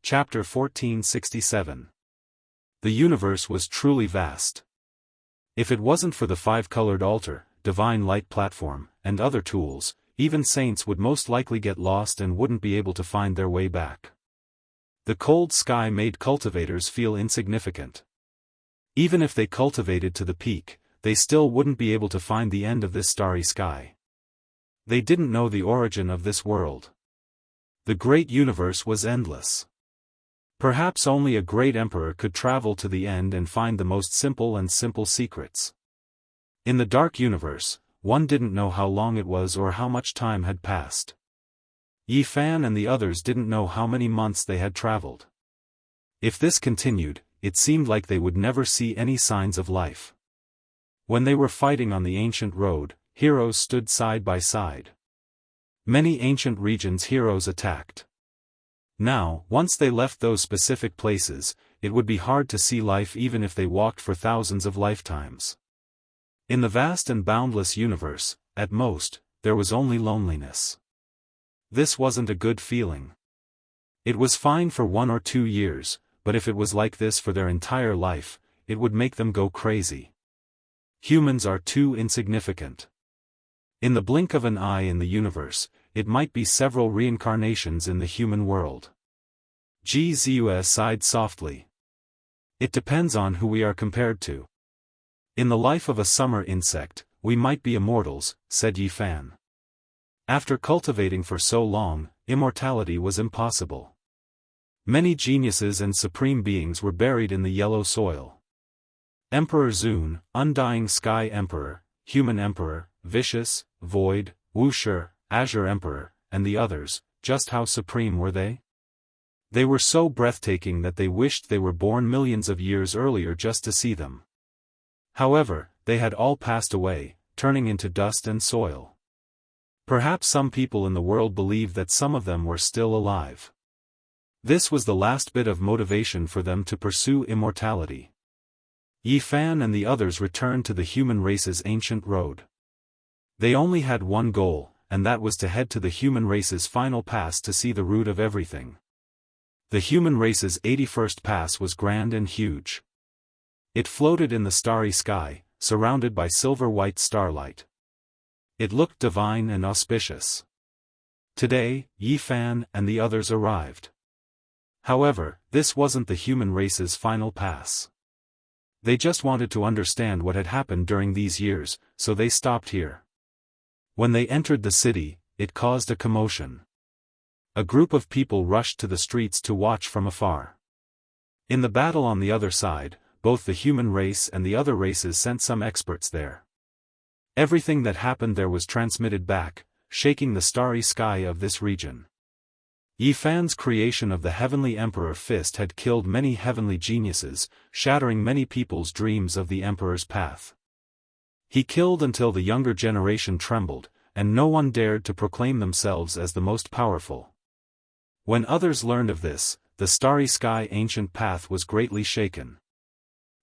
Chapter 1467. The universe was truly vast. If it wasn't for the five-colored altar, divine light platform, and other tools, even saints would most likely get lost and wouldn't be able to find their way back. The cold sky made cultivators feel insignificant. Even if they cultivated to the peak, they still wouldn't be able to find the end of this starry sky. They didn't know the origin of this world. The great universe was endless. Perhaps only a great emperor could travel to the end and find the most simple secrets. In the dark universe, one didn't know how long it was or how much time had passed. Yi Fan and the others didn't know how many months they had traveled. If this continued, it seemed like they would never see any signs of life. When they were fighting on the ancient road, heroes stood side by side. Many ancient regions heroes attacked. Now, once they left those specific places, it would be hard to see life even if they walked for thousands of lifetimes. In the vast and boundless universe, at most, there was only loneliness. This wasn't a good feeling. It was fine for 1 or 2 years, but if it was like this for their entire life, it would make them go crazy. Humans are too insignificant. In the blink of an eye in the universe, it might be several reincarnations in the human world. Ji Ziyue sighed softly. It depends on who we are compared to. In the life of a summer insect, we might be immortals, said Yi Fan. After cultivating for so long, immortality was impossible. Many geniuses and supreme beings were buried in the yellow soil. Emperor Zun, Undying Sky Emperor, Human Emperor, Vicious, Void, Wuxia, Azure Emperor, and the others, just how supreme were they? They were so breathtaking that they wished they were born millions of years earlier just to see them. However, they had all passed away, turning into dust and soil. Perhaps some people in the world believed that some of them were still alive. This was the last bit of motivation for them to pursue immortality. Yi Fan and the others returned to the human race's ancient road. They only had one goal, and that was to head to the human race's final pass to see the root of everything. The human race's 81st pass was grand and huge. It floated in the starry sky, surrounded by silver-white starlight. It looked divine and auspicious. Today, Yi Fan and the others arrived. However, this wasn't the human race's final pass. They just wanted to understand what had happened during these years, so they stopped here. When they entered the city, it caused a commotion. A group of people rushed to the streets to watch from afar. In the battle on the other side, both the human race and the other races sent some experts there. Everything that happened there was transmitted back, shaking the starry sky of this region. Yi Fan's creation of the Heavenly Emperor Fist had killed many heavenly geniuses, shattering many people's dreams of the Emperor's path. He killed until the younger generation trembled, and no one dared to proclaim themselves as the most powerful. When others learned of this, the starry sky ancient path was greatly shaken.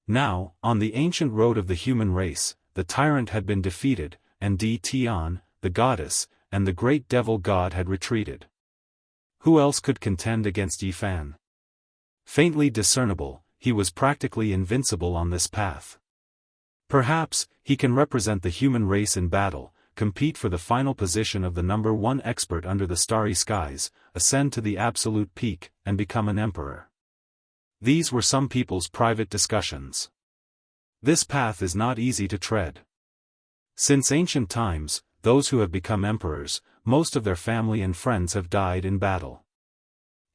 Now, on the ancient road of the human race, the tyrant had been defeated, and Di Tian, the goddess, and the great devil god had retreated. Who else could contend against Yi Fan? Faintly discernible, he was practically invincible on this path. Perhaps, he can represent the human race in battle, compete for the final position of the #1 expert under the starry skies, ascend to the absolute peak, and become an emperor. These were some people's private discussions. This path is not easy to tread. Since ancient times, those who have become emperors, most of their family and friends have died in battle.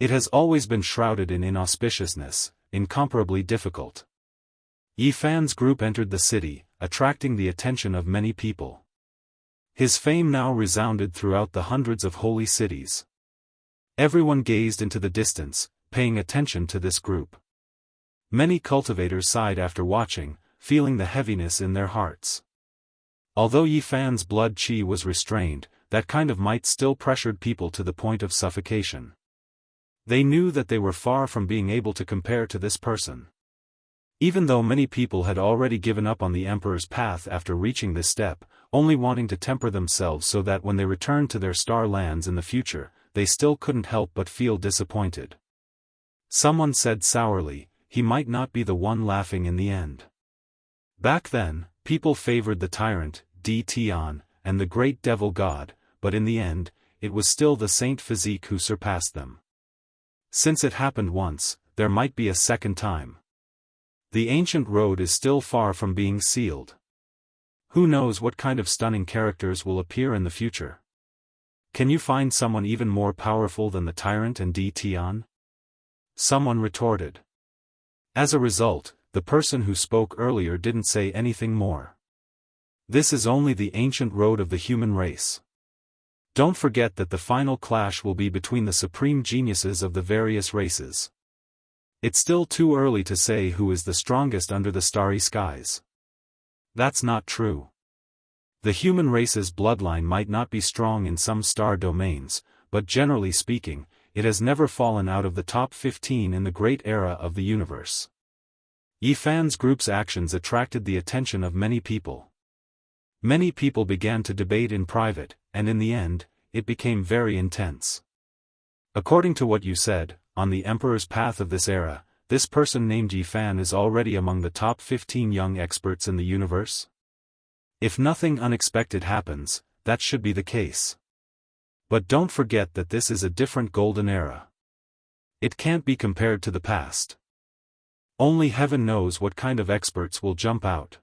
It has always been shrouded in inauspiciousness, incomparably difficult. Yi Fan's group entered the city, attracting the attention of many people. His fame now resounded throughout the hundreds of holy cities. Everyone gazed into the distance, paying attention to this group. Many cultivators sighed after watching, feeling the heaviness in their hearts. Although Yi Fan's blood qi was restrained, that kind of might still pressured people to the point of suffocation. They knew that they were far from being able to compare to this person. Even though many people had already given up on the Emperor's path after reaching this step, only wanting to temper themselves so that when they returned to their star lands in the future, they still couldn't help but feel disappointed. Someone said sourly, he might not be the one laughing in the end. Back then, people favored the tyrant, Tian, and the great devil god, but in the end, it was still the Saint Physique who surpassed them. Since it happened once, there might be a second time. The ancient road is still far from being sealed. Who knows what kind of stunning characters will appear in the future? Can you find someone even more powerful than the tyrant and Tian? Someone retorted. As a result, the person who spoke earlier didn't say anything more. This is only the ancient road of the human race. Don't forget that the final clash will be between the supreme geniuses of the various races. It's still too early to say who is the strongest under the starry skies. That's not true. The human race's bloodline might not be strong in some star domains, but generally speaking, it has never fallen out of the top 15 in the great era of the universe. Yifan's group's actions attracted the attention of many people. Many people began to debate in private, and in the end, it became very intense. According to what you said, on the Emperor's path of this era, this person named Yifan is already among the top 15 young experts in the universe? If nothing unexpected happens, that should be the case. But don't forget that this is a different golden era. It can't be compared to the past. Only heaven knows what kind of experts will jump out.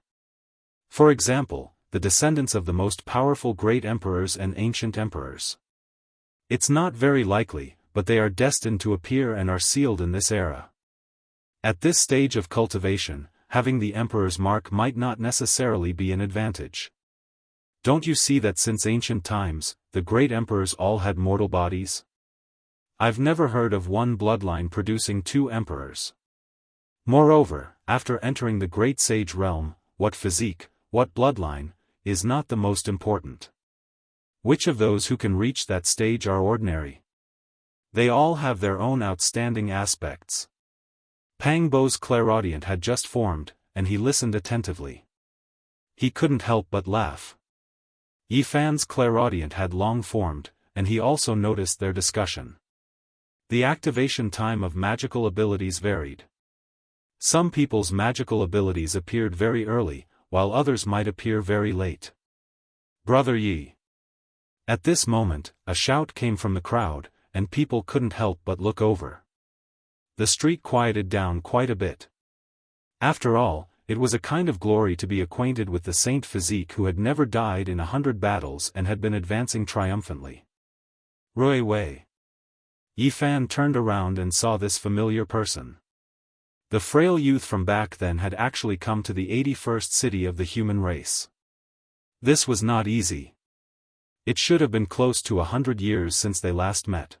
For example, the descendants of the most powerful great emperors and ancient emperors. It's not very likely, but they are destined to appear and are sealed in this era. At this stage of cultivation, having the emperor's mark might not necessarily be an advantage. Don't you see that since ancient times, the great emperors all had mortal bodies? I've never heard of one bloodline producing two emperors. Moreover, after entering the great sage realm, what physique, what bloodline, is not the most important. Which of those who can reach that stage are ordinary? They all have their own outstanding aspects. Pang Bo's clairaudient had just formed, and he listened attentively. He couldn't help but laugh. Yifan's clairaudient had long formed, and he also noticed their discussion. The activation time of magical abilities varied. Some people's magical abilities appeared very early, while others might appear very late. Brother Yi. At this moment, a shout came from the crowd, and people couldn't help but look over. The street quieted down quite a bit. After all, it was a kind of glory to be acquainted with the Saint Physique who had never died in 100 battles and had been advancing triumphantly. Rui Wei. Yifan turned around and saw this familiar person. The frail youth from back then had actually come to the 81st city of the human race. This was not easy. It should have been close to 100 years since they last met.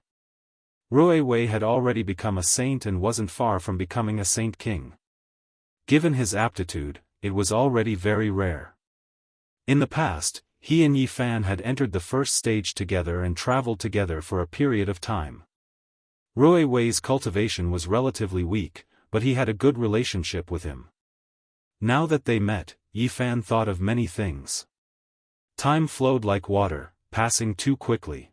Rui Wei had already become a saint and wasn't far from becoming a saint king. Given his aptitude, it was already very rare. In the past, he and Yifan had entered the first stage together and traveled together for a period of time. Rui Wei's cultivation was relatively weak, but he had a good relationship with him. Now that they met, Yifan thought of many things. Time flowed like water, passing too quickly.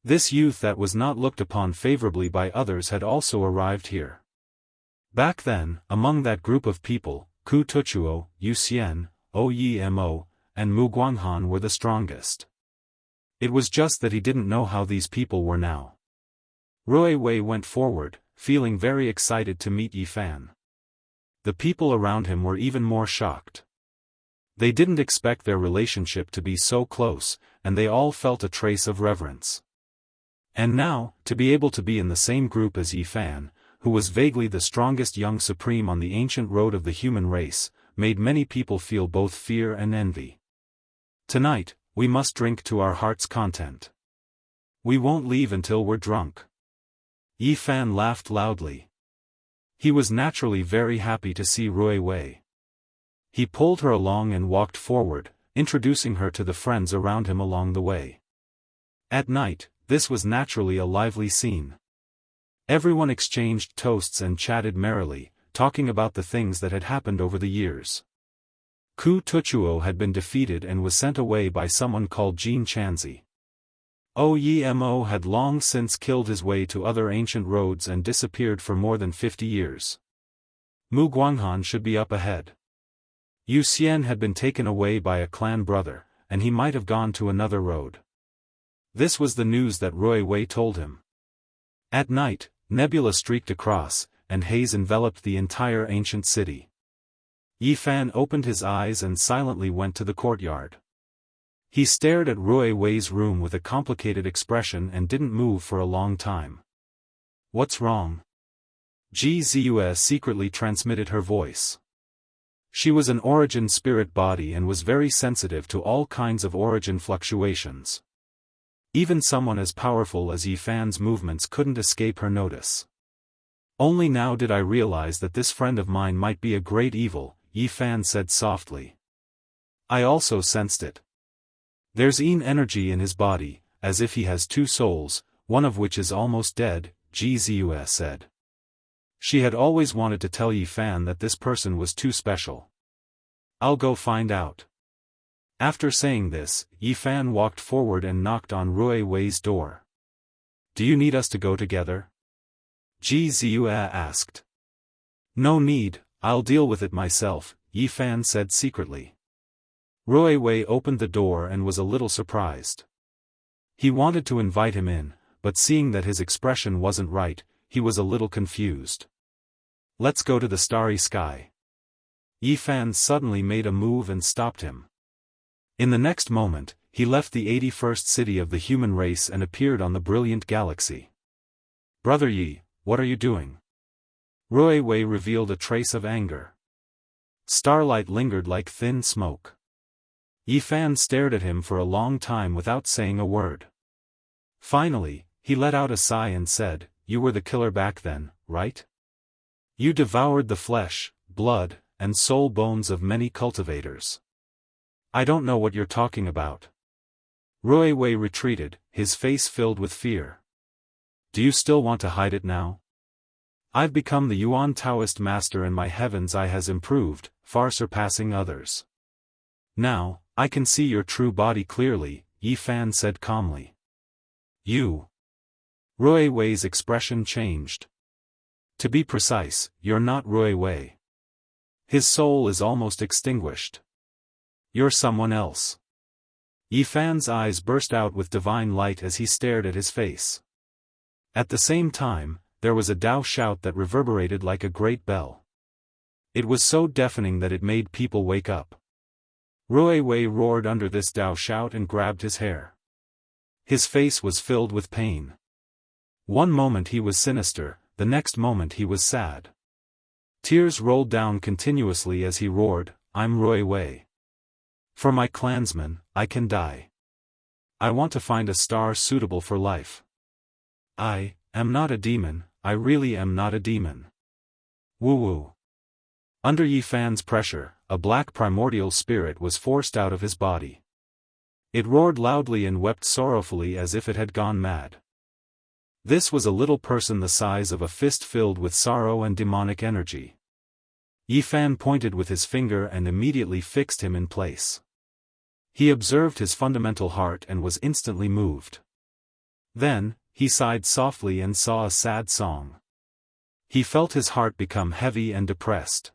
This youth that was not looked upon favorably by others had also arrived here. Back then, among that group of people, Ku Tuchuo, Yu Xian, Oyemo, and Mu Guanghan were the strongest. It was just that he didn't know how these people were now. Rui Wei went forward, feeling very excited to meet Yifan. The people around him were even more shocked. They didn't expect their relationship to be so close, and they all felt a trace of reverence. And now, to be able to be in the same group as Yifan, who was vaguely the strongest young supreme on the ancient road of the human race, made many people feel both fear and envy. Tonight, we must drink to our heart's content. We won't leave until we're drunk. Yifan laughed loudly. He was naturally very happy to see Rui Wei. He pulled her along and walked forward, introducing her to the friends around him along the way. At night, this was naturally a lively scene. Everyone exchanged toasts and chatted merrily, talking about the things that had happened over the years. Ku Tuchuo had been defeated and was sent away by someone called Jin Chanzi. Oemo had long since killed his way to other ancient roads and disappeared for more than 50 years. Mu Guanghan should be up ahead. Yu Xian had been taken away by a clan brother, and he might have gone to another road. This was the news that Rui Wei told him. At night, nebula streaked across, and haze enveloped the entire ancient city. Yi Fan opened his eyes and silently went to the courtyard. He stared at Rui Wei's room with a complicated expression and didn't move for a long time. "What's wrong?" Ji Ziyue secretly transmitted her voice. She was an origin spirit body and was very sensitive to all kinds of origin fluctuations. Even someone as powerful as Yi Fan's movements couldn't escape her notice. "Only now did I realize that this friend of mine might be a great evil," Yi Fan said softly. "I also sensed it. There's energy in his body, as if he has two souls, one of which is almost dead," Ji Ziyue said. She had always wanted to tell Yi Fan that this person was too special. "I'll go find out." After saying this, Yi Fan walked forward and knocked on Rui Wei's door. "Do you need us to go together?" Ji Ziyue asked. "No need, I'll deal with it myself," Yi Fan said secretly. Rui Wei opened the door and was a little surprised. He wanted to invite him in, but seeing that his expression wasn't right, he was a little confused. "Let's go to the starry sky." Yi Fan suddenly made a move and stopped him. In the next moment, he left the 81st city of the human race and appeared on the brilliant galaxy. "Brother Yi, what are you doing?" Rui Wei revealed a trace of anger. Starlight lingered like thin smoke. Yi Fan stared at him for a long time without saying a word. Finally, he let out a sigh and said, "You were the killer back then, right? You devoured the flesh, blood, and soul bones of many cultivators." "I don't know what you're talking about." Rui Wei retreated, his face filled with fear. "Do you still want to hide it now? I've become the Yuan Taoist master and my heaven's eye has improved, far surpassing others. Now, I can see your true body clearly," Yi Fan said calmly. "You." Rui Wei's expression changed. "To be precise, you're not Rui Wei. His soul is almost extinguished. You're someone else." Yi Fan's eyes burst out with divine light as he stared at his face. At the same time, there was a Dao shout that reverberated like a great bell. It was so deafening that it made people wake up. Rui Wei roared under this Dao shout and grabbed his hair. His face was filled with pain. One moment he was sinister, the next moment he was sad. Tears rolled down continuously as he roared, "I'm Rui Wei. For my clansmen, I can die. I want to find a star suitable for life. I am not a demon, I really am not a demon." Woo-woo. Under Yi Fan's pressure, a black primordial spirit was forced out of his body. It roared loudly and wept sorrowfully as if it had gone mad. This was a little person the size of a fist filled with sorrow and demonic energy. Yi Fan pointed with his finger and immediately fixed him in place. He observed his fundamental heart and was instantly moved. Then, he sighed softly and saw a sad song. He felt his heart become heavy and depressed.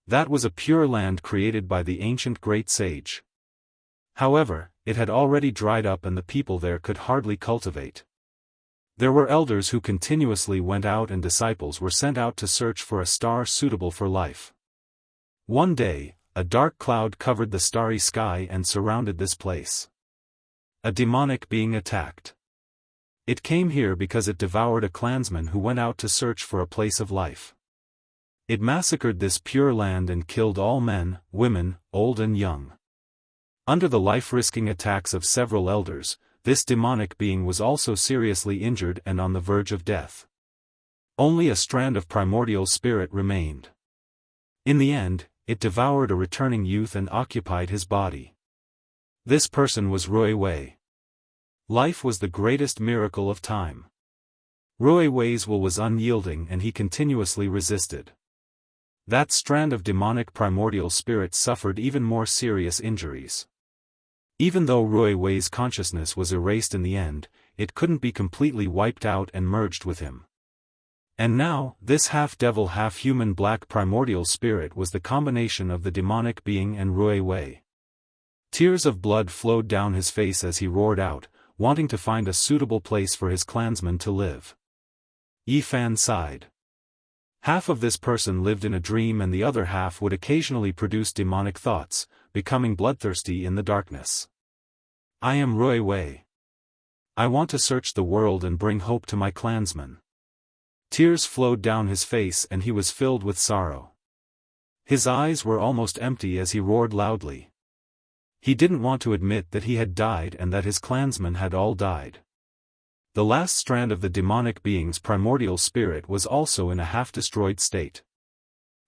That was a pure land created by the ancient great sage. However, it had already dried up and the people there could hardly cultivate. There were elders who continuously went out and disciples were sent out to search for a star suitable for life. One day, a dark cloud covered the starry sky and surrounded this place. A demonic being attacked. It came here because it devoured a clansman who went out to search for a place of life. It massacred this pure land and killed all men, women, old and young. Under the life-risking attacks of several elders, this demonic being was also seriously injured and on the verge of death. Only a strand of primordial spirit remained. In the end, it devoured a returning youth and occupied his body. This person was Rui Wei. Life was the greatest miracle of time. Rui Wei's will was unyielding and he continuously resisted. That strand of demonic primordial spirit suffered even more serious injuries. Even though Rui Wei's consciousness was erased in the end, it couldn't be completely wiped out and merged with him. And now, this half-devil half-human black primordial spirit was the combination of the demonic being and Rui Wei. Tears of blood flowed down his face as he roared out, wanting to find a suitable place for his clansmen to live. Yi Fan sighed. Half of this person lived in a dream and the other half would occasionally produce demonic thoughts, becoming bloodthirsty in the darkness. I am Rui Wei. I want to search the world and bring hope to my clansmen. Tears flowed down his face and he was filled with sorrow. His eyes were almost empty as he roared loudly. He didn't want to admit that he had died and that his clansmen had all died. The last strand of the demonic being's primordial spirit was also in a half-destroyed state.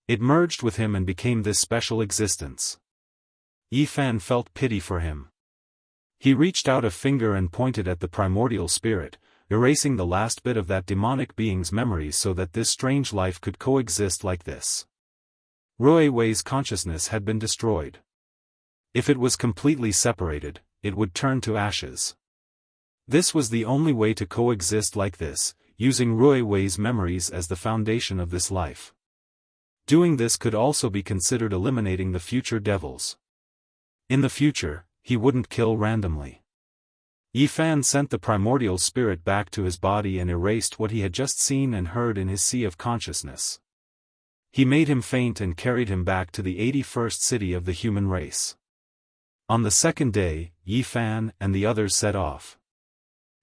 It merged with him and became this special existence. Yi Fan felt pity for him. He reached out a finger and pointed at the primordial spirit, erasing the last bit of that demonic being's memories so that this strange life could coexist like this. Rui Wei's consciousness had been destroyed. If it was completely separated, it would turn to ashes. This was the only way to coexist like this, using Rui Wei's memories as the foundation of this life. Doing this could also be considered eliminating the future devils. In the future, he wouldn't kill randomly. Yi Fan sent the primordial spirit back to his body and erased what he had just seen and heard in his sea of consciousness. He made him faint and carried him back to the 81st city of the human race. On the second day, Yi Fan and the others set off.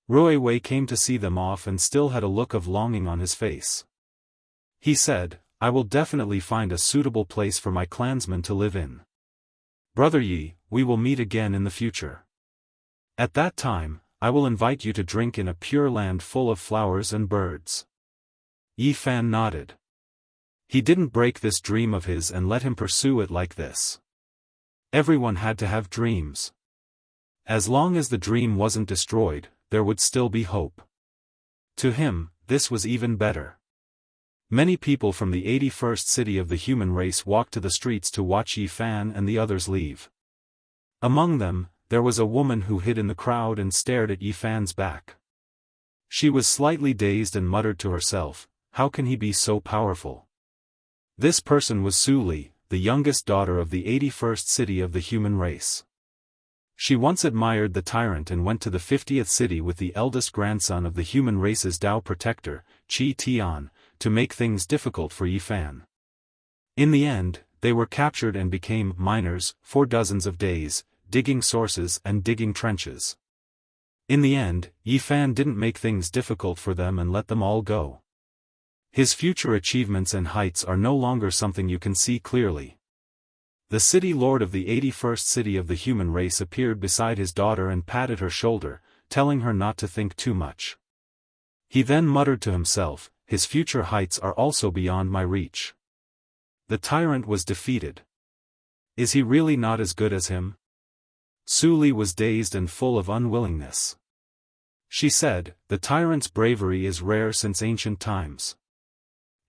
Rui Wei came to see them off and still had a look of longing on his face. He said, I will definitely find a suitable place for my clansmen to live in. Brother Yi, we will meet again in the future. At that time, I will invite you to drink in a pure land full of flowers and birds. Yi Fan nodded. He didn't break this dream of his and let him pursue it like this. Everyone had to have dreams. As long as the dream wasn't destroyed, there would still be hope. To him, this was even better. Many people from the 81st city of the human race walked to the streets to watch Yi Fan and the others leave. Among them, there was a woman who hid in the crowd and stared at Yi Fan's back. She was slightly dazed and muttered to herself, how can he be so powerful? This person was Su Li, the youngest daughter of the 81st city of the human race. She once admired the tyrant and went to the 50th city with the eldest grandson of the human race's Tao protector, Qi Tian, to make things difficult for Yi Fan. In the end, they were captured and became miners for dozens of days, digging sources and digging trenches. In the end, Yi Fan didn't make things difficult for them and let them all go. His future achievements and heights are no longer something you can see clearly. The city lord of the 81st city of the human race appeared beside his daughter and patted her shoulder, telling her not to think too much. He then muttered to himself, his future heights are also beyond my reach. The tyrant was defeated. Is he really not as good as him? Su Li was dazed and full of unwillingness. She said, the tyrant's bravery is rare since ancient times.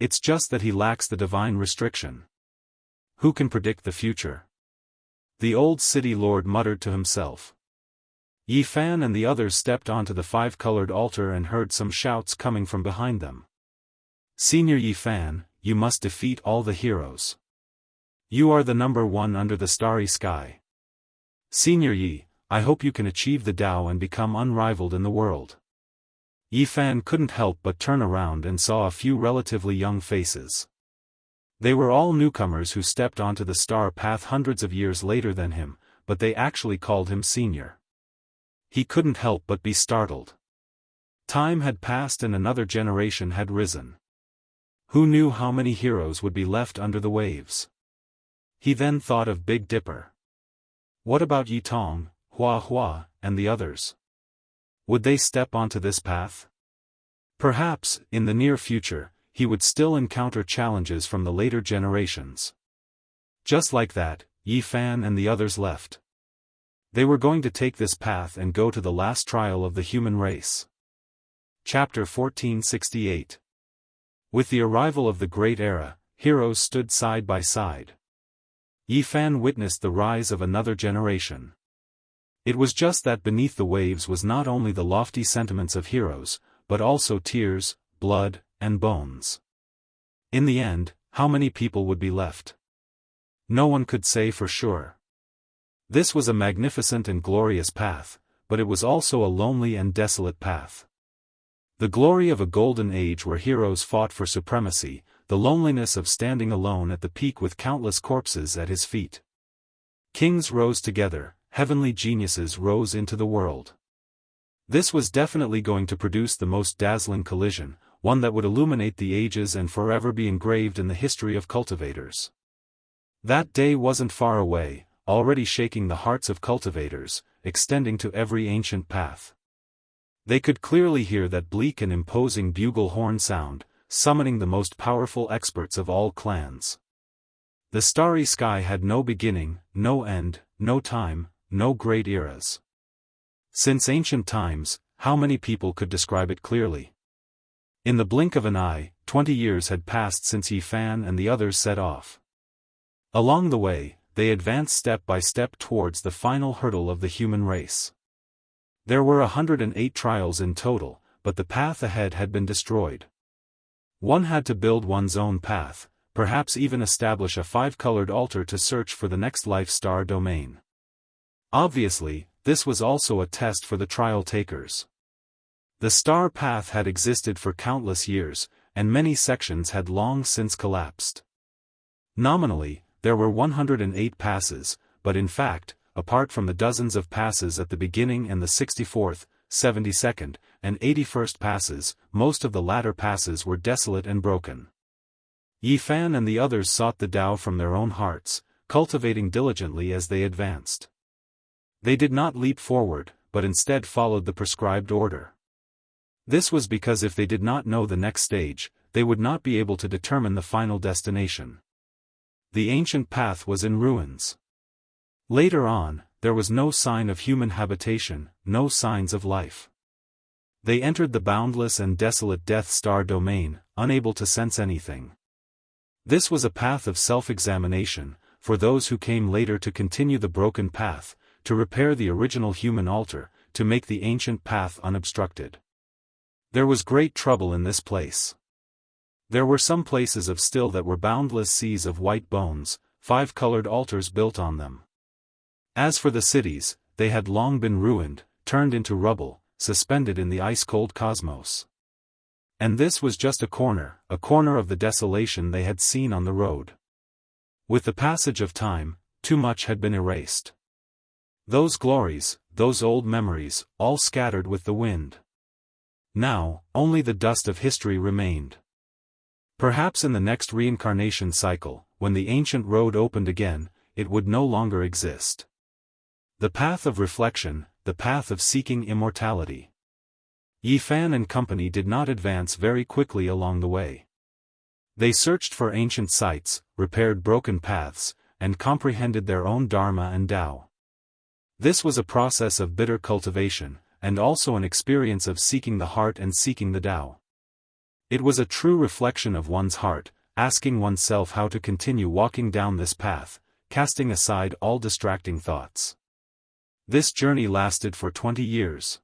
It's just that he lacks the divine restriction. Who can predict the future? The old city lord muttered to himself. Yi Fan and the others stepped onto the five-colored altar and heard some shouts coming from behind them. Senior Yi Fan, you must defeat all the heroes. You are the number one under the starry sky. Senior Yi, I hope you can achieve the Tao and become unrivaled in the world. Yi Fan couldn't help but turn around and saw a few relatively young faces. They were all newcomers who stepped onto the star path hundreds of years later than him, but they actually called him senior. He couldn't help but be startled. Time had passed and another generation had risen. Who knew how many heroes would be left under the waves? He then thought of Big Dipper. What about Yi Tong, Hua Hua, and the others? Would they step onto this path? Perhaps, in the near future, he would still encounter challenges from the later generations. Just like that, Yi Fan and the others left. They were going to take this path and go to the last trial of the human race. Chapter 1468. With the arrival of the Great Era, heroes stood side by side. Yi Fan witnessed the rise of another generation. It was just that beneath the waves was not only the lofty sentiments of heroes, but also tears, blood, and bones. In the end, how many people would be left? No one could say for sure. This was a magnificent and glorious path, but it was also a lonely and desolate path. The glory of a golden age where heroes fought for supremacy, the loneliness of standing alone at the peak with countless corpses at his feet. Kings rose together, heavenly geniuses rose into the world. This was definitely going to produce the most dazzling collision, one that would illuminate the ages and forever be engraved in the history of cultivators. That day wasn't far away, already shaking the hearts of cultivators, extending to every ancient path. They could clearly hear that bleak and imposing bugle horn sound, summoning the most powerful experts of all clans. The starry sky had no beginning, no end, no time, no great eras. Since ancient times, how many people could describe it clearly? In the blink of an eye, 20 years had passed since Yi Fan and the others set off. Along the way, they advanced step by step towards the final hurdle of the human race. There were 108 trials in total, but the path ahead had been destroyed. One had to build one's own path, perhaps even establish a 5-colored altar to search for the next life star domain. Obviously, this was also a test for the trial takers. The star path had existed for countless years, and many sections had long since collapsed. Nominally, there were 108 passes, but in fact, apart from the dozens of passes at the beginning and the 64th, 72nd, and 81st passes, most of the latter passes were desolate and broken. Yi Fan and the others sought the Tao from their own hearts, cultivating diligently as they advanced. They did not leap forward, but instead followed the prescribed order. This was because if they did not know the next stage, they would not be able to determine the final destination. The ancient path was in ruins. Later on, there was no sign of human habitation, no signs of life. They entered the boundless and desolate Death Star domain, unable to sense anything. This was a path of self-examination, for those who came later to continue the broken path, to repair the original human altar, to make the ancient path unobstructed. There was great trouble in this place. There were some places of still that were boundless seas of white bones, 5-colored altars built on them. As for the cities, they had long been ruined, turned into rubble, suspended in the ice-cold cosmos. And this was just a corner of the desolation they had seen on the road. With the passage of time, too much had been erased. Those glories, those old memories, all scattered with the wind. Now, only the dust of history remained. Perhaps in the next reincarnation cycle, when the ancient road opened again, it would no longer exist. The path of reflection, the path of seeking immortality. Yi Fan and company did not advance very quickly along the way. They searched for ancient sites, repaired broken paths, and comprehended their own Dharma and Tao. This was a process of bitter cultivation, and also an experience of seeking the heart and seeking the Tao. It was a true reflection of one's heart, asking oneself how to continue walking down this path, casting aside all distracting thoughts. This journey lasted for 20 years.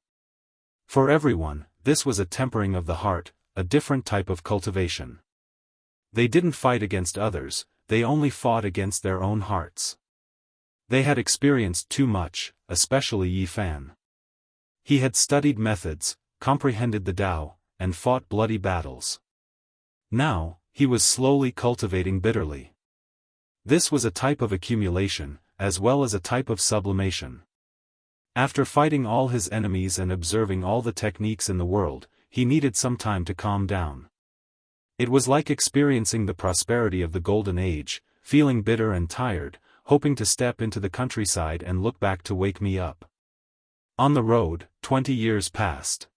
For everyone, this was a tempering of the heart, a different type of cultivation. They didn't fight against others, they only fought against their own hearts. They had experienced too much, especially Yi Fan. He had studied methods, comprehended the Tao, and fought bloody battles. Now, he was slowly cultivating bitterly. This was a type of accumulation, as well as a type of sublimation. After fighting all his enemies and observing all the techniques in the world, he needed some time to calm down. It was like experiencing the prosperity of the Golden Age, feeling bitter and tired, hoping to step into the countryside and look back to wake me up. On the road, 20 years passed.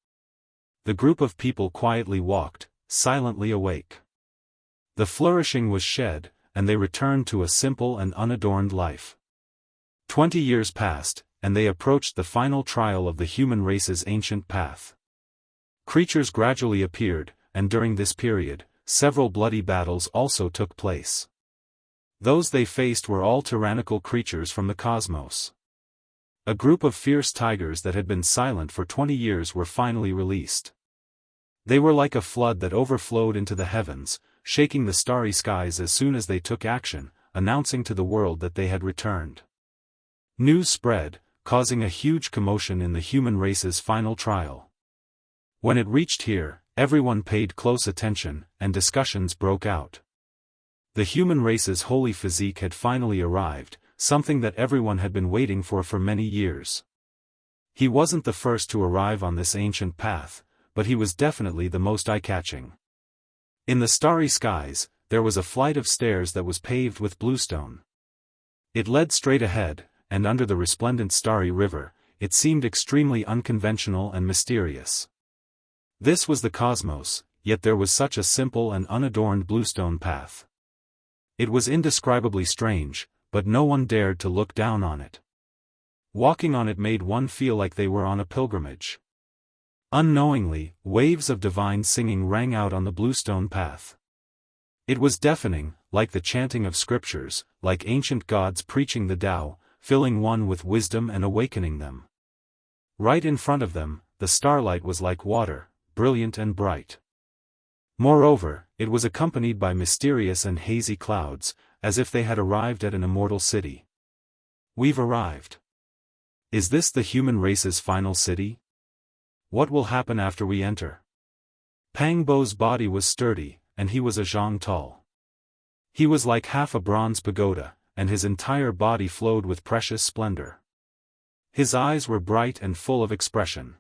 The group of people quietly walked, silently awake. The flourishing was shed, and they returned to a simple and unadorned life. 20 years passed, and they approached the final trial of the human race's ancient path. Creatures gradually appeared, and during this period, several bloody battles also took place. Those they faced were all tyrannical creatures from the cosmos. A group of fierce tigers that had been silent for 20 years were finally released. They were like a flood that overflowed into the heavens, shaking the starry skies as soon as they took action, announcing to the world that they had returned. News spread, causing a huge commotion in the human race's final trial. When it reached here, everyone paid close attention, and discussions broke out. The human race's holy physique had finally arrived, something that everyone had been waiting for many years. He wasn't the first to arrive on this ancient path, but he was definitely the most eye-catching. In the starry skies, there was a flight of stairs that was paved with bluestone. It led straight ahead, and under the resplendent starry river, it seemed extremely unconventional and mysterious. This was the cosmos, yet there was such a simple and unadorned bluestone path. It was indescribably strange, but no one dared to look down on it. Walking on it made one feel like they were on a pilgrimage. Unknowingly, waves of divine singing rang out on the bluestone path. It was deafening, like the chanting of scriptures, like ancient gods preaching the Tao, filling one with wisdom and awakening them. Right in front of them, the starlight was like water, brilliant and bright. Moreover, it was accompanied by mysterious and hazy clouds, as if they had arrived at an immortal city. We've arrived. Is this the human race's final city? What will happen after we enter? Pang Bo's body was sturdy, and he was a zhang tall. He was like half a bronze pagoda, and his entire body flowed with precious splendor. His eyes were bright and full of expression.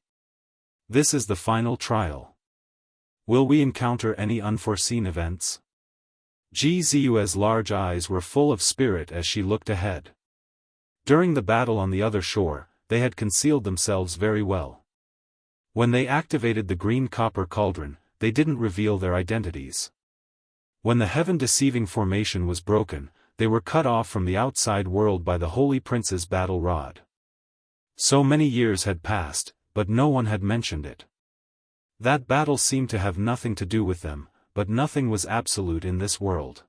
This is the final trial. Will we encounter any unforeseen events? Ji Ziyue's large eyes were full of spirit as she looked ahead. During the battle on the other shore, they had concealed themselves very well. When they activated the green copper cauldron, they didn't reveal their identities. When the heaven-deceiving formation was broken, they were cut off from the outside world by the Holy Prince's battle rod. So many years had passed, but no one had mentioned it. That battle seemed to have nothing to do with them, but nothing was absolute in this world.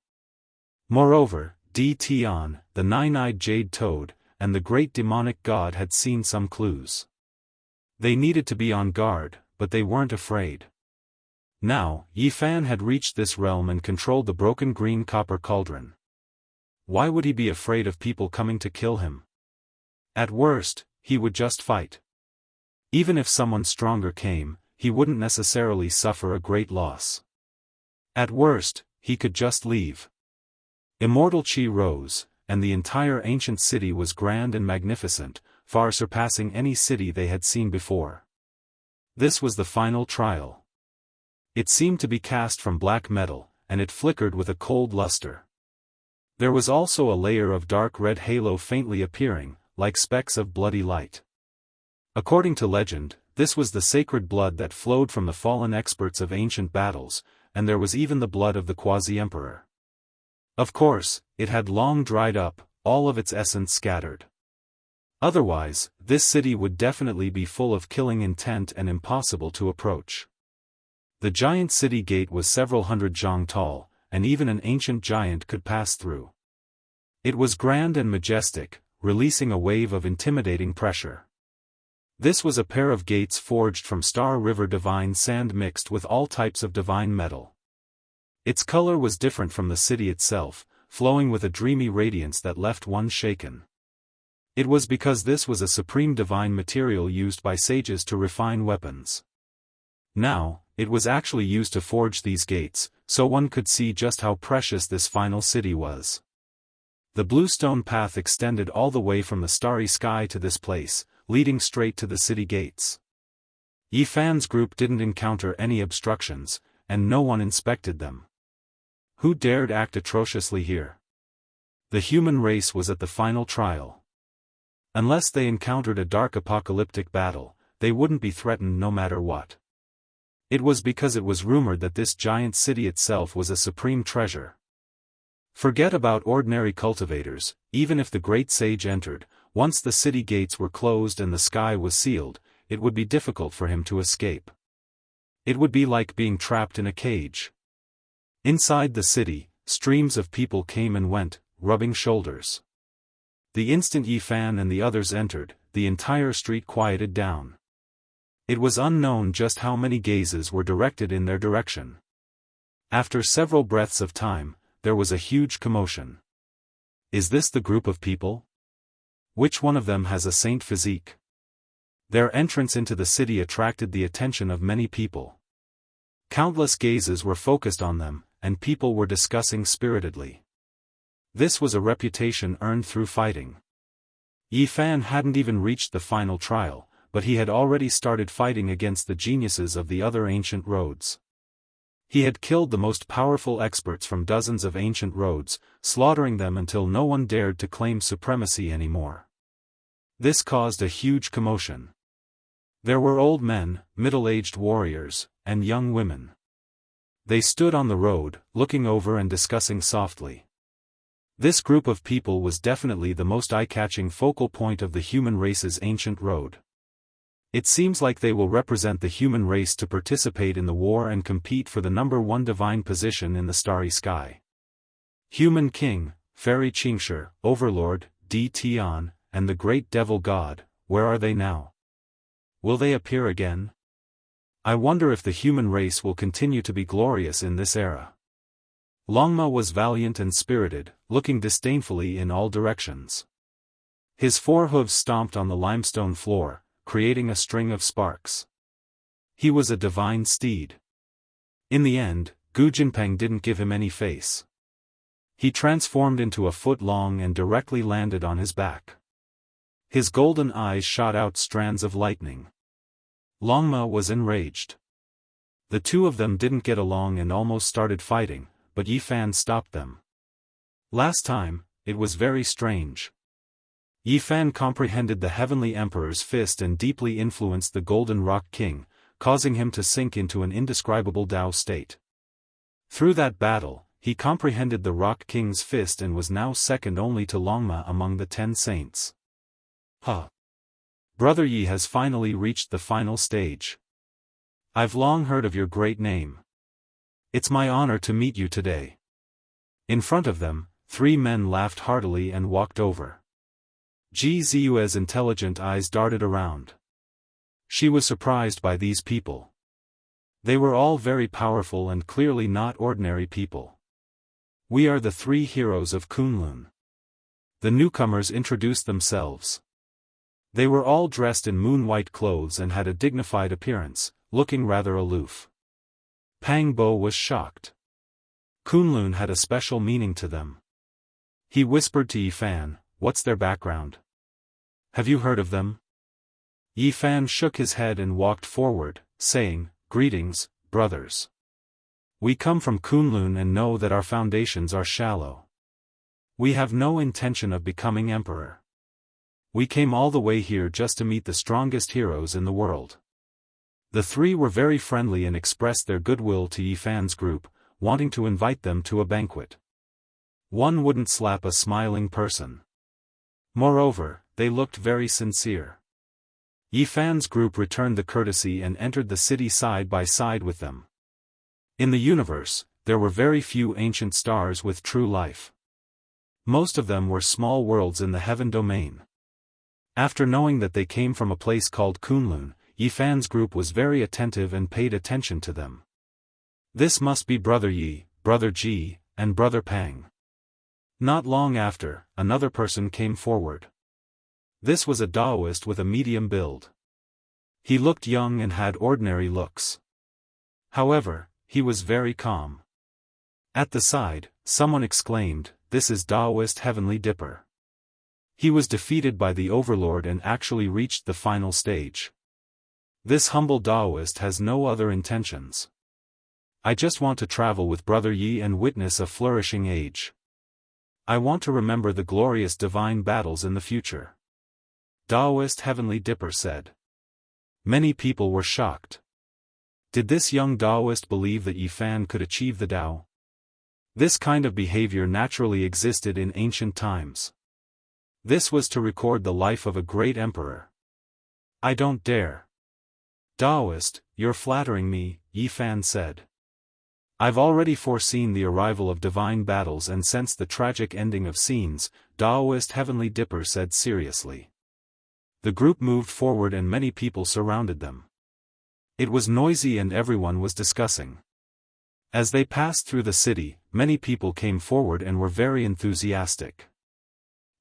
Moreover, Di Tian, the nine-eyed jade toad, and the great demonic god had seen some clues. They needed to be on guard, but they weren't afraid. Now, Yi Fan had reached this realm and controlled the broken green copper cauldron. Why would he be afraid of people coming to kill him? At worst, he would just fight. Even if someone stronger came, he wouldn't necessarily suffer a great loss. At worst, he could just leave. Immortal Qi rose, and the entire ancient city was grand and magnificent, far surpassing any city they had seen before. This was the final trial. It seemed to be cast from black metal, and it flickered with a cold luster. There was also a layer of dark red halo faintly appearing, like specks of bloody light. According to legend, this was the sacred blood that flowed from the fallen experts of ancient battles, and there was even the blood of the quasi-emperor. Of course, it had long dried up, all of its essence scattered. Otherwise, this city would definitely be full of killing intent and impossible to approach. The giant city gate was several hundred zhang tall, and even an ancient giant could pass through. It was grand and majestic, releasing a wave of intimidating pressure. This was a pair of gates forged from Star River divine sand mixed with all types of divine metal. Its color was different from the city itself, flowing with a dreamy radiance that left one shaken. It was because this was a supreme divine material used by sages to refine weapons. Now, it was actually used to forge these gates, so one could see just how precious this final city was. The bluestone path extended all the way from the starry sky to this place, leading straight to the city gates. Yi Fan's group didn't encounter any obstructions, and no one inspected them. Who dared act atrociously here? The human race was at the final trial. Unless they encountered a dark apocalyptic battle, they wouldn't be threatened no matter what. It was because it was rumored that this giant city itself was a supreme treasure. Forget about ordinary cultivators, even if the great sage entered, once the city gates were closed and the sky was sealed, it would be difficult for him to escape. It would be like being trapped in a cage. Inside the city, streams of people came and went, rubbing shoulders. The instant Yi Fan and the others entered, the entire street quieted down. It was unknown just how many gazes were directed in their direction. After several breaths of time, there was a huge commotion. Is this the group of people? Which one of them has a saint physique? Their entrance into the city attracted the attention of many people. Countless gazes were focused on them, and people were discussing spiritedly. This was a reputation earned through fighting. Yi Fan hadn't even reached the final trial, but he had already started fighting against the geniuses of the other ancient roads. He had killed the most powerful experts from dozens of ancient roads, slaughtering them until no one dared to claim supremacy anymore. This caused a huge commotion. There were old men, middle-aged warriors, and young women. They stood on the road, looking over and discussing softly. This group of people was definitely the most eye-catching focal point of the human race's ancient road. It seems like they will represent the human race to participate in the war and compete for the #1 divine position in the starry sky. Human King, Fairy Qingshi, Overlord, Di Tian, and the Great Devil God, where are they now? Will they appear again? I wonder if the human race will continue to be glorious in this era. Longma was valiant and spirited, looking disdainfully in all directions. His 4 hooves stomped on the limestone floor, creating a string of sparks. He was a divine steed. In the end, Gu Jinpeng didn't give him any face. He transformed into a foot long and directly landed on his back. His golden eyes shot out strands of lightning. Longma was enraged. The two of them didn't get along and almost started fighting, but Yi Fan stopped them. Last time, it was very strange. Yi Fan comprehended the Heavenly Emperor's fist and deeply influenced the Golden Rock King, causing him to sink into an indescribable Tao state. Through that battle, he comprehended the Rock King's fist and was now second only to Longma among the 10 saints. Brother Yi has finally reached the final stage. I've long heard of your great name. It's my honor to meet you today. In front of them, 3 men laughed heartily and walked over. Ji Ziyue's intelligent eyes darted around. She was surprised by these people. They were all very powerful and clearly not ordinary people. We are the 3 heroes of Kunlun. The newcomers introduced themselves. They were all dressed in moon-white clothes and had a dignified appearance, looking rather aloof. Pang Bo was shocked. Kunlun had a special meaning to them. He whispered to Yi Fan, "What's their background? Have you heard of them?" Yi Fan shook his head and walked forward, saying, "Greetings, brothers. We come from Kunlun and know that our foundations are shallow. We have no intention of becoming emperor. We came all the way here just to meet the strongest heroes in the world." The 3 were very friendly and expressed their goodwill to Yi Fan's group, wanting to invite them to a banquet. One wouldn't slap a smiling person. Moreover, they looked very sincere. Yi Fan's group returned the courtesy and entered the city side by side with them. In the universe, there were very few ancient stars with true life. Most of them were small worlds in the heaven domain. After knowing that they came from a place called Kunlun, Yi Fan's group was very attentive and paid attention to them. This must be Brother Yi, Brother Ji, and Brother Pang. Not long after, another person came forward. This was a Daoist with a medium build. He looked young and had ordinary looks. However, he was very calm. At the side, someone exclaimed, "This is Daoist Heavenly Dipper." He was defeated by the Overlord and actually reached the final stage. This humble Daoist has no other intentions. I just want to travel with Brother Yi and witness a flourishing age. I want to remember the glorious divine battles in the future. Daoist Heavenly Dipper said. Many people were shocked. Did this young Daoist believe that Yi Fan could achieve the Tao? This kind of behavior naturally existed in ancient times. This was to record the life of a great emperor. I don't dare. Daoist, you're flattering me, Yi Fan said. I've already foreseen the arrival of divine battles and sensed the tragic ending of scenes, Daoist Heavenly Dipper said seriously. The group moved forward and many people surrounded them. It was noisy and everyone was discussing. As they passed through the city, many people came forward and were very enthusiastic.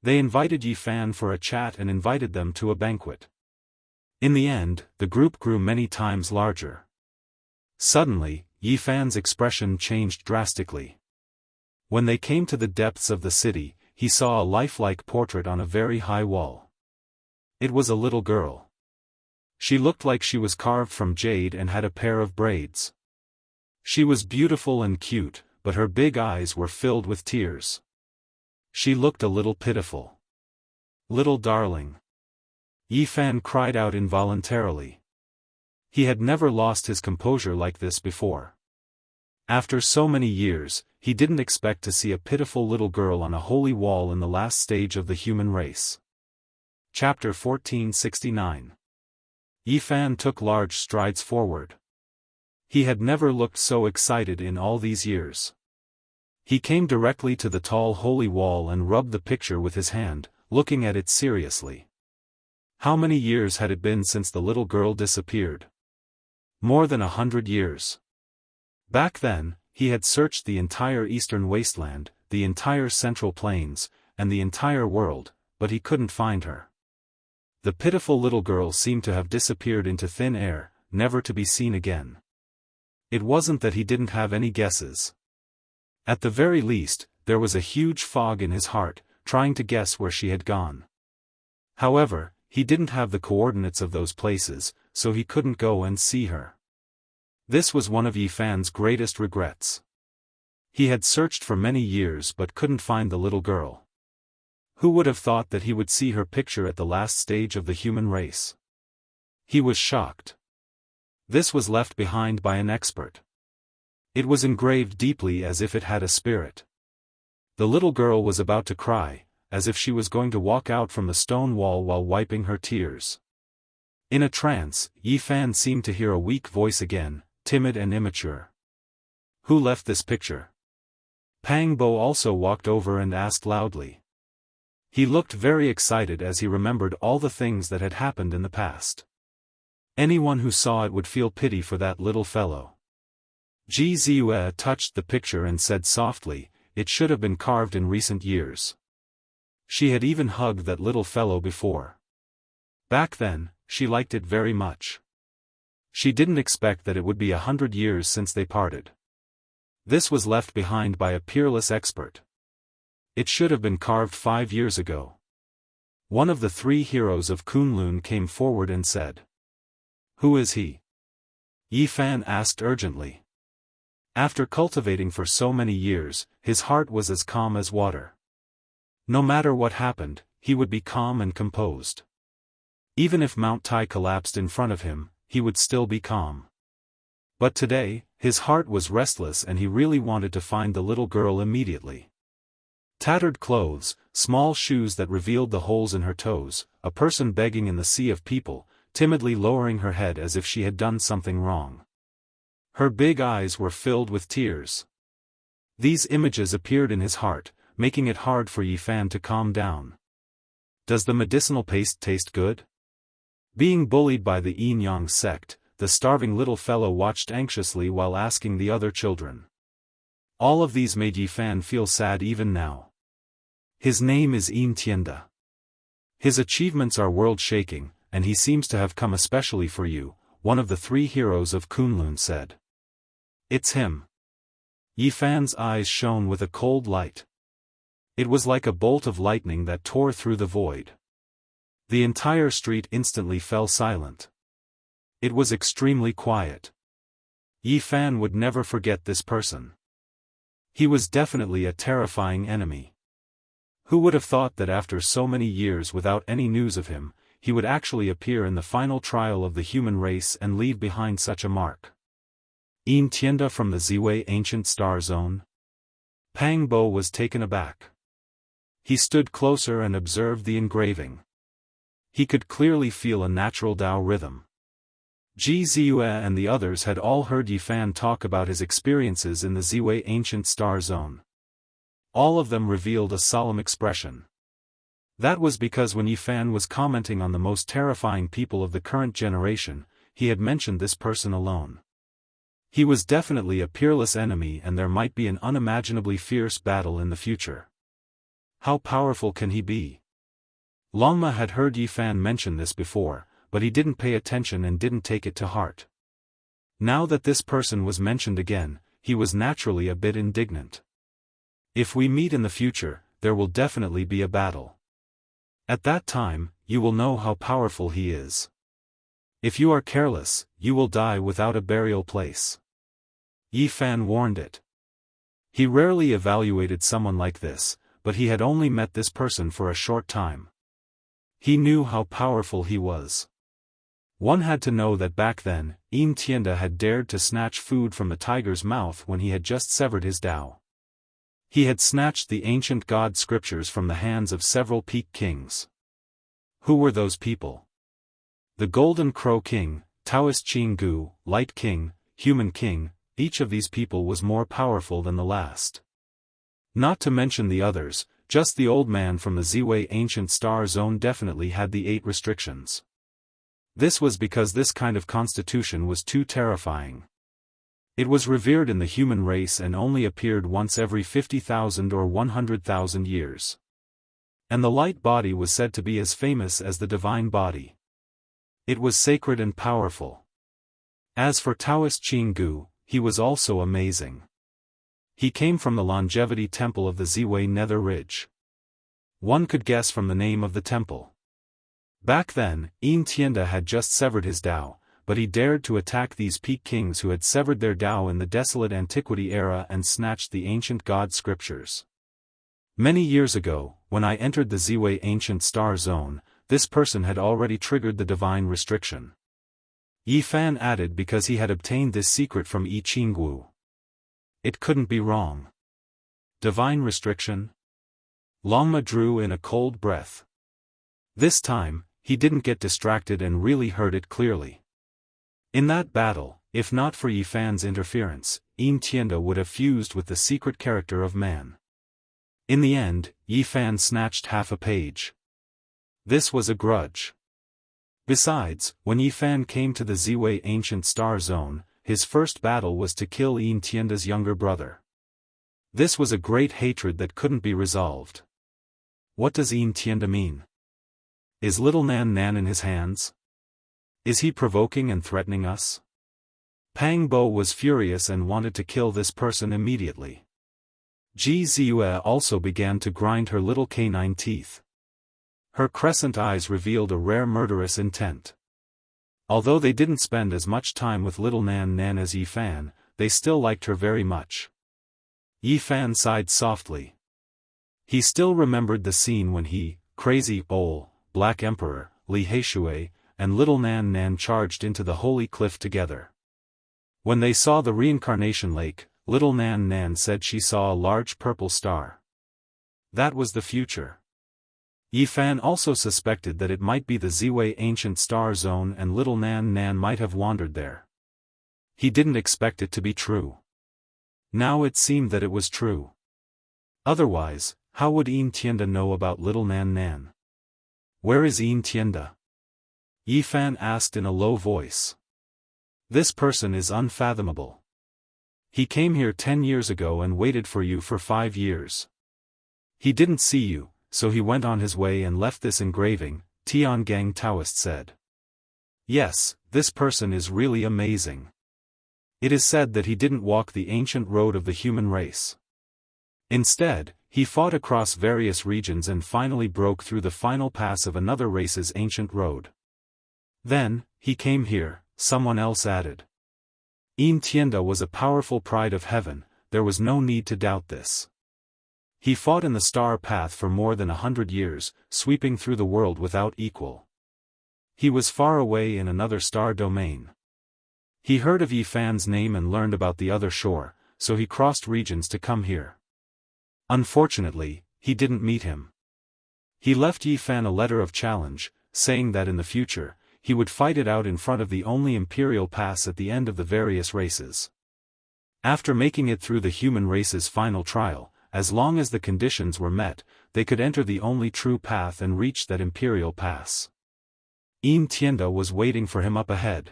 They invited Yi Fan for a chat and invited them to a banquet. In the end, the group grew many times larger. Suddenly, Yi Fan's expression changed drastically. When they came to the depths of the city, he saw a lifelike portrait on a very high wall. It was a little girl. She looked like she was carved from jade and had a pair of braids. She was beautiful and cute, but her big eyes were filled with tears. She looked a little pitiful. Little darling. Yi Fan cried out involuntarily. He had never lost his composure like this before. After so many years, he didn't expect to see a pitiful little girl on a holy wall in the last stage of the human race. Chapter 1469. Yi Fan took large strides forward. He had never looked so excited in all these years. He came directly to the tall holy wall and rubbed the picture with his hand, looking at it seriously. How many years had it been since the little girl disappeared? More than 100 years. Back then, he had searched the entire eastern wasteland, the entire central plains, and the entire world, but he couldn't find her. The pitiful little girl seemed to have disappeared into thin air, never to be seen again. It wasn't that he didn't have any guesses. At the very least, there was a huge fog in his heart, trying to guess where she had gone. However, he didn't have the coordinates of those places, so he couldn't go and see her. This was one of Yi Fan's greatest regrets. He had searched for many years but couldn't find the little girl. Who would have thought that he would see her picture at the last stage of the human race? He was shocked. This was left behind by an expert. It was engraved deeply as if it had a spirit. The little girl was about to cry, as if she was going to walk out from the stone wall while wiping her tears. In a trance, Yi Fan seemed to hear a weak voice again, timid and immature. Who left this picture? Pang Bo also walked over and asked loudly. He looked very excited as he remembered all the things that had happened in the past. Anyone who saw it would feel pity for that little fellow. Ji Ziyue touched the picture and said softly, "It should have been carved in recent years." She had even hugged that little fellow before. Back then, she liked it very much. She didn't expect that it would be 100 years since they parted. This was left behind by a peerless expert. It should have been carved 5 years ago. One of the 3 heroes of Kunlun came forward and said. Who is he? Yi Fan asked urgently. After cultivating for so many years, his heart was as calm as water. No matter what happened, he would be calm and composed. Even if Mount Tai collapsed in front of him, he would still be calm. But today, his heart was restless and he really wanted to find the little girl immediately. Tattered clothes, small shoes that revealed the holes in her toes, a person begging in the sea of people, timidly lowering her head as if she had done something wrong. Her big eyes were filled with tears. These images appeared in his heart, making it hard for Yi Fan to calm down. Does the medicinal paste taste good? Being bullied by the Yin Yang sect, the starving little fellow watched anxiously while asking the other children. All of these made Yi Fan feel sad even now. His name is Yin Tianda. His achievements are world-shaking, and he seems to have come especially for you, one of the 3 heroes of Kunlun said. It's him. Yi Fan's eyes shone with a cold light. It was like a bolt of lightning that tore through the void. The entire street instantly fell silent. It was extremely quiet. Yi Fan would never forget this person. He was definitely a terrifying enemy. Who would have thought that after so many years without any news of him, he would actually appear in the final trial of the human race and leave behind such a mark? Yin Tianda from the Ziwei Ancient Star Zone? Pang Bo was taken aback. He stood closer and observed the engraving. He could clearly feel a natural Dao rhythm. Ji Ziyue and the others had all heard Yi Fan talk about his experiences in the Ziwei Ancient Star Zone. All of them revealed a solemn expression. That was because when Yi Fan was commenting on the most terrifying people of the current generation, he had mentioned this person alone. He was definitely a peerless enemy and there might be an unimaginably fierce battle in the future. How powerful can he be? Longma had heard Yi Fan mention this before, but he didn't pay attention and didn't take it to heart. Now that this person was mentioned again, he was naturally a bit indignant. If we meet in the future, there will definitely be a battle. At that time, you will know how powerful he is. If you are careless, you will die without a burial place. Yi Fan warned it. He rarely evaluated someone like this, but he had only met this person for a short time. He knew how powerful he was. One had to know that back then, Yin Tianda had dared to snatch food from the tiger's mouth when he had just severed his Tao. He had snatched the ancient god scriptures from the hands of several peak kings. Who were those people? The Golden Crow King, Daoist Jianghu, Light King, Human King, each of these people was more powerful than the last. Not to mention the others, just the old man from the Ziwei Ancient Star Zone definitely had the 8 restrictions. This was because this kind of constitution was too terrifying. It was revered in the human race and only appeared once every 50,000 or 100,000 years. And the light body was said to be as famous as the divine body. It was sacred and powerful. As for Daoist Jianghu, he was also amazing. He came from the longevity temple of the Ziwei Nether Ridge. One could guess from the name of the temple. Back then, Yin Tianda had just severed his Tao, but he dared to attack these peak kings who had severed their Tao in the desolate antiquity era and snatched the ancient god scriptures. Many years ago, when I entered the Ziwei Ancient Star Zone, this person had already triggered the divine restriction. Yi Fan added because he had obtained this secret from Yi Qinggu. It couldn't be wrong. Divine restriction? Longma drew in a cold breath. This time, he didn't get distracted and really heard it clearly. In that battle, if not for Yi Fan's interference, Yin Tianda would have fused with the secret character of man. In the end, Yi Fan snatched half a page. This was a grudge. Besides, when Yi Fan came to the Ziwei Ancient Star Zone, his first battle was to kill Yin Tianda's younger brother. This was a great hatred that couldn't be resolved. What does Yin Tianda mean? Is little Nan Nan in his hands? Is he provoking and threatening us? Pang Bo was furious and wanted to kill this person immediately. Ji Ziyue also began to grind her little canine teeth. Her crescent eyes revealed a rare murderous intent. Although they didn't spend as much time with little Nan Nan as Yi Fan, they still liked her very much. Yi Fan sighed softly. He still remembered the scene when he, Crazy Ol, Black Emperor, Li Heishui, and little Nan Nan charged into the holy cliff together. When they saw the reincarnation lake, little Nan Nan said she saw a large purple star. That was the future. Yi Fan also suspected that it might be the Ziwei Ancient Star Zone and little Nan Nan might have wandered there. He didn't expect it to be true. Now it seemed that it was true. Otherwise, how would Yin Tianda know about little Nan Nan? Where is Yin Tianda? Yi Fan asked in a low voice. This person is unfathomable. He came here 10 years ago and waited for you for 5 years. He didn't see you, so he went on his way and left this engraving, Tiangang Taoist said. Yes, this person is really amazing. It is said that he didn't walk the ancient road of the human race. Instead, he fought across various regions and finally broke through the final pass of another race's ancient road. Then, he came here, someone else added. Yin Tianda was a powerful pride of heaven, there was no need to doubt this. He fought in the star path for more than 100 years, sweeping through the world without equal. He was far away in another star domain. He heard of Yi Fan's name and learned about the other shore, so he crossed regions to come here. Unfortunately, he didn't meet him. He left Yi Fan a letter of challenge, saying that in the future, he would fight it out in front of the only imperial pass at the end of the various races. After making it through the human race's final trial, as long as the conditions were met, they could enter the only true path and reach that imperial pass. Tienda was waiting for him up ahead.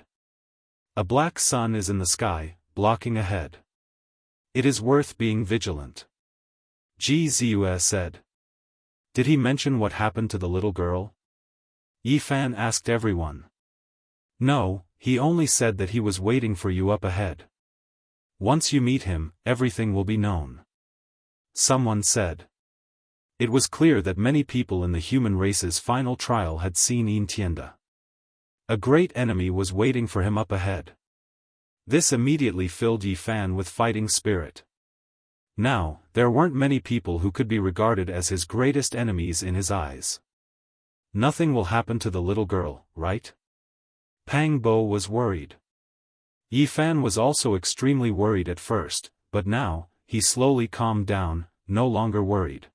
A black sun is in the sky, blocking ahead. It is worth being vigilant. Gzue said. Did he mention what happened to the little girl? Yifan asked everyone. No, he only said that he was waiting for you up ahead. Once you meet him, everything will be known. Someone said. It was clear that many people in the human race's final trial had seen Tienda. A great enemy was waiting for him up ahead. This immediately filled Yifan with fighting spirit. Now, there weren't many people who could be regarded as his greatest enemies in his eyes. Nothing will happen to the little girl, right? Pang Bo was worried. Yifan was also extremely worried at first, but now, he slowly calmed down, no longer worried.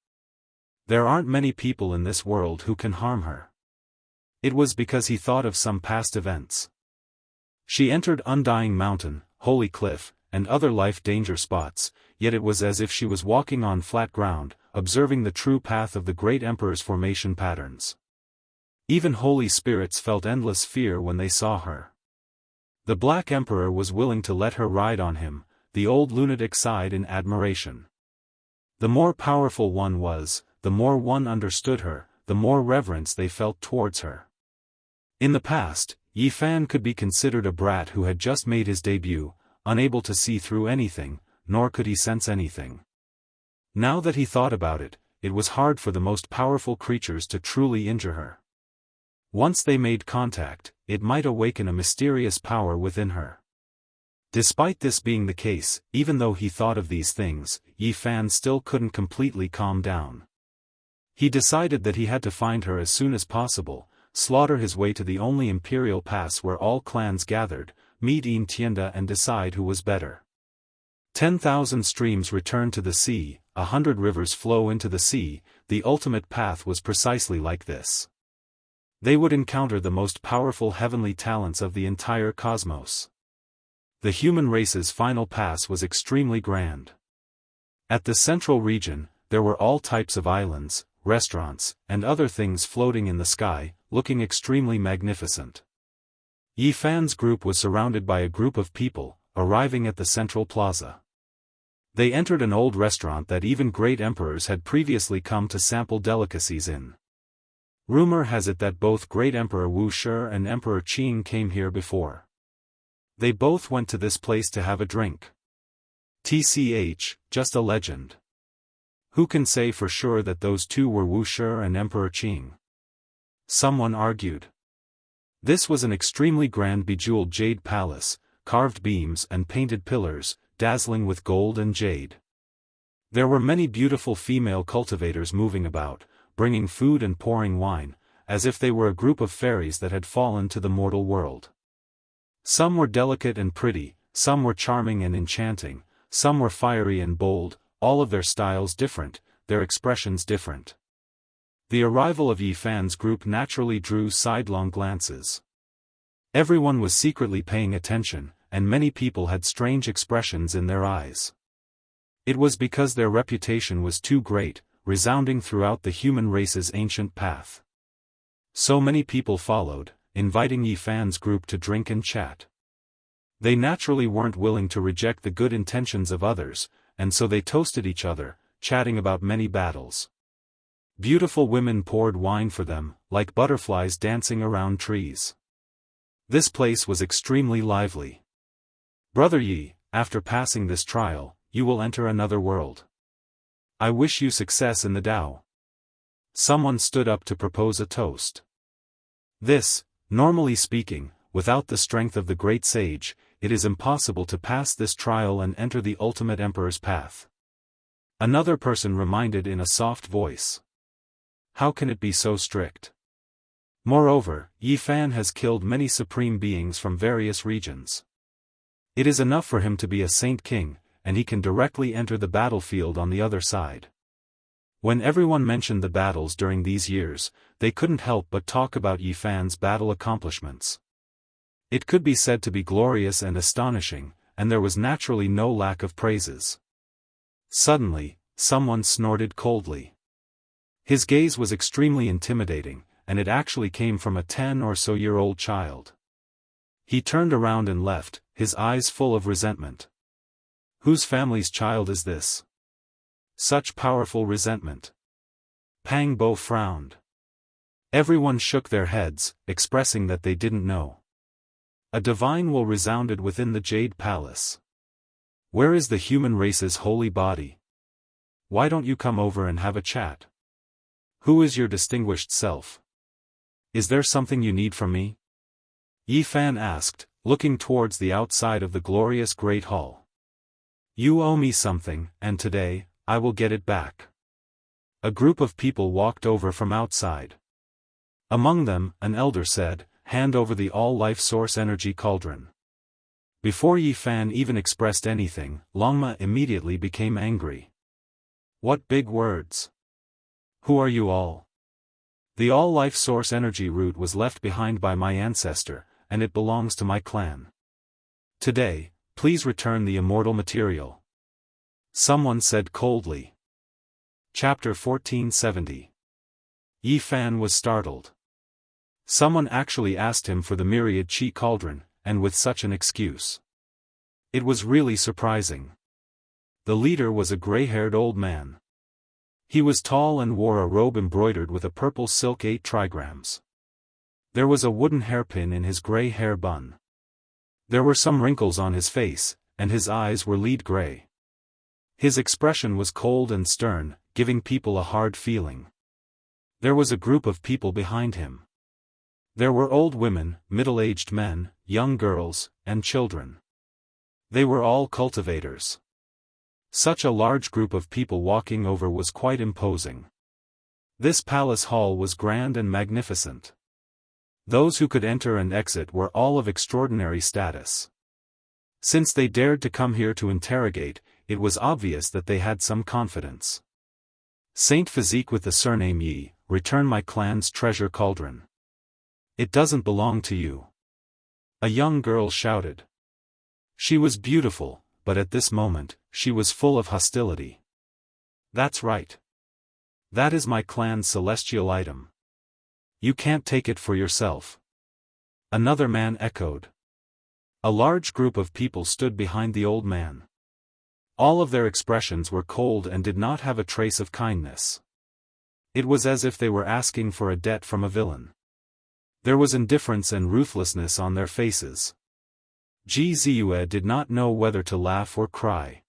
There aren't many people in this world who can harm her. It was because he thought of some past events. She entered Undying Mountain, Holy Cliff, and other life danger spots, yet it was as if she was walking on flat ground, observing the true path of the great emperor's formation patterns. Even holy spirits felt endless fear when they saw her. The Black Emperor was willing to let her ride on him, the old lunatic sighed in admiration. The more powerful one was, the more one understood her, the more reverence they felt towards her. In the past, Yifan could be considered a brat who had just made his debut, unable to see through anything, nor could he sense anything. Now that he thought about it, it was hard for the most powerful creatures to truly injure her. Once they made contact, it might awaken a mysterious power within her. Despite this being the case, even though he thought of these things, Yifan still couldn't completely calm down. He decided that he had to find her as soon as possible, slaughter his way to the only imperial pass where all clans gathered, meet Tienda and decide who was better. 10,000 streams return to the sea, 100 rivers flow into the sea, the ultimate path was precisely like this. They would encounter the most powerful heavenly talents of the entire cosmos. The human race's final pass was extremely grand. At the central region, there were all types of islands, restaurants, and other things floating in the sky, looking extremely magnificent. Yifan's group was surrounded by a group of people, arriving at the central plaza. They entered an old restaurant that even great emperors had previously come to sample delicacies in. Rumor has it that both Great Emperor Wu Shi and Emperor Qing came here before. They both went to this place to have a drink. TCH, just a legend. Who can say for sure that those two were Wu Shi and Emperor Qing? Someone argued. This was an extremely grand bejeweled jade palace, carved beams and painted pillars, dazzling with gold and jade. There were many beautiful female cultivators moving about, bringing food and pouring wine, as if they were a group of fairies that had fallen to the mortal world. Some were delicate and pretty, some were charming and enchanting, some were fiery and bold, all of their styles different, their expressions different. The arrival of Yifan's group naturally drew sidelong glances. Everyone was secretly paying attention, and many people had strange expressions in their eyes. It was because their reputation was too great, resounding throughout the human race's ancient path. So many people followed, inviting Yifan's group to drink and chat. They naturally weren't willing to reject the good intentions of others, and so they toasted each other, chatting about many battles. Beautiful women poured wine for them, like butterflies dancing around trees. This place was extremely lively. Brother Yi, after passing this trial, you will enter another world. I wish you success in the Tao. Someone stood up to propose a toast. This, normally speaking, without the strength of the great sage, it is impossible to pass this trial and enter the ultimate emperor's path. Another person reminded in a soft voice. How can it be so strict? Moreover, Yifan has killed many supreme beings from various regions. It is enough for him to be a saint king, and he can directly enter the battlefield on the other side. When everyone mentioned the battles during these years, they couldn't help but talk about Yifan's battle accomplishments. It could be said to be glorious and astonishing, and there was naturally no lack of praises. Suddenly, someone snorted coldly. His gaze was extremely intimidating, and it actually came from a 10-or-so-year-old child. He turned around and left, his eyes full of resentment. Whose family's child is this? Such powerful resentment. Pang Bo frowned. Everyone shook their heads, expressing that they didn't know. A divine will resounded within the Jade Palace. Where is the human race's holy body? Why don't you come over and have a chat? Who is your distinguished self? Is there something you need from me? Yi Fan asked, looking towards the outside of the glorious Great Hall. You owe me something, and today, I will get it back. A group of people walked over from outside. Among them, an elder said, hand over the all-life source energy cauldron. Before Yi Fan even expressed anything, Longma immediately became angry. What big words! Who are you all? The all-life source energy root was left behind by my ancestor, and it belongs to my clan. Today, please return the immortal material. Someone said coldly. Chapter 1470. Yi Fan was startled. Someone actually asked him for the myriad chi cauldron, and with such an excuse. It was really surprising. The leader was a gray-haired old man. He was tall and wore a robe embroidered with a purple silk 8 trigrams. There was a wooden hairpin in his gray hair bun. There were some wrinkles on his face, and his eyes were lead gray. His expression was cold and stern, giving people a hard feeling. There was a group of people behind him. There were old women, middle-aged men, young girls, and children. They were all cultivators. Such a large group of people walking over was quite imposing. This palace hall was grand and magnificent. Those who could enter and exit were all of extraordinary status. Since they dared to come here to interrogate, it was obvious that they had some confidence. Saint Physique with the surname Yi, return my clan's treasure cauldron. It doesn't belong to you. A young girl shouted. She was beautiful, but at this moment, she was full of hostility. That's right. That is my clan's celestial item. You can't take it for yourself. Another man echoed. A large group of people stood behind the old man. All of their expressions were cold and did not have a trace of kindness. It was as if they were asking for a debt from a villain. There was indifference and ruthlessness on their faces. Ji Ziyue did not know whether to laugh or cry.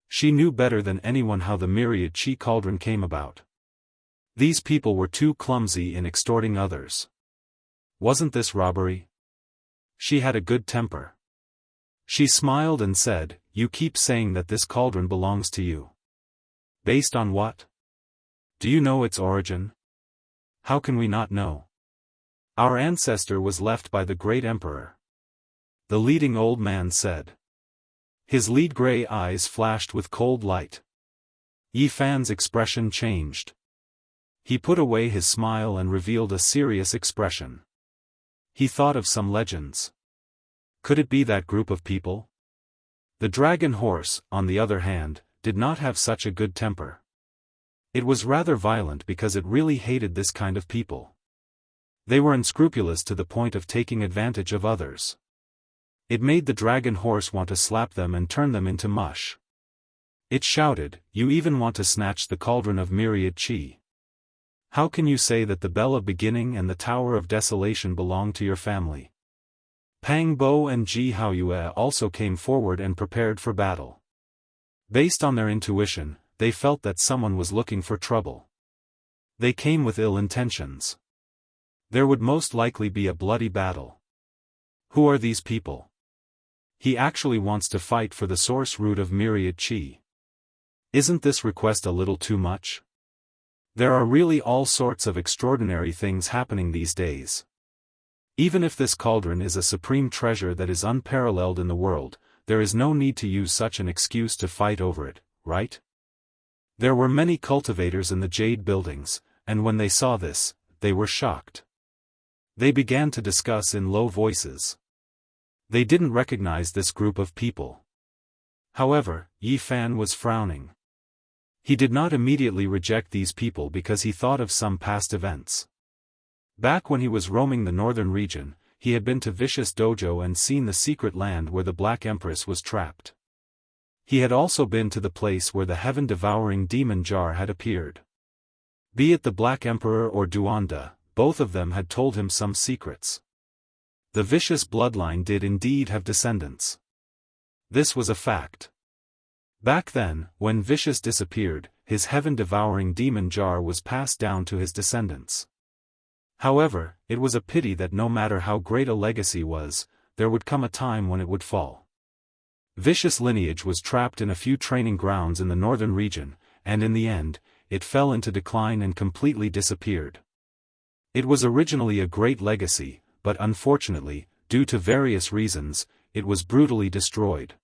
She knew better than anyone how the myriad chi cauldron came about. These people were too clumsy in extorting others. Wasn't this robbery? She had a good temper. She smiled and said, you keep saying that this cauldron belongs to you. Based on what? Do you know its origin? How can we not know? Our ancestor was left by the great emperor. The leading old man said. His lead gray eyes flashed with cold light. Yi Fan's expression changed. He put away his smile and revealed a serious expression. He thought of some legends. Could it be that group of people? The dragon horse, on the other hand, did not have such a good temper. It was rather violent because it really hated this kind of people. They were unscrupulous to the point of taking advantage of others. It made the dragon horse want to slap them and turn them into mush. It shouted, you even want to snatch the cauldron of myriad chi. How can you say that the Bell of Beginning and the Tower of Desolation belong to your family? Pang Bo and Ji Haoyue also came forward and prepared for battle. Based on their intuition, they felt that someone was looking for trouble. They came with ill intentions. There would most likely be a bloody battle. Who are these people? He actually wants to fight for the source root of myriad chi. Isn't this request a little too much? There are really all sorts of extraordinary things happening these days. Even if this cauldron is a supreme treasure that is unparalleled in the world, there is no need to use such an excuse to fight over it, right? There were many cultivators in the Jade buildings, and when they saw this, they were shocked. They began to discuss in low voices. They didn't recognize this group of people. However, Yi Fan was frowning. He did not immediately reject these people because he thought of some past events. Back when he was roaming the northern region, he had been to Vicious Dojo and seen the secret land where the Black Empress was trapped. He had also been to the place where the heaven-devouring demon jar had appeared. Be it the Black Emperor or Duanda, both of them had told him some secrets. The vicious bloodline did indeed have descendants. This was a fact. Back then, when Vicious disappeared, his heaven-devouring demon jar was passed down to his descendants. However, it was a pity that no matter how great a legacy was, there would come a time when it would fall. Vicious lineage was trapped in a few training grounds in the northern region, and in the end, it fell into decline and completely disappeared. It was originally a great legacy, but unfortunately, due to various reasons, it was brutally destroyed.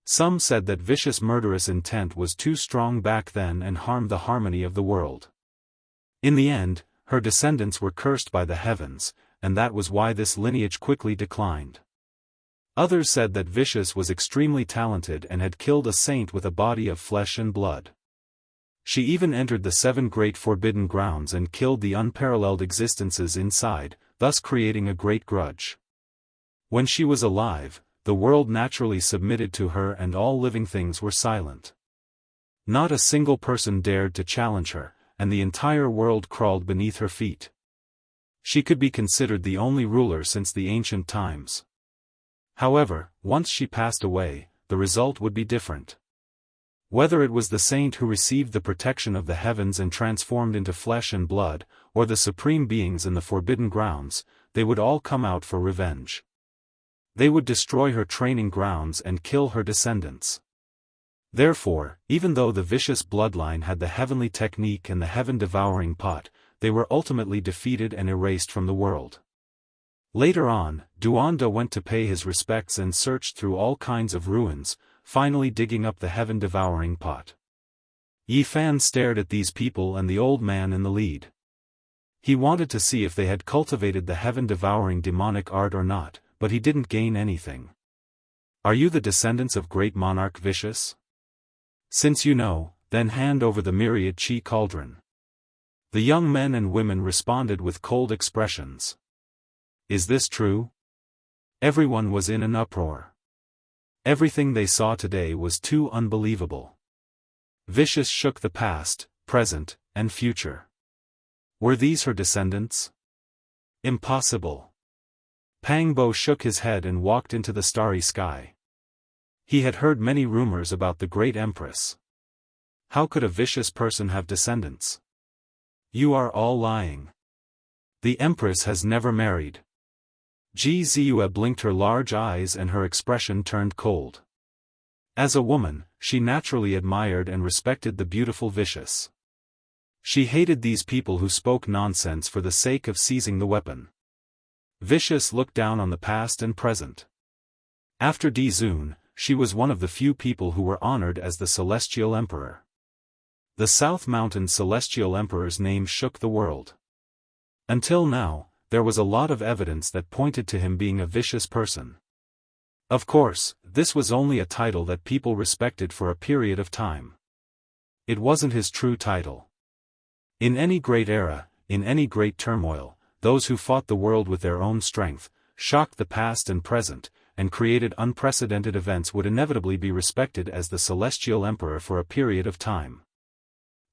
Some said that Vicious' murderous intent was too strong back then and harmed the harmony of the world. In the end, her descendants were cursed by the heavens, and that was why this lineage quickly declined. Others said that Vicious was extremely talented and had killed a saint with a body of flesh and blood. She even entered the 7 great forbidden grounds and killed the unparalleled existences inside, thus creating a great grudge. When she was alive, the world naturally submitted to her and all living things were silent. Not a single person dared to challenge her, and the entire world crawled beneath her feet. She could be considered the only ruler since the ancient times. However, once she passed away, the result would be different. Whether it was the saint who received the protection of the heavens and transformed into flesh and blood, or the supreme beings in the forbidden grounds, they would all come out for revenge. They would destroy her training grounds and kill her descendants. Therefore, even though the vicious bloodline had the heavenly technique and the heaven-devouring pot, they were ultimately defeated and erased from the world. Later on, Duanda went to pay his respects and searched through all kinds of ruins, finally digging up the heaven-devouring pot. Yi Fan stared at these people and the old man in the lead. He wanted to see if they had cultivated the heaven-devouring demonic art or not, but he didn't gain anything. "Are you the descendants of great monarch Vicious? Since you know, then hand over the myriad chi cauldron." The young men and women responded with cold expressions. Is this true? Everyone was in an uproar. Everything they saw today was too unbelievable. Vicious shook the past, present, and future. Were these her descendants? Impossible. Pangbo shook his head and walked into the starry sky. He had heard many rumors about the great empress. How could a vicious person have descendants? You are all lying. The empress has never married. Ji Ziyue blinked her large eyes and her expression turned cold. As a woman, she naturally admired and respected the beautiful Vicious. She hated these people who spoke nonsense for the sake of seizing the weapon. Vicious looked down on the past and present. After Di Zun, she was one of the few people who were honored as the Celestial Emperor. The South Mountain Celestial Emperor's name shook the world. Until now, there was a lot of evidence that pointed to him being a vicious person. Of course, this was only a title that people respected for a period of time. It wasn't his true title. In any great era, in any great turmoil, those who fought the world with their own strength, shocked the past and present, and created unprecedented events would inevitably be respected as the Celestial Emperor for a period of time.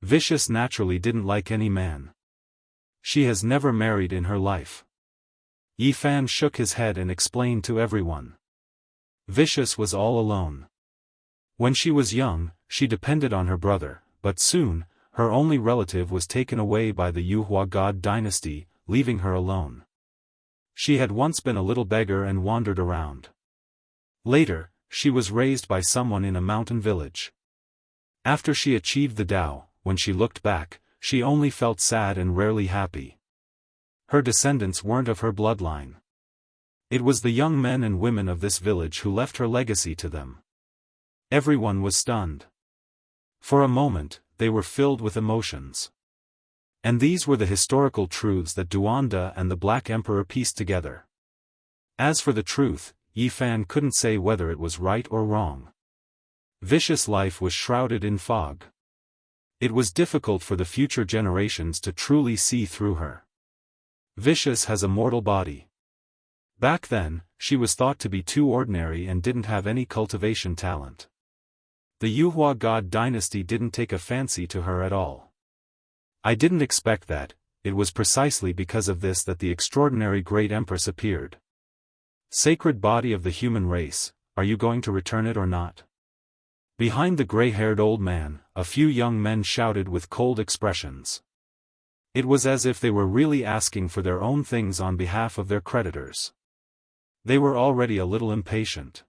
Vicious naturally didn't like any man. She has never married in her life. Yi Fan shook his head and explained to everyone. Vicious was all alone. When she was young, she depended on her brother, but soon, her only relative was taken away by the Yuhua God dynasty, leaving her alone. She had once been a little beggar and wandered around. Later, she was raised by someone in a mountain village. After she achieved the Tao, when she looked back, she only felt sad and rarely happy. Her descendants weren't of her bloodline. It was the young men and women of this village who left her legacy to them. Everyone was stunned. For a moment, they were filled with emotions. And these were the historical truths that Duanda and the Black Emperor pieced together. As for the truth, Yi Fan couldn't say whether it was right or wrong. Vicious life was shrouded in fog. It was difficult for the future generations to truly see through her. Vicious has a mortal body. Back then, she was thought to be too ordinary and didn't have any cultivation talent. The Yuhua God dynasty didn't take a fancy to her at all. I didn't expect that. It was precisely because of this that the extraordinary great empress appeared. Sacred body of the human race, are you going to return it or not? Behind the gray-haired old man, a few young men shouted with cold expressions. It was as if they were really asking for their own things on behalf of their creditors. They were already a little impatient.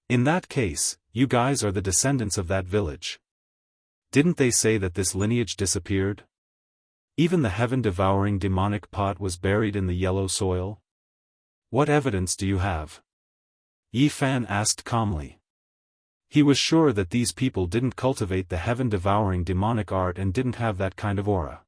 In that case, you guys are the descendants of that village. Didn't they say that this lineage disappeared? Even the heaven-devouring demonic pot was buried in the yellow soil? What evidence do you have? Yi Fan asked calmly. He was sure that these people didn't cultivate the heaven-devouring demonic art and didn't have that kind of aura.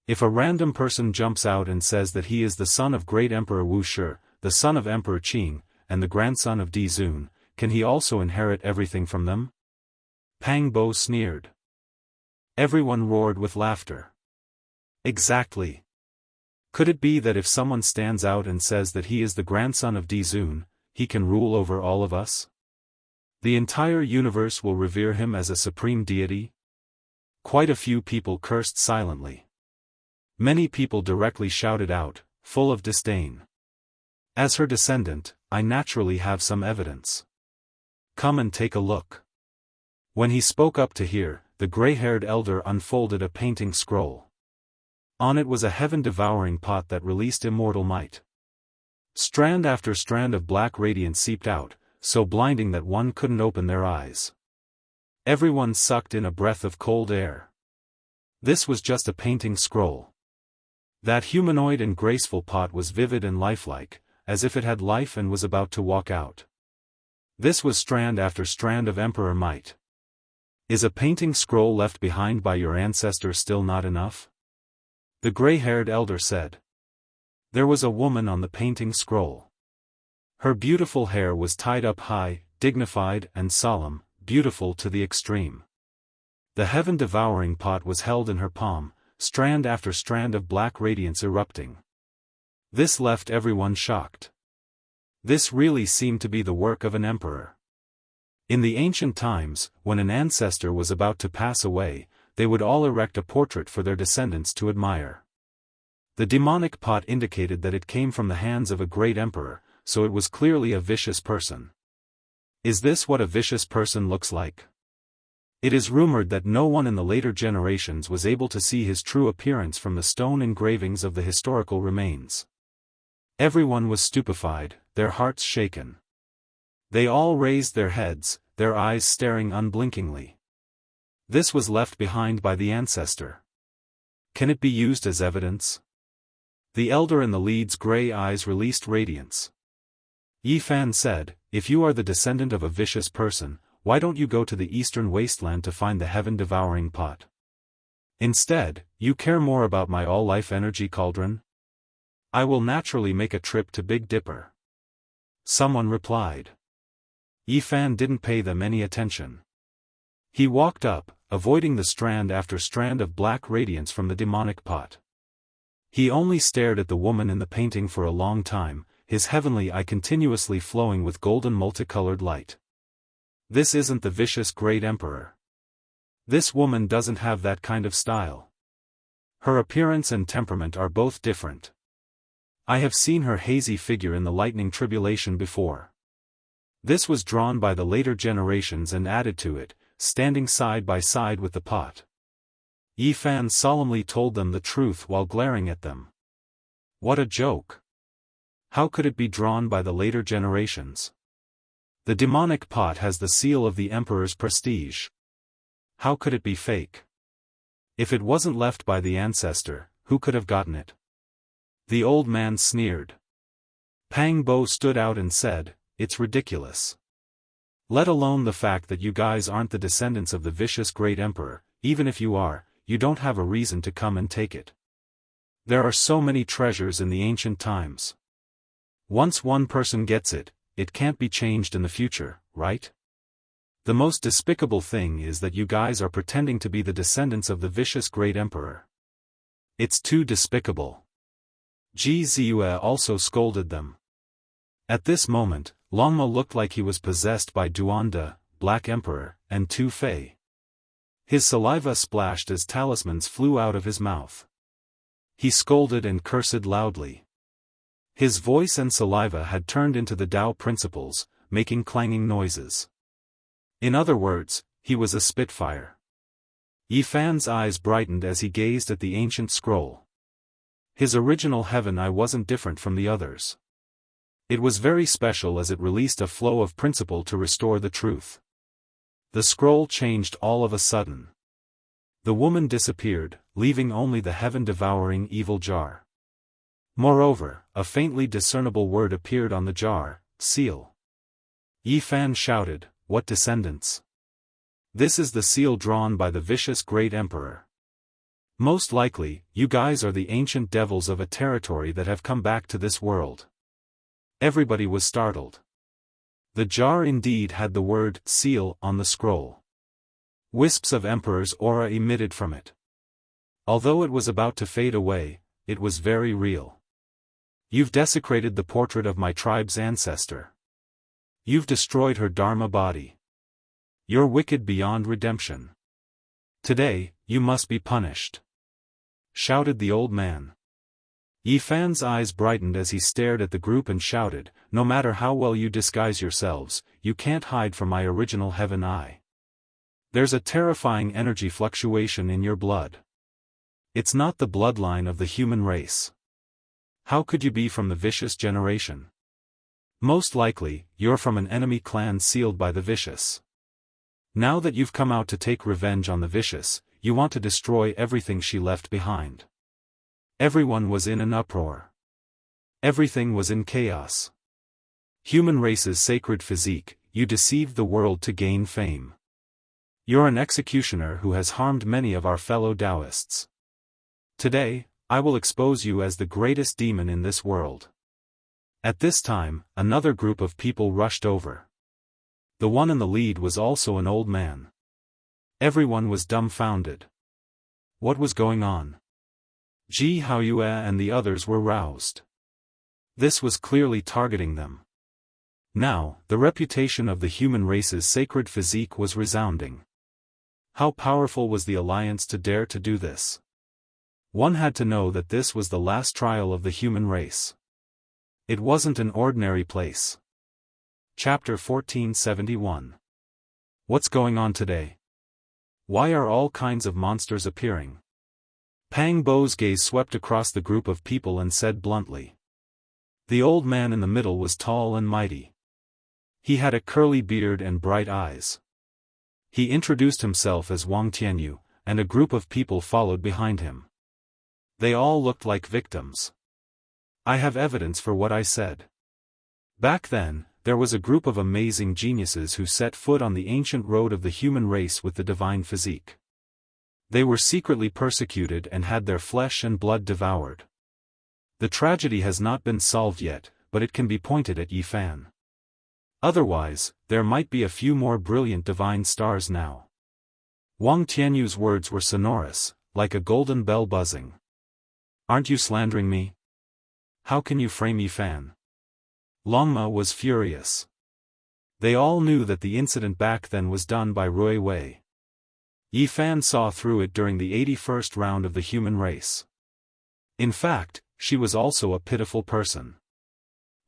If a random person jumps out and says that he is the son of great Emperor Wu Shi, the son of Emperor Qing, and the grandson of Di Zun, can he also inherit everything from them? Pang Bo sneered. Everyone roared with laughter. Exactly. Could it be that if someone stands out and says that he is the grandson of Di Zun, he can rule over all of us? The entire universe will revere him as a supreme deity? Quite a few people cursed silently. Many people directly shouted out, full of disdain. As her descendant, I naturally have some evidence. Come and take a look. When he spoke up to hear, the gray-haired elder unfolded a painting scroll. On it was a heaven-devouring pot that released immortal might. Strand after strand of black radiance seeped out, so blinding that one couldn't open their eyes. Everyone sucked in a breath of cold air. This was just a painting scroll. That humanoid and graceful pot was vivid and lifelike, as if it had life and was about to walk out. This was strand after strand of emperor might. Is a painting scroll left behind by your ancestors still not enough? The gray-haired elder said. There was a woman on the painting scroll. Her beautiful hair was tied up high, dignified and solemn, beautiful to the extreme. The heaven-devouring pot was held in her palm, strand after strand of black radiance erupting. This left everyone shocked. This really seemed to be the work of an emperor. In the ancient times, when an ancestor was about to pass away, they would all erect a portrait for their descendants to admire. The demonic pot indicated that it came from the hands of a great emperor, so it was clearly a vicious person. Is this what a vicious person looks like? It is rumored that no one in the later generations was able to see his true appearance from the stone engravings of the historical remains. Everyone was stupefied, their hearts shaken. They all raised their heads, their eyes staring unblinkingly. This was left behind by the ancestor. Can it be used as evidence? The elder in the lead's gray eyes released radiance. Yi Fan said, if you are the descendant of a vicious person, why don't you go to the eastern wasteland to find the heaven-devouring pot? Instead, you care more about my all-life energy cauldron? I will naturally make a trip to Big Dipper. Someone replied. Yi Fan didn't pay them any attention. He walked up, avoiding the strand after strand of black radiance from the demonic pot. He only stared at the woman in the painting for a long time, his heavenly eye continuously flowing with golden multicolored light. This isn't the vicious great emperor. This woman doesn't have that kind of style. Her appearance and temperament are both different. I have seen her hazy figure in the lightning tribulation before. This was drawn by the later generations and added to it, standing side by side with the pot. Yi Fan solemnly told them the truth while glaring at them. What a joke! How could it be drawn by the later generations? The demonic pot has the seal of the emperor's prestige. How could it be fake? If it wasn't left by the ancestor, who could have gotten it? The old man sneered. Pang Bo stood out and said, it's ridiculous. Let alone the fact that you guys aren't the descendants of the vicious great emperor, even if you are, you don't have a reason to come and take it. There are so many treasures in the ancient times. Once one person gets it, it can't be changed in the future, right? The most despicable thing is that you guys are pretending to be the descendants of the vicious great emperor. It's too despicable. Ji Ziyue also scolded them. At this moment, Longmo looked like he was possessed by Duanda, Black Emperor, and Tu Fei. His saliva splashed as talismans flew out of his mouth. He scolded and cursed loudly. His voice and saliva had turned into the Tao principles, making clanging noises. In other words, he was a spitfire. Yi Fan's eyes brightened as he gazed at the ancient scroll. His original heaven eye wasn't different from the others. It was very special as it released a flow of principle to restore the truth. The scroll changed all of a sudden. The woman disappeared, leaving only the heaven-devouring evil jar. Moreover, a faintly discernible word appeared on the jar, seal. Yi Fan shouted, "What descendants? This is the seal drawn by the vicious great emperor. Most likely, you guys are the ancient devils of a territory that have come back to this world." Everybody was startled. The jar indeed had the word seal on the scroll. Wisps of emperor's aura emitted from it. Although it was about to fade away, it was very real. You've desecrated the portrait of my tribe's ancestor. You've destroyed her dharma body. You're wicked beyond redemption. Today, you must be punished," shouted the old man. Yi Fan's eyes brightened as he stared at the group and shouted, "No matter how well you disguise yourselves, you can't hide from my original heaven eye. There's a terrifying energy fluctuation in your blood. It's not the bloodline of the human race. How could you be from the vicious generation? Most likely, you're from an enemy clan sealed by the vicious. Now that you've come out to take revenge on the vicious, you want to destroy everything she left behind." Everyone was in an uproar. Everything was in chaos. Human race's sacred physique, you deceived the world to gain fame. You're an executioner who has harmed many of our fellow Daoists. Today, I will expose you as the greatest demon in this world. At this time, another group of people rushed over. The one in the lead was also an old man. Everyone was dumbfounded. What was going on? Ji Haoyue and the others were roused. This was clearly targeting them. Now, the reputation of the human race's sacred physique was resounding. How powerful was the alliance to dare to do this? One had to know that this was the last trial of the human race. It wasn't an ordinary place. Chapter 1471. What's going on today? Why are all kinds of monsters appearing? Pang Bo's gaze swept across the group of people and said bluntly. The old man in the middle was tall and mighty. He had a curly beard and bright eyes. He introduced himself as Wang Tianyu, and a group of people followed behind him. They all looked like victims. I have evidence for what I said. Back then, there was a group of amazing geniuses who set foot on the ancient road of the human race with the divine physique. They were secretly persecuted and had their flesh and blood devoured. The tragedy has not been solved yet, but it can be pointed at Yi Fan. Otherwise, there might be a few more brilliant divine stars now. Wang Tianyu's words were sonorous, like a golden bell buzzing. Aren't you slandering me? How can you frame Yi Fan? Longma was furious. They all knew that the incident back then was done by Rui Wei. Yi Fan saw through it during the 81st round of the human race. In fact, she was also a pitiful person.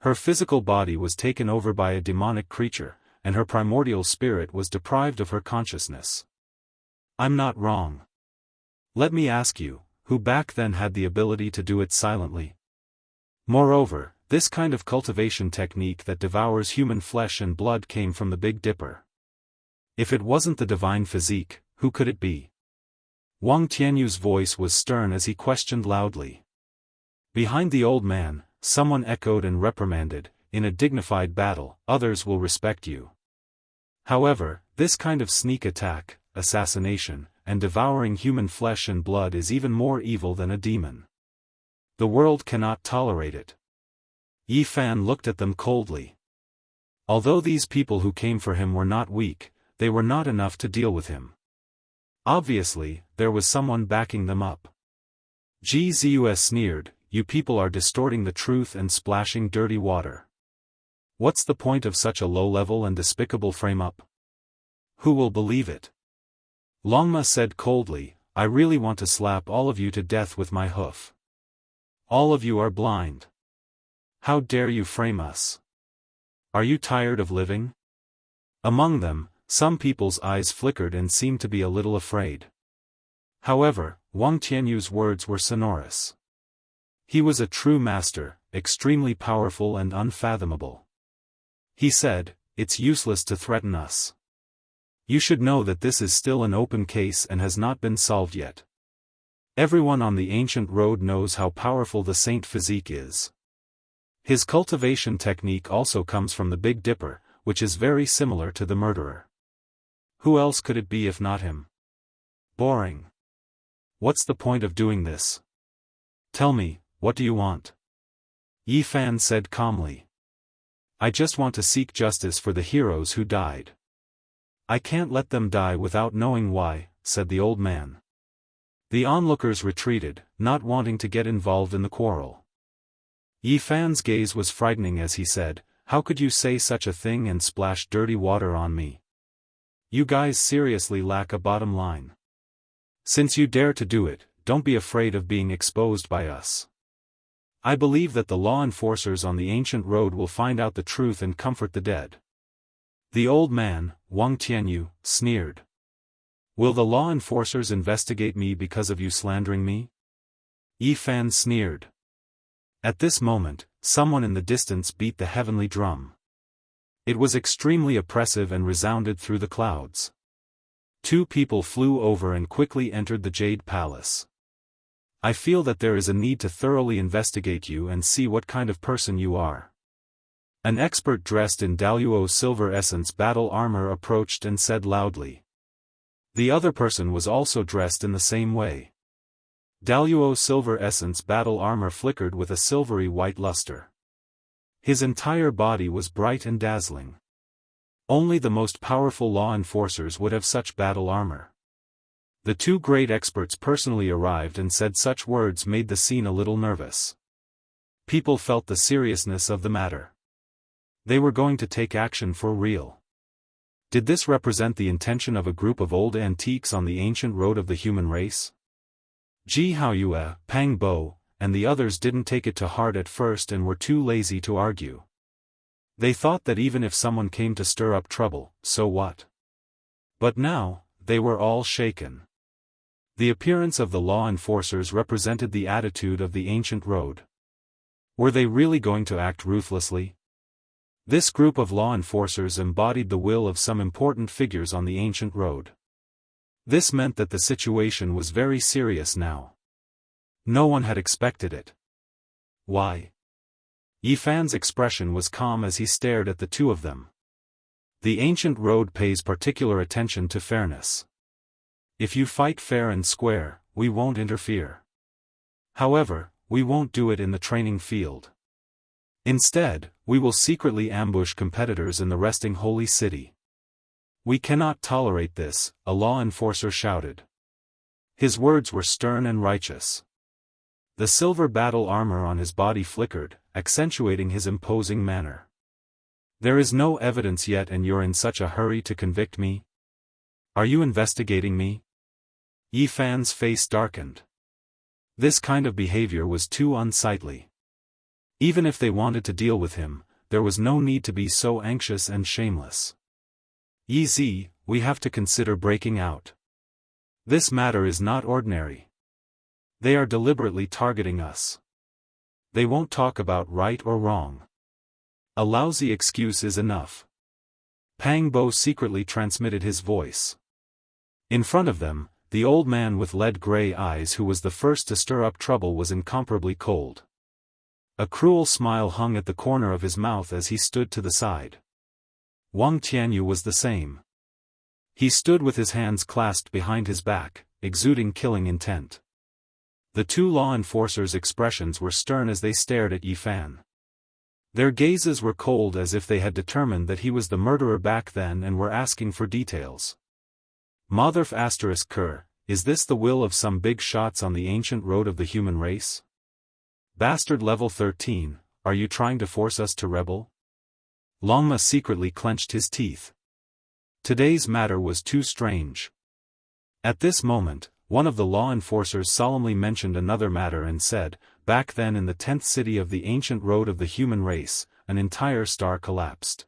Her physical body was taken over by a demonic creature, and her primordial spirit was deprived of her consciousness. I'm not wrong. Let me ask you, who back then had the ability to do it silently? Moreover, this kind of cultivation technique that devours human flesh and blood came from the Big Dipper. If it wasn't the divine physique, who could it be? Wang Tianyu's voice was stern as he questioned loudly. Behind the old man, someone echoed and reprimanded, in a dignified battle, others will respect you. However, this kind of sneak attack, assassination, and devouring human flesh and blood is even more evil than a demon. The world cannot tolerate it. Yi Fan looked at them coldly. Although these people who came for him were not weak, they were not enough to deal with him. Obviously, there was someone backing them up. GZUS sneered, "You people are distorting the truth and splashing dirty water. What's the point of such a low-level and despicable frame-up? Who will believe it?" Longma said coldly, "I really want to slap all of you to death with my hoof. All of you are blind. How dare you frame us? Are you tired of living?" Among them, some people's eyes flickered and seemed to be a little afraid. However, Wang Tianyu's words were sonorous. He was a true master, extremely powerful and unfathomable. He said, "It's useless to threaten us. You should know that this is still an open case and has not been solved yet. Everyone on the ancient road knows how powerful the Saint physique is. His cultivation technique also comes from the Big Dipper, which is very similar to the murderer. Who else could it be if not him? Boring. What's the point of doing this? Tell me, what do you want?" Yi Fan said calmly. "I just want to seek justice for the heroes who died." "I can't let them die without knowing why," said the old man. The onlookers retreated, not wanting to get involved in the quarrel. Yi Fan's gaze was frightening as he said, "How could you say such a thing and splash dirty water on me? You guys seriously lack a bottom line. Since you dare to do it, don't be afraid of being exposed by us. I believe that the law enforcers on the ancient road will find out the truth and comfort the dead." The old man, Wang Tianyu, sneered. "Will the law enforcers investigate me because of you slandering me?" Yi Fan sneered. At this moment, someone in the distance beat the heavenly drum. It was extremely oppressive and resounded through the clouds. Two people flew over and quickly entered the Jade Palace. "I feel that there is a need to thoroughly investigate you and see what kind of person you are." An expert dressed in Daoist silver essence battle armor approached and said loudly. The other person was also dressed in the same way. Daoist silver essence battle armor flickered with a silvery white luster. His entire body was bright and dazzling. Only the most powerful law enforcers would have such battle armor. The two great experts personally arrived and said such words made the scene a little nervous. People felt the seriousness of the matter. They were going to take action for real. Did this represent the intention of a group of old antiques on the ancient road of the human race? Ji Haoyue, Pang Bo, and the others didn't take it to heart at first and were too lazy to argue. They thought that even if someone came to stir up trouble, so what? But now, they were all shaken. The appearance of the law enforcers represented the attitude of the ancient road. Were they really going to act ruthlessly? This group of law enforcers embodied the will of some important figures on the ancient road. This meant that the situation was very serious now. No one had expected it. Why? Yi Fan's expression was calm as he stared at the two of them. The ancient road pays particular attention to fairness. If you fight fair and square, we won't interfere. However, we won't do it in the training field. Instead, we will secretly ambush competitors in the resting holy city. We cannot tolerate this, a law enforcer shouted. His words were stern and righteous. The silver battle armor on his body flickered, accentuating his imposing manner. "There is no evidence yet and you're in such a hurry to convict me? Are you investigating me?" Yi Fan's face darkened. This kind of behavior was too unsightly. Even if they wanted to deal with him, there was no need to be so anxious and shameless. "Yi Zi, we have to consider breaking out. This matter is not ordinary. They are deliberately targeting us. They won't talk about right or wrong. A lousy excuse is enough." Pang Bo secretly transmitted his voice. In front of them, the old man with lead-gray eyes who was the first to stir up trouble was incomparably cold. A cruel smile hung at the corner of his mouth as he stood to the side. Wang Tianyu was the same. He stood with his hands clasped behind his back, exuding killing intent. The two law enforcers' expressions were stern as they stared at Yi Fan. Their gazes were cold as if they had determined that he was the murderer back then and were asking for details. Motherf ****, is this the will of some big shots on the ancient road of the human race? Bastard level 13, are you trying to force us to rebel? Longma secretly clenched his teeth. Today's matter was too strange. At this moment, one of the law enforcers solemnly mentioned another matter and said, back then in the 10th city of the ancient road of the human race, an entire star collapsed.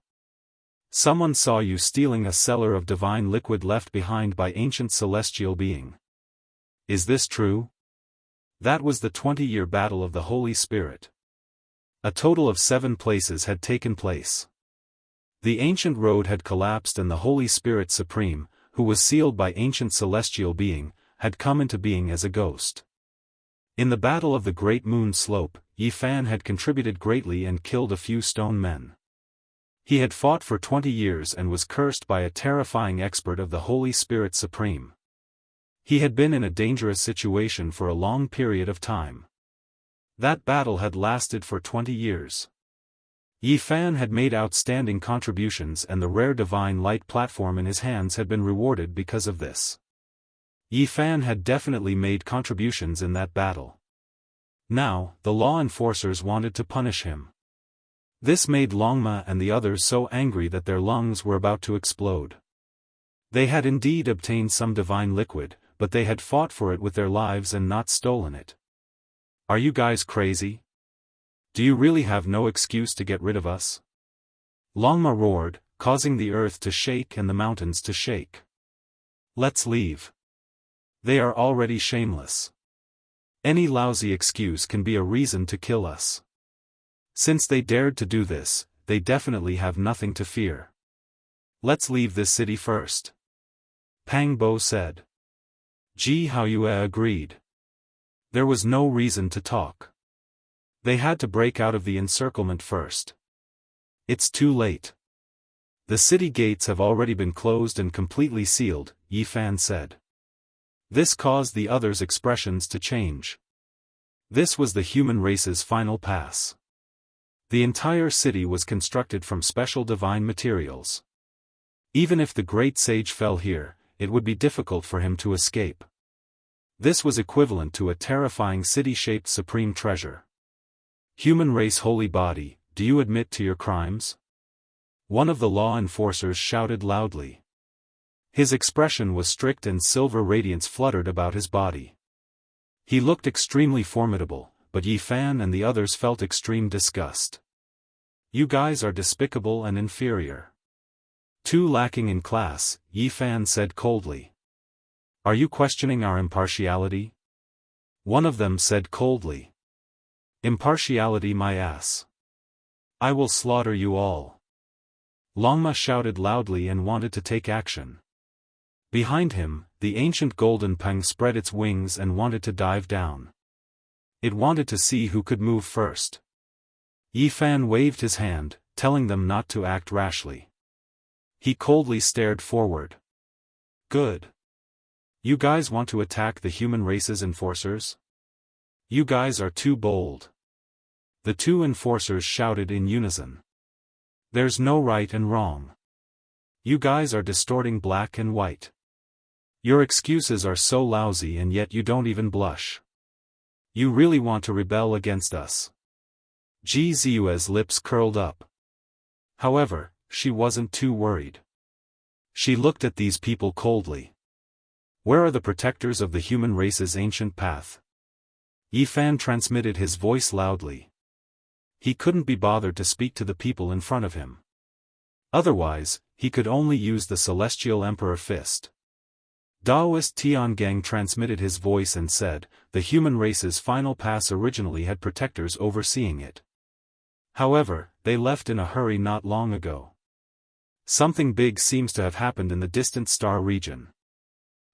Someone saw you stealing a cellar of divine liquid left behind by ancient celestial being. Is this true? That was the 20-year battle of the Holy Spirit. A total of 7 places had taken place. The ancient road had collapsed and the Holy Spirit Supreme, who was sealed by ancient celestial being, had come into being as a ghost. In the battle of the Great Moon Slope, Yi Fan had contributed greatly and killed a few stone men. He had fought for 20 years and was cursed by a terrifying expert of the Holy Spirit Supreme. He had been in a dangerous situation for a long period of time. That battle had lasted for 20 years. Yi Fan had made outstanding contributions and the rare divine light platform in his hands had been rewarded because of this. Yi Fan had definitely made contributions in that battle. Now, the law enforcers wanted to punish him. This made Longma and the others so angry that their lungs were about to explode. They had indeed obtained some divine liquid, but they had fought for it with their lives and not stolen it. Are you guys crazy? Do you really have no excuse to get rid of us? Longma roared, causing the earth to shake and the mountains to shake. Let's leave. They are already shameless. Any lousy excuse can be a reason to kill us. Since they dared to do this, they definitely have nothing to fear. Let's leave this city first. Pang Bo said. Ji Haoyue agreed. There was no reason to talk. They had to break out of the encirclement first. It's too late. The city gates have already been closed and completely sealed, Yi Fan said. This caused the others' expressions to change. This was the human race's final pass. The entire city was constructed from special divine materials. Even if the great sage fell here, it would be difficult for him to escape. This was equivalent to a terrifying city-shaped supreme treasure. Human race holy body, do you admit to your crimes? One of the law enforcers shouted loudly. His expression was strict and silver radiance fluttered about his body. He looked extremely formidable, but Yi Fan and the others felt extreme disgust. You guys are despicable and inferior. Too lacking in class, Yi Fan said coldly. Are you questioning our impartiality? One of them said coldly. Impartiality my ass. I will slaughter you all. Longma shouted loudly and wanted to take action. Behind him, the ancient golden pang spread its wings and wanted to dive down. It wanted to see who could move first. Yi Fan waved his hand, telling them not to act rashly. He coldly stared forward. Good. You guys want to attack the human race's enforcers? You guys are too bold. The 2 enforcers shouted in unison. There's no right and wrong. You guys are distorting black and white. Your excuses are so lousy and yet you don't even blush. You really want to rebel against us. Ji Ziyue's lips curled up. However, she wasn't too worried. She looked at these people coldly. Where are the protectors of the human race's ancient path? Yi Fan transmitted his voice loudly. He couldn't be bothered to speak to the people in front of him. Otherwise, he could only use the Celestial Emperor Fist. Daoist Tiangang transmitted his voice and said, the human race's final pass originally had protectors overseeing it. However, they left in a hurry not long ago. Something big seems to have happened in the distant star region.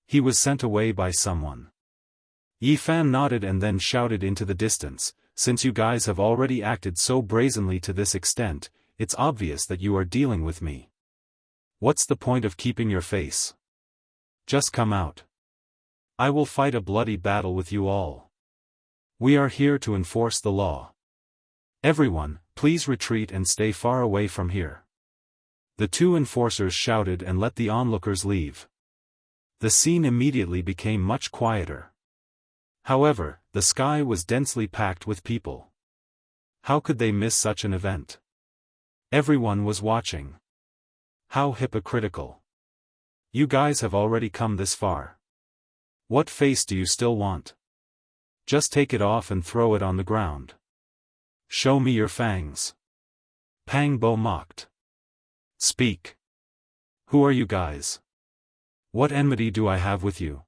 He was sent away by someone. Yi Fan nodded and then shouted into the distance, since you guys have already acted so brazenly to this extent, it's obvious that you are dealing with me. What's the point of keeping your face? Just come out. I will fight a bloody battle with you all. We are here to enforce the law. Everyone, please retreat and stay far away from here. The two enforcers shouted and let the onlookers leave. The scene immediately became much quieter. However, the sky was densely packed with people. How could they miss such an event? Everyone was watching. How hypocritical. You guys have already come this far. What face do you still want? Just take it off and throw it on the ground. Show me your fangs. Pang Bo mocked. Speak. Who are you guys? What enmity do I have with you?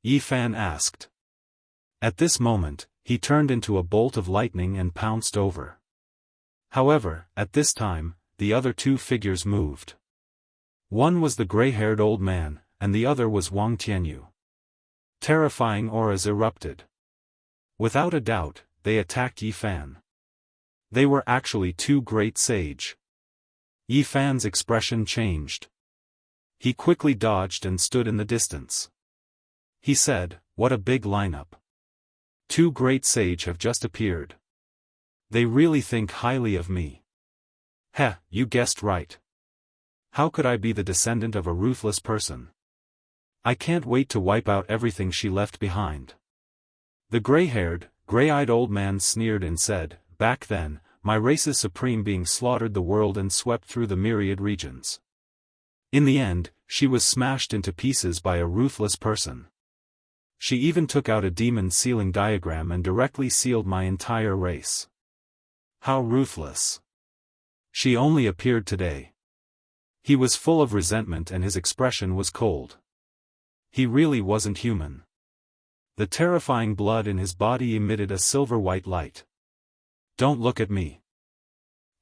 Yi Fan asked. At this moment, he turned into a bolt of lightning and pounced over. However, at this time, the other two figures moved. One was the gray-haired old man, and the other was Wang Tianyu. Terrifying auras erupted. Without a doubt, they attacked Yi Fan. They were actually two great sage. Yi Fan's expression changed. He quickly dodged and stood in the distance. He said, "What a big lineup. Two great sage have just appeared. They really think highly of me." Heh, you guessed right. How could I be the descendant of a ruthless person? I can't wait to wipe out everything she left behind. The gray-haired, gray-eyed old man sneered and said, "Back then, my race's supreme being slaughtered the world and swept through the myriad regions. In the end, she was smashed into pieces by a ruthless person. She even took out a demon sealing diagram and directly sealed my entire race. How ruthless. She only appeared today." He was full of resentment and his expression was cold. He really wasn't human. The terrifying blood in his body emitted a silver-white light. "Don't look at me.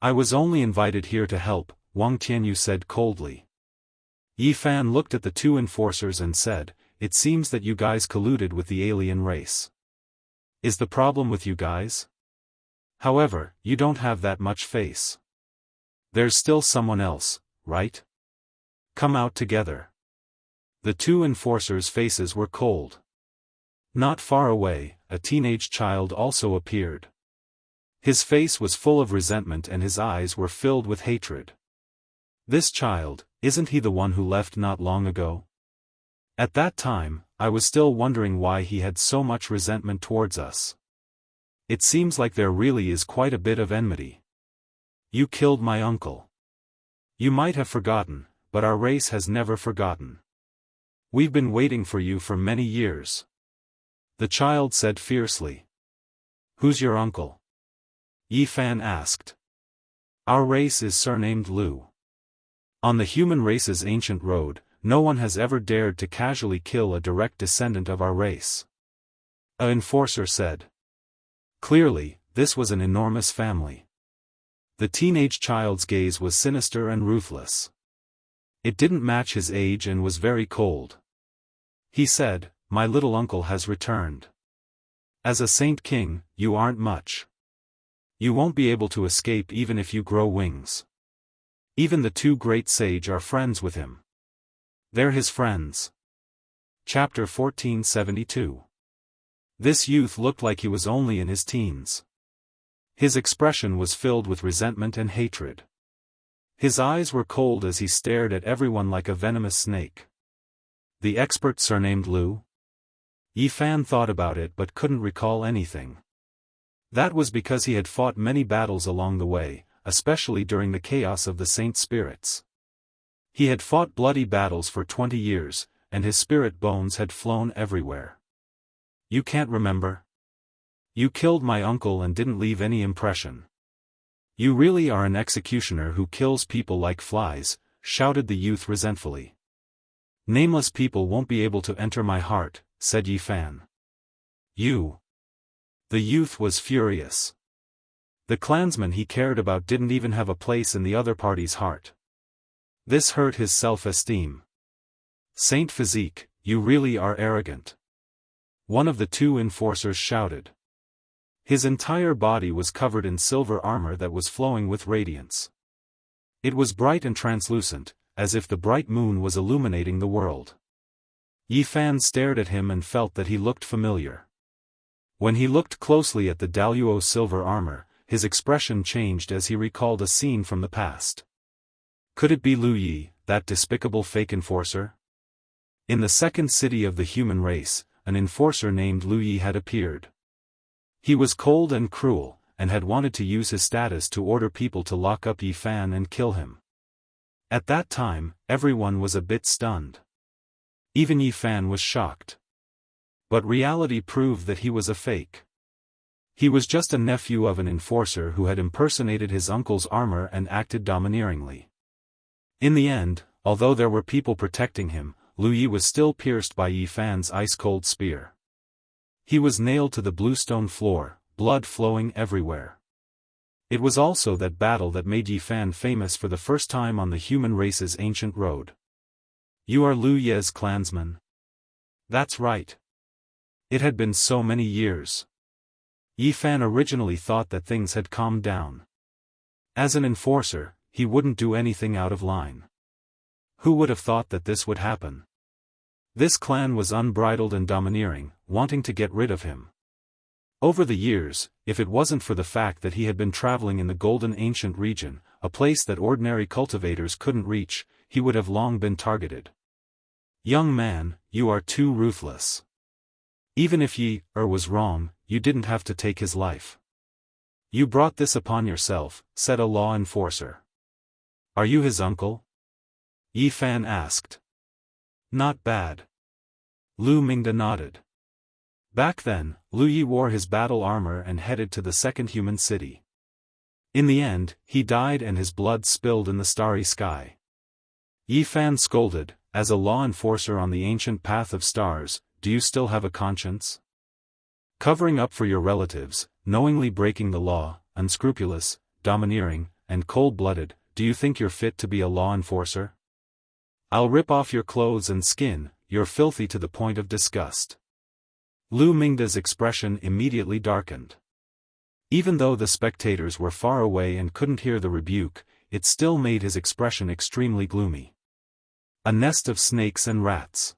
I was only invited here to help," Wang Tianyu said coldly. Yi Fan looked at the two enforcers and said, "It seems that you guys colluded with the alien race. Is the problem with you guys? However, you don't have that much face. There's still someone else, right? Come out together." The two enforcers' faces were cold. Not far away, a teenage child also appeared. His face was full of resentment and his eyes were filled with hatred. This child, isn't he the one who left not long ago? At that time, I was still wondering why he had so much resentment towards us. It seems like there really is quite a bit of enmity. You killed my uncle. You might have forgotten, but our race has never forgotten. We've been waiting for you for many years. The child said fiercely. Who's your uncle? Yi Fan asked. Our race is surnamed Lu. On the human race's ancient road, no one has ever dared to casually kill a direct descendant of our race. An enforcer said. Clearly, this was an enormous family. The teenage child's gaze was sinister and ruthless. It didn't match his age and was very cold. He said, "My little uncle has returned. As a saint king, you aren't much. You won't be able to escape even if you grow wings. Even the two great sage are friends with him. They're his friends." Chapter 1472. This youth looked like he was only in his teens. His expression was filled with resentment and hatred. His eyes were cold as he stared at everyone like a venomous snake. The expert surnamed Lu? Yi Fan thought about it but couldn't recall anything. That was because he had fought many battles along the way, especially during the chaos of the saint spirits. He had fought bloody battles for 20 years, and his spirit bones had flown everywhere. You can't remember? You killed my uncle and didn't leave any impression. You really are an executioner who kills people like flies, shouted the youth resentfully. Nameless people won't be able to enter my heart, said Yi Fan. You. The youth was furious. The clansman he cared about didn't even have a place in the other party's heart. This hurt his self-esteem. Saint Physique, you really are arrogant. One of the two enforcers shouted. His entire body was covered in silver armor that was flowing with radiance. It was bright and translucent, as if the bright moon was illuminating the world. Yi Fan stared at him and felt that he looked familiar. When he looked closely at the Daoist silver armor, his expression changed as he recalled a scene from the past. Could it be Lu Yi, that despicable fake enforcer? In the second city of the human race, an enforcer named Lu Yi had appeared. He was cold and cruel, and had wanted to use his status to order people to lock up Yi Fan and kill him. At that time, everyone was a bit stunned. Even Yi Fan was shocked. But reality proved that he was a fake. He was just a nephew of an enforcer who had impersonated his uncle's armor and acted domineeringly. In the end, although there were people protecting him, Lu Yi was still pierced by Yi Fan's ice-cold spear. He was nailed to the bluestone floor, blood flowing everywhere. It was also that battle that made Yi Fan famous for the first time on the human race's ancient road. You are Lu Ye's clansman? That's right. It had been so many years. Yi Fan originally thought that things had calmed down. As an enforcer, he wouldn't do anything out of line. Who would have thought that this would happen? This clan was unbridled and domineering, wanting to get rid of him. Over the years, if it wasn't for the fact that he had been traveling in the Golden Ancient region, a place that ordinary cultivators couldn't reach, he would have long been targeted. Young man, you are too ruthless. Even if Yi was wrong, you didn't have to take his life. You brought this upon yourself, said a law enforcer. Are you his uncle? Yi Fan asked. Not bad. Lu Mingda nodded. Back then, Lu Yi wore his battle armor and headed to the second human city. In the end, he died and his blood spilled in the starry sky. Yi Fan scolded, as a law enforcer on the ancient path of stars, do you still have a conscience? Covering up for your relatives, knowingly breaking the law, unscrupulous, domineering, and cold-blooded, do you think you're fit to be a law enforcer? I'll rip off your clothes and skin, you're filthy to the point of disgust. Lu Mingda's expression immediately darkened. Even though the spectators were far away and couldn't hear the rebuke, it still made his expression extremely gloomy. A nest of snakes and rats.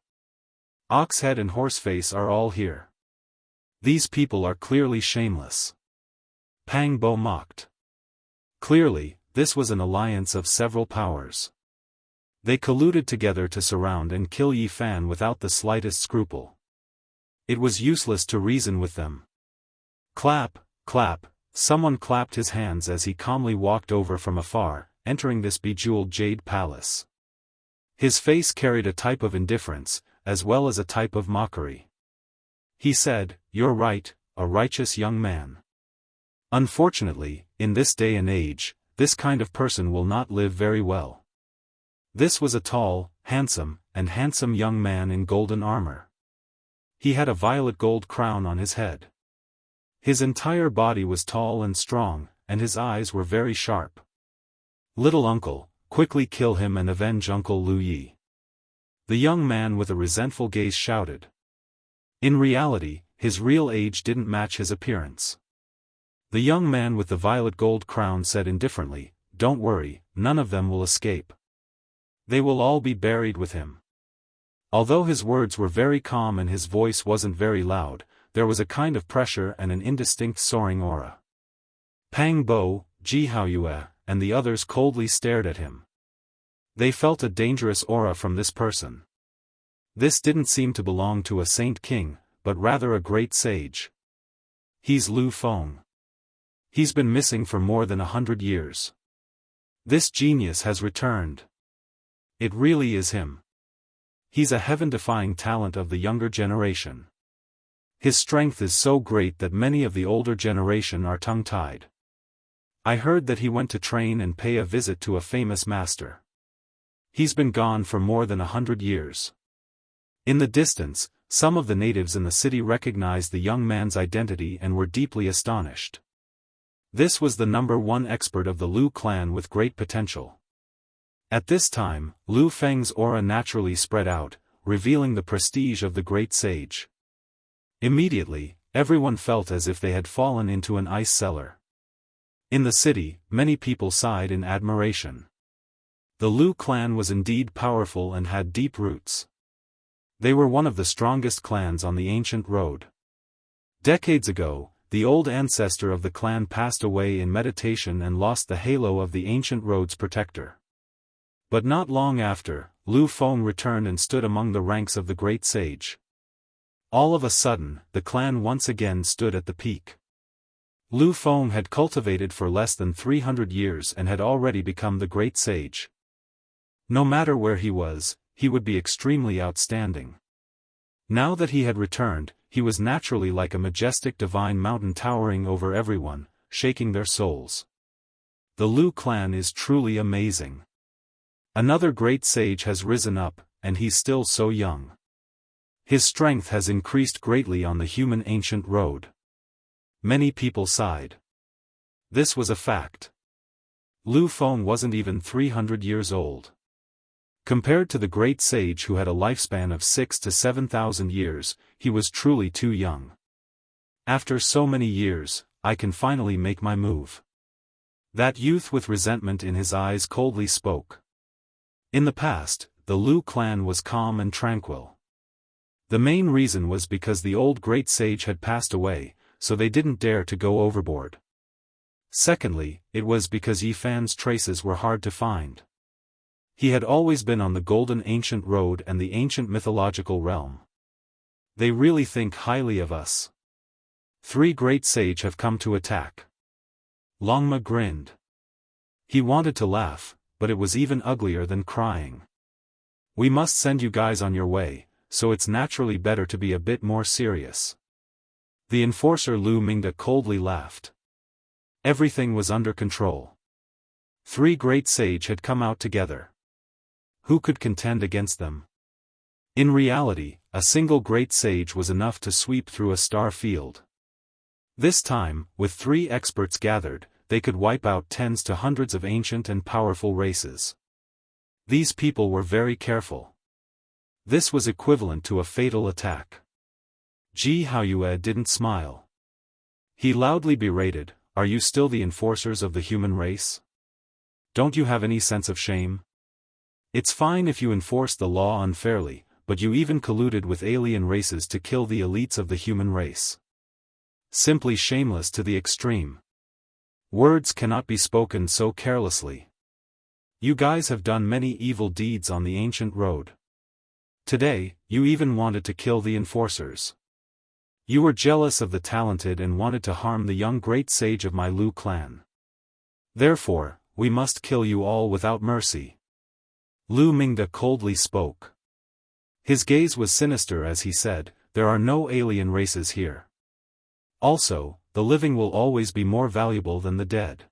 Oxhead and Horseface are all here. These people are clearly shameless. Pang Bo mocked. Clearly, this was an alliance of several powers. They colluded together to surround and kill Yi Fan without the slightest scruple. It was useless to reason with them. Clap, clap, someone clapped his hands as he calmly walked over from afar, entering this bejeweled jade palace. His face carried a type of indifference, as well as a type of mockery. He said, "You're right, a righteous young man. Unfortunately, in this day and age, this kind of person will not live very well." This was a tall, handsome young man in golden armor. He had a violet gold crown on his head. His entire body was tall and strong, and his eyes were very sharp. Little uncle, quickly kill him and avenge Uncle Lu Yi. The young man with a resentful gaze shouted. In reality, his real age didn't match his appearance. The young man with the violet gold crown said indifferently, "Don't worry, none of them will escape. They will all be buried with him." Although his words were very calm and his voice wasn't very loud, there was a kind of pressure and an indistinct soaring aura. Pang Bo, Jianghu, and the others coldly stared at him. They felt a dangerous aura from this person. This didn't seem to belong to a saint king, but rather a great sage. He's Lu Feng. He's been missing for more than 100 years. This genius has returned. It really is him. He's a heaven-defying talent of the younger generation. His strength is so great that many of the older generation are tongue-tied. I heard that he went to train and pay a visit to a famous master. He's been gone for more than 100 years. In the distance, some of the natives in the city recognized the young man's identity and were deeply astonished. This was the #1 expert of the Lu clan with great potential. At this time, Lu Feng's aura naturally spread out, revealing the prestige of the great sage. Immediately, everyone felt as if they had fallen into an ice cellar. In the city, many people sighed in admiration. The Lu clan was indeed powerful and had deep roots. They were one of the strongest clans on the ancient road. Decades ago, the old ancestor of the clan passed away in meditation and lost the halo of the ancient road's protector. But not long after, Lu Feng returned and stood among the ranks of the great sage. All of a sudden, the clan once again stood at the peak. Lu Feng had cultivated for less than 300 years and had already become the great sage. No matter where he was, he would be extremely outstanding. Now that he had returned, he was naturally like a majestic divine mountain towering over everyone, shaking their souls. The Lu clan is truly amazing. Another great sage has risen up, and he's still so young. His strength has increased greatly on the human ancient road. Many people sighed. This was a fact. Lu Feng wasn't even 300 years old. Compared to the great sage who had a lifespan of 6,000 to 7,000 years, he was truly too young. After so many years, I can finally make my move. That youth with resentment in his eyes coldly spoke. In the past, the Lu clan was calm and tranquil. The main reason was because the old great sage had passed away, so they didn't dare to go overboard. Secondly, it was because Yi Fan's traces were hard to find. He had always been on the golden ancient road and the ancient mythological realm. They really think highly of us. 3 great sage have come to attack. Longma grinned. He wanted to laugh, but it was even uglier than crying. We must send you guys on your way, so it's naturally better to be a bit more serious. The enforcer Lu Mingda coldly laughed. Everything was under control. 3 great sage had come out together. Who could contend against them? In reality, a single great sage was enough to sweep through a star field. This time, with 3 experts gathered, they could wipe out tens to hundreds of ancient and powerful races. These people were very careful. This was equivalent to a fatal attack. Ji Haoyue didn't smile. He loudly berated, "Are you still the enforcers of the human race? Don't you have any sense of shame? It's fine if you enforce the law unfairly, but you even colluded with alien races to kill the elites of the human race. Simply shameless to the extreme. Words cannot be spoken so carelessly. You guys have done many evil deeds on the ancient road. Today, you even wanted to kill the enforcers. You were jealous of the talented and wanted to harm the young great sage of my Lu clan. Therefore, we must kill you all without mercy." Lu Mingda coldly spoke. His gaze was sinister as he said, "There are no alien races here. Also, the living will always be more valuable than the dead.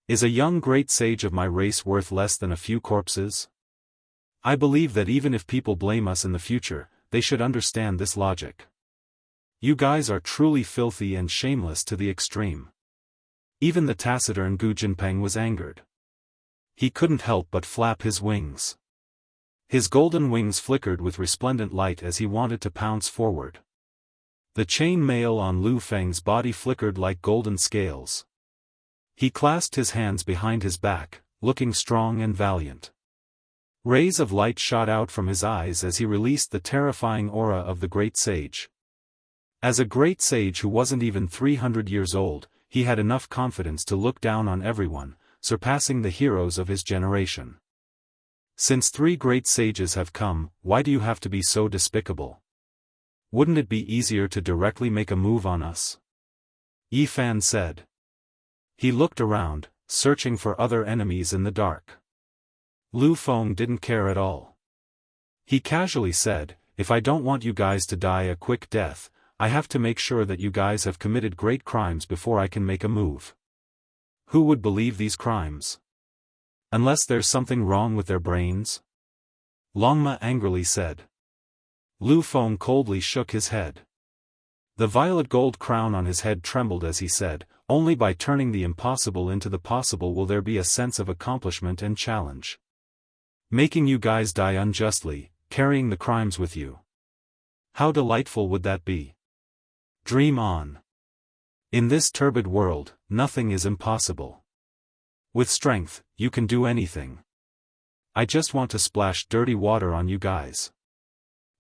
Is a young great sage of my race worth less than a few corpses? I believe that even if people blame us in the future, they should understand this logic. You guys are truly filthy and shameless to the extreme." Even the taciturn Gu Jinpeng was angered. He couldn't help but flap his wings. His golden wings flickered with resplendent light as he wanted to pounce forward. The chain mail on Lu Feng's body flickered like golden scales. He clasped his hands behind his back, looking strong and valiant. Rays of light shot out from his eyes as he released the terrifying aura of the great sage. As a great sage who wasn't even 300 years old, he had enough confidence to look down on everyone, surpassing the heroes of his generation. "Since 3 great sages have come, why do you have to be so despicable? Wouldn't it be easier to directly make a move on us?" Yi Fan said. He looked around, searching for other enemies in the dark. Lu Feng didn't care at all. He casually said, "If I don't want you guys to die a quick death, I have to make sure that you guys have committed great crimes before I can make a move." Who would believe these crimes? Unless there's something wrong with their brains? Longma angrily said. Lu Feng coldly shook his head. The violet gold crown on his head trembled as he said, "Only by turning the impossible into the possible will there be a sense of accomplishment and challenge. Making you guys die unjustly, carrying the crimes with you. How delightful would that be? Dream on. In this turbid world, nothing is impossible. With strength, you can do anything. I just want to splash dirty water on you guys.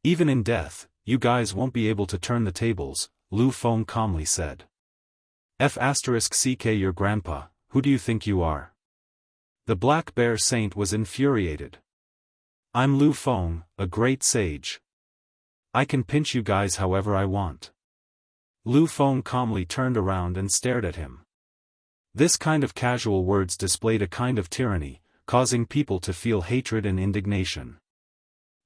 Even in death, you guys won't be able to turn the tables," Lu Feng calmly said. F***ck your grandpa, who do you think you are? The Black Bear Saint was infuriated. I'm Lu Feng, a great sage. I can pinch you guys however I want. Lu Feng calmly turned around and stared at him. This kind of casual words displayed a kind of tyranny, causing people to feel hatred and indignation.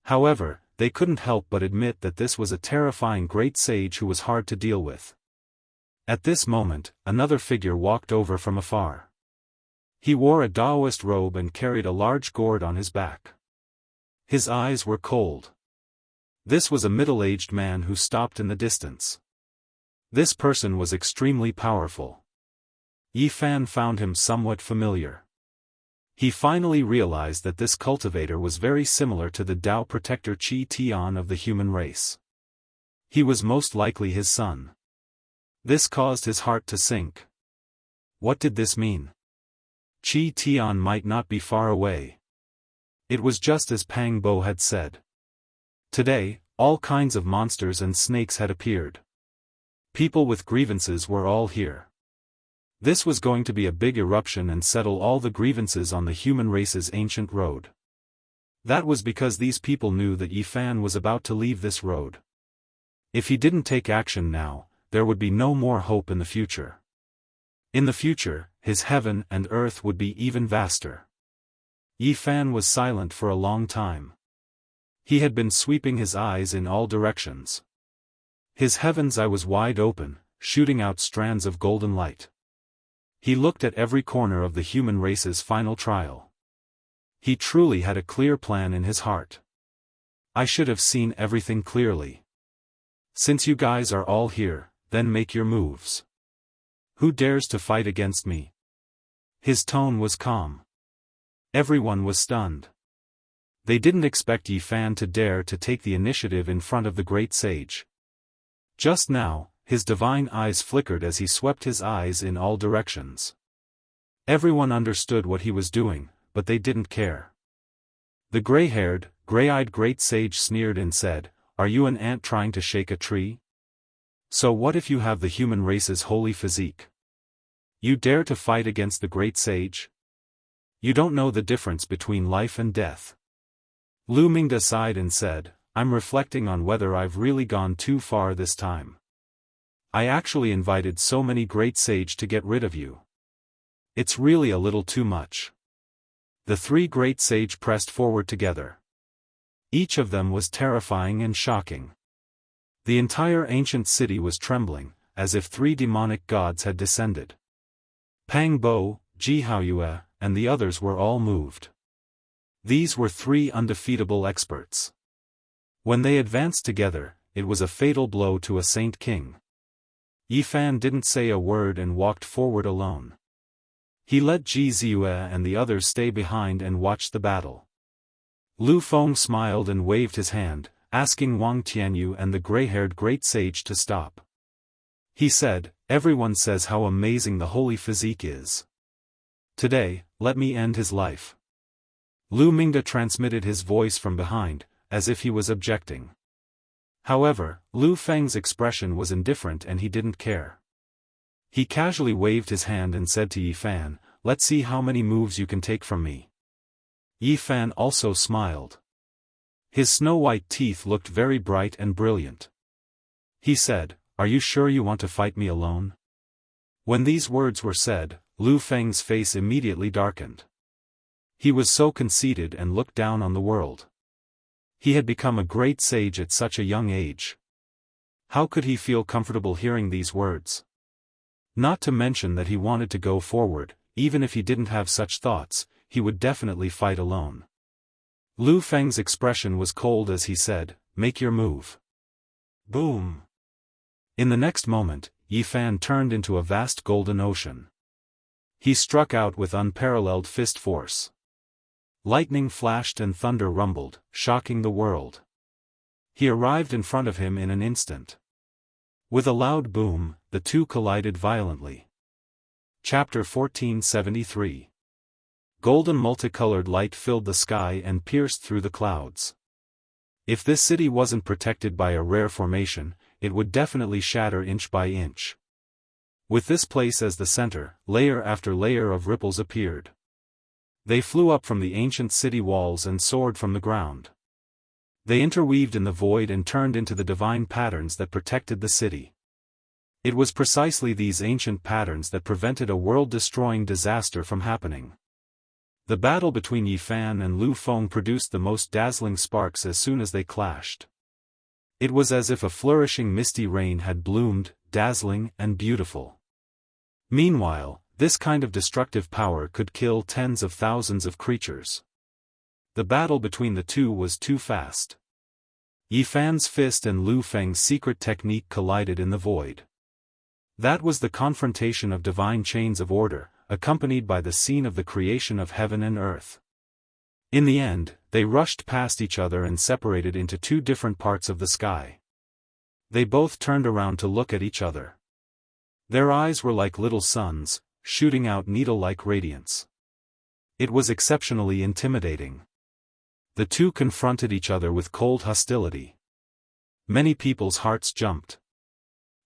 However, they couldn't help but admit that this was a terrifying great sage who was hard to deal with. At this moment, another figure walked over from afar. He wore a Daoist robe and carried a large gourd on his back. His eyes were cold. This was a middle-aged man who stopped in the distance. This person was extremely powerful. Yi Fan found him somewhat familiar. He finally realized that this cultivator was very similar to the Tao protector Qi Tian of the human race. He was most likely his son. This caused his heart to sink. What did this mean? Qi Tian might not be far away. It was just as Pang Bo had said. Today, all kinds of monsters and snakes had appeared. People with grievances were all here. This was going to be a big eruption and settle all the grievances on the human race's ancient road. That was because these people knew that Yi Fan was about to leave this road. If he didn't take action now, there would be no more hope in the future. In the future, his heaven and earth would be even vaster. Yi Fan was silent for a long time. He had been sweeping his eyes in all directions. His heaven's eye was wide open, shooting out strands of golden light. He looked at every corner of the human race's final trial. He truly had a clear plan in his heart. I should have seen everything clearly. Since you guys are all here, then make your moves. Who dares to fight against me? His tone was calm. Everyone was stunned. They didn't expect Yi Fan to dare to take the initiative in front of the great sage. Just now, his divine eyes flickered as he swept his eyes in all directions. Everyone understood what he was doing, but they didn't care. The gray-haired, gray-eyed great sage sneered and said, "Are you an ant trying to shake a tree? So what if you have the human race's holy physique? You dare to fight against the great sage? You don't know the difference between life and death." Lu Mingda sighed and said, "I'm reflecting on whether I've really gone too far this time. I actually invited so many great sage to get rid of you. It's really a little too much." The three great sage pressed forward together. Each of them was terrifying and shocking. The entire ancient city was trembling, as if three demonic gods had descended. Pang Bo, Jianghu, and the others were all moved. These were three undefeatable experts. When they advanced together, it was a fatal blow to a saint king. Yi Fan didn't say a word and walked forward alone. He let Ji Ziyue and the others stay behind and watch the battle. Lu Feng smiled and waved his hand, asking Wang Tianyu and the gray-haired great sage to stop. He said, "Everyone says how amazing the holy physique is. Today, let me end his life." Lu Mingda transmitted his voice from behind, as if he was objecting. However, Lu Feng's expression was indifferent and he didn't care. He casually waved his hand and said to Yi Fan, "Let's see how many moves you can take from me." Yi Fan also smiled. His snow-white teeth looked very bright and brilliant. He said, "Are you sure you want to fight me alone?" When these words were said, Lu Feng's face immediately darkened. He was so conceited and looked down on the world. He had become a great sage at such a young age. How could he feel comfortable hearing these words? Not to mention that he wanted to go forward, even if he didn't have such thoughts, he would definitely fight alone. Lu Feng's expression was cold as he said, "Make your move." Boom! In the next moment, Yi Fan turned into a vast golden ocean. He struck out with unparalleled fist force. Lightning flashed and thunder rumbled, shocking the world. He arrived in front of him in an instant. With a loud boom, the two collided violently. Chapter 1473. Golden multicolored light filled the sky and pierced through the clouds. If this city wasn't protected by a rare formation, it would definitely shatter inch by inch. With this place as the center, layer after layer of ripples appeared. They flew up from the ancient city walls and soared from the ground. They interweaved in the void and turned into the divine patterns that protected the city. It was precisely these ancient patterns that prevented a world-destroying disaster from happening. The battle between Yi Fan and Lu Feng produced the most dazzling sparks as soon as they clashed. It was as if a flourishing misty rain had bloomed, dazzling and beautiful. Meanwhile, this kind of destructive power could kill tens of thousands of creatures. The battle between the two was too fast. Yi Fan's fist and Lu Feng's secret technique collided in the void. That was the confrontation of divine chains of order, accompanied by the scene of the creation of heaven and earth. In the end, they rushed past each other and separated into two different parts of the sky. They both turned around to look at each other. Their eyes were like little suns, shooting out needle-like radiance. It was exceptionally intimidating. The two confronted each other with cold hostility. Many people's hearts jumped.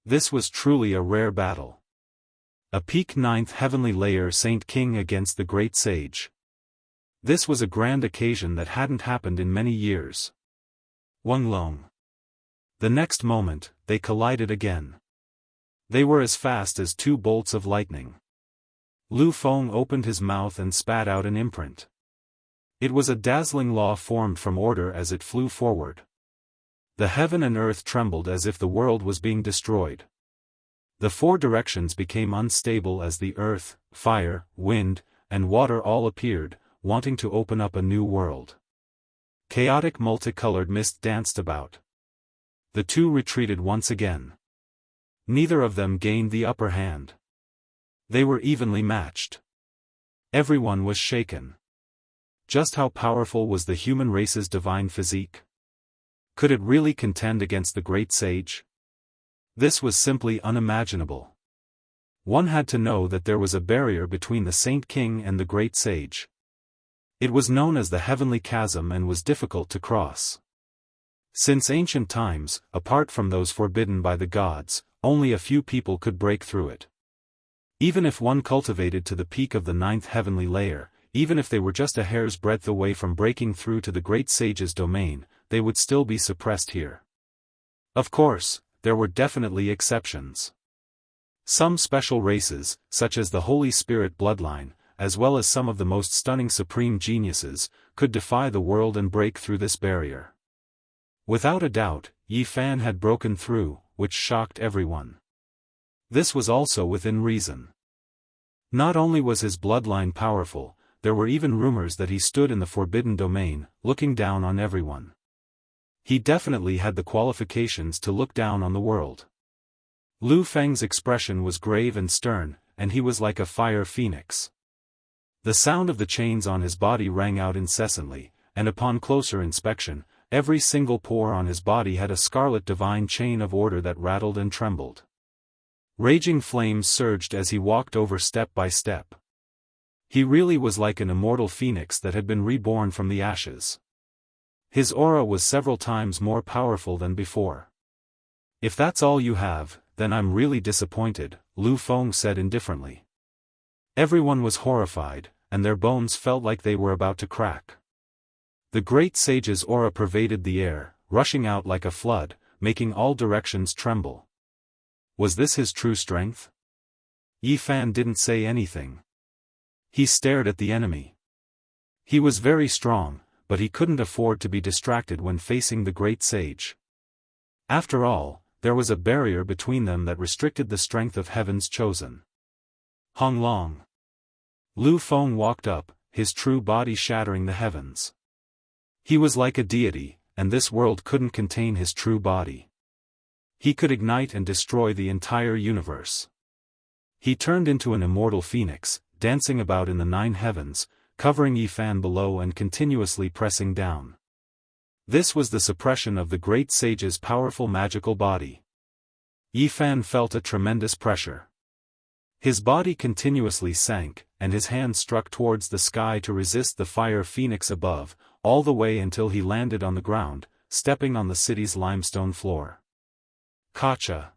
This was truly a rare battle. A peak 9th heavenly layer Saint King against the great sage. This was a grand occasion that hadn't happened in many years. Wang Long. The next moment, they collided again. They were as fast as two bolts of lightning. Lu Feng opened his mouth and spat out an imprint. It was a dazzling law formed from order as it flew forward. The heaven and earth trembled as if the world was being destroyed. The four directions became unstable as the earth, fire, wind, and water all appeared, wanting to open up a new world. Chaotic multicolored mist danced about. The two retreated once again. Neither of them gained the upper hand. They were evenly matched. Everyone was shaken. Just how powerful was the human race's divine physique? Could it really contend against the great sage? This was simply unimaginable. One had to know that there was a barrier between the Saint King and the great sage. It was known as the Heavenly Chasm and was difficult to cross. Since ancient times, apart from those forbidden by the gods, only a few people could break through it. Even if one cultivated to the peak of the 9th heavenly layer, even if they were just a hair's breadth away from breaking through to the great sage's domain, they would still be suppressed here. Of course, there were definitely exceptions. Some special races, such as the Holy Spirit bloodline, as well as some of the most stunning supreme geniuses, could defy the world and break through this barrier. Without a doubt, Yi Fan had broken through, which shocked everyone. This was also within reason. Not only was his bloodline powerful, there were even rumors that he stood in the forbidden domain, looking down on everyone. He definitely had the qualifications to look down on the world. Lu Feng's expression was grave and stern, and he was like a fire phoenix. The sound of the chains on his body rang out incessantly, and upon closer inspection, every single pore on his body had a scarlet divine chain of order that rattled and trembled. Raging flames surged as he walked over step by step. He really was like an immortal phoenix that had been reborn from the ashes. His aura was several times more powerful than before. "If that's all you have, then I'm really disappointed," Lu Feng said indifferently. Everyone was horrified, and their bones felt like they were about to crack. The great sage's aura pervaded the air, rushing out like a flood, making all directions tremble. Was this his true strength? Yi Fan didn't say anything. He stared at the enemy. He was very strong, but he couldn't afford to be distracted when facing the great sage. After all, there was a barrier between them that restricted the strength of heaven's chosen. Hong Long. Lu Feng walked up, his true body shattering the heavens. He was like a deity, and this world couldn't contain his true body. He could ignite and destroy the entire universe. He turned into an immortal phoenix, dancing about in the 9 heavens, covering Yi Fan below and continuously pressing down. This was the suppression of the great sage's powerful magical body. Yi Fan felt a tremendous pressure. His body continuously sank, and his hands struck towards the sky to resist the fire phoenix above, all the way until he landed on the ground, stepping on the city's limestone floor. Kacha.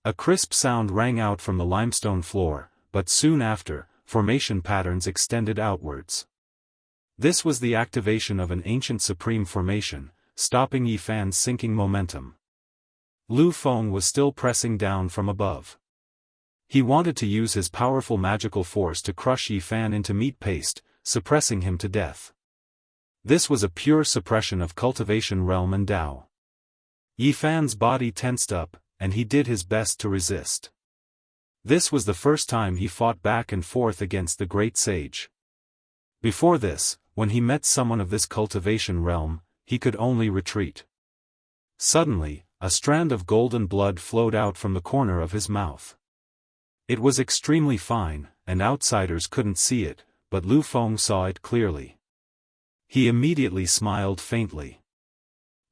A crisp sound rang out from the limestone floor, but soon after, formation patterns extended outwards. This was the activation of an ancient supreme formation, stopping Yi Fan's sinking momentum. Lu Feng was still pressing down from above. He wanted to use his powerful magical force to crush Yi Fan into meat paste, suppressing him to death. This was a pure suppression of cultivation realm and Dao. Yi Fan's body tensed up, and he did his best to resist. This was the first time he fought back and forth against the great sage. Before this, when he met someone of this cultivation realm, he could only retreat. Suddenly, a strand of golden blood flowed out from the corner of his mouth. It was extremely fine, and outsiders couldn't see it, but Lu Feng saw it clearly. He immediately smiled faintly.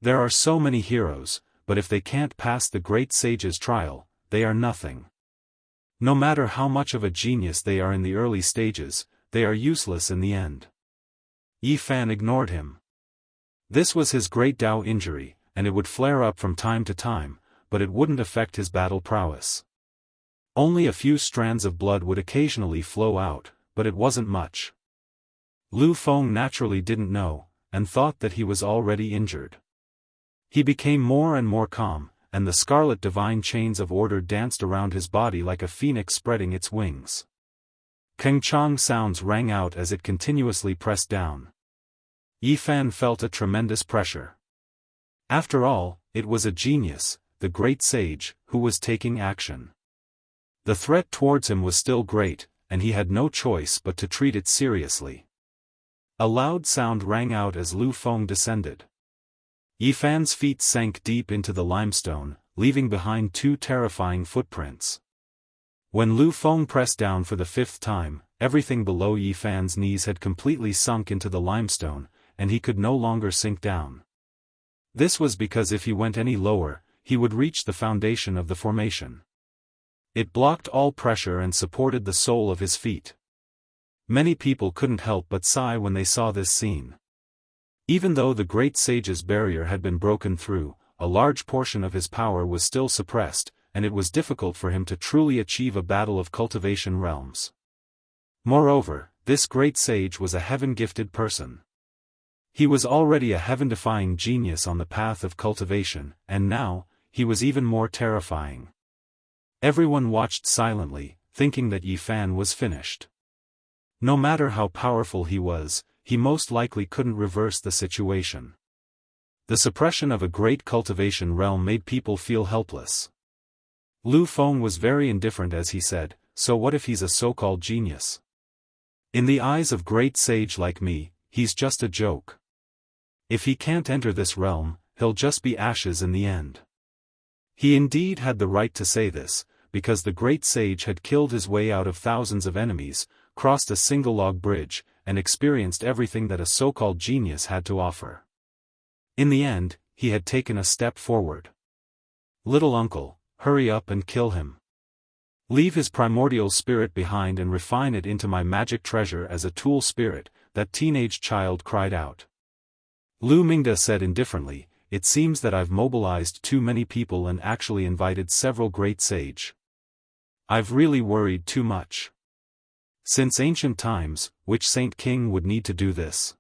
There are so many heroes, but if they can't pass the great sage's trial, they are nothing. No matter how much of a genius they are in the early stages, they are useless in the end. Yi Fan ignored him. This was his great Dao injury, and it would flare up from time to time, but it wouldn't affect his battle prowess. Only a few strands of blood would occasionally flow out, but it wasn't much. Lu Feng naturally didn't know, and thought that he was already injured. He became more and more calm, and the scarlet divine chains of order danced around his body like a phoenix spreading its wings. Keng-chang sounds rang out as it continuously pressed down. Yi Fan felt a tremendous pressure. After all, it was a genius, the great sage, who was taking action. The threat towards him was still great, and he had no choice but to treat it seriously. A loud sound rang out as Lu Feng descended. Yi Fan's feet sank deep into the limestone, leaving behind two terrifying footprints. When Lu Feng pressed down for the fifth time, everything below Yi Fan's knees had completely sunk into the limestone, and he could no longer sink down. This was because if he went any lower, he would reach the foundation of the formation. It blocked all pressure and supported the sole of his feet. Many people couldn't help but sigh when they saw this scene. Even though the great sage's barrier had been broken through, a large portion of his power was still suppressed, and it was difficult for him to truly achieve a battle of cultivation realms. Moreover, this great sage was a heaven-gifted person. He was already a heaven-defying genius on the path of cultivation, and now, he was even more terrifying. Everyone watched silently, thinking that Yi Fan was finished. No matter how powerful he was, he most likely couldn't reverse the situation. The suppression of a great cultivation realm made people feel helpless. Lu Feng was very indifferent as he said, "So what if he's a so-called genius? In the eyes of great sage like me, he's just a joke. If he can't enter this realm, he'll just be ashes in the end." He indeed had the right to say this, because the great sage had killed his way out of thousands of enemies, crossed a single log bridge, and experienced everything that a so-called genius had to offer. In the end, he had taken a step forward. "Little uncle, hurry up and kill him. Leave his primordial spirit behind and refine it into my magic treasure as a tool spirit," that teenage child cried out. Lu Mingda said indifferently, "It seems that I've mobilized too many people and actually invited several great sage. I've really worried too much. Since ancient times, which saint king would need to do this?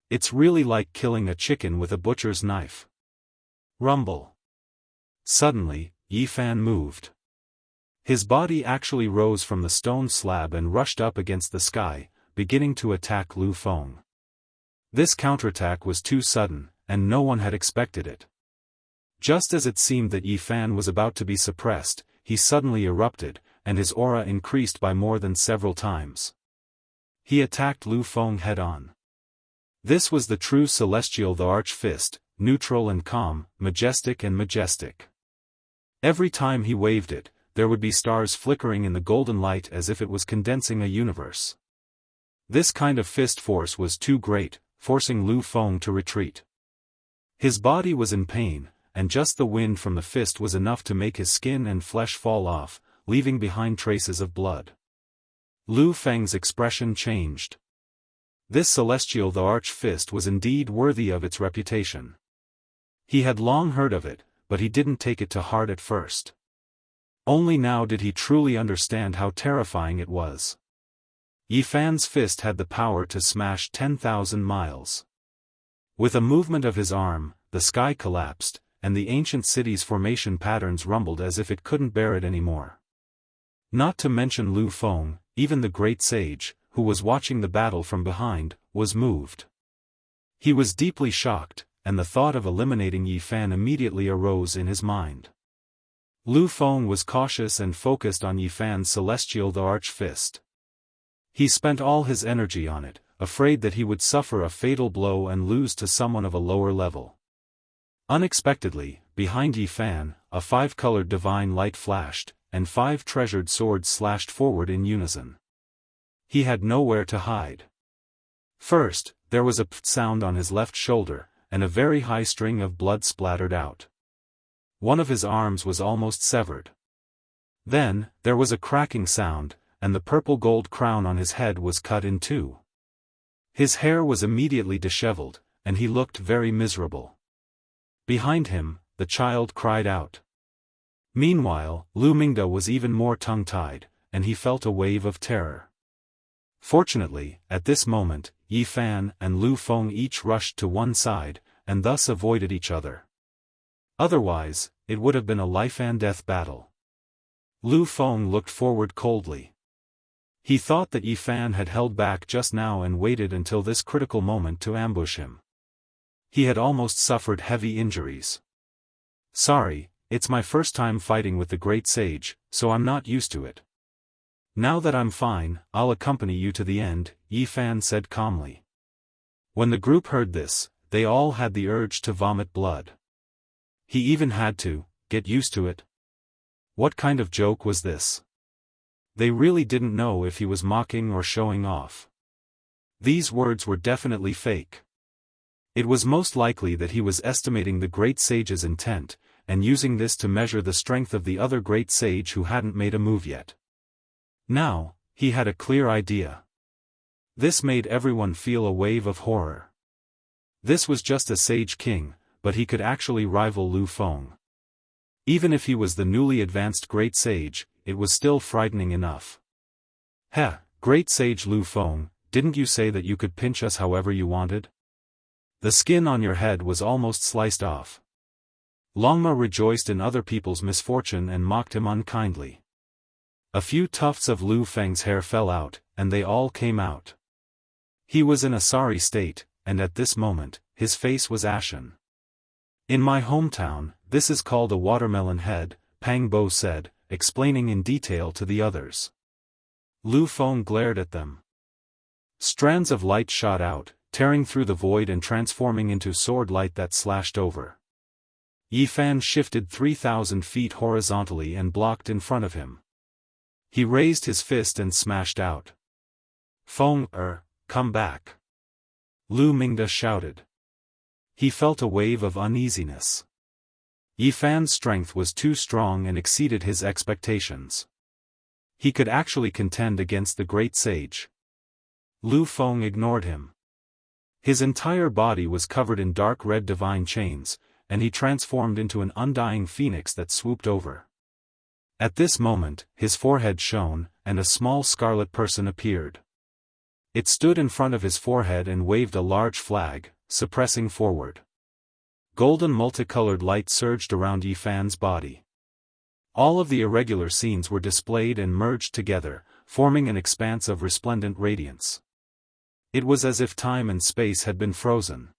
It's really like killing a chicken with a butcher's knife." Rumble. Suddenly, Yi Fan moved. His body actually rose from the stone slab and rushed up against the sky, beginning to attack Lu Feng. This counterattack was too sudden, and no one had expected it. Just as it seemed that Yi Fan was about to be suppressed, he suddenly erupted, and his aura increased by more than several times. He attacked Lu Feng head-on. This was the true celestial the arch fist, neutral and calm, majestic and majestic. Every time he waved it, there would be stars flickering in the golden light as if it was condensing a universe. This kind of fist force was too great, forcing Lu Feng to retreat. His body was in pain, and just the wind from the fist was enough to make his skin and flesh fall off, leaving behind traces of blood. Lu Feng's expression changed. This celestial the arch fist was indeed worthy of its reputation. He had long heard of it, but he didn't take it to heart at first. Only now did he truly understand how terrifying it was. Yi Fan's fist had the power to smash 10,000 miles. With a movement of his arm, the sky collapsed, and the ancient city's formation patterns rumbled as if it couldn't bear it anymore. Not to mention Lu Feng, even the great sage, who was watching the battle from behind, was moved. He was deeply shocked, and the thought of eliminating Yi Fan immediately arose in his mind. Lu Feng was cautious and focused on Yi Fan's celestial the arch fist. He spent all his energy on it, afraid that he would suffer a fatal blow and lose to someone of a lower level. Unexpectedly, behind Yi Fan, a 5-colored divine light flashed, and 5 treasured swords slashed forward in unison. He had nowhere to hide. First, there was a pft sound on his left shoulder, and a very high string of blood splattered out. One of his arms was almost severed. Then, there was a cracking sound, and the purple gold crown on his head was cut in two. His hair was immediately disheveled, and he looked very miserable. Behind him, the child cried out. Meanwhile, Lu Mingda was even more tongue-tied, and he felt a wave of terror. Fortunately, at this moment, Yi Fan and Lu Feng each rushed to one side, and thus avoided each other. Otherwise, it would have been a life-and-death battle. Lu Feng looked forward coldly. He thought that Yi Fan had held back just now and waited until this critical moment to ambush him. He had almost suffered heavy injuries. Sorry, it's my first time fighting with the great sage, so I'm not used to it. Now that I'm fine, I'll accompany you to the end, Yi Fan said calmly. When the group heard this, they all had the urge to vomit blood. He even had to get used to it. What kind of joke was this? They really didn't know if he was mocking or showing off. These words were definitely fake. It was most likely that he was estimating the great sage's intent, and using this to measure the strength of the other great sage who hadn't made a move yet. Now, he had a clear idea. This made everyone feel a wave of horror. This was just a sage king, but he could actually rival Lu Feng. Even if he was the newly advanced great sage, it was still frightening enough. Heh, great sage Lu Feng, didn't you say that you could pinch us however you wanted? The skin on your head was almost sliced off. Longma rejoiced in other people's misfortune and mocked him unkindly. A few tufts of Lu Feng's hair fell out, and they all came out. He was in a sorry state, and at this moment, his face was ashen. In my hometown, this is called a watermelon head, Pang Bo said, explaining in detail to the others. Lu Feng glared at them. Strands of light shot out, tearing through the void and transforming into sword light that slashed over. Yi Fan shifted 3,000 feet horizontally and blocked in front of him. He raised his fist and smashed out. Feng, come back. Lu Mingda shouted. He felt a wave of uneasiness. Yi Fan's strength was too strong and exceeded his expectations. He could actually contend against the great sage. Lu Feng ignored him. His entire body was covered in dark red divine chains, and he transformed into an undying phoenix that swooped over. At this moment, his forehead shone, and a small scarlet person appeared. It stood in front of his forehead and waved a large flag, suppressing forward. Golden multicolored light surged around Yi Fan's body. All of the irregular scenes were displayed and merged together, forming an expanse of resplendent radiance. It was as if time and space had been frozen.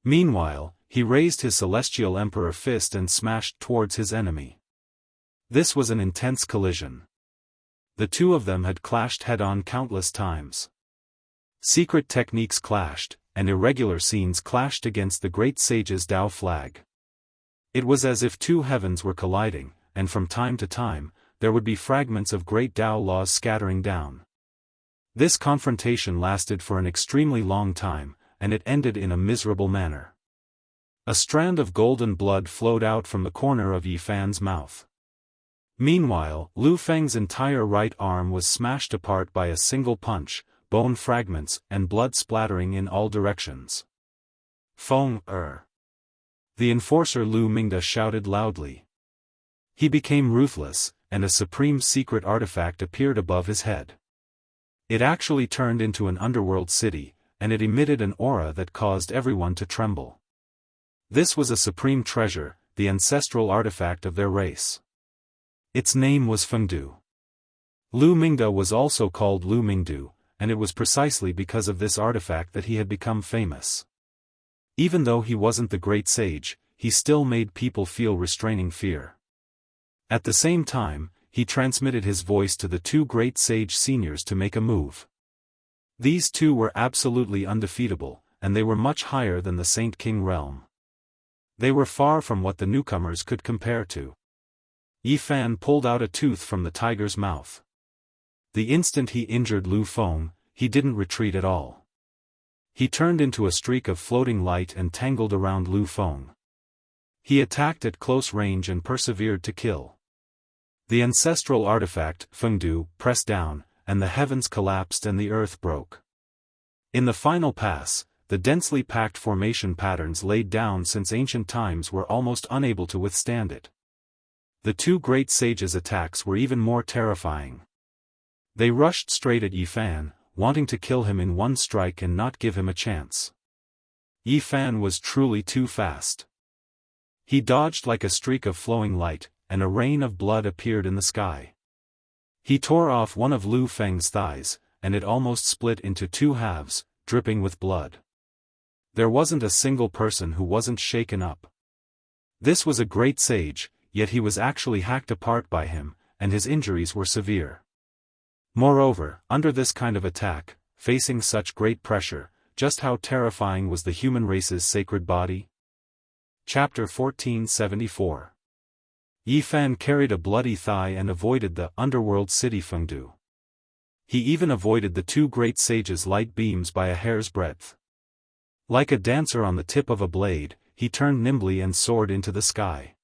Meanwhile, he raised his celestial emperor fist and smashed towards his enemy. This was an intense collision. The two of them had clashed head-on countless times. Secret techniques clashed, and irregular scenes clashed against the great sage's Dao flag. It was as if two heavens were colliding, and from time to time, there would be fragments of great Dao laws scattering down. This confrontation lasted for an extremely long time, and it ended in a miserable manner. A strand of golden blood flowed out from the corner of Yi Fan's mouth. Meanwhile, Lu Feng's entire right arm was smashed apart by a single punch, bone fragments and blood splattering in all directions. Feng, The enforcer Lu Mingda shouted loudly. He became ruthless, and a supreme secret artifact appeared above his head. It actually turned into an underworld city, and it emitted an aura that caused everyone to tremble. This was a supreme treasure, the ancestral artifact of their race. Its name was Fengdu. Lu Mingda was also called Lu Mingdu, and it was precisely because of this artifact that he had become famous. Even though he wasn't the great sage, he still made people feel restraining fear. At the same time, he transmitted his voice to the two great sage seniors to make a move. These two were absolutely undefeatable, and they were much higher than the Saint King realm. They were far from what the newcomers could compare to. Yi Fan pulled out a tooth from the tiger's mouth. The instant he injured Lu Feng, he didn't retreat at all. He turned into a streak of floating light and tangled around Lu Feng. He attacked at close range and persevered to kill. The ancestral artifact, Fengdu, pressed down, and the heavens collapsed and the earth broke. In the final pass, the densely packed formation patterns laid down since ancient times were almost unable to withstand it. The two great sages' attacks were even more terrifying. They rushed straight at Yi Fan, wanting to kill him in one strike and not give him a chance. Yi Fan was truly too fast. He dodged like a streak of flowing light, and a rain of blood appeared in the sky. He tore off one of Lu Feng's thighs, and it almost split into two halves, dripping with blood. There wasn't a single person who wasn't shaken up. This was a great sage, yet he was actually hacked apart by him, and his injuries were severe. Moreover, under this kind of attack, facing such great pressure, just how terrifying was the human race's sacred body? Chapter 1474. Yi Fan carried a bloody thigh and avoided the underworld city Fengdu. He even avoided the two great sages' light beams by a hair's breadth. Like a dancer on the tip of a blade, he turned nimbly and soared into the sky.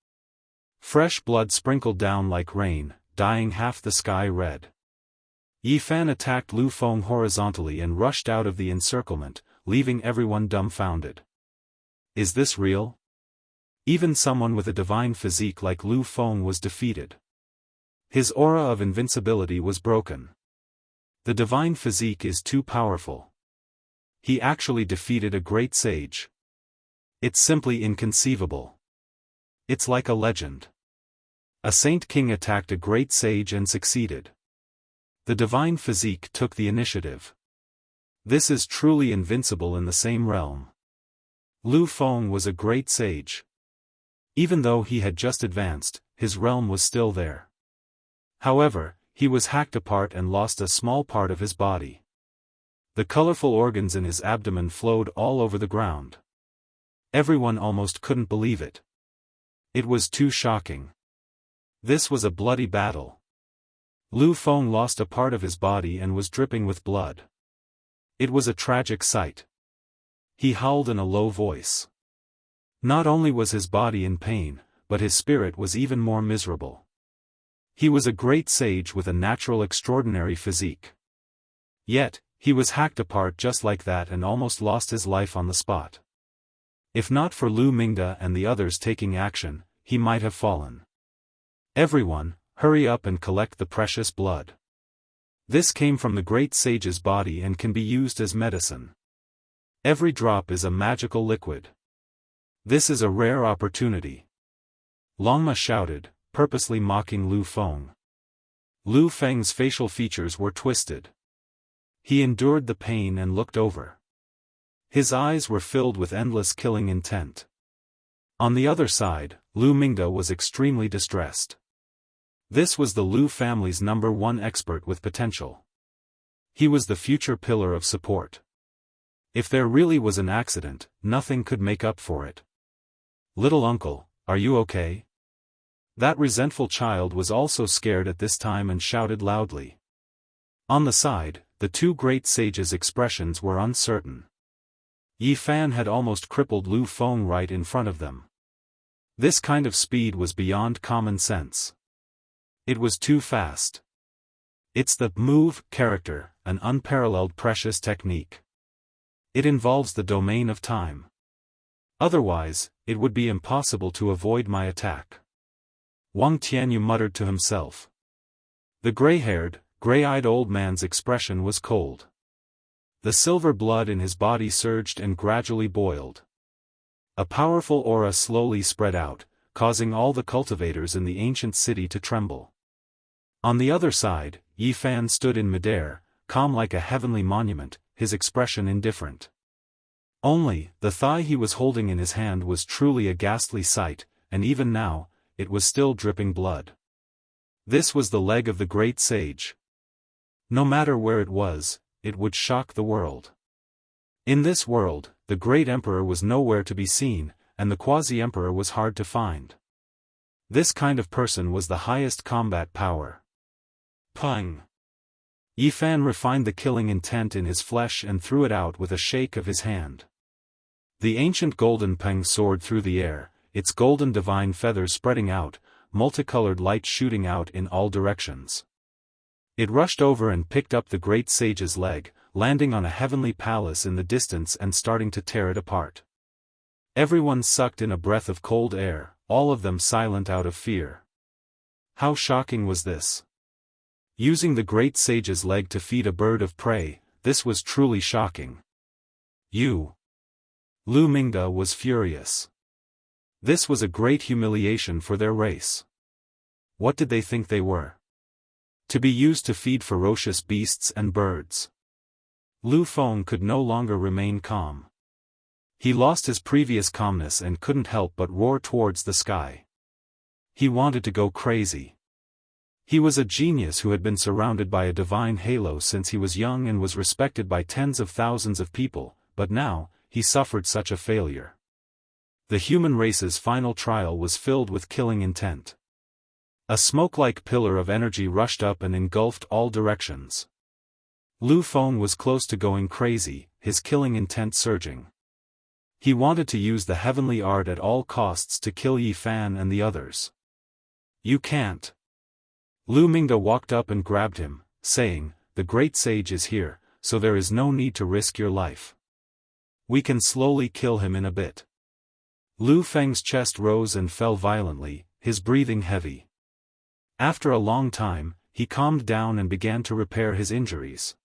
Fresh blood sprinkled down like rain, dyeing half the sky red. Yi Fan attacked Lu Feng horizontally and rushed out of the encirclement, leaving everyone dumbfounded. Is this real? Even someone with a divine physique like Lu Feng was defeated. His aura of invincibility was broken. The divine physique is too powerful. He actually defeated a great sage. It's simply inconceivable. It's like a legend. A Saint King attacked a great sage and succeeded. The divine physique took the initiative. This is truly invincible in the same realm. Lu Feng was a great sage. Even though he had just advanced, his realm was still there. However, he was hacked apart and lost a small part of his body. The colorful organs in his abdomen flowed all over the ground. Everyone almost couldn't believe it. It was too shocking. This was a bloody battle. Lu Feng lost a part of his body and was dripping with blood. It was a tragic sight. He howled in a low voice. Not only was his body in pain, but his spirit was even more miserable. He was a great sage with a natural extraordinary physique. Yet, he was hacked apart just like that and almost lost his life on the spot. If not for Lu Mingda and the others taking action, he might have fallen. Everyone, hurry up and collect the precious blood. This came from the great sage's body and can be used as medicine. Every drop is a magical liquid. This is a rare opportunity. Longma shouted, purposely mocking Lu Feng. Lu Feng's facial features were twisted. He endured the pain and looked over. His eyes were filled with endless killing intent. On the other side, Lu Mingda was extremely distressed. This was the Lu family's #1 expert with potential. He was the future pillar of support. If there really was an accident, nothing could make up for it. Little uncle, are you okay? That resentful child was also scared at this time and shouted loudly. On the side, the two great sages' expressions were uncertain. Yi Fan had almost crippled Lu Feng right in front of them. This kind of speed was beyond common sense. It was too fast. It's the move character, an unparalleled precious technique. It involves the domain of time. Otherwise, it would be impossible to avoid my attack. Wang Tianyu muttered to himself. The gray-haired, gray-eyed old man's expression was cold. The silver blood in his body surged and gradually boiled. A powerful aura slowly spread out, causing all the cultivators in the ancient city to tremble. On the other side, Yi Fan stood in midair, calm like a heavenly monument, his expression indifferent. Only, the thigh he was holding in his hand was truly a ghastly sight, and even now, it was still dripping blood. This was the leg of the great sage. No matter where it was, it would shock the world. In this world, the great emperor was nowhere to be seen, and the quasi-emperor was hard to find. This kind of person was the highest combat power. Pung! Yi Fan refined the killing intent in his flesh and threw it out with a shake of his hand. The ancient golden peng soared through the air, its golden divine feathers spreading out, multicolored light shooting out in all directions. It rushed over and picked up the great sage's leg, landing on a heavenly palace in the distance and starting to tear it apart. Everyone sucked in a breath of cold air, all of them silent out of fear. How shocking was this? Using the great sage's leg to feed a bird of prey, this was truly shocking. Lu Mingda was furious. This was a great humiliation for their race. What did they think they were? To be used to feed ferocious beasts and birds. Lu Feng could no longer remain calm. He lost his previous calmness and couldn't help but roar towards the sky. He wanted to go crazy. He was a genius who had been surrounded by a divine halo since he was young and was respected by tens of thousands of people, but now, he suffered such a failure. The human race's final trial was filled with killing intent. A smoke-like pillar of energy rushed up and engulfed all directions. Lu Feng was close to going crazy, his killing intent surging. He wanted to use the heavenly art at all costs to kill Yi Fan and the others. You can't. Lu Mingda walked up and grabbed him, saying, "The great sage is here, so there is no need to risk your life. We can slowly kill him in a bit." Lu Feng's chest rose and fell violently, his breathing heavy. After a long time, he calmed down and began to repair his injuries.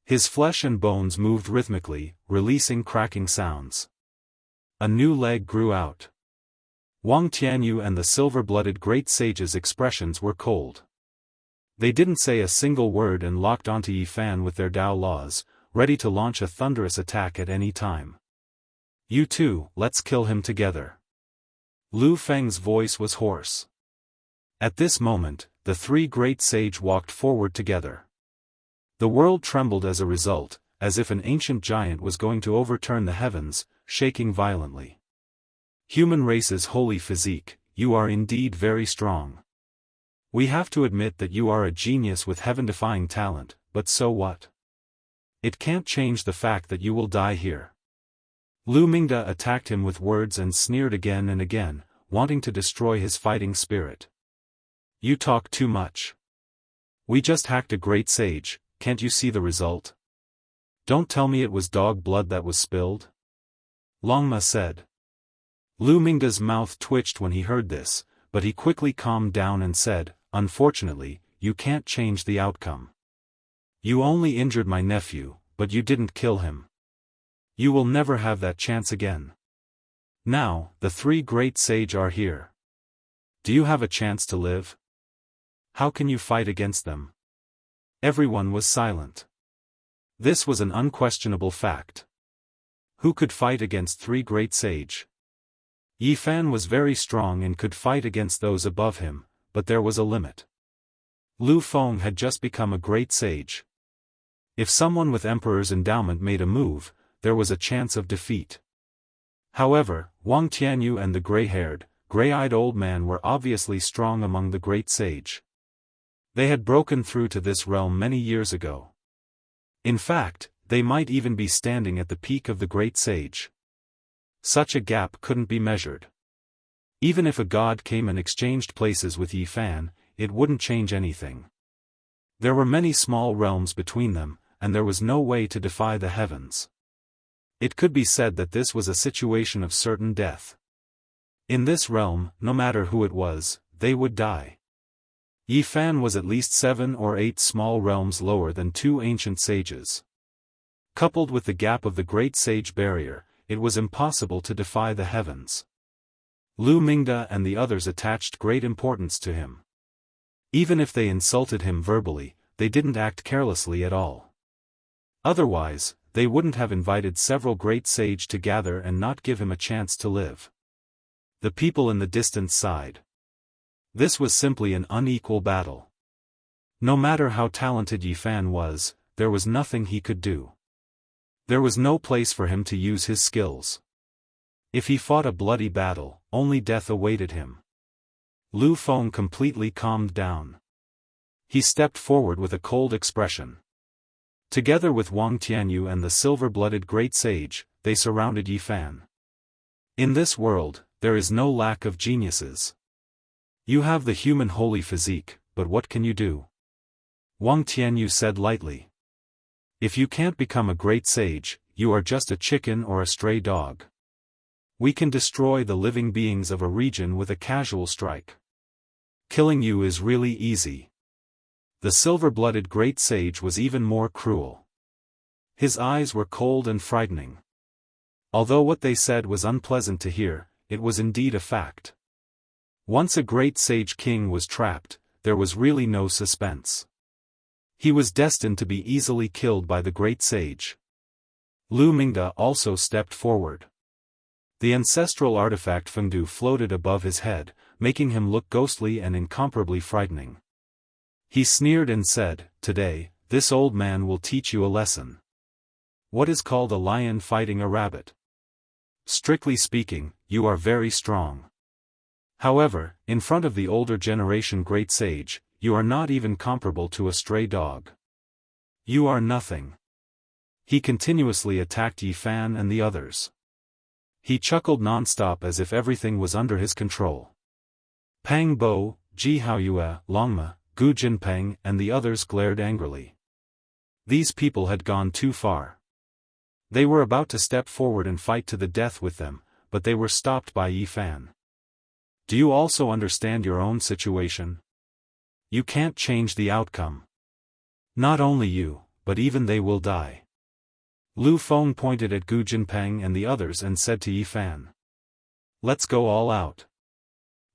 His flesh and bones moved rhythmically, releasing cracking sounds. A new leg grew out. Wang Tianyu and the silver-blooded great sage's expressions were cold. They didn't say a single word and locked onto Yi Fan with their Dao laws, ready to launch a thunderous attack at any time. "You two, let's kill him together." Lu Feng's voice was hoarse. At this moment, the three great sage walked forward together. The world trembled as a result, as if an ancient giant was going to overturn the heavens, shaking violently. Human race's holy physique, you are indeed very strong. We have to admit that you are a genius with heaven-defying talent, but so what? It can't change the fact that you will die here. Lu Mingda attacked him with words and sneered again and again, wanting to destroy his fighting spirit. You talk too much. We just hacked a great sage, can't you see the result? Don't tell me it was dog blood that was spilled. Longma said. Lu Mingda's mouth twitched when he heard this, but he quickly calmed down and said, "Unfortunately, you can't change the outcome. You only injured my nephew, but you didn't kill him. You will never have that chance again. Now, the three great sage are here. Do you have a chance to live? How can you fight against them?" Everyone was silent. This was an unquestionable fact. Who could fight against three great sage? Yi Fan was very strong and could fight against those above him, but there was a limit. Lu Feng had just become a great sage. If someone with Emperor's endowment made a move, there was a chance of defeat. However, Wang Tianyu and the gray-haired, gray-eyed old man were obviously strong among the great sage. They had broken through to this realm many years ago. In fact, they might even be standing at the peak of the great sage. Such a gap couldn't be measured. Even if a god came and exchanged places with Yi Fan, it wouldn't change anything. There were many small realms between them, and there was no way to defy the heavens. It could be said that this was a situation of certain death. In this realm, no matter who it was, they would die. Yi Fan was at least 7 or 8 small realms lower than 2 ancient sages. Coupled with the gap of the Great Sage Barrier, it was impossible to defy the heavens. Lu Mingda and the others attached great importance to him. Even if they insulted him verbally, they didn't act carelessly at all. Otherwise, they wouldn't have invited several great sage to gather and not give him a chance to live. The people in the distance sighed. This was simply an unequal battle. No matter how talented Yi Fan was, there was nothing he could do. There was no place for him to use his skills. If he fought a bloody battle, only death awaited him. Lu Feng completely calmed down. He stepped forward with a cold expression. Together with Wang Tianyu and the silver-blooded great sage, they surrounded Yi Fan. In this world, there is no lack of geniuses. You have the human holy physique, but what can you do? Wang Tianyu said lightly. If you can't become a great sage, you are just a chicken or a stray dog. We can destroy the living beings of a region with a casual strike. Killing you is really easy. The silver-blooded great sage was even more cruel. His eyes were cold and frightening. Although what they said was unpleasant to hear, it was indeed a fact. Once a great sage king was trapped, there was really no suspense. He was destined to be easily killed by the great sage. Lu Mingda also stepped forward. The ancestral artifact Fengdu floated above his head, making him look ghostly and incomparably frightening. He sneered and said, "Today, this old man will teach you a lesson. What is called a lion fighting a rabbit? Strictly speaking, you are very strong. However, in front of the older generation great sage, you are not even comparable to a stray dog. You are nothing." He continuously attacked Yi Fan and the others. He chuckled non-stop as if everything was under his control. Pang Bo, Ji Haoyue, Longma, Gu Jinpeng and the others glared angrily. These people had gone too far. They were about to step forward and fight to the death with them, but they were stopped by Yi Fan. Do you also understand your own situation? You can't change the outcome. Not only you, but even they will die. Lu Feng pointed at Gu Jinpeng and the others and said to Yi Fan. Let's go all out.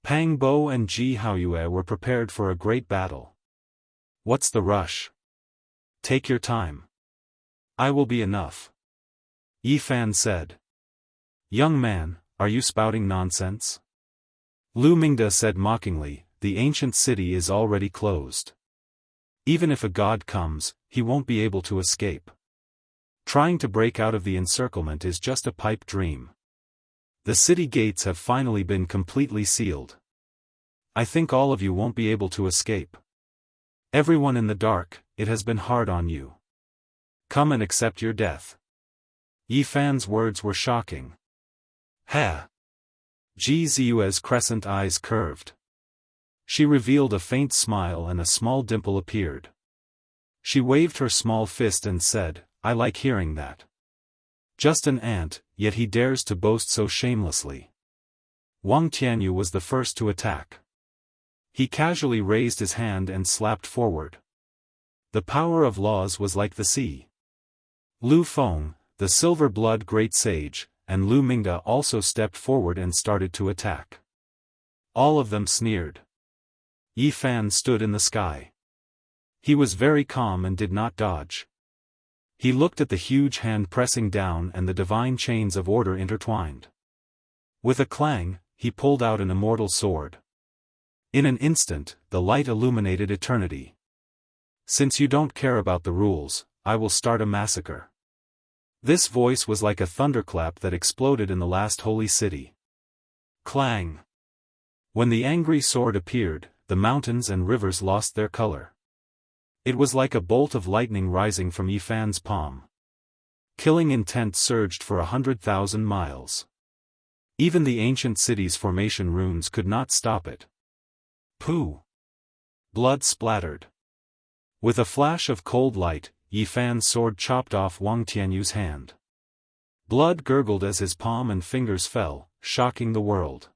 Pang Bo and Ji Haoyue were prepared for a great battle. What's the rush? Take your time. I will be enough. Yi Fan said. Young man, are you spouting nonsense? Lu Mingda said mockingly, the ancient city is already closed. Even if a god comes, he won't be able to escape. Trying to break out of the encirclement is just a pipe dream. The city gates have finally been completely sealed. I think all of you won't be able to escape. Everyone in the dark, it has been hard on you. Come and accept your death. Yi Fan's words were shocking. Ha! Ji Ziyue's crescent eyes curved. She revealed a faint smile and a small dimple appeared. She waved her small fist and said, I like hearing that. Just an ant, yet he dares to boast so shamelessly. Wang Tianyu was the first to attack. He casually raised his hand and slapped forward. The power of laws was like the sea. Lu Feng, the silver-blood great sage, and Lu Mingda also stepped forward and started to attack. All of them sneered. Yi Fan stood in the sky. He was very calm and did not dodge. He looked at the huge hand pressing down and the divine chains of order intertwined. With a clang, he pulled out an immortal sword. In an instant, the light illuminated eternity. Since you don't care about the rules, I will start a massacre. This voice was like a thunderclap that exploded in the last holy city. Clang! When the angry sword appeared, the mountains and rivers lost their color. It was like a bolt of lightning rising from Yi Fan's palm. Killing intent surged for 100,000 miles. Even the ancient city's formation runes could not stop it. Pooh! Blood splattered. With a flash of cold light, Yi Fan's sword chopped off Wang Tianyu's hand. Blood gurgled as his palm and fingers fell, shocking the world.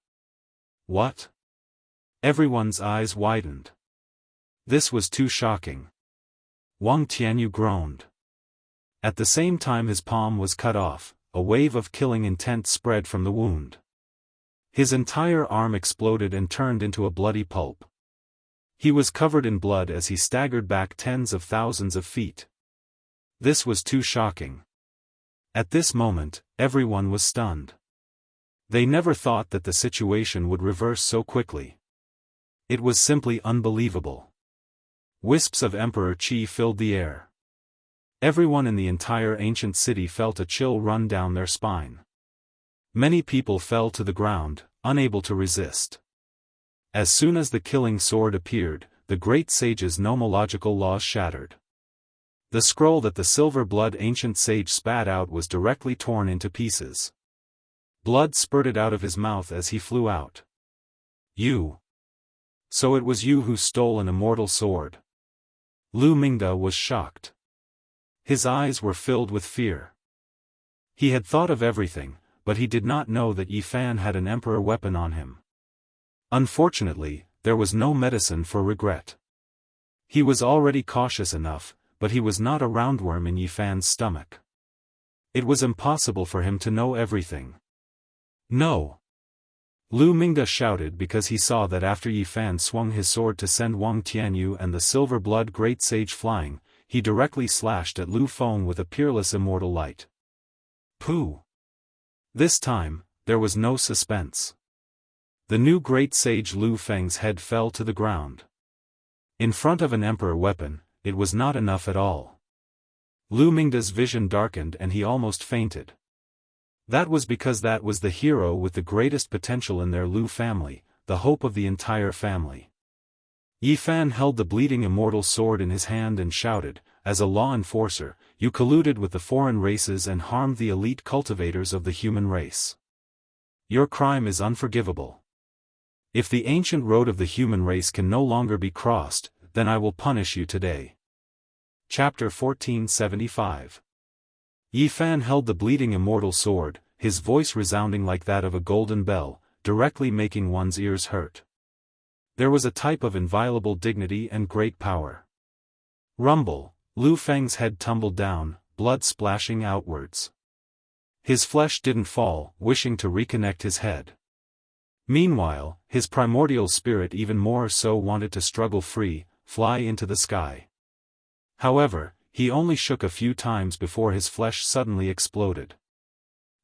What? Everyone's eyes widened. This was too shocking. Wang Tianyu groaned. At the same time his palm was cut off, a wave of killing intent spread from the wound. His entire arm exploded and turned into a bloody pulp. He was covered in blood as he staggered back tens of thousands of feet. This was too shocking. At this moment, everyone was stunned. They never thought that the situation would reverse so quickly. It was simply unbelievable. Wisps of Emperor Qi filled the air. Everyone in the entire ancient city felt a chill run down their spine. Many people fell to the ground, unable to resist. As soon as the killing sword appeared, the great sage's nomological laws shattered. The scroll that the silver-blood ancient sage spat out was directly torn into pieces. Blood spurted out of his mouth as he flew out. You. So it was you who stole an immortal sword. Lu Mingde was shocked. His eyes were filled with fear. He had thought of everything, but he did not know that Yi Fan had an emperor weapon on him. Unfortunately, there was no medicine for regret. He was already cautious enough, but he was not a roundworm in Yi Fan's stomach. It was impossible for him to know everything. No! Lu Mingde shouted because he saw that after Yi Fan swung his sword to send Wang Tianyu and the silver-blood great sage flying, he directly slashed at Lu Feng with a peerless immortal light. Pooh! This time, there was no suspense. The new great sage Lu Feng's head fell to the ground. In front of an emperor weapon, it was not enough at all. Lu Mingde's vision darkened and he almost fainted. That was because that was the hero with the greatest potential in their Lu family, the hope of the entire family. Yi Fan held the bleeding immortal sword in his hand and shouted, as a law enforcer, you colluded with the foreign races and harmed the elite cultivators of the human race. Your crime is unforgivable. If the ancient road of the human race can no longer be crossed, then I will punish you today. Chapter 1475. Yi Fan held the bleeding immortal sword, his voice resounding like that of a golden bell, directly making one's ears hurt. There was a type of inviolable dignity and great power. Rumble, Lu Feng's head tumbled down, blood splashing outwards. His flesh didn't fall, wishing to reconnect his head. Meanwhile, his primordial spirit even more so wanted to struggle free, fly into the sky. However, he only shook a few times before his flesh suddenly exploded.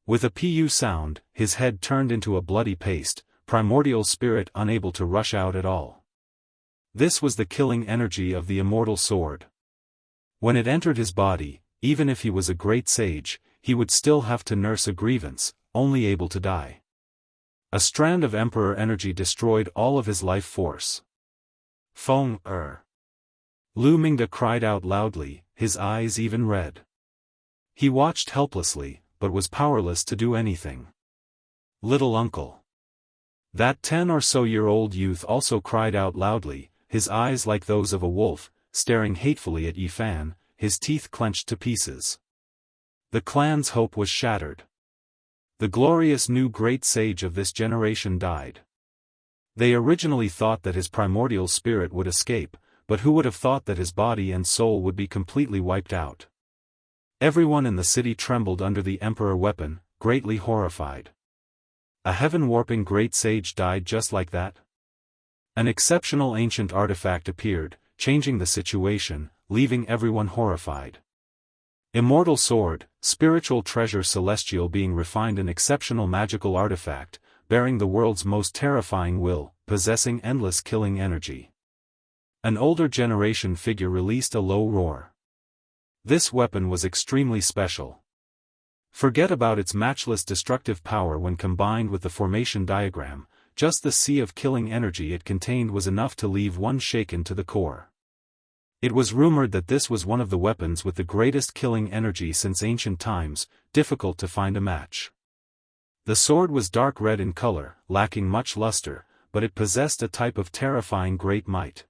With a pu sound, his head turned into a bloody paste, primordial spirit unable to rush out at all. This was the killing energy of the immortal sword. When it entered his body, even if he was a great sage, he would still have to nurse a grievance, only able to die. A strand of emperor energy destroyed all of his life force. Feng Lu Mingde cried out loudly, his eyes even red. He watched helplessly, but was powerless to do anything. Little uncle. That 10 or so year old youth also cried out loudly, his eyes like those of a wolf, staring hatefully at Yi Fan, his teeth clenched to pieces. The clan's hope was shattered. The glorious new great sage of this generation died. They originally thought that his primordial spirit would escape, but who would have thought that his body and soul would be completely wiped out? Everyone in the city trembled under the emperor weapon, greatly horrified. A heaven-warping great sage died just like that? An exceptional ancient artifact appeared, changing the situation, leaving everyone horrified. Immortal sword, spiritual treasure celestial being refined, an exceptional magical artifact, bearing the world's most terrifying will, possessing endless killing energy. An older generation figure released a low roar. This weapon was extremely special. Forget about its matchless destructive power when combined with the formation diagram, just the sea of killing energy it contained was enough to leave one shaken to the core. It was rumored that this was one of the weapons with the greatest killing energy since ancient times, difficult to find a match. The sword was dark red in color, lacking much luster, but it possessed a type of terrifying great might.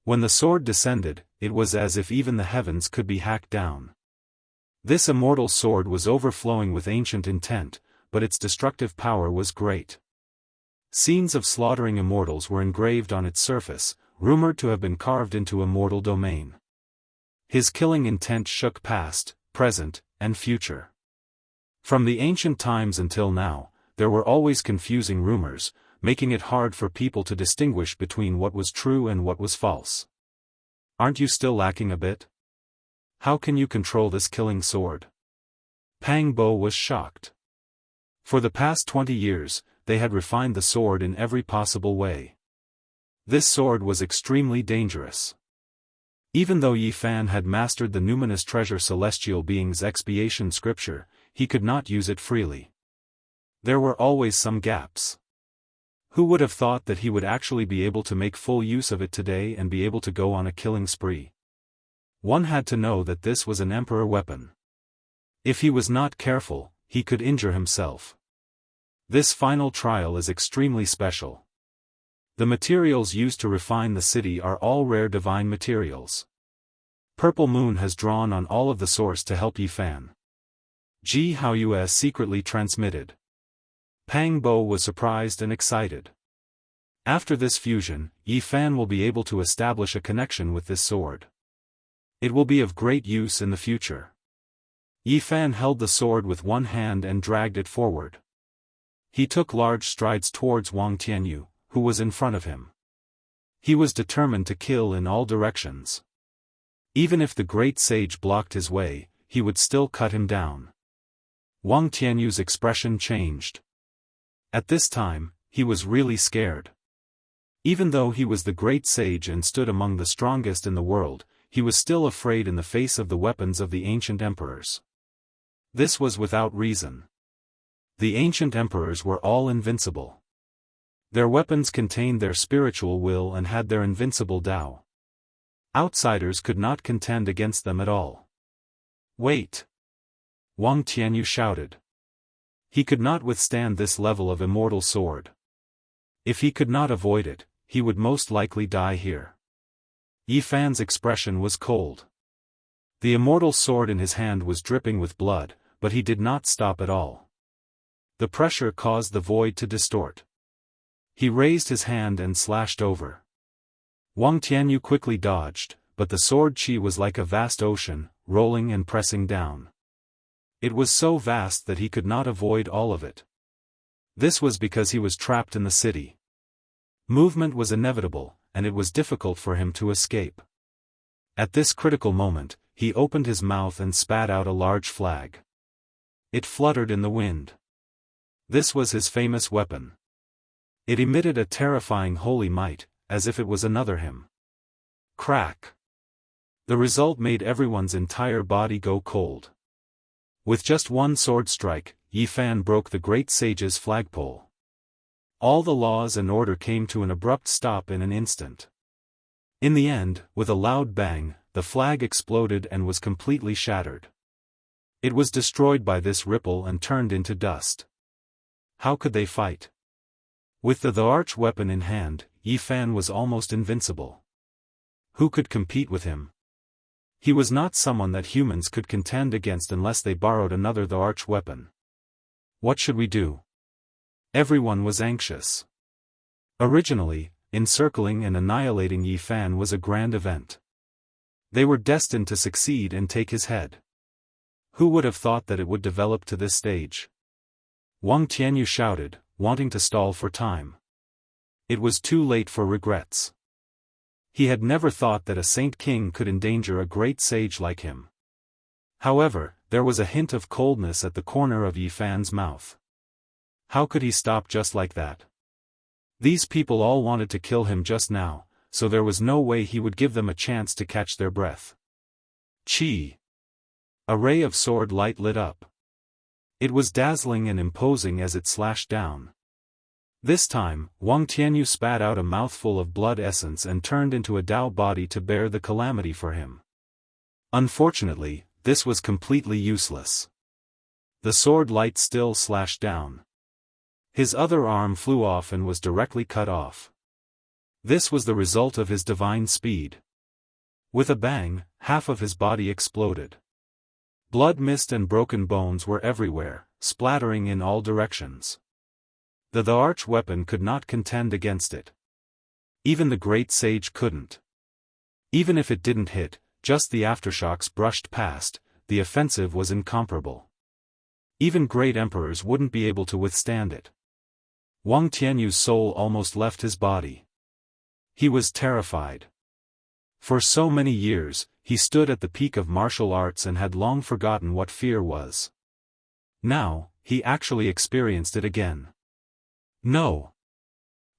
When the sword descended, it was as if even the heavens could be hacked down. This immortal sword was overflowing with ancient intent, but its destructive power was great. Scenes of slaughtering immortals were engraved on its surface, rumored to have been carved into immortal domain. His killing intent shook past, present, and future. From the ancient times until now, there were always confusing rumors, making it hard for people to distinguish between what was true and what was false. Aren't you still lacking a bit? How can you control this killing sword? Pang Bo was shocked. For the past 20 years, they had refined the sword in every possible way. This sword was extremely dangerous. Even though Yi Fan had mastered the numinous treasure celestial being's expiation scripture, he could not use it freely. There were always some gaps. Who would have thought that he would actually be able to make full use of it today and be able to go on a killing spree? One had to know that this was an emperor weapon. If he was not careful, he could injure himself. This final trial is extremely special. The materials used to refine the city are all rare divine materials. Purple Moon has drawn on all of the source to help Yi Fan. Jianghu secretly transmitted. Pang Bo was surprised and excited. After this fusion, Yi Fan will be able to establish a connection with this sword. It will be of great use in the future. Yi Fan held the sword with one hand and dragged it forward. He took large strides towards Wang Tianyu, who was in front of him. He was determined to kill in all directions. Even if the great sage blocked his way, he would still cut him down. Wang Tianyu's expression changed. At this time, he was really scared. Even though he was the great sage and stood among the strongest in the world, he was still afraid in the face of the weapons of the ancient emperors. This was without reason. The ancient emperors were all invincible. Their weapons contained their spiritual will and had their invincible Tao. Outsiders could not contend against them at all. Wait! Wang Tianyu shouted. He could not withstand this level of immortal sword. If he could not avoid it, he would most likely die here. Yi Fan's expression was cold. The immortal sword in his hand was dripping with blood, but he did not stop at all. The pressure caused the void to distort. He raised his hand and slashed over. Wang Tianyu quickly dodged, but the sword chi was like a vast ocean, rolling and pressing down. It was so vast that he could not avoid all of it. This was because he was trapped in the city. Movement was inevitable, and it was difficult for him to escape. At this critical moment, he opened his mouth and spat out a large flag. It fluttered in the wind. This was his famous weapon. It emitted a terrifying holy might, as if it was another him. Crack! The result made everyone's entire body go cold. With just one sword strike, Yi Fan broke the great sage's flagpole. All the laws and order came to an abrupt stop in an instant. In the end, with a loud bang, the flag exploded and was completely shattered. It was destroyed by this ripple and turned into dust. How could they fight? With the arch weapon in hand, Yi Fan was almost invincible. Who could compete with him? He was not someone that humans could contend against unless they borrowed another arch weapon. What should we do? Everyone was anxious. Originally, encircling and annihilating Yi Fan was a grand event. They were destined to succeed and take his head. Who would have thought that it would develop to this stage? Wang Tianyu shouted, wanting to stall for time. It was too late for regrets. He had never thought that a saint king could endanger a great sage like him. However, there was a hint of coldness at the corner of Yi Fan's mouth. How could he stop just like that? These people all wanted to kill him just now, so there was no way he would give them a chance to catch their breath. Chi! A ray of sword light lit up. It was dazzling and imposing as it slashed down. This time, Wang Tianyu spat out a mouthful of blood essence and turned into a Dao body to bear the calamity for him. Unfortunately, this was completely useless. The sword light still slashed down. His other arm flew off and was directly cut off. This was the result of his divine speed. With a bang, half of his body exploded. Blood mist and broken bones were everywhere, splattering in all directions. The arch weapon could not contend against it. Even the great sage couldn't. Even if it didn't hit, just the aftershocks brushed past, the offensive was incomparable. Even great emperors wouldn't be able to withstand it. Wang Tianyu's soul almost left his body. He was terrified. For so many years, he stood at the peak of martial arts and had long forgotten what fear was. Now, he actually experienced it again. No!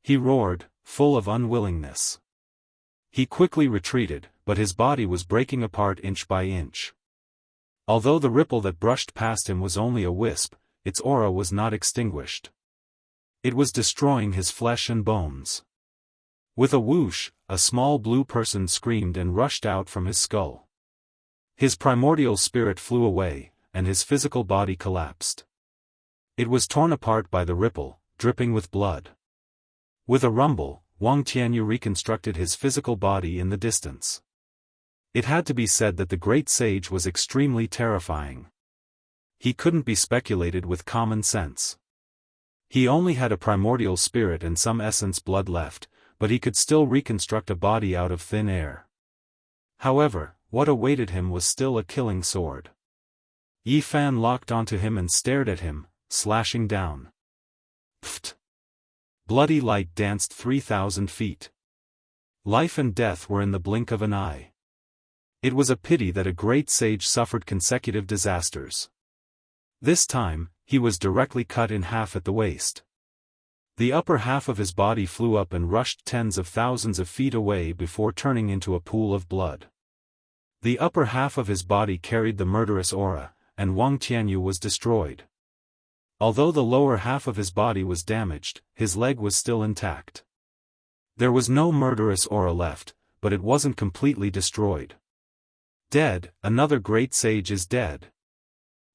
He roared, full of unwillingness. He quickly retreated, but his body was breaking apart inch by inch. Although the ripple that brushed past him was only a wisp, its aura was not extinguished. It was destroying his flesh and bones. With a whoosh, a small blue person screamed and rushed out from his skull. His primordial spirit flew away, and his physical body collapsed. It was torn apart by the ripple, dripping with blood. With a rumble, Wang Tianyu reconstructed his physical body in the distance. It had to be said that the great sage was extremely terrifying. He couldn't be speculated with common sense. He only had a primordial spirit and some essence blood left, but he could still reconstruct a body out of thin air. However, what awaited him was still a killing sword. Yi Fan locked onto him and stared at him, slashing down. Pfft! Bloody light danced 3,000 feet. Life and death were in the blink of an eye. It was a pity that a great sage suffered consecutive disasters. This time, he was directly cut in half at the waist. The upper half of his body flew up and rushed tens of thousands of feet away before turning into a pool of blood. The upper half of his body carried the murderous aura, and Wang Tianyu was destroyed. Although the lower half of his body was damaged, his leg was still intact. There was no murderous aura left, but it wasn't completely destroyed. Dead, another great sage is dead.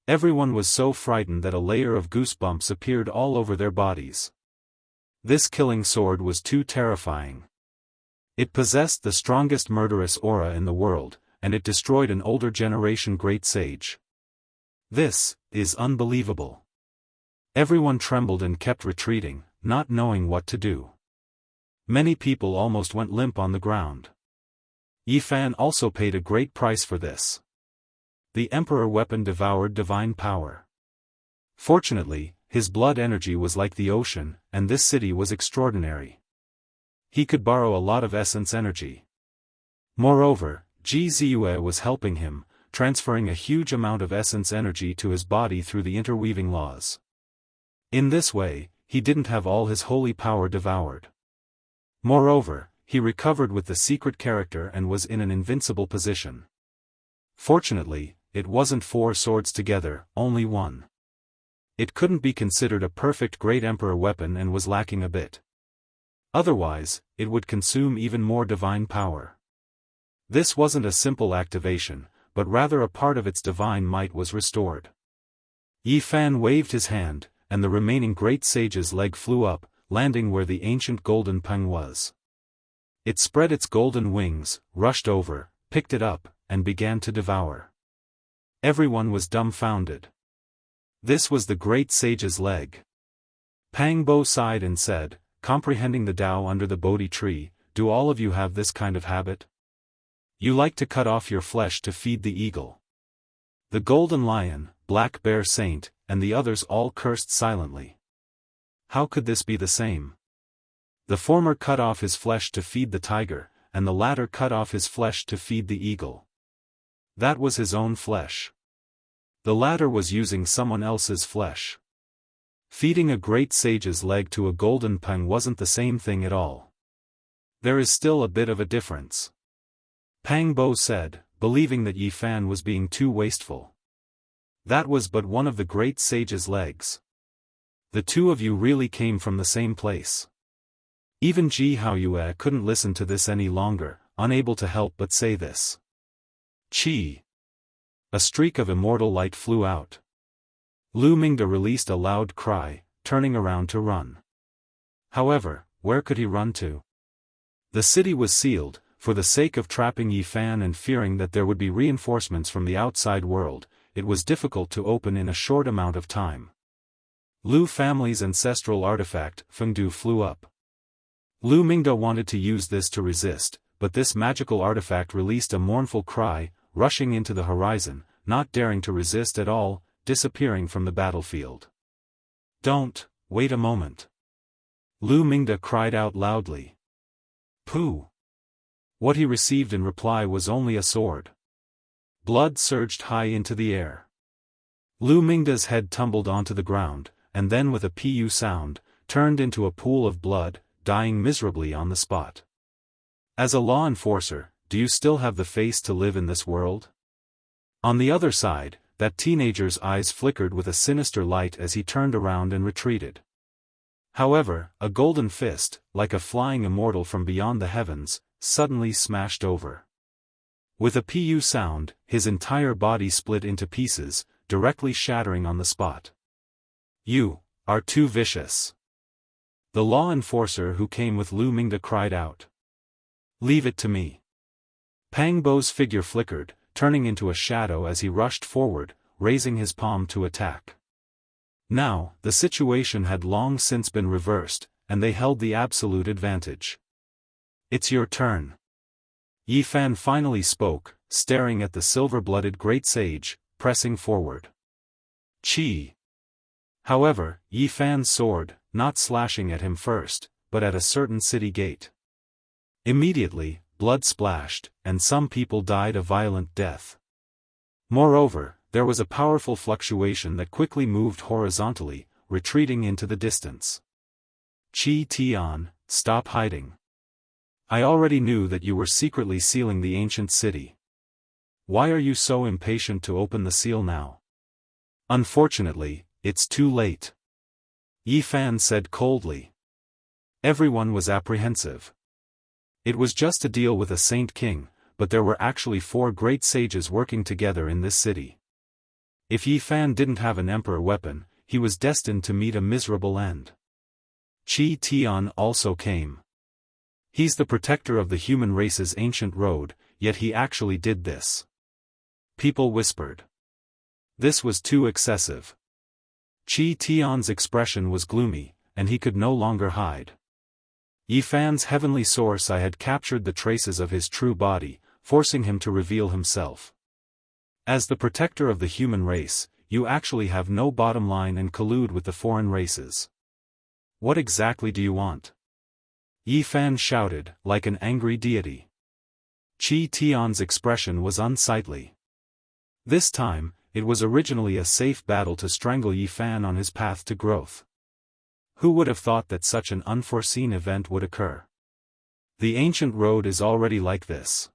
Everyone was so frightened that a layer of goosebumps appeared all over their bodies. This killing sword was too terrifying. It possessed the strongest murderous aura in the world, and it destroyed an older generation great sage. This is unbelievable. Everyone trembled and kept retreating, not knowing what to do. Many people almost went limp on the ground. Yi Fan also paid a great price for this. The emperor weapon devoured divine power. Fortunately, his blood energy was like the ocean, and this city was extraordinary. He could borrow a lot of essence energy. Moreover, Ji Ziyue was helping him, transferring a huge amount of essence energy to his body through the interweaving laws. In this way, he didn't have all his holy power devoured. Moreover, he recovered with the secret character and was in an invincible position. Fortunately, it wasn't 4 swords together, only one. It couldn't be considered a perfect great emperor weapon and was lacking a bit. Otherwise, it would consume even more divine power. This wasn't a simple activation, but rather a part of its divine might was restored. Yi Fan waved his hand, and the remaining great sage's leg flew up, landing where the ancient golden peng was. It spread its golden wings, rushed over, picked it up, and began to devour. Everyone was dumbfounded. This was the great sage's leg. Pang Bo sighed and said, comprehending the Tao under the Bodhi tree, "Do all of you have this kind of habit? You like to cut off your flesh to feed the eagle." The golden lion, black bear saint, and the others all cursed silently. How could this be the same? The former cut off his flesh to feed the tiger, and the latter cut off his flesh to feed the eagle. That was his own flesh. The latter was using someone else's flesh. Feeding a great sage's leg to a golden peng wasn't the same thing at all. There is still a bit of a difference. Pang Bo said, believing that Yi Fan was being too wasteful. That was but one of the great sage's legs. The two of you really came from the same place. Even Ji Haoyue couldn't listen to this any longer, unable to help but say this. Chi! A streak of immortal light flew out. Lu Mingda released a loud cry, turning around to run. However, where could he run to? The city was sealed. For the sake of trapping Yi Fan and fearing that there would be reinforcements from the outside world, it was difficult to open in a short amount of time. Lu family's ancestral artifact, Fengdu, flew up. Lu Mingda wanted to use this to resist, but this magical artifact released a mournful cry, rushing into the horizon, not daring to resist at all, disappearing from the battlefield. "Don't, wait a moment." Lu Mingda cried out loudly. "Pooh!" What he received in reply was only a sword. Blood surged high into the air. Lu Mingda's head tumbled onto the ground, and then with a pu sound, turned into a pool of blood, dying miserably on the spot. As a law enforcer, do you still have the face to live in this world? On the other side, that teenager's eyes flickered with a sinister light as he turned around and retreated. However, a golden fist, like a flying immortal from beyond the heavens, suddenly smashed over. With a pu sound, his entire body split into pieces, directly shattering on the spot. "You are too vicious." The law enforcer who came with Lu Mingda cried out. "Leave it to me." Pang Bo's figure flickered, turning into a shadow as he rushed forward, raising his palm to attack. Now, the situation had long since been reversed, and they held the absolute advantage. "It's your turn." Yi Fan finally spoke, staring at the silver-blooded great sage, pressing forward. "Chi." However, Yi Fan's sword, not slashing at him first, but at a certain city gate. Immediately, blood splashed, and some people died a violent death. Moreover, there was a powerful fluctuation that quickly moved horizontally, retreating into the distance. "Chi Tian, stop hiding. I already knew that you were secretly sealing the ancient city. Why are you so impatient to open the seal now? Unfortunately, it's too late." Yi Fan said coldly. Everyone was apprehensive. It was just a deal with a saint king, but there were actually 4 great sages working together in this city. If Yi Fan didn't have an emperor weapon, he was destined to meet a miserable end. Chi Tian also came. He's the protector of the human race's ancient road, yet he actually did this. People whispered. This was too excessive. Chi Tian's expression was gloomy, and he could no longer hide. Yi Fan's heavenly source I had captured the traces of his true body, forcing him to reveal himself. As the protector of the human race, you actually have no bottom line and collude with the foreign races. What exactly do you want? Yi Fan shouted, like an angry deity. Chi Tian's expression was unsightly. This time, it was originally a safe battle to strangle Yi Fan on his path to growth. Who would have thought that such an unforeseen event would occur? The ancient road is already like this.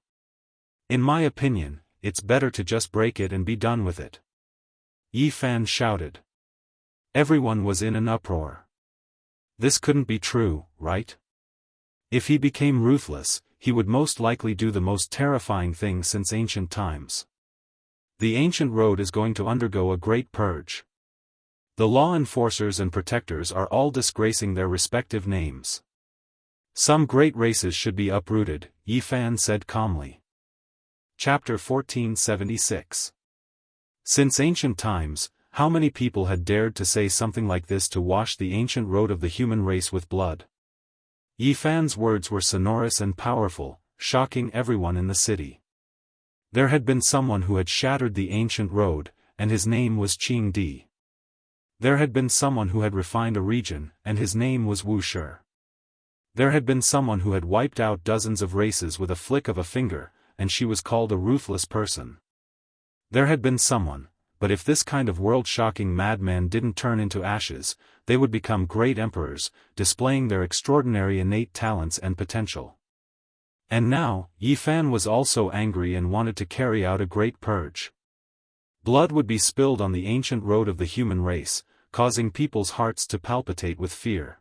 In my opinion, it's better to just break it and be done with it. Yi Fan shouted. Everyone was in an uproar. This couldn't be true, right? If he became ruthless, he would most likely do the most terrifying thing since ancient times. The ancient road is going to undergo a great purge. The law enforcers and protectors are all disgracing their respective names. Some great races should be uprooted, Yi Fan said calmly. Chapter 1476. Since ancient times, how many people had dared to say something like this to wash the ancient road of the human race with blood? Yi Fan's words were sonorous and powerful, shocking everyone in the city. There had been someone who had shattered the ancient road, and his name was Qing Di. There had been someone who had refined a region, and his name was Wu Shi. There had been someone who had wiped out dozens of races with a flick of a finger, and she was called a ruthless person. There had been someone, but if this kind of world-shocking madman didn't turn into ashes, they would become great emperors, displaying their extraordinary innate talents and potential. And now, Yi Fan was also angry and wanted to carry out a great purge. Blood would be spilled on the ancient road of the human race, causing people's hearts to palpitate with fear.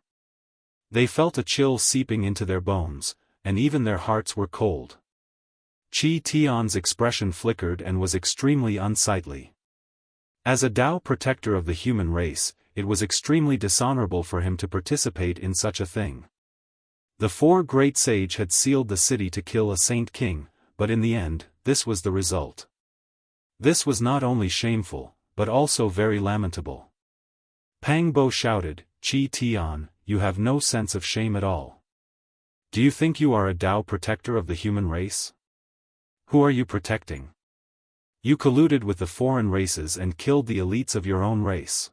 They felt a chill seeping into their bones, and even their hearts were cold. Chi Tian's expression flickered and was extremely unsightly. As a Dao protector of the human race, it was extremely dishonorable for him to participate in such a thing. The 4 great sage had sealed the city to kill a saint king, but in the end, this was the result. This was not only shameful, but also very lamentable. Pang Bo shouted, Chi Tian, you have no sense of shame at all. Do you think you are a Dao protector of the human race? Who are you protecting? You colluded with the foreign races and killed the elites of your own race.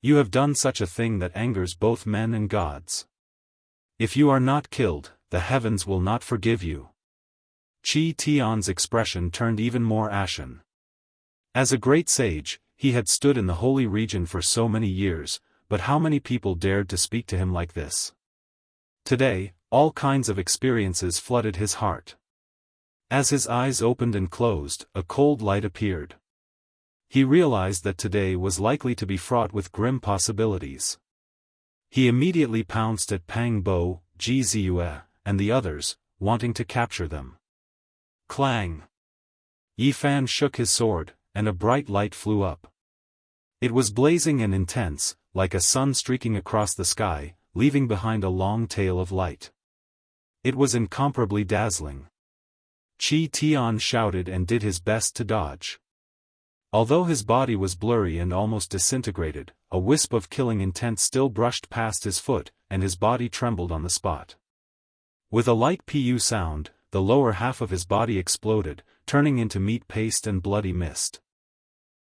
You have done such a thing that angers both men and gods. If you are not killed, the heavens will not forgive you. Qi Tian's expression turned even more ashen. As a great sage, he had stood in the holy region for so many years, but how many people dared to speak to him like this? Today, all kinds of experiences flooded his heart. As his eyes opened and closed, a cold light appeared. He realized that today was likely to be fraught with grim possibilities. He immediately pounced at Pang Bo, Ji Ziyue, and the others, wanting to capture them. Clang! Yi Fan shook his sword, and a bright light flew up. It was blazing and intense, like a sun streaking across the sky, leaving behind a long tail of light. It was incomparably dazzling. Qi Tian shouted and did his best to dodge. Although his body was blurry and almost disintegrated, a wisp of killing intent still brushed past his foot, and his body trembled on the spot. With a light pu sound, the lower half of his body exploded, turning into meat paste and bloody mist.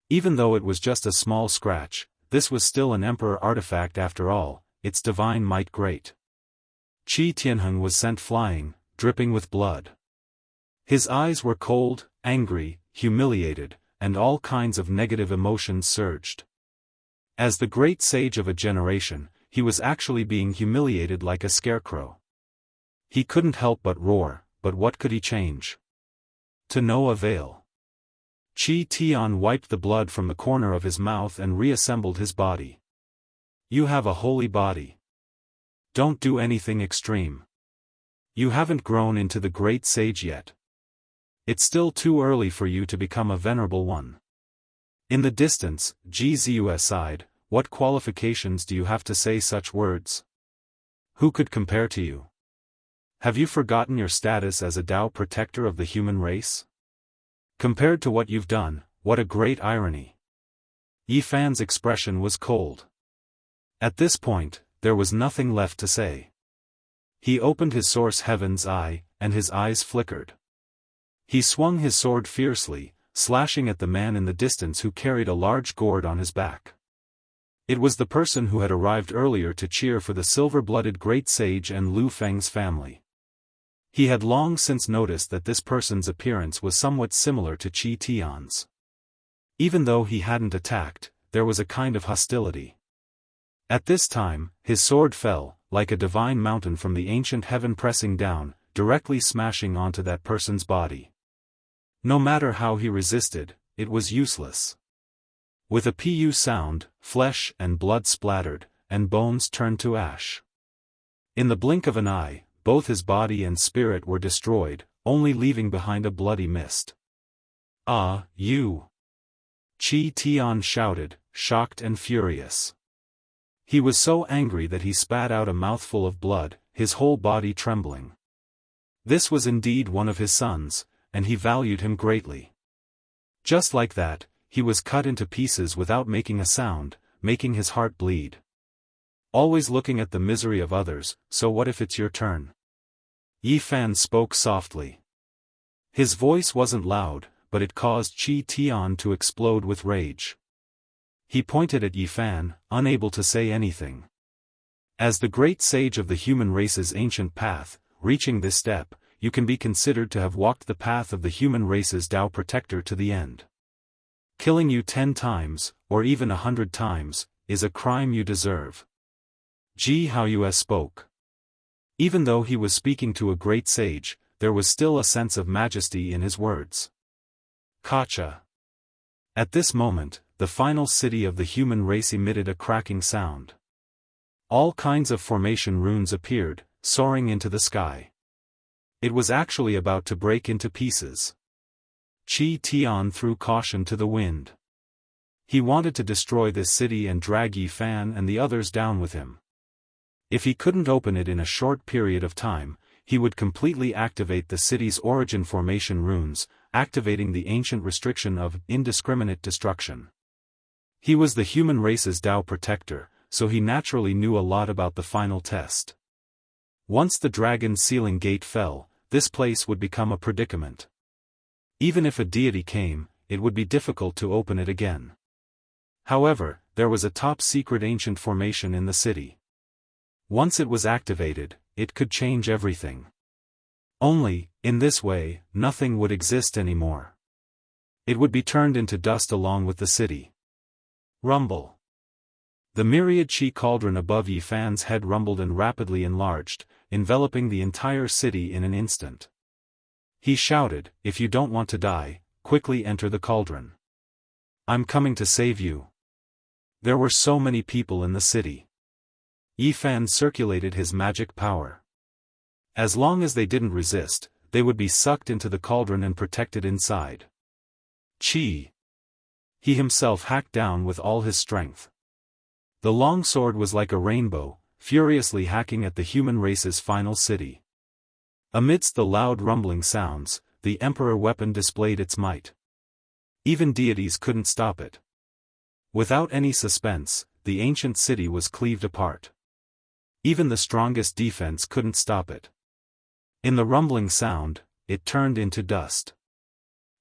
Even though it was just a small scratch, this was still an emperor artifact after all, its divine might great. Qi Tianheng was sent flying, dripping with blood. His eyes were cold, angry, humiliated, and all kinds of negative emotions surged. As the great sage of a generation, he was actually being humiliated like a scarecrow. He couldn't help but roar, but what could he change? To no avail. Qi Tian wiped the blood from the corner of his mouth and reassembled his body. You have a holy body. Don't do anything extreme. You haven't grown into the great sage yet. It's still too early for you to become a venerable one. In the distance, Ji Ziyue sighed, what qualifications do you have to say such words? Who could compare to you? Have you forgotten your status as a Dao protector of the human race? Compared to what you've done, what a great irony. Yi Fan's expression was cold. At this point, there was nothing left to say. He opened his source heaven's eye, and his eyes flickered. He swung his sword fiercely, slashing at the man in the distance who carried a large gourd on his back. It was the person who had arrived earlier to cheer for the silver-blooded great sage and Lu Feng's family. He had long since noticed that this person's appearance was somewhat similar to Qi Tian's. Even though he hadn't attacked, there was a kind of hostility. At this time, his sword fell, like a divine mountain from the ancient heaven pressing down, directly smashing onto that person's body. No matter how he resisted, it was useless. With a pu sound, flesh and blood splattered, and bones turned to ash. In the blink of an eye, both his body and spirit were destroyed, only leaving behind a bloody mist. Ah, you! Qi Tian shouted, shocked and furious. He was so angry that he spat out a mouthful of blood, his whole body trembling. This was indeed one of his sons, and he valued him greatly. Just like that, he was cut into pieces without making a sound, making his heart bleed. Always looking at the misery of others, so what if it's your turn? Yi Fan spoke softly. His voice wasn't loud, but it caused Qi Tian to explode with rage. He pointed at Yi Fan, unable to say anything. As the great sage of the human race's ancient path, reaching this step, you can be considered to have walked the path of the human race's Dao protector to the end. Killing you 10 times, or even 100 times, is a crime you deserve. Ji Haoyue spoke. Even though he was speaking to a great sage, there was still a sense of majesty in his words. Kacha. At this moment, the final city of the human race emitted a cracking sound. All kinds of formation runes appeared, soaring into the sky. It was actually about to break into pieces. Qi Tian threw caution to the wind. He wanted to destroy this city and drag Yi Fan and the others down with him. If he couldn't open it in a short period of time, he would completely activate the city's origin formation runes, activating the ancient restriction of indiscriminate destruction. He was the human race's Dao protector, so he naturally knew a lot about the final test. Once the dragon's sealing gate fell, this place would become a predicament. Even if a deity came, it would be difficult to open it again. However, there was a top-secret ancient formation in the city. Once it was activated, it could change everything. Only, in this way, nothing would exist anymore. It would be turned into dust along with the city. Rumble. The myriad chi cauldron above Yi Fan's head rumbled and rapidly enlarged, enveloping the entire city in an instant. He shouted, "If you don't want to die, quickly enter the cauldron. I'm coming to save you." There were so many people in the city. Yi Fan circulated his magic power. As long as they didn't resist, they would be sucked into the cauldron and protected inside. Chi. He himself hacked down with all his strength. The long sword was like a rainbow, furiously hacking at the human race's final city. Amidst the loud rumbling sounds, the emperor weapon displayed its might. Even deities couldn't stop it. Without any suspense, the ancient city was cleaved apart. Even the strongest defense couldn't stop it. In the rumbling sound, it turned into dust.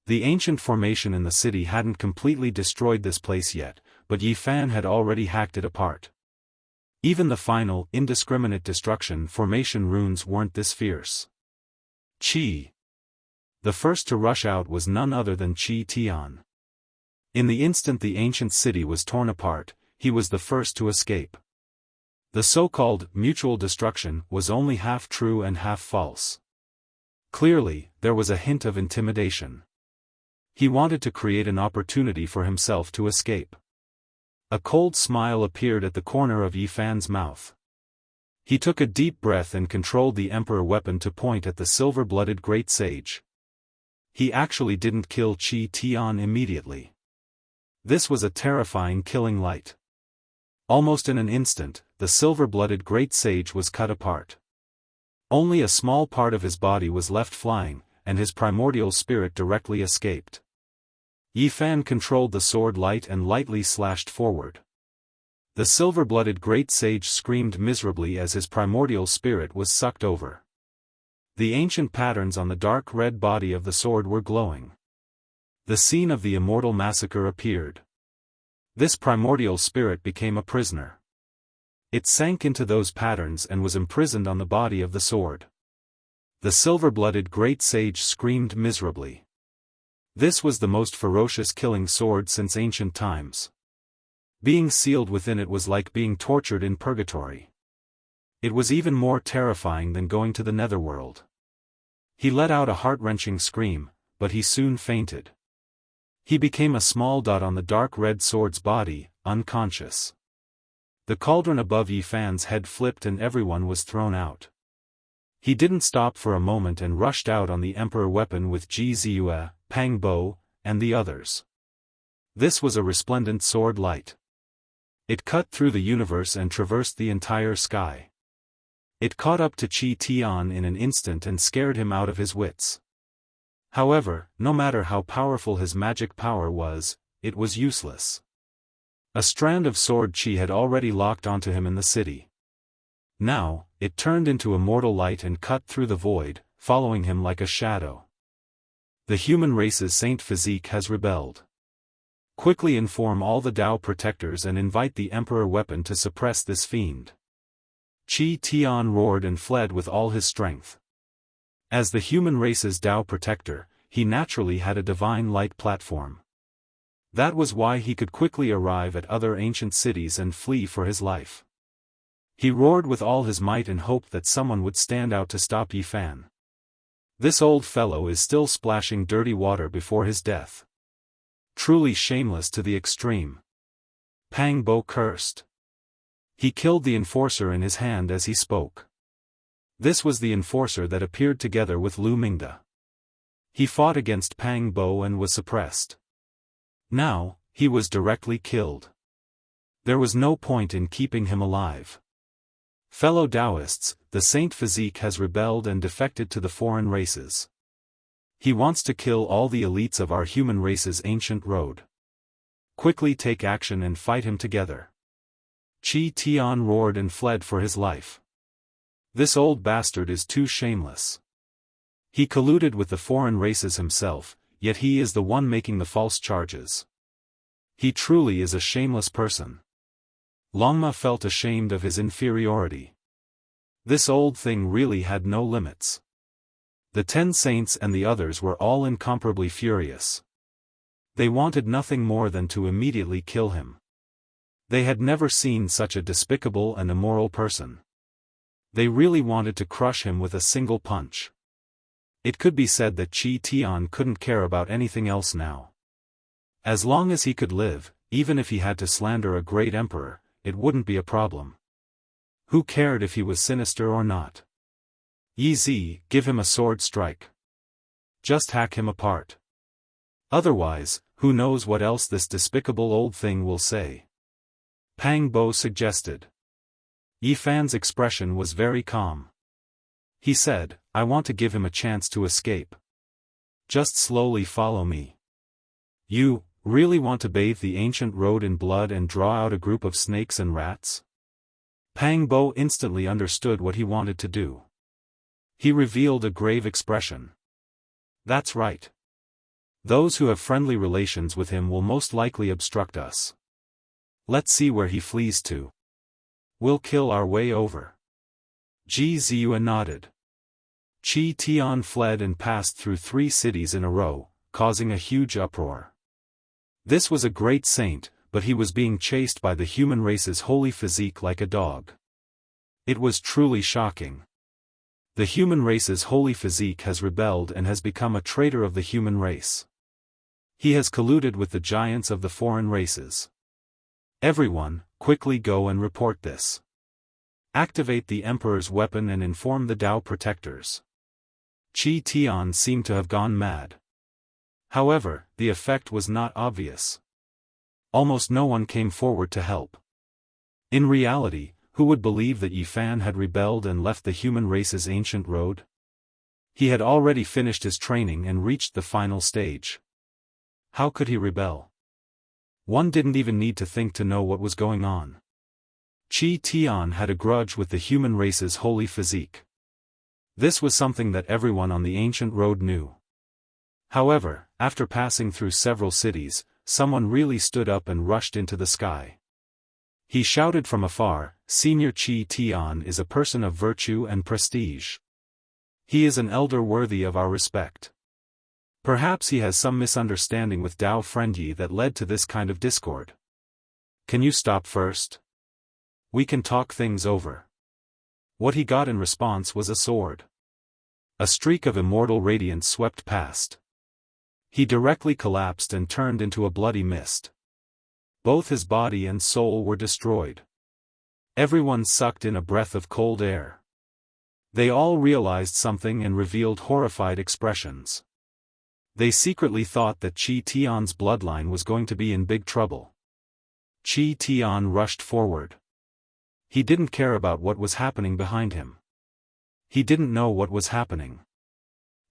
The ancient formation in the city hadn't completely destroyed this place yet, but Yi Fan had already hacked it apart. Even the final, indiscriminate destruction formation runes weren't this fierce. Qi. The first to rush out was none other than Qi Tian. In the instant the ancient city was torn apart, he was the first to escape. The so-called mutual destruction was only half true and half false. Clearly, there was a hint of intimidation. He wanted to create an opportunity for himself to escape. A cold smile appeared at the corner of Yi Fan's mouth. He took a deep breath and controlled the emperor weapon to point at the silver-blooded great sage. He actually didn't kill Qi Tian immediately. This was a terrifying killing light. Almost in an instant, the silver-blooded great sage was cut apart. Only a small part of his body was left flying, and his primordial spirit directly escaped. Yi Fan controlled the sword light and lightly slashed forward. The silver-blooded great sage screamed miserably as his primordial spirit was sucked over. The ancient patterns on the dark red body of the sword were glowing. The scene of the Immortal massacre appeared. This primordial spirit became a prisoner. It sank into those patterns and was imprisoned on the body of the sword. The silver-blooded great sage screamed miserably. This was the most ferocious killing sword since ancient times. Being sealed within it was like being tortured in purgatory. It was even more terrifying than going to the netherworld. He let out a heart-wrenching scream, but he soon fainted. He became a small dot on the dark red sword's body, unconscious. The cauldron above Yi Fan's head flipped and everyone was thrown out. He didn't stop for a moment and rushed out on the emperor weapon with Ji Ziyue, Pang Bo, and the others. This was a resplendent sword light. It cut through the universe and traversed the entire sky. It caught up to Qi Tian in an instant and scared him out of his wits. However, no matter how powerful his magic power was, it was useless. A strand of sword chi had already locked onto him in the city. Now, it turned into immortal light and cut through the void, following him like a shadow. The human race's saint physique has rebelled. Quickly inform all the Dao protectors and invite the emperor weapon to suppress this fiend. Qi Tian roared and fled with all his strength. As the human race's Dao protector, he naturally had a divine light platform. That was why he could quickly arrive at other ancient cities and flee for his life. He roared with all his might and hoped that someone would stand out to stop Yi Fan. This old fellow is still splashing dirty water before his death. Truly shameless to the extreme. Pang Bo cursed. He killed the enforcer in his hand as he spoke. This was the enforcer that appeared together with Lu Mingda. He fought against Pang Bo and was suppressed. Now, he was directly killed. There was no point in keeping him alive. Fellow Daoists, the saint physique has rebelled and defected to the foreign races. He wants to kill all the elites of our human race's ancient road. Quickly take action and fight him together. Qi Tian roared and fled for his life. This old bastard is too shameless. He colluded with the foreign races himself, yet he is the one making the false charges. He truly is a shameless person. Longma felt ashamed of his inferiority. This old thing really had no limits. The 10 saints and the others were all incomparably furious. They wanted nothing more than to immediately kill him. They had never seen such a despicable and immoral person. They really wanted to crush him with a single punch. It could be said that Qi Tian couldn't care about anything else now. As long as he could live, even if he had to slander a great emperor, it wouldn't be a problem. Who cared if he was sinister or not? Yi Zi, give him a sword strike. Just hack him apart. Otherwise, who knows what else this despicable old thing will say. Pang Bo suggested. Yi Fan's expression was very calm. He said, I want to give him a chance to escape. Just slowly follow me. You, really want to bathe the ancient road in blood and draw out a group of snakes and rats? Pang Bo instantly understood what he wanted to do. He revealed a grave expression. That's right. Those who have friendly relations with him will most likely obstruct us. Let's see where he flees to. We'll kill our way over. Ji Ziyuan nodded. Qi Tian fled and passed through 3 cities in a row, causing a huge uproar. This was a great saint, but he was being chased by the human race's holy physique like a dog. It was truly shocking. The human race's holy physique has rebelled and has become a traitor of the human race. He has colluded with the giants of the foreign races. Everyone, quickly go and report this. Activate the Emperor's weapon and inform the Dao protectors. Qi Tian seemed to have gone mad. However, the effect was not obvious. Almost no one came forward to help. In reality, who would believe that Yi Fan had rebelled and left the human race's ancient road? He had already finished his training and reached the final stage. How could he rebel? One didn't even need to think to know what was going on. Qi Tian had a grudge with the human race's holy physique. This was something that everyone on the ancient road knew. However, after passing through several cities, someone really stood up and rushed into the sky. He shouted from afar, Senior Qi Tian is a person of virtue and prestige. He is an elder worthy of our respect. Perhaps he has some misunderstanding with Dao Friendyi that led to this kind of discord. Can you stop first? We can talk things over. What he got in response was a sword. A streak of immortal radiance swept past. He directly collapsed and turned into a bloody mist. Both his body and soul were destroyed. Everyone sucked in a breath of cold air. They all realized something and revealed horrified expressions. They secretly thought that Qi Tian's bloodline was going to be in big trouble. Qi Tian rushed forward. He didn't care about what was happening behind him. He didn't know what was happening.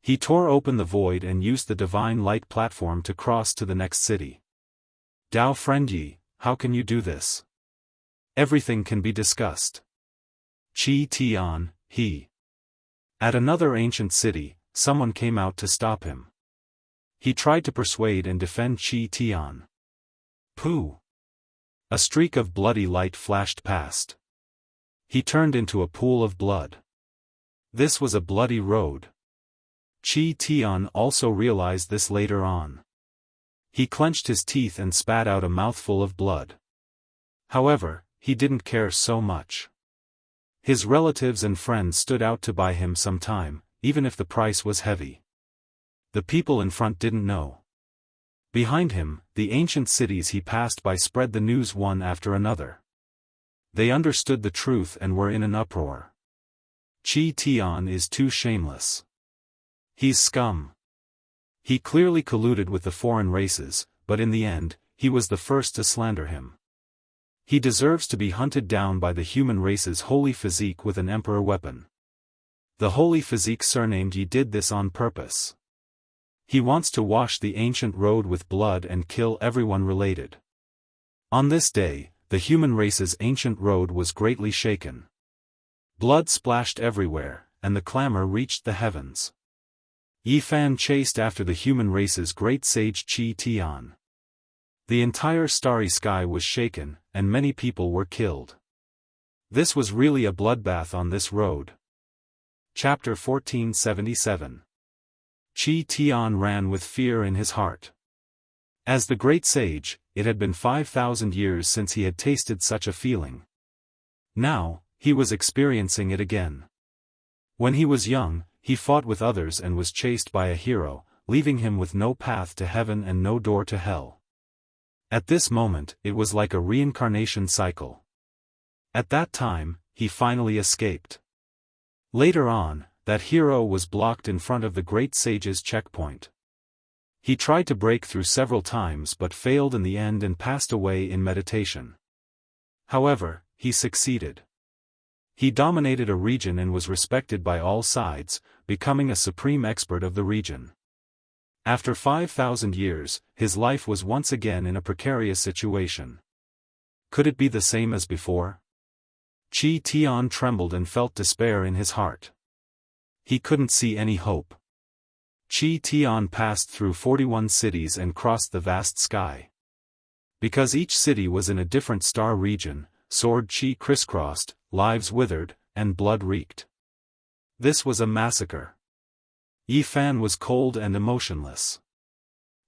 He tore open the void and used the divine light platform to cross to the next city. Dao Friendyi, how can you do this? Everything can be discussed. Qi Tian, he. At another ancient city, someone came out to stop him. He tried to persuade and defend Qi Tian. Pooh! A streak of bloody light flashed past. He turned into a pool of blood. This was a bloody road. Qi Tian also realized this later on. He clenched his teeth and spat out a mouthful of blood. However, he didn't care so much. His relatives and friends stood out to buy him some time, even if the price was heavy. The people in front didn't know. Behind him, the ancient cities he passed by spread the news one after another. They understood the truth and were in an uproar. Qi Tian is too shameless. He's scum. He clearly colluded with the foreign races, but in the end, he was the first to slander him. He deserves to be hunted down by the human race's holy physique with an emperor weapon. The holy physique surnamed Yi did this on purpose. He wants to wash the ancient road with blood and kill everyone related. On this day, the human race's ancient road was greatly shaken. Blood splashed everywhere, and the clamor reached the heavens. Yi Fan chased after the human race's great sage Qi Tian. The entire starry sky was shaken, and many people were killed. This was really a bloodbath on this road. Chapter 1477. Qi Tian ran with fear in his heart. As the great sage, it had been 5,000 years since he had tasted such a feeling. Now, he was experiencing it again. When he was young, he fought with others and was chased by a hero, leaving him with no path to heaven and no door to hell. At this moment, it was like a reincarnation cycle. At that time, he finally escaped. Later on, that hero was blocked in front of the great sage's checkpoint. He tried to break through several times but failed in the end and passed away in meditation. However, he succeeded. He dominated a region and was respected by all sides, becoming a supreme expert of the region. After 5,000 years, his life was once again in a precarious situation. Could it be the same as before? Qi Tian trembled and felt despair in his heart. He couldn't see any hope. Qi Tian passed through 41 cities and crossed the vast sky. Because each city was in a different star region, sword Qi crisscrossed, lives withered, and blood reeked. This was a massacre. Yi Fan was cold and emotionless.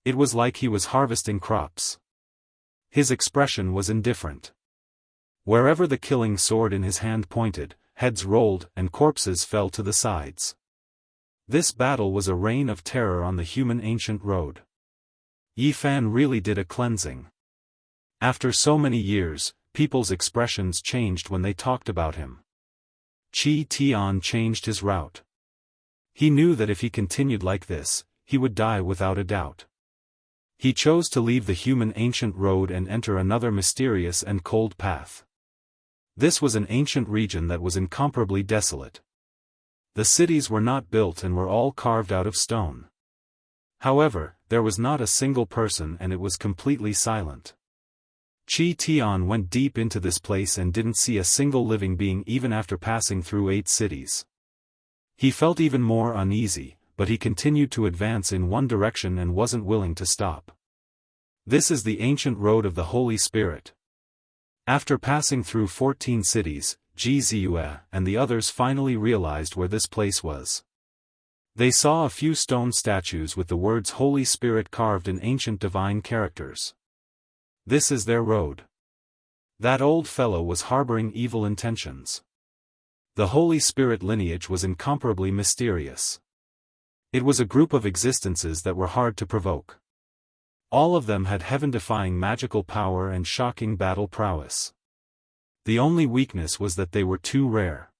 It was like he was harvesting crops. His expression was indifferent. Wherever the killing sword in his hand pointed, heads rolled and corpses fell to the sides. This battle was a reign of terror on the human ancient road. Yi Fan really did a cleansing. After so many years, people's expressions changed when they talked about him. Qi Tian changed his route. He knew that if he continued like this, he would die without a doubt. He chose to leave the human ancient road and enter another mysterious and cold path. This was an ancient region that was incomparably desolate. The cities were not built and were all carved out of stone. However, there was not a single person and it was completely silent. Qi Tian went deep into this place and didn't see a single living being even after passing through 8 cities. He felt even more uneasy, but he continued to advance in one direction and wasn't willing to stop. This is the ancient road of the Holy Spirit. After passing through 14 cities, Ji Ziyue and the others finally realized where this place was. They saw a few stone statues with the words Holy Spirit carved in ancient divine characters. This is their road. That old fellow was harboring evil intentions. The Holy Spirit lineage was incomparably mysterious. It was a group of existences that were hard to provoke. All of them had heaven-defying magical power and shocking battle prowess. The only weakness was that they were too rare.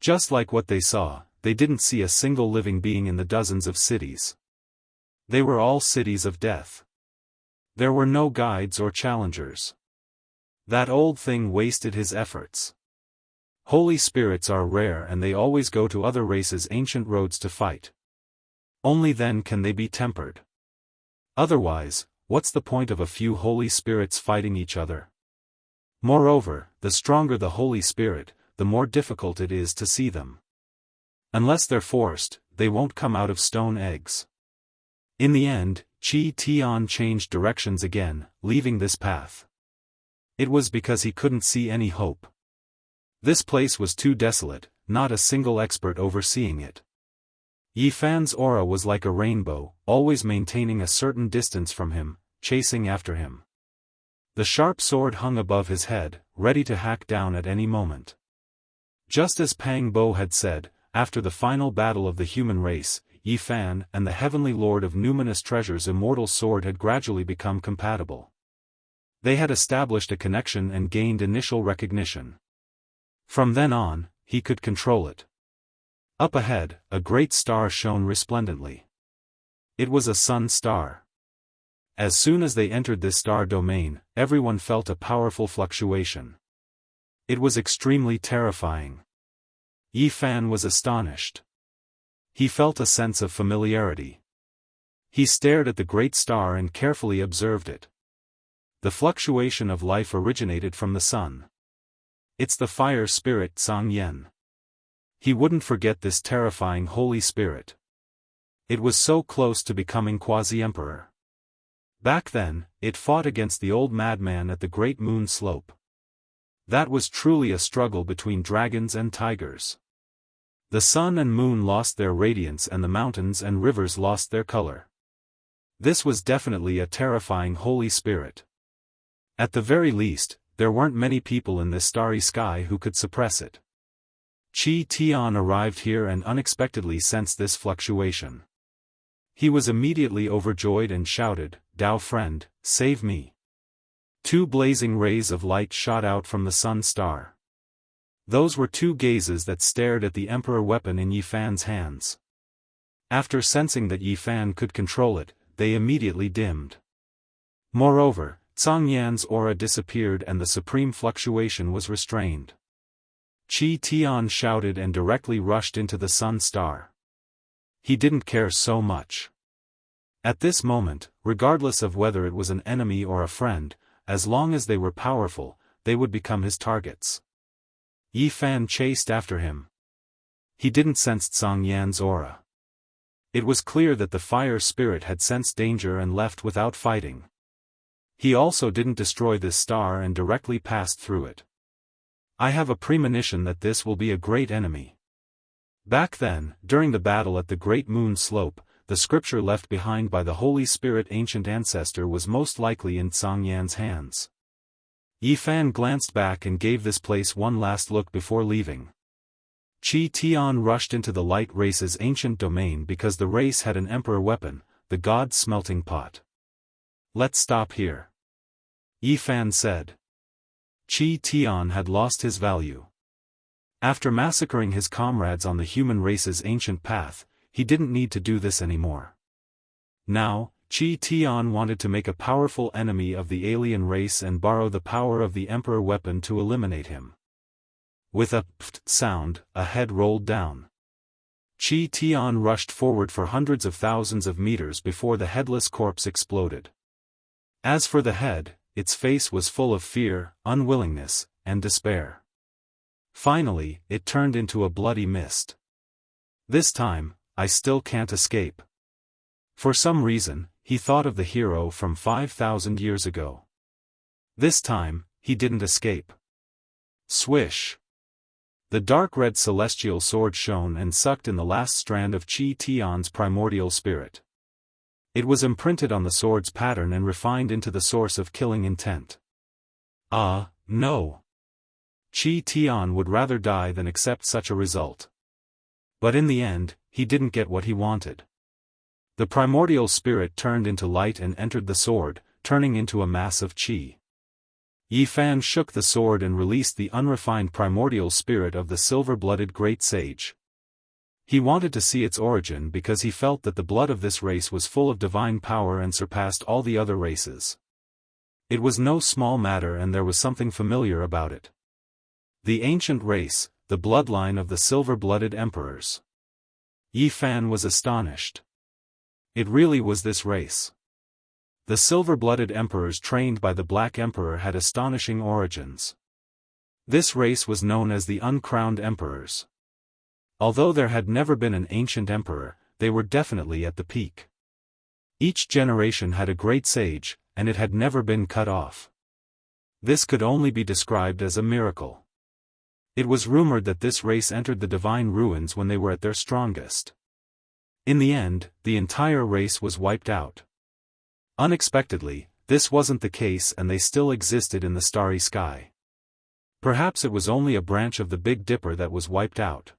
Just like what they saw, they didn't see a single living being in the dozens of cities. They were all cities of death. There were no guides or challengers. That old thing wasted his efforts. Holy spirits are rare and they always go to other races' ancient roads to fight. Only then can they be tempered. Otherwise, what's the point of a few holy spirits fighting each other? Moreover, the stronger the Holy Spirit, the more difficult it is to see them. Unless they're forced, they won't come out of stone eggs. In the end, Qi Tian changed directions again, leaving this path. It was because he couldn't see any hope. This place was too desolate, not a single expert overseeing it. Yi Fan's aura was like a rainbow, always maintaining a certain distance from him, chasing after him. The sharp sword hung above his head, ready to hack down at any moment. Just as Pang Bo had said, after the final battle of the human race, Yi Fan and the heavenly lord of numinous treasures' immortal sword had gradually become compatible. They had established a connection and gained initial recognition. From then on, he could control it. Up ahead, a great star shone resplendently. It was a sun star. As soon as they entered this star domain, everyone felt a powerful fluctuation. It was extremely terrifying. Yi Fan was astonished. He felt a sense of familiarity. He stared at the great star and carefully observed it. The fluctuation of life originated from the sun. It's the fire spirit Sang Yen. He wouldn't forget this terrifying holy spirit. It was so close to becoming quasi-emperor. Back then, it fought against the old madman at the Great Moon Slope. That was truly a struggle between dragons and tigers. The sun and moon lost their radiance and the mountains and rivers lost their color. This was definitely a terrifying holy spirit. At the very least, there weren't many people in this starry sky who could suppress it. Qi Tian arrived here and unexpectedly sensed this fluctuation. He was immediately overjoyed and shouted, "Dao friend, save me." Two blazing rays of light shot out from the sun star. Those were two gazes that stared at the emperor weapon in Yi Fan's hands. After sensing that Yi Fan could control it, they immediately dimmed. Moreover, Zhang Yan's aura disappeared and the supreme fluctuation was restrained. Qi Tian shouted and directly rushed into the sun star. He didn't care so much. At this moment, regardless of whether it was an enemy or a friend, as long as they were powerful, they would become his targets. Yi Fan chased after him. He didn't sense Zhang Yan's aura. It was clear that the fire spirit had sensed danger and left without fighting. He also didn't destroy this star and directly passed through it. I have a premonition that this will be a great enemy. Back then, during the battle at the Great Moon Slope, the scripture left behind by the Holy Spirit ancient ancestor was most likely in Zhang Yan's hands. Yi Fan glanced back and gave this place one last look before leaving. Qi Tian rushed into the light race's ancient domain because the race had an emperor weapon, the god smelting pot. "Let's stop here," Yi Fan said. Qi Tian had lost his value. After massacring his comrades on the human race's ancient path, he didn't need to do this anymore. Now, Qi Tian wanted to make a powerful enemy of the alien race and borrow the power of the emperor weapon to eliminate him. With a pft sound, a head rolled down. Qi Tian rushed forward for hundreds of thousands of meters before the headless corpse exploded. As for the head, its face was full of fear, unwillingness, and despair. Finally, it turned into a bloody mist. "This time, I still can't escape." For some reason, he thought of the hero from 5,000 years ago. This time, he didn't escape. Swish! The dark red celestial sword shone and sucked in the last strand of Qi Tian's primordial spirit. It was imprinted on the sword's pattern and refined into the source of killing intent. No. Qi Tian would rather die than accept such a result. But in the end, he didn't get what he wanted. The primordial spirit turned into light and entered the sword, turning into a mass of qi. Yi Fan shook the sword and released the unrefined primordial spirit of the silver-blooded great sage. He wanted to see its origin because he felt that the blood of this race was full of divine power and surpassed all the other races. It was no small matter and there was something familiar about it. The ancient race, the bloodline of the silver-blooded emperors. Yi Fan was astonished. It really was this race. The silver-blooded emperors trained by the Black Emperor had astonishing origins. This race was known as the uncrowned emperors. Although there had never been an ancient emperor, they were definitely at the peak. Each generation had a great sage, and it had never been cut off. This could only be described as a miracle. It was rumored that this race entered the divine ruins when they were at their strongest. In the end, the entire race was wiped out. Unexpectedly, this wasn't the case and they still existed in the starry sky. Perhaps it was only a branch of the Big Dipper that was wiped out.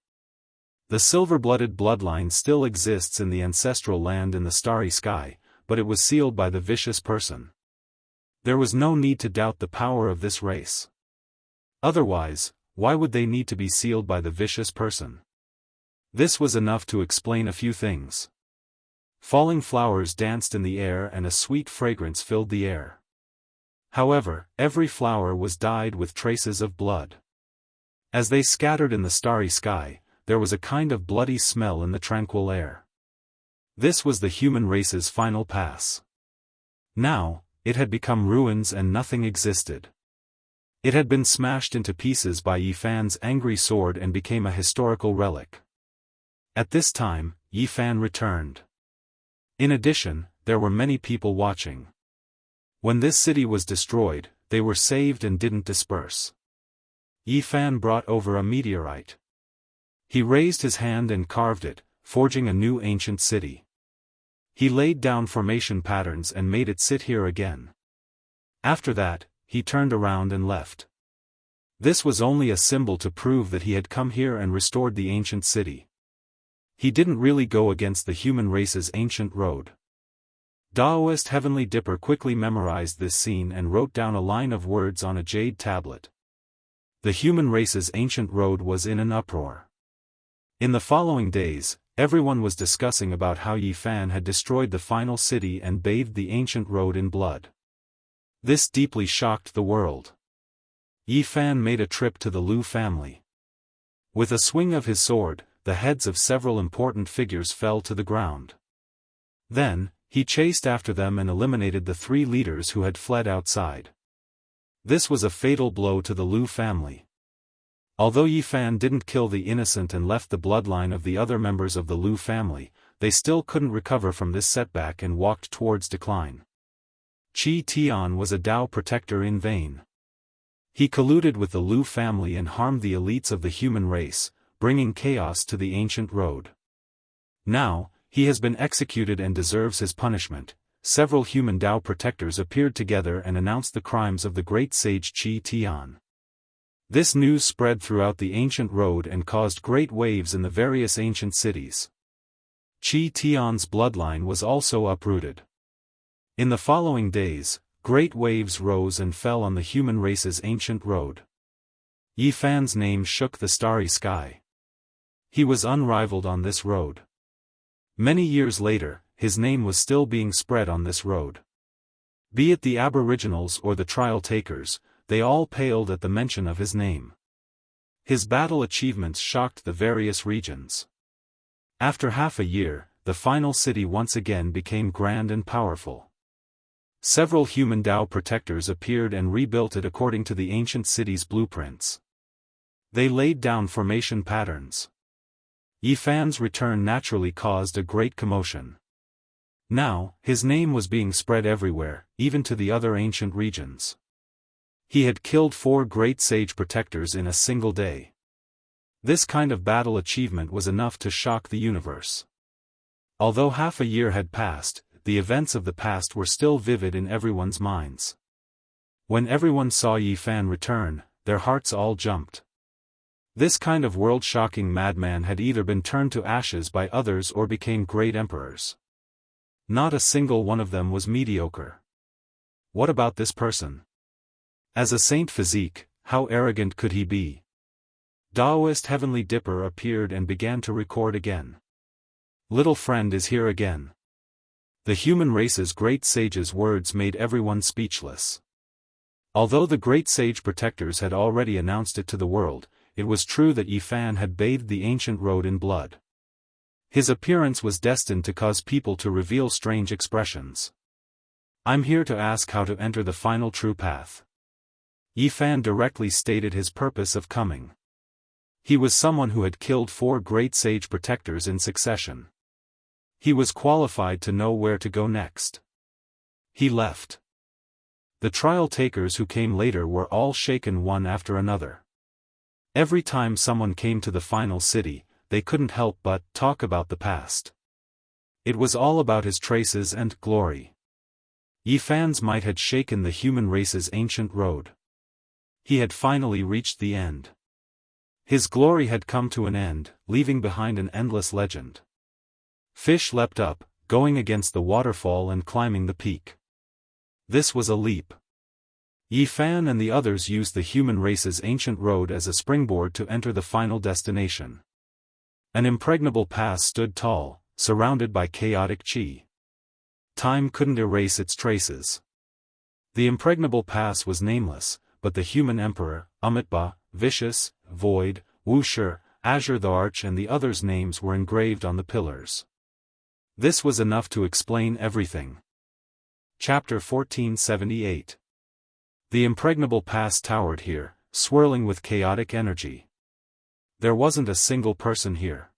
The silver-blooded bloodline still exists in the ancestral land in the starry sky, but it was sealed by the vicious person. There was no need to doubt the power of this race. Otherwise, why would they need to be sealed by the vicious person? This was enough to explain a few things. Falling flowers danced in the air and a sweet fragrance filled the air. However, every flower was dyed with traces of blood. As they scattered in the starry sky, there was a kind of bloody smell in the tranquil air. This was the human race's final pass. Now, it had become ruins and nothing existed. It had been smashed into pieces by Yi Fan's angry sword and became a historical relic. At this time, Yi Fan returned. In addition, there were many people watching. When this city was destroyed, they were saved and didn't disperse. Yi Fan brought over a meteorite. He raised his hand and carved it, forging a new ancient city. He laid down formation patterns and made it sit here again. After that, he turned around and left. This was only a symbol to prove that he had come here and restored the ancient city. He didn't really go against the human race's ancient road. Daoist Heavenly Dipper quickly memorized this scene and wrote down a line of words on a jade tablet. The human race's ancient road was in an uproar. In the following days, everyone was discussing about how Yi Fan had destroyed the final city and bathed the ancient road in blood. This deeply shocked the world. Yi Fan made a trip to the Lu family. With a swing of his sword, the heads of several important figures fell to the ground. Then, he chased after them and eliminated the 3 leaders who had fled outside. This was a fatal blow to the Lu family. Although Yi Fan didn't kill the innocent and left the bloodline of the other members of the Lu family, they still couldn't recover from this setback and walked towards decline. Qi Tian was a Dao protector in vain. He colluded with the Lu family and harmed the elites of the human race, bringing chaos to the ancient road. Now, he has been executed and deserves his punishment. Several human Dao protectors appeared together and announced the crimes of the great sage Qi Tian. This news spread throughout the ancient road and caused great waves in the various ancient cities. Qi Tian's bloodline was also uprooted. In the following days, great waves rose and fell on the human race's ancient road. Yi Fan's name shook the starry sky. He was unrivaled on this road. Many years later, his name was still being spread on this road. Be it the aboriginals or the trial takers, they all paled at the mention of his name. His battle achievements shocked the various regions. After half a year, the final city once again became grand and powerful. Several human Dao protectors appeared and rebuilt it according to the ancient city's blueprints. They laid down formation patterns. Yi Fan's return naturally caused a great commotion. Now, his name was being spread everywhere, even to the other ancient regions. He had killed 4 great sage protectors in a single day. This kind of battle achievement was enough to shock the universe. Although half a year had passed, the events of the past were still vivid in everyone's minds. When everyone saw Yi Fan return, their hearts all jumped. This kind of world-shocking madman had either been turned to ashes by others or became great emperors. Not a single one of them was mediocre. What about this person? As a saint physique, how arrogant could he be? Daoist Heavenly Dipper appeared and began to record again. Little friend is here again. The human race's great sage's words made everyone speechless. Although the great sage protectors had already announced it to the world, it was true that Yi Fan had bathed the ancient road in blood. His appearance was destined to cause people to reveal strange expressions. I'm here to ask how to enter the final true path. Yi Fan directly stated his purpose of coming. He was someone who had killed 4 great sage protectors in succession. He was qualified to know where to go next. He left. The trial takers who came later were all shaken one after another. Every time someone came to the final city, they couldn't help but talk about the past. It was all about his traces and glory. Yi Fan's might had shaken the human race's ancient road. He had finally reached the end. His glory had come to an end, leaving behind an endless legend. Fish leapt up, going against the waterfall and climbing the peak. This was a leap. Yi Fan and the others used the human race's ancient road as a springboard to enter the final destination. An impregnable pass stood tall, surrounded by chaotic qi. Time couldn't erase its traces. The impregnable pass was nameless, but the human emperor, Amitabha, Vicious, Void, Wuxia, Azure the Arch and the others' names were engraved on the pillars. This was enough to explain everything. Chapter 1478. The impregnable pass towered here, swirling with chaotic energy. There wasn't a single person here.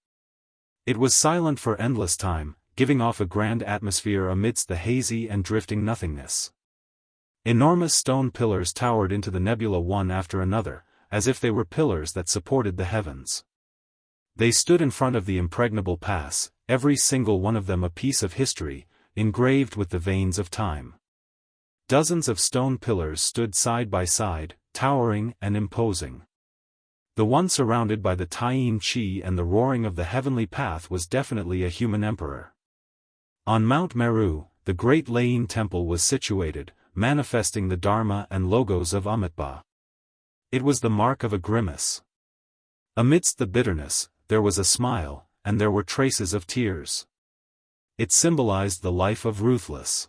It was silent for endless time, giving off a grand atmosphere amidst the hazy and drifting nothingness. Enormous stone pillars towered into the nebula one after another, as if they were pillars that supported the heavens. They stood in front of the impregnable pass, every single one of them a piece of history, engraved with the veins of time. Dozens of stone pillars stood side by side, towering and imposing. The one surrounded by the Taiyin Qi and the roaring of the heavenly path was definitely a human emperor. On Mount Meru, the great Layin temple was situated, manifesting the Dharma and logos of Amitabha. It was the mark of a grimace. Amidst the bitterness, there was a smile, and there were traces of tears. It symbolized the life of Ruthless.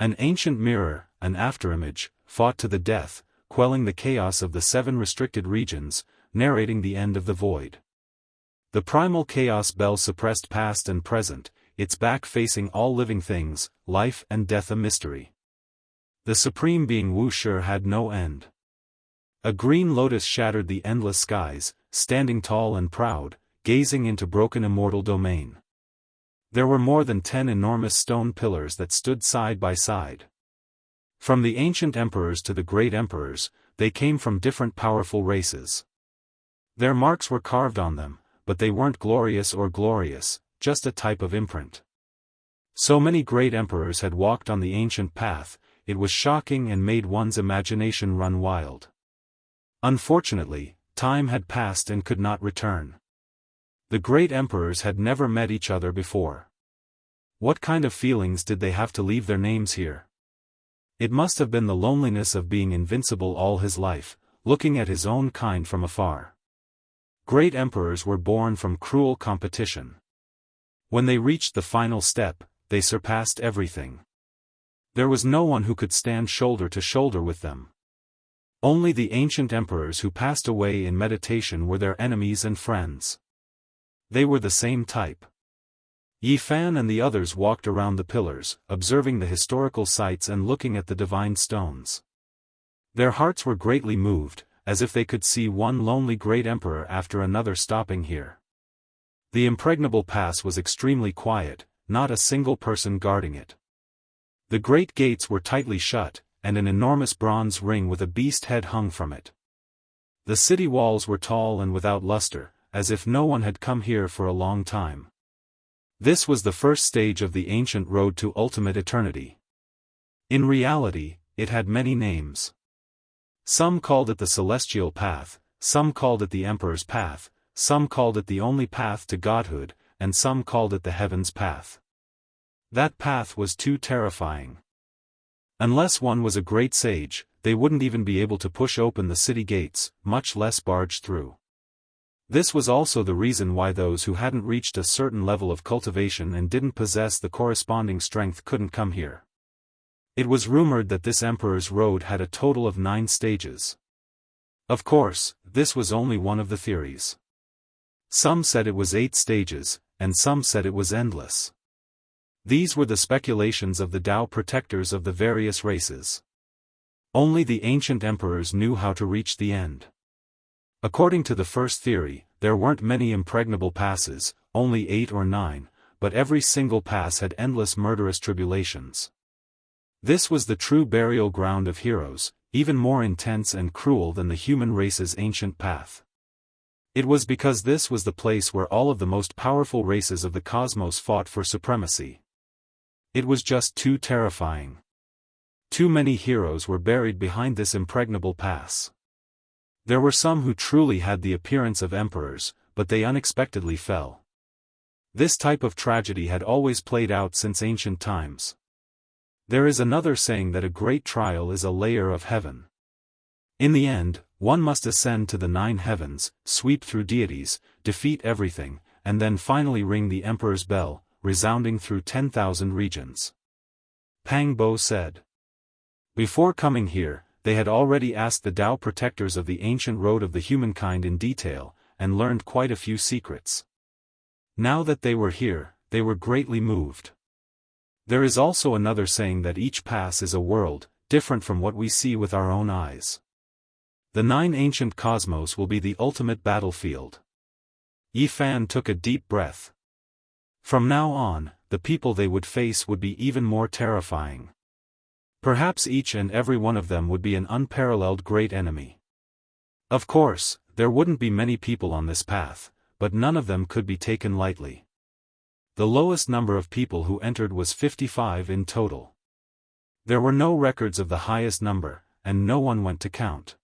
An ancient mirror, an afterimage, fought to the death, quelling the chaos of the 7 restricted regions, narrating the end of the void. The primal chaos bell suppressed past and present, its back facing all living things, life and death a mystery. The supreme being Wuxia had no end. A green lotus shattered the endless skies, standing tall and proud, gazing into broken immortal domain. There were more than 10 enormous stone pillars that stood side by side. From the ancient emperors to the great emperors, they came from different powerful races. Their marks were carved on them, but they weren't glorious or glorious, just a type of imprint. So many great emperors had walked on the ancient path, it was shocking and made one's imagination run wild. Unfortunately, time had passed and could not return. The great emperors had never met each other before. What kind of feelings did they have to leave their names here? It must have been the loneliness of being invincible all his life, looking at his own kind from afar. Great emperors were born from cruel competition. When they reached the final step, they surpassed everything. There was no one who could stand shoulder to shoulder with them. Only the ancient emperors who passed away in meditation were their enemies and friends. They were the same type. Yi Fan and the others walked around the pillars, observing the historical sites and looking at the divine stones. Their hearts were greatly moved, as if they could see one lonely great emperor after another stopping here. The impregnable pass was extremely quiet, not a single person guarding it. The great gates were tightly shut, and an enormous bronze ring with a beast head hung from it. The city walls were tall and without luster, as if no one had come here for a long time. This was the first stage of the ancient road to ultimate eternity. In reality, it had many names. Some called it the Celestial Path, some called it the Emperor's Path, some called it the only path to godhood, and some called it the Heaven's Path. That path was too terrifying. Unless one was a great sage, they wouldn't even be able to push open the city gates, much less barge through. This was also the reason why those who hadn't reached a certain level of cultivation and didn't possess the corresponding strength couldn't come here. It was rumored that this Emperor's Road had a total of 9 stages. Of course, this was only one of the theories. Some said it was 8 stages, and some said it was endless. These were the speculations of the Tao protectors of the various races. Only the ancient emperors knew how to reach the end. According to the first theory, there weren't many impregnable passes, only 8 or 9, but every single pass had endless murderous tribulations. This was the true burial ground of heroes, even more intense and cruel than the human race's ancient path. It was because this was the place where all of the most powerful races of the cosmos fought for supremacy. It was just too terrifying. Too many heroes were buried behind this impregnable pass. There were some who truly had the appearance of emperors, but they unexpectedly fell. This type of tragedy had always played out since ancient times. There is another saying that a great trial is a layer of heaven. In the end, one must ascend to the 9 heavens, sweep through deities, defeat everything, and then finally ring the emperor's bell, resounding through 10,000 regions. Pang Bo said. Before coming here, they had already asked the Tao protectors of the ancient road of the humankind in detail, and learned quite a few secrets. Now that they were here, they were greatly moved. There is also another saying that each pass is a world, different from what we see with our own eyes. The 9 ancient cosmos will be the ultimate battlefield. Yi Fan took a deep breath. From now on, the people they would face would be even more terrifying. Perhaps each and every one of them would be an unparalleled great enemy. Of course, there wouldn't be many people on this path, but none of them could be taken lightly. The lowest number of people who entered was 55 in total. There were no records of the highest number, and no one went to count.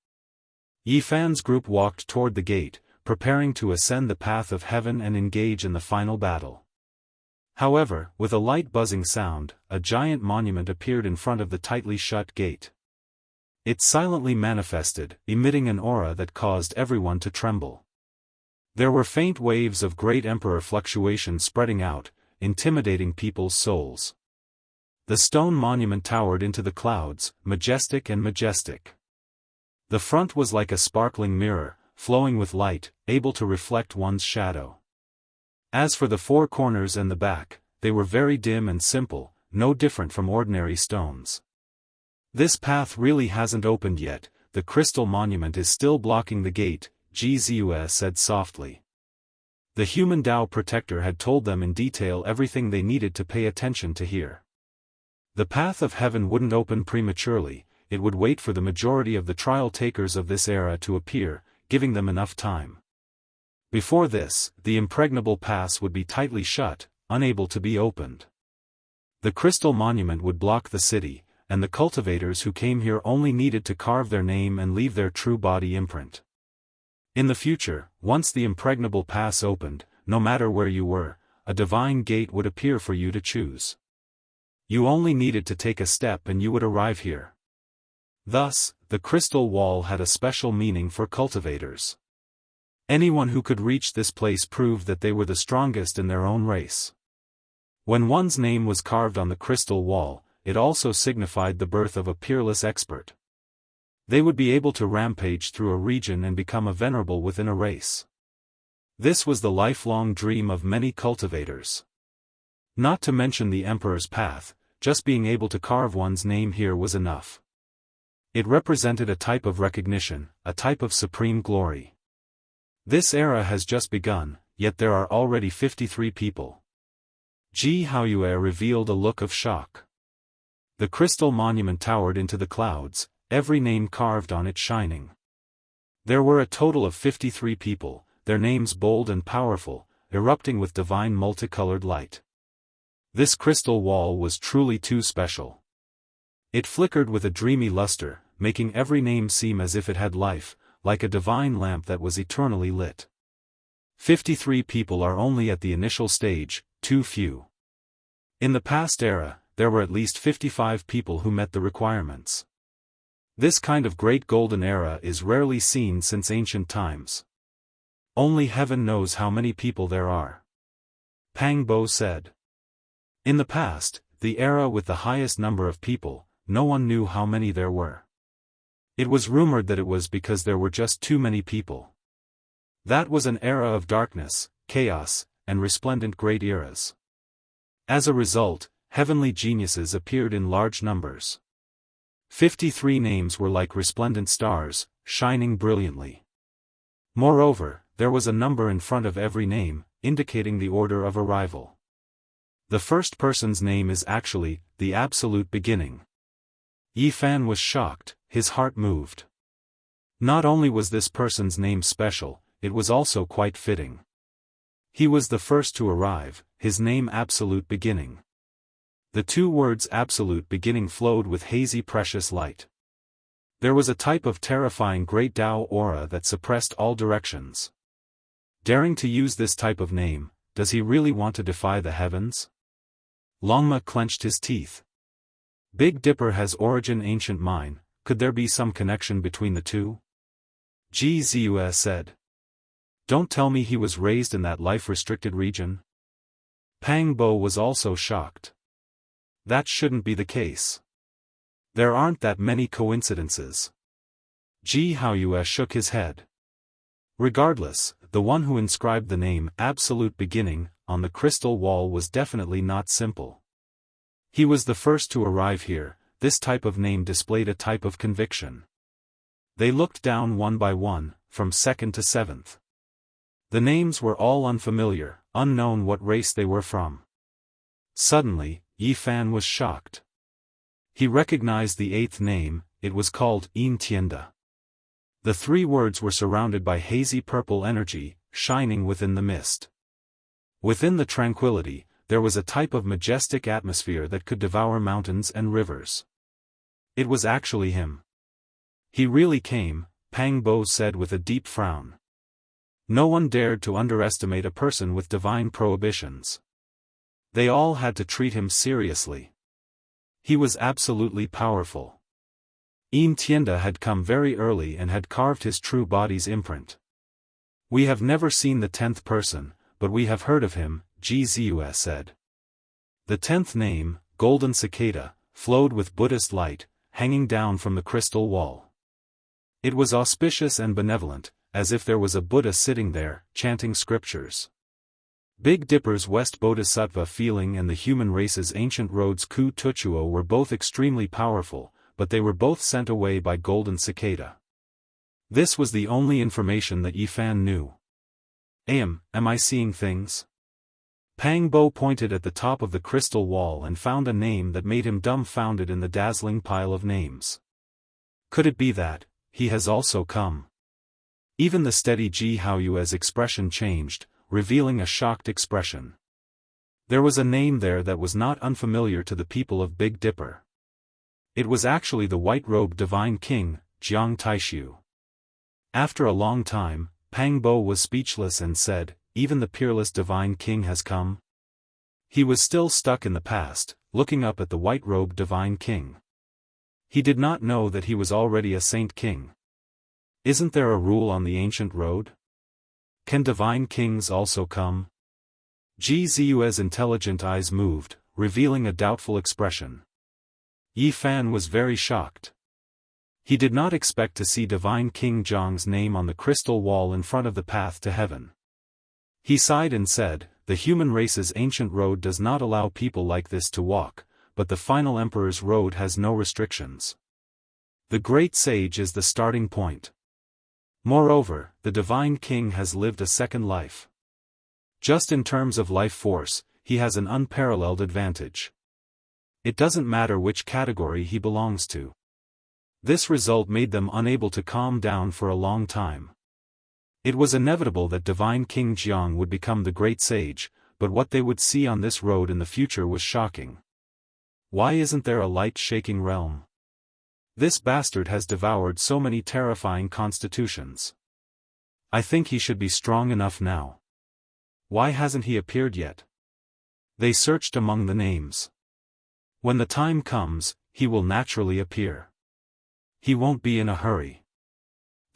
Yi Fan's group walked toward the gate, preparing to ascend the path of heaven and engage in the final battle. However, with a light buzzing sound, a giant monument appeared in front of the tightly shut gate. It silently manifested, emitting an aura that caused everyone to tremble. There were faint waves of great emperor fluctuation spreading out, intimidating people's souls. The stone monument towered into the clouds, majestic and majestic. The front was like a sparkling mirror, flowing with light, able to reflect one's shadow. As for the 4 corners and the back, they were very dim and simple, no different from ordinary stones. This path really hasn't opened yet, the crystal monument is still blocking the gate, Jianghu said softly. The human Tao protector had told them in detail everything they needed to pay attention to hear. The path of heaven wouldn't open prematurely, it would wait for the majority of the trial takers of this era to appear, giving them enough time. Before this, the impregnable pass would be tightly shut, unable to be opened. The crystal monument would block the city, and the cultivators who came here only needed to carve their name and leave their true body imprint. In the future, once the impregnable pass opened, no matter where you were, a divine gate would appear for you to choose. You only needed to take a step and you would arrive here. Thus, the crystal wall had a special meaning for cultivators. Anyone who could reach this place proved that they were the strongest in their own race. When one's name was carved on the crystal wall, it also signified the birth of a peerless expert. They would be able to rampage through a region and become a venerable within a race. This was the lifelong dream of many cultivators. Not to mention the Emperor's path, just being able to carve one's name here was enough. It represented a type of recognition, a type of supreme glory. This era has just begun, yet there are already 53 people. Jianghu revealed a look of shock. The crystal monument towered into the clouds, every name carved on it shining. There were a total of 53 people, their names bold and powerful, erupting with divine multicolored light. This crystal wall was truly too special. It flickered with a dreamy luster, making every name seem as if it had life, like a divine lamp that was eternally lit. 53 people are only at the initial stage, too few. In the past era, there were at least 55 people who met the requirements. This kind of great golden era is rarely seen since ancient times. Only heaven knows how many people there are. Pang Bo said. In the past, the era with the highest number of people, no one knew how many there were. It was rumored that it was because there were just too many people. That was an era of darkness, chaos, and resplendent great eras. As a result, heavenly geniuses appeared in large numbers. 53 names were like resplendent stars, shining brilliantly. Moreover, there was a number in front of every name, indicating the order of arrival. The first person's name is actually the absolute beginning. Yi Fan was shocked, his heart moved. Not only was this person's name special, it was also quite fitting. He was the first to arrive, his name absolute beginning. The 2 words absolute beginning flowed with hazy precious light. There was a type of terrifying great Tao aura that suppressed all directions. Daring to use this type of name, does he really want to defy the heavens? Longma clenched his teeth. Big Dipper has origin ancient mine, could there be some connection between the two? Jianghu said. Don't tell me he was raised in that life-restricted region? Pang Bo was also shocked. That shouldn't be the case. There aren't that many coincidences. Jianghu shook his head. Regardless, the one who inscribed the name Absolute Beginning on the crystal wall was definitely not simple. He was the first to arrive here, this type of name displayed a type of conviction. They looked down one by one, from second to seventh. The names were all unfamiliar, unknown what race they were from. Suddenly, Yi Fan was shocked. He recognized the eighth name. It was called Yin Tianda. The three words were surrounded by hazy purple energy, shining within the mist. Within the tranquility, there was a type of majestic atmosphere that could devour mountains and rivers. It was actually him. He really came, Pang Bo said with a deep frown. No one dared to underestimate a person with divine prohibitions. They all had to treat him seriously. He was absolutely powerful. Yin Tianda had come very early and had carved his true body's imprint. We have never seen the 10th person, but we have heard of him, Ji Ziyu said. The 10th name, Golden Cicada, flowed with Buddhist light, hanging down from the crystal wall. It was auspicious and benevolent, as if there was a Buddha sitting there, chanting scriptures. Big Dipper's West Bodhisattva feeling and the human race's ancient roads Ku Tuchuo were both extremely powerful, but they were both sent away by Golden Cicada. This was the only information that Yi Fan knew. Am I seeing things? Pang Bo pointed at the top of the crystal wall and found a name that made him dumbfounded in the dazzling pile of names. Could it be that he has also come? Even the steady Ji Haoyue's expression changed, revealing a shocked expression. There was a name there that was not unfamiliar to the people of Big Dipper. It was actually the white-robed divine king, Jiang Taishu. After a long time, Pang Bo was speechless and said, "Even the peerless divine king has come?" He was still stuck in the past, looking up at the white-robed divine king. He did not know that he was already a saint king. Isn't there a rule on the ancient road? Can divine kings also come? Ji Ziyue's intelligent eyes moved, revealing a doubtful expression. Yi Fan was very shocked. He did not expect to see Divine King Zhang's name on the crystal wall in front of the path to heaven. He sighed and said, "The human race's ancient road does not allow people like this to walk, but the final emperor's road has no restrictions. The great sage is the starting point. Moreover, the divine king has lived a second life. Just in terms of life force, he has an unparalleled advantage. It doesn't matter which category he belongs to." This result made them unable to calm down for a long time. It was inevitable that Divine King Jiang would become the great sage, but what they would see on this road in the future was shocking. Why isn't there a light-shaking realm? This bastard has devoured so many terrifying constitutions. I think he should be strong enough now. Why hasn't he appeared yet? They searched among the names. When the time comes, he will naturally appear. He won't be in a hurry.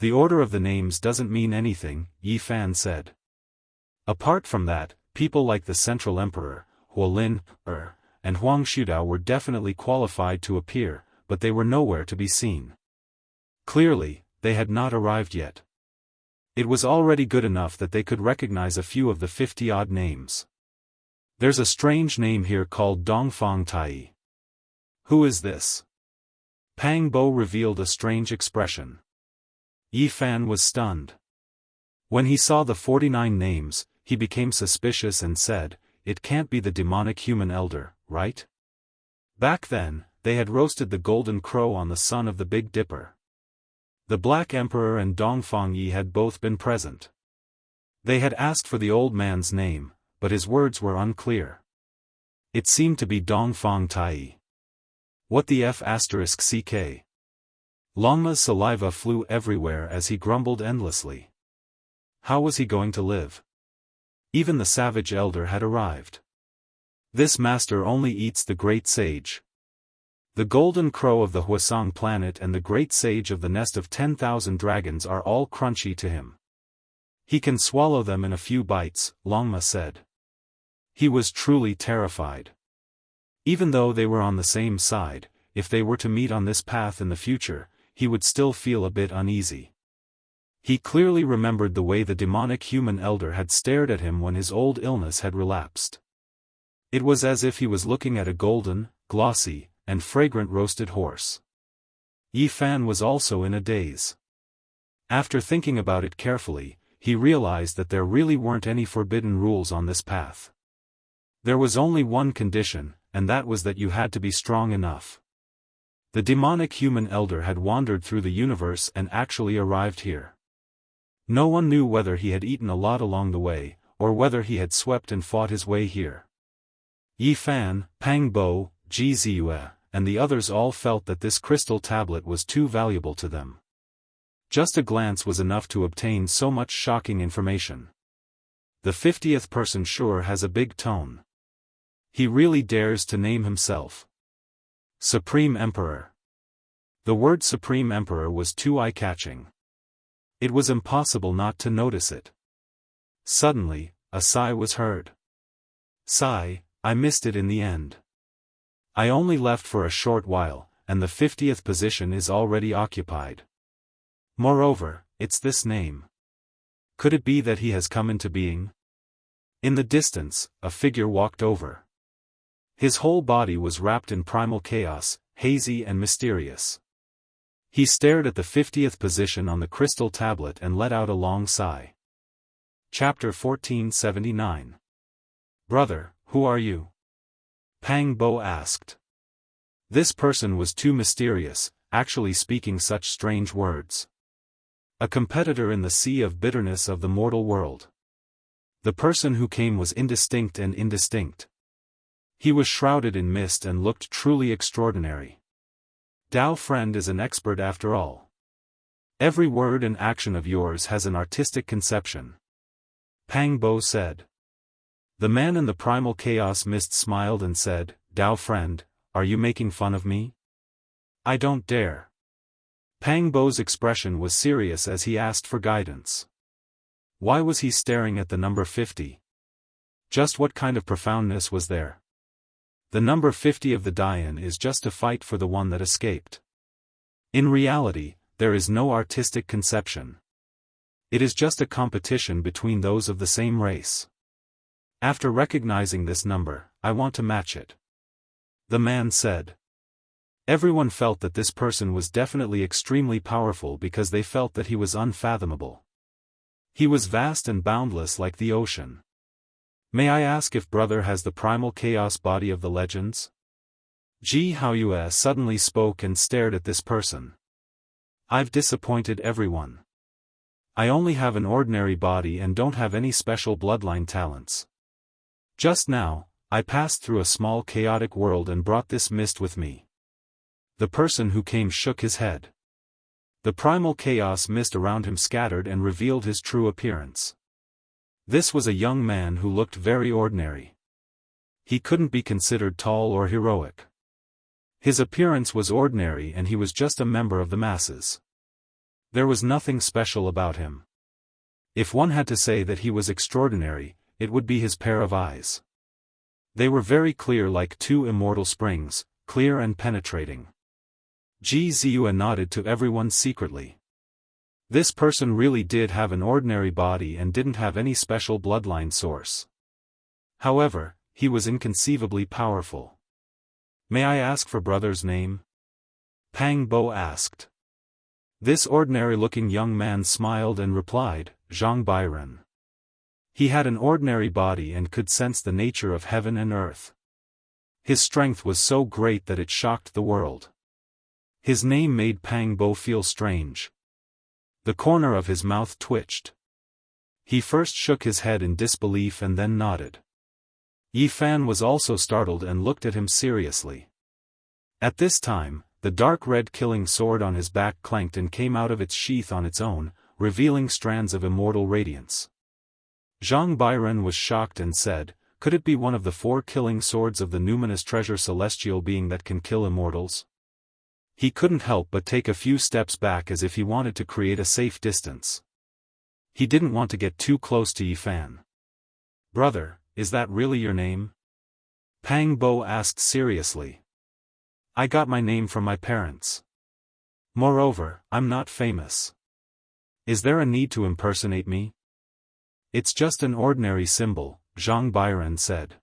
The order of the names doesn't mean anything, Yi Fan said. Apart from that, people like the Central Emperor, Huolin, and Huang Shudao were definitely qualified to appear, but they were nowhere to be seen. Clearly, they had not arrived yet. It was already good enough that they could recognize a few of the 50-odd names. There's a strange name here called Dongfang Tai. Who is this? Pang Bo revealed a strange expression. Yi Fan was stunned. When he saw the 49 names, he became suspicious and said, "It can't be the demonic human elder, right?" Back then, they had roasted the golden crow on the son of the Big Dipper. The Black Emperor and Dongfang Yi had both been present. They had asked for the old man's name, but his words were unclear. It seemed to be Dongfang Tai. What the F***ck? Longma's saliva flew everywhere as he grumbled endlessly. How was he going to live? Even the savage elder had arrived. This master only eats the great sage. The golden crow of the Huasong planet and the great sage of the nest of 10,000 dragons are all crunchy to him. He can swallow them in a few bites, Longma said. He was truly terrified. Even though they were on the same side, if they were to meet on this path in the future, he would still feel a bit uneasy. He clearly remembered the way the demonic human elder had stared at him when his old illness had relapsed. It was as if he was looking at a golden, glossy, and fragrant roasted horse. Yi Fan was also in a daze. After thinking about it carefully, he realized that there really weren't any forbidden rules on this path. There was only one condition, and that was that you had to be strong enough. The demonic human elder had wandered through the universe and actually arrived here. No one knew whether he had eaten a lot along the way, or whether he had swept and fought his way here. Yi Fan, Pang Bo, Ji Ziyue, and the others all felt that this crystal tablet was too valuable to them. Just a glance was enough to obtain so much shocking information. The 50th person sure has a big tone. He really dares to name himself Supreme Emperor. The word Supreme Emperor was too eye-catching. It was impossible not to notice it. Suddenly, a sigh was heard. Sigh, I missed it in the end. I only left for a short while, and the 50th position is already occupied. Moreover, it's this name. Could it be that he has come into being? In the distance, a figure walked over. His whole body was wrapped in primal chaos, hazy and mysterious. He stared at the 50th position on the crystal tablet and let out a long sigh. Chapter 1479. Brother, who are you? Pang Bo asked. This person was too mysterious, actually speaking such strange words. A competitor in the sea of bitterness of the mortal world. The person who came was indistinct and indistinct. He was shrouded in mist and looked truly extraordinary. Dao friend is an expert after all. Every word and action of yours has an artistic conception. Pang Bo said. The man in the primal chaos mist smiled and said, Dao friend, are you making fun of me? I don't dare. Pang Bo's expression was serious as he asked for guidance. Why was he staring at the number 50? Just what kind of profoundness was there? The number 50 of the Dayan is just a fight for the one that escaped. In reality, there is no artistic conception. It is just a competition between those of the same race. After recognizing this number, I want to match it. The man said. Everyone felt that this person was definitely extremely powerful because they felt that he was unfathomable. He was vast and boundless like the ocean. May I ask if brother has the primal chaos body of the legends? Ji Haoyue suddenly spoke and stared at this person. I've disappointed everyone. I only have an ordinary body and don't have any special bloodline talents. Just now, I passed through a small chaotic world and brought this mist with me. The person who came shook his head. The primal chaos mist around him scattered and revealed his true appearance. This was a young man who looked very ordinary. He couldn't be considered tall or heroic. His appearance was ordinary and he was just a member of the masses. There was nothing special about him. If one had to say that he was extraordinary, it would be his pair of eyes. They were very clear like two immortal springs, clear and penetrating. Ji Ziyue nodded to everyone secretly. This person really did have an ordinary body and didn't have any special bloodline source. However, he was inconceivably powerful. May I ask for brother's name? Pang Bo asked. This ordinary-looking young man smiled and replied, Zhang Bairen. He had an ordinary body and could sense the nature of heaven and earth. His strength was so great that it shocked the world. His name made Pang Bo feel strange. The corner of his mouth twitched. He first shook his head in disbelief and then nodded. Yi Fan was also startled and looked at him seriously. At this time, the dark red killing sword on his back clanked and came out of its sheath on its own, revealing strands of immortal radiance. Zhang Bairen was shocked and said, could it be one of the 4 killing swords of the numinous treasure celestial being that can kill immortals? He couldn't help but take a few steps back as if he wanted to create a safe distance. He didn't want to get too close to Yi Fan. Brother, is that really your name? Pang Bo asked seriously. I got my name from my parents. Moreover, I'm not famous. Is there a need to impersonate me? It's just an ordinary symbol, Zhang Bairen said.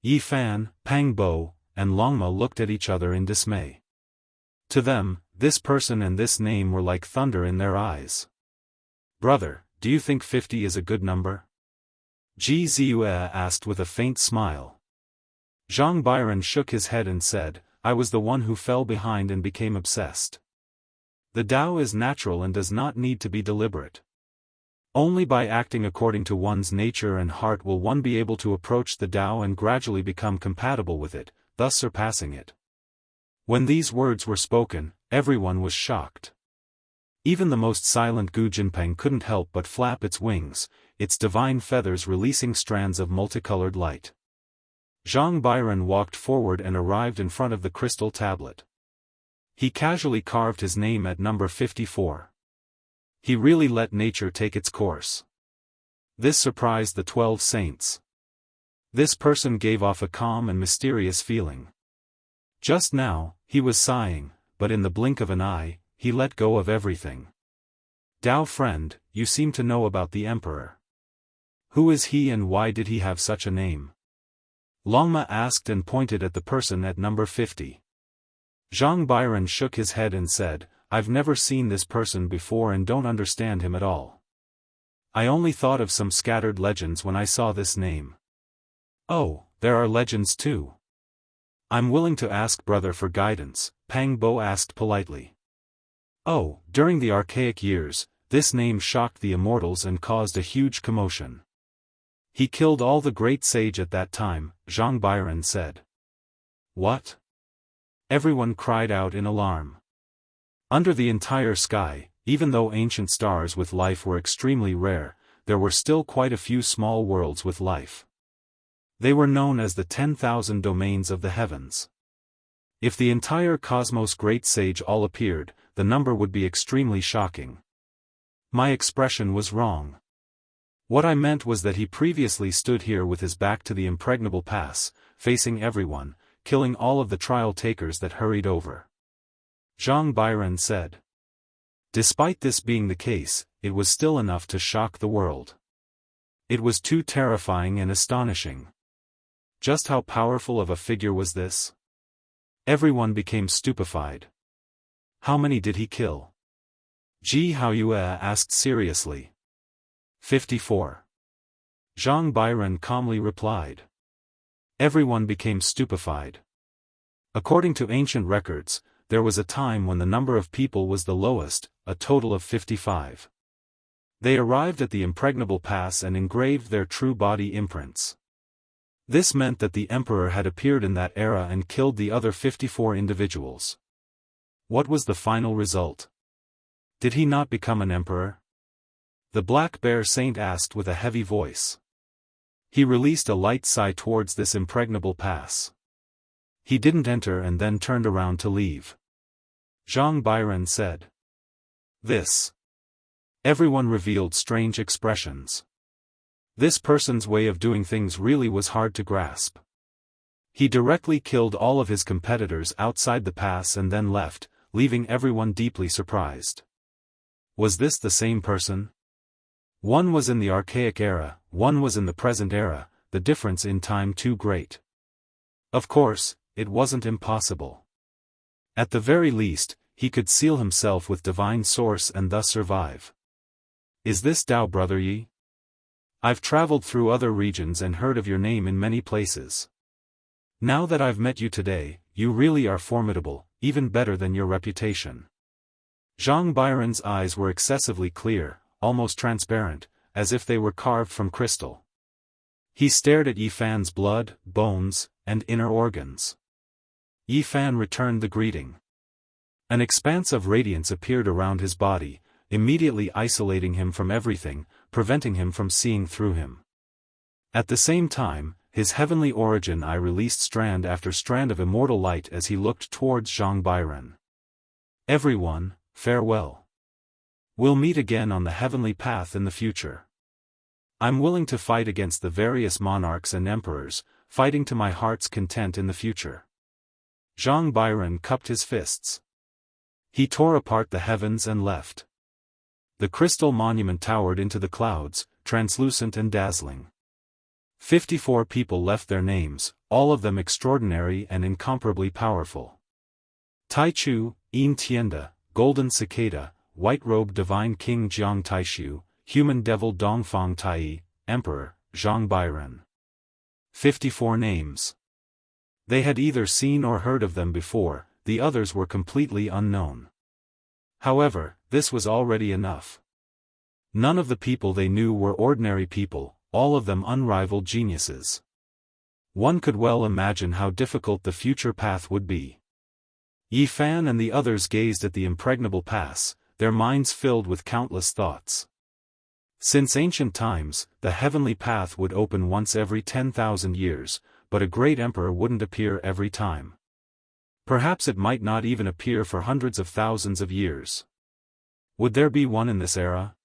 Yi Fan, Pang Bo, and Longma looked at each other in dismay. To them, this person and this name were like thunder in their eyes. "Brother, do you think 50 is a good number?" Ji Ziyue asked with a faint smile. Zhang Bairen shook his head and said, "I was the one who fell behind and became obsessed. The Tao is natural and does not need to be deliberate. Only by acting according to one's nature and heart will one be able to approach the Tao and gradually become compatible with it, thus surpassing it." When these words were spoken, everyone was shocked. Even the most silent Gu Jinpeng couldn't help but flap its wings, its divine feathers releasing strands of multicolored light. Zhang Bairen walked forward and arrived in front of the crystal tablet. He casually carved his name at number 54. He really let nature take its course. This surprised the 12 saints. This person gave off a calm and mysterious feeling. Just now, he was sighing, but in the blink of an eye, he let go of everything. "Tao friend, you seem to know about the emperor. Who is he and why did he have such a name?" Longma asked and pointed at the person at number 50. Zhang Bairen shook his head and said, "I've never seen this person before and don't understand him at all. I only thought of some scattered legends when I saw this name." "Oh, there are legends too. I'm willing to ask brother for guidance," Pang Bo asked politely. "Oh, during the archaic years, this name shocked the immortals and caused a huge commotion. He killed all the great sage at that time," Zhang Bairen said. "What?" Everyone cried out in alarm. Under the entire sky, even though ancient stars with life were extremely rare, there were still quite a few small worlds with life. They were known as the 10,000 domains of the heavens. If the entire cosmos great sage all appeared, the number would be extremely shocking. My expression was wrong. What I meant was that he previously stood here with his back to the impregnable pass, facing everyone, killing all of the trial takers that hurried over. Zhang Bairen said. Despite this being the case, it was still enough to shock the world. It was too terrifying and astonishing. Just how powerful of a figure was this? Everyone became stupefied. How many did he kill? Ji Haoyue asked seriously. 54. Zhang Bairen calmly replied. Everyone became stupefied. According to ancient records, there was a time when the number of people was the lowest, a total of 55. They arrived at the impregnable pass and engraved their true body imprints. This meant that the emperor had appeared in that era and killed the other 54 individuals. What was the final result? Did he not become an emperor? The black bear saint asked with a heavy voice. He released a light sigh towards this impregnable pass. He didn't enter and then turned around to leave. Zhang Bairen said. This. Everyone revealed strange expressions. This person's way of doing things really was hard to grasp. He directly killed all of his competitors outside the pass and then left, leaving everyone deeply surprised. Was this the same person? One was in the archaic era, one was in the present era, the difference in time too great. Of course, it wasn't impossible. At the very least, he could seal himself with divine source and thus survive. Is this Dao Brother Yi? I've traveled through other regions and heard of your name in many places. Now that I've met you today, you really are formidable, even better than your reputation. Zhang Bairen's eyes were excessively clear, almost transparent, as if they were carved from crystal. He stared at Yifan's blood, bones, and inner organs. Yifan returned the greeting. An expanse of radiance appeared around his body, immediately isolating him from everything, preventing him from seeing through him. At the same time, his heavenly origin eye released strand after strand of immortal light as he looked towards Zhang Bairen. Everyone, farewell. We'll meet again on the heavenly path in the future. I'm willing to fight against the various monarchs and emperors, fighting to my heart's content in the future. Zhang Bairen cupped his fists. He tore apart the heavens and left. The crystal monument towered into the clouds, translucent and dazzling. 54 people left their names, all of them extraordinary and incomparably powerful. Taichu, Yin Tianda, Golden Cicada, White-Robed Divine King Jiang Taishu, Human Devil Dongfang Tai, Emperor, Zhang Bairen. 54 names. They had either seen or heard of them before, the others were completely unknown. However, this was already enough. None of the people they knew were ordinary people, all of them unrivaled geniuses. One could well imagine how difficult the future path would be. Yi Fan and the others gazed at the impregnable pass, their minds filled with countless thoughts. Since ancient times, the heavenly path would open once every 10,000 years, but a great emperor wouldn't appear every time. Perhaps it might not even appear for hundreds of thousands of years. Would there be one in this era?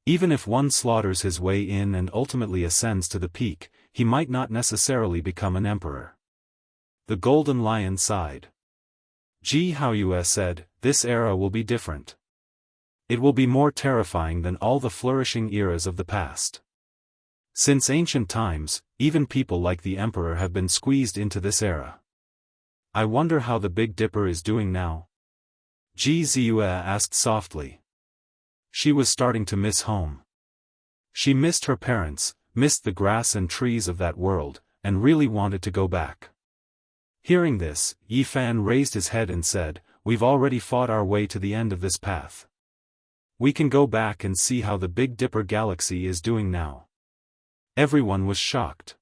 Even if one slaughters his way in and ultimately ascends to the peak, he might not necessarily become an emperor. The Golden Lion sighed. Jianghu said, "This era will be different. It will be more terrifying than all the flourishing eras of the past. Since ancient times, even people like the Emperor have been squeezed into this era. I wonder how the Big Dipper is doing now?" Jianghu asked softly. She was starting to miss home. She missed her parents, missed the grass and trees of that world, and really wanted to go back. Hearing this, Yi Fan raised his head and said, "We've already fought our way to the end of this path. We can go back and see how the Big Dipper galaxy is doing now." Everyone was shocked.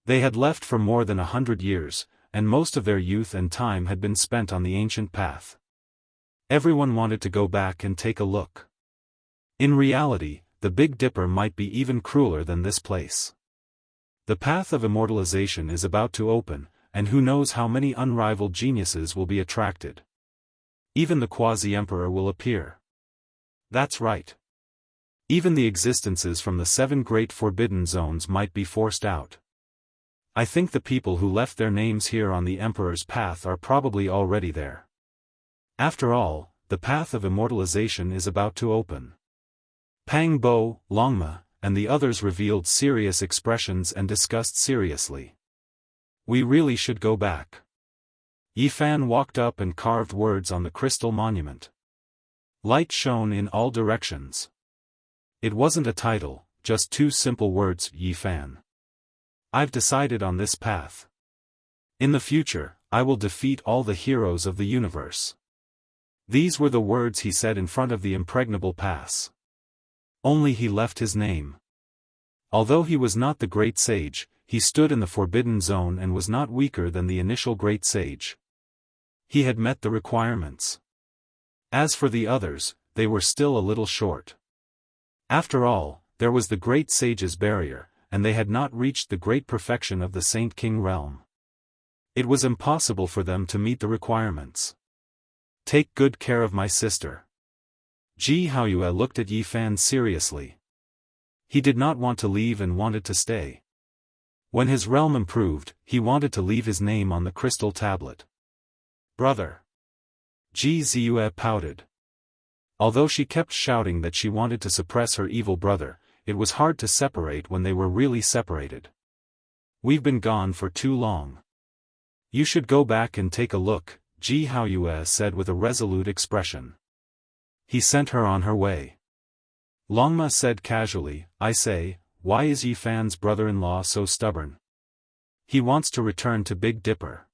They had left for more than 100 years, and most of their youth and time had been spent on the ancient path. Everyone wanted to go back and take a look. In reality, the Big Dipper might be even crueler than this place. The path of immortalization is about to open, and who knows how many unrivaled geniuses will be attracted. Even the quasi-emperor will appear. That's right. Even the existences from the 7 great forbidden zones might be forced out. I think the people who left their names here on the Emperor's path are probably already there. After all, the path of immortalization is about to open. Pang Bo, Longma, and the others revealed serious expressions and discussed seriously. "We really should go back." Yi Fan walked up and carved words on the crystal monument. Light shone in all directions. It wasn't a title, just 2 simple words, Yi Fan. "I've decided on this path. In the future, I will defeat all the heroes of the universe." These were the words he said in front of the impregnable pass. Only he left his name. Although he was not the great sage, he stood in the forbidden zone and was not weaker than the initial great sage. He had met the requirements. As for the others, they were still a little short. After all, there was the great sage's barrier, and they had not reached the great perfection of the Saint King realm. It was impossible for them to meet the requirements. "Take good care of my sister." Jianghu looked at Yi Fan seriously. He did not want to leave and wanted to stay. When his realm improved, he wanted to leave his name on the crystal tablet. "Brother." Jianghu pouted. Although she kept shouting that she wanted to suppress her evil brother, it was hard to separate when they were really separated. "We've been gone for too long. You should go back and take a look," Jianghu said with a resolute expression. He sent her on her way. Longma said casually, "I say, why is Yi Fan's brother-in-law so stubborn? He wants to return to Big Dipper.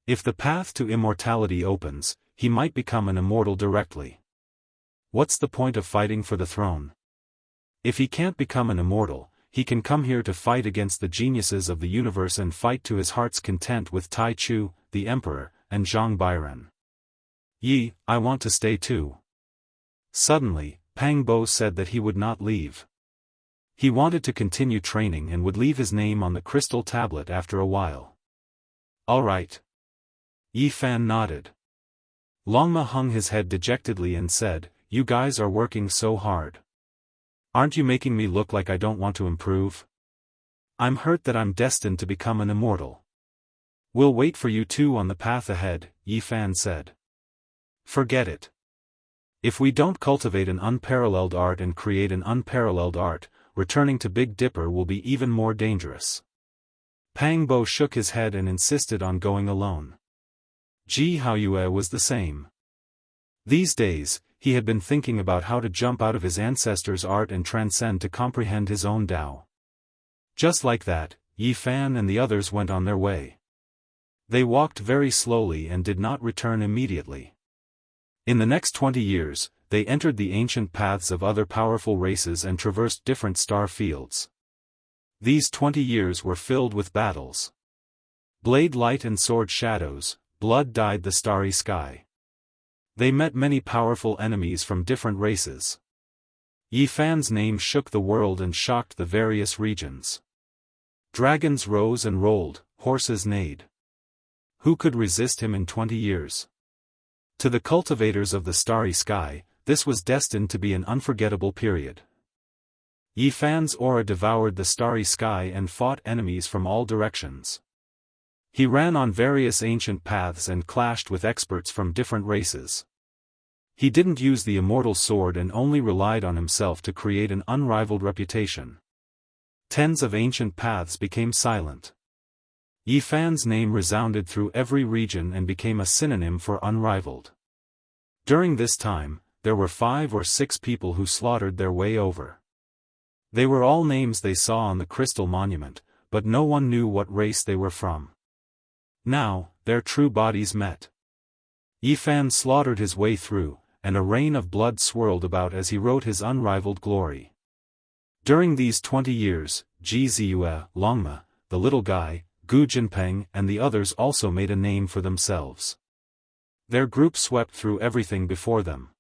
If the path to immortality opens, he might become an immortal directly. What's the point of fighting for the throne? If he can't become an immortal, he can come here to fight against the geniuses of the universe and fight to his heart's content with Tai Chu, the Emperor, and Zhang Bairen. Yi, I want to stay too." Suddenly, Pang Bo said that he would not leave. He wanted to continue training and would leave his name on the crystal tablet after a while. "All right." Yi Fan nodded. Longma hung his head dejectedly and said, "You guys are working so hard. Aren't you making me look like I don't want to improve? I'm hurt that I'm destined to become an immortal." "We'll wait for you two on the path ahead," Yi Fan said. "Forget it. If we don't cultivate an unparalleled art and create an unparalleled art, returning to Big Dipper will be even more dangerous. Pang Bo shook his head and insisted on going alone. Ji Haoyue was the same. These days, he had been thinking about how to jump out of his ancestors' art and transcend to comprehend his own Tao. Just like that, Yi Fan and the others went on their way. They walked very slowly and did not return immediately. In the next 20 years, they entered the ancient paths of other powerful races and traversed different star fields. These 20 years were filled with battles. Blade light and sword shadows, blood dyed the starry sky. They met many powerful enemies from different races. Yi Fan's name shook the world and shocked the various regions. Dragons rose and rolled, horses neighed. Who could resist him in 20 years? To the cultivators of the starry sky, this was destined to be an unforgettable period. Yi Fan's aura devoured the starry sky and fought enemies from all directions. He ran on various ancient paths and clashed with experts from different races. He didn't use the immortal sword and only relied on himself to create an unrivaled reputation. Tens of ancient paths became silent. Yi Fan's name resounded through every region and became a synonym for unrivaled. During this time, there were 5 or 6 people who slaughtered their way over. They were all names they saw on the crystal monument, but no one knew what race they were from. Now, their true bodies met. Yi Fan slaughtered his way through, and a rain of blood swirled about as he wrote his unrivaled glory. During these 20 years, Ji Ziyue, Longma, the little guy, Gu Jinpeng and the others also made a name for themselves. Their group swept through everything before them.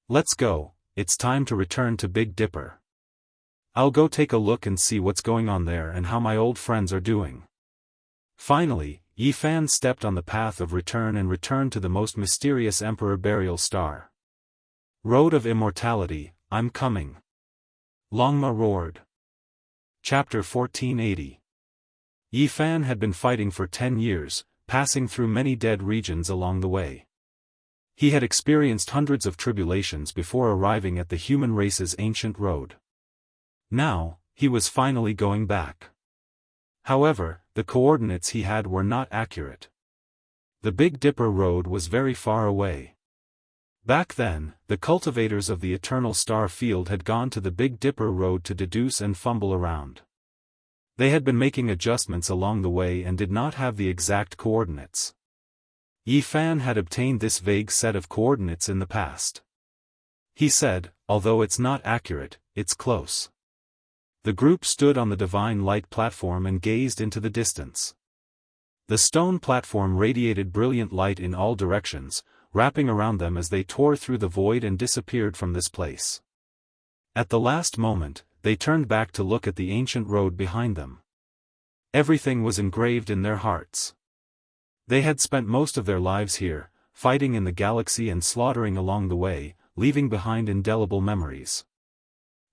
Let's go, it's time to return to Big Dipper. I'll go take a look and see what's going on there and how my old friends are doing. Finally, Yi Fan stepped on the path of return and returned to the most mysterious emperor burial star. Road of Immortality, I'm coming. Longma roared. Chapter 1480. Yi Fan had been fighting for 10 years, passing through many dead regions along the way. He had experienced hundreds of tribulations before arriving at the human race's ancient road. Now, he was finally going back. However, the coordinates he had were not accurate. The Big Dipper Road was very far away. Back then, the cultivators of the Eternal Star Field had gone to the Big Dipper Road to deduce and fumble around. They had been making adjustments along the way and did not have the exact coordinates. Yi Fan had obtained this vague set of coordinates in the past. He said, although it's not accurate, it's close. The group stood on the divine light platform and gazed into the distance. The stone platform radiated brilliant light in all directions, wrapping around them as they tore through the void and disappeared from this place. At the last moment, they turned back to look at the ancient road behind them. Everything was engraved in their hearts. They had spent most of their lives here, fighting in the galaxy and slaughtering along the way, leaving behind indelible memories.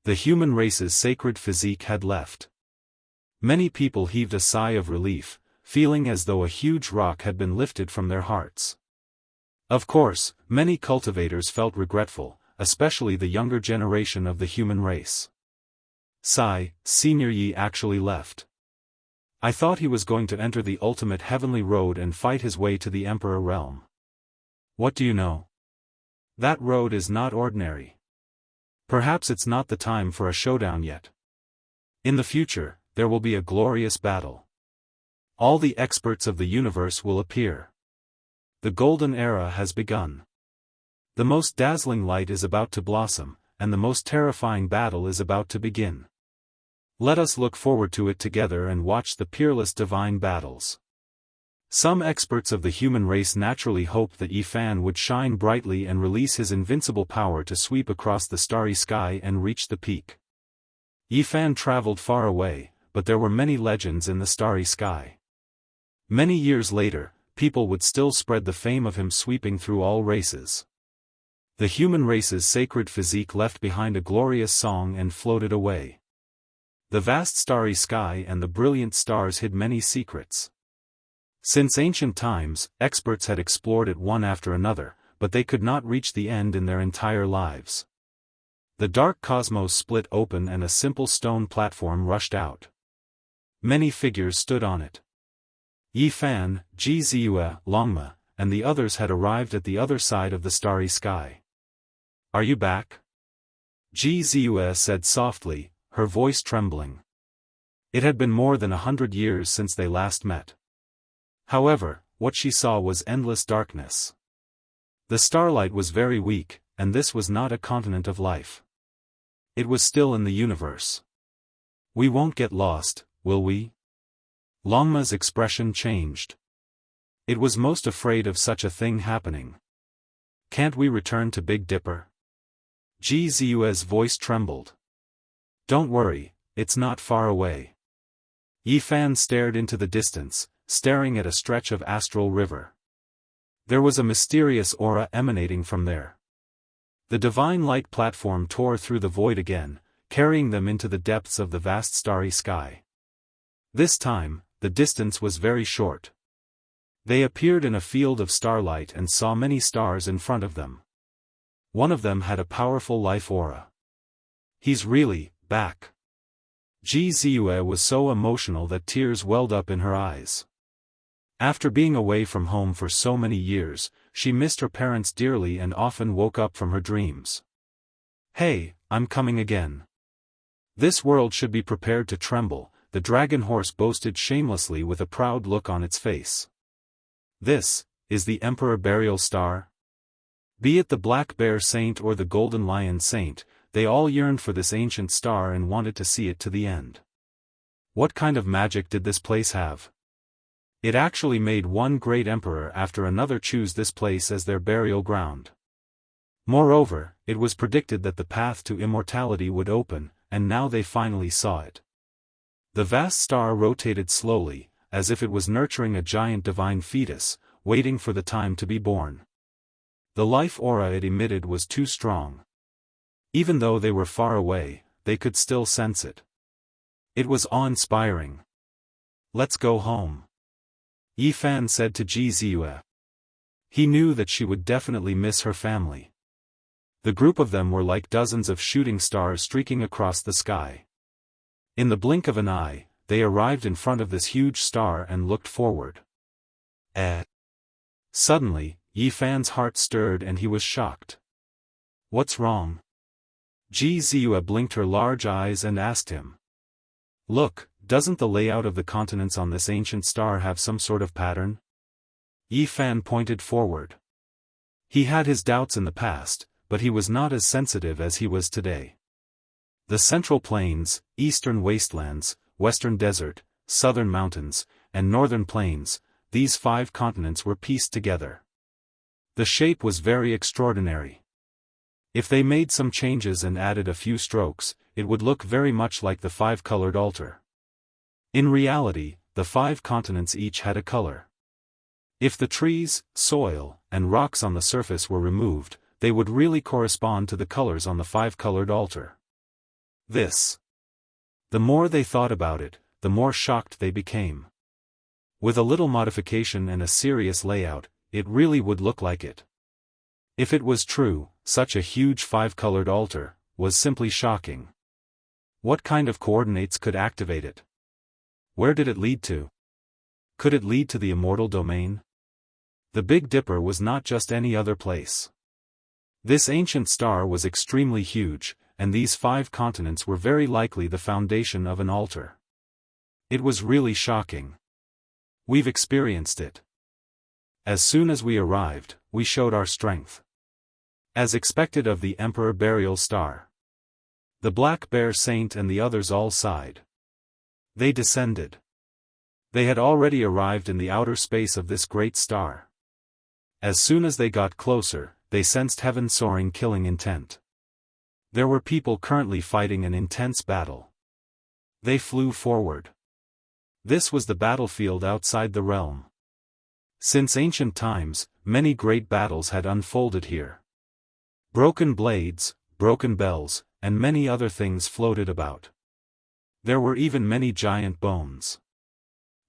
The human race's sacred physique had left. Many people heaved a sigh of relief, feeling as though a huge rock had been lifted from their hearts. Of course, many cultivators felt regretful, especially the younger generation of the human race. Sigh, Senior Yi actually left. I thought he was going to enter the ultimate heavenly road and fight his way to the Emperor realm. What do you know? That road is not ordinary. Perhaps it's not the time for a showdown yet. In the future, there will be a glorious battle. All the experts of the universe will appear. The golden era has begun. The most dazzling light is about to blossom, and the most terrifying battle is about to begin. Let us look forward to it together and watch the peerless divine battles. Some experts of the human race naturally hoped that Yi Fan would shine brightly and release his invincible power to sweep across the starry sky and reach the peak. Yi Fan traveled far away, but there were many legends in the starry sky. Many years later, people would still spread the fame of him sweeping through all races. The human race's sacred physique left behind a glorious song and floated away. The vast starry sky and the brilliant stars hid many secrets. Since ancient times, experts had explored it one after another, but they could not reach the end in their entire lives. The dark cosmos split open and a simple stone platform rushed out. Many figures stood on it. Yi Fan, Ji Ziyue, Longma, and the others had arrived at the other side of the starry sky. "Are you back?" Ji Ziyue said softly, her voice trembling. It had been more than 100 years since they last met. However, what she saw was endless darkness. The starlight was very weak, and this was not a continent of life. It was still in the universe. "We won't get lost, will we?" Longma's expression changed. It was most afraid of such a thing happening. "Can't we return to Big Dipper?" Ji Ziyue's voice trembled. "Don't worry, it's not far away." Yi Fan stared into the distance, staring at a stretch of astral river. There was a mysterious aura emanating from there. The divine light platform tore through the void again, carrying them into the depths of the vast starry sky. This time, the distance was very short. They appeared in a field of starlight and saw many stars in front of them. One of them had a powerful life aura. "He's really back." Ji Ziyue was so emotional that tears welled up in her eyes. After being away from home for so many years, she missed her parents dearly and often woke up from her dreams. "Hey, I'm coming again." This world should be prepared to tremble, the dragon horse boasted shamelessly with a proud look on its face. "This is the Emperor Burial Star?" Be it the Black Bear Saint or the Golden Lion Saint, they all yearned for this ancient star and wanted to see it to the end. What kind of magic did this place have? It actually made one great emperor after another choose this place as their burial ground. Moreover, it was predicted that the path to immortality would open, and now they finally saw it. The vast star rotated slowly, as if it was nurturing a giant divine fetus, waiting for the time to be born. The life aura it emitted was too strong. Even though they were far away, they could still sense it. It was awe-inspiring. "Let's go home," Yi Fan said to Ji Ziyue. He knew that she would definitely miss her family. The group of them were like dozens of shooting stars streaking across the sky. In the blink of an eye, they arrived in front of this huge star and looked forward. Suddenly, Yi Fan's heart stirred and he was shocked. "What's wrong?" Ji Ziyue blinked her large eyes and asked him. "Look, doesn't the layout of the continents on this ancient star have some sort of pattern?" Yi Fan pointed forward. He had his doubts in the past, but he was not as sensitive as he was today. The Central Plains, Eastern Wastelands, Western Desert, Southern Mountains, and Northern Plains, these 5 continents were pieced together. The shape was very extraordinary. If they made some changes and added a few strokes, it would look very much like the 5-colored altar. In reality, the 5 continents each had a color. If the trees, soil, and rocks on the surface were removed, they would really correspond to the colors on the 5-colored altar. The more they thought about it, the more shocked they became. With a little modification and a serious layout, it really would look like it. If it was true, such a huge 5-colored altar was simply shocking. What kind of coordinates could activate it? Where did it lead to? Could it lead to the immortal domain? The Big Dipper was not just any other place. This ancient star was extremely huge, and these 5 continents were very likely the foundation of an altar. It was really shocking. We've experienced it. As soon as we arrived, we showed our strength. As expected of the Emperor Burial Star. The Black Bear Saint and the others all sighed. They descended. They had already arrived in the outer space of this great star. As soon as they got closer, they sensed heaven soaring killing intent. There were people currently fighting an intense battle. They flew forward. This was the battlefield outside the realm. Since ancient times, many great battles had unfolded here. Broken blades, broken bells, and many other things floated about. There were even many giant bones.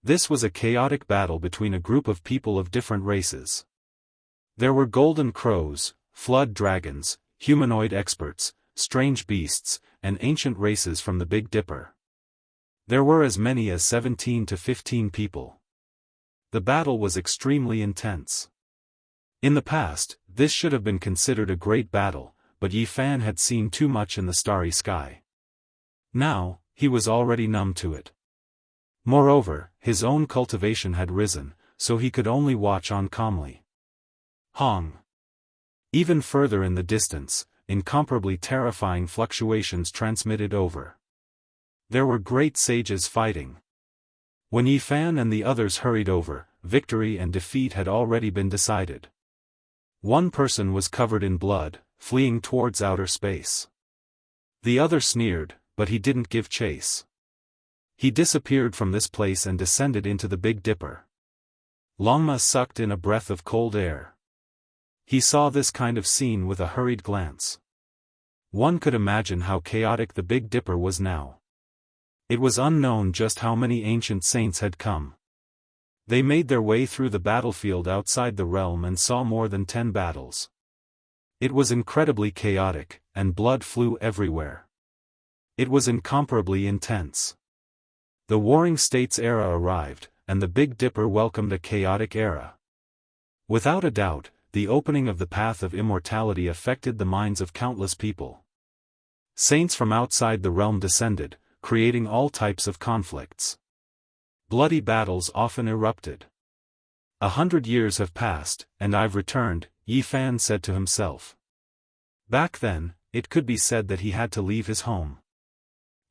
This was a chaotic battle between a group of people of different races. There were golden crows, flood dragons, humanoid experts, strange beasts, and ancient races from the Big Dipper. There were as many as 17 to 15 people. The battle was extremely intense. In the past, this should have been considered a great battle, but Yi Fan had seen too much in the starry sky. Now, he was already numb to it. Moreover, his own cultivation had risen, so he could only watch on calmly. Hong. Even further in the distance, incomparably terrifying fluctuations transmitted over. There were great sages fighting. When Yi Fan and the others hurried over, victory and defeat had already been decided. One person was covered in blood, fleeing towards outer space. The other sneered, but he didn't give chase. He disappeared from this place and descended into the Big Dipper. Longma sucked in a breath of cold air. He saw this kind of scene with a hurried glance. One could imagine how chaotic the Big Dipper was now. It was unknown just how many ancient saints had come. They made their way through the battlefield outside the realm and saw more than 10 battles. It was incredibly chaotic, and blood flew everywhere. It was incomparably intense. The Warring States era arrived, and the Big Dipper welcomed a chaotic era. Without a doubt, the opening of the path of immortality affected the minds of countless people. Saints from outside the realm descended, creating all types of conflicts. Bloody battles often erupted. 100 years have passed, and I've returned, Yi Fan said to himself. Back then, it could be said that he had to leave his home.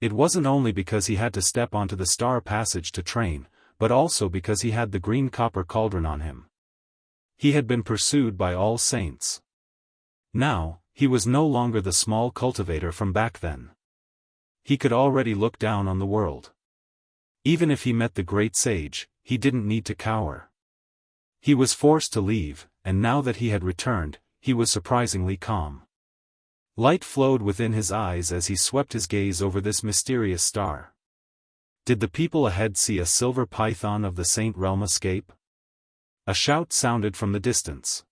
It wasn't only because he had to step onto the Star Passage to train, but also because he had the green copper cauldron on him. He had been pursued by all saints. Now, he was no longer the small cultivator from back then. He could already look down on the world. Even if he met the great sage, he didn't need to cower. He was forced to leave, and now that he had returned, he was surprisingly calm. Light flowed within his eyes as he swept his gaze over this mysterious star. Did the people ahead see a silver python of the Saint Realm escape? A shout sounded from the distance.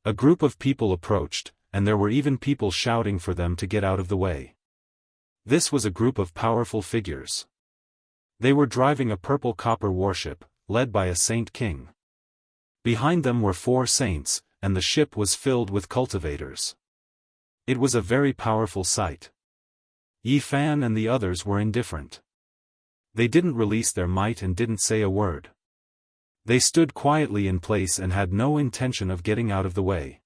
A group of people approached, and there were even people shouting for them to get out of the way. This was a group of powerful figures. They were driving a purple copper warship, led by a Saint King. Behind them were 4 saints, and the ship was filled with cultivators. It was a very powerful sight. Yi Fan and the others were indifferent. They didn't release their might and didn't say a word. They stood quietly in place and had no intention of getting out of the way.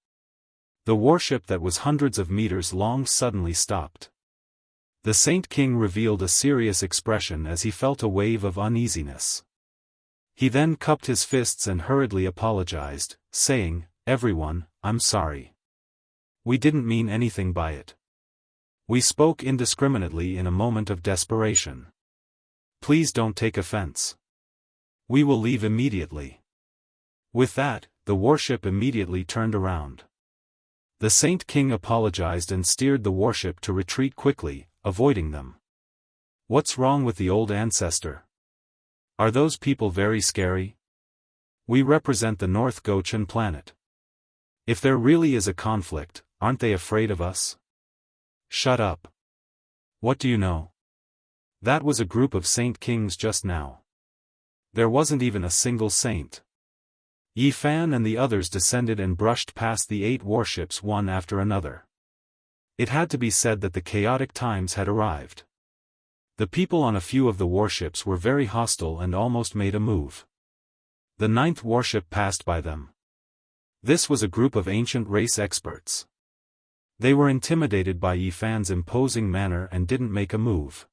The warship that was hundreds of meters long suddenly stopped. The Saint King revealed a serious expression as he felt a wave of uneasiness. He then cupped his fists and hurriedly apologized, saying, "Everyone, I'm sorry. We didn't mean anything by it. We spoke indiscriminately in a moment of desperation. Please don't take offense. We will leave immediately." With that, the warship immediately turned around. The Saint King apologized and steered the warship to retreat quickly, avoiding them. "What's wrong with the old ancestor? Are those people very scary? We represent the North Gochan planet. If there really is a conflict, aren't they afraid of us?" "Shut up. What do you know? That was a group of Saint Kings just now. There wasn't even a single saint." Yi Fan and the others descended and brushed past the 8 warships one after another. It had to be said that the chaotic times had arrived. The people on a few of the warships were very hostile and almost made a move. The 9th warship passed by them. This was a group of ancient race experts. They were intimidated by Yi Fan's imposing manner and didn't make a move.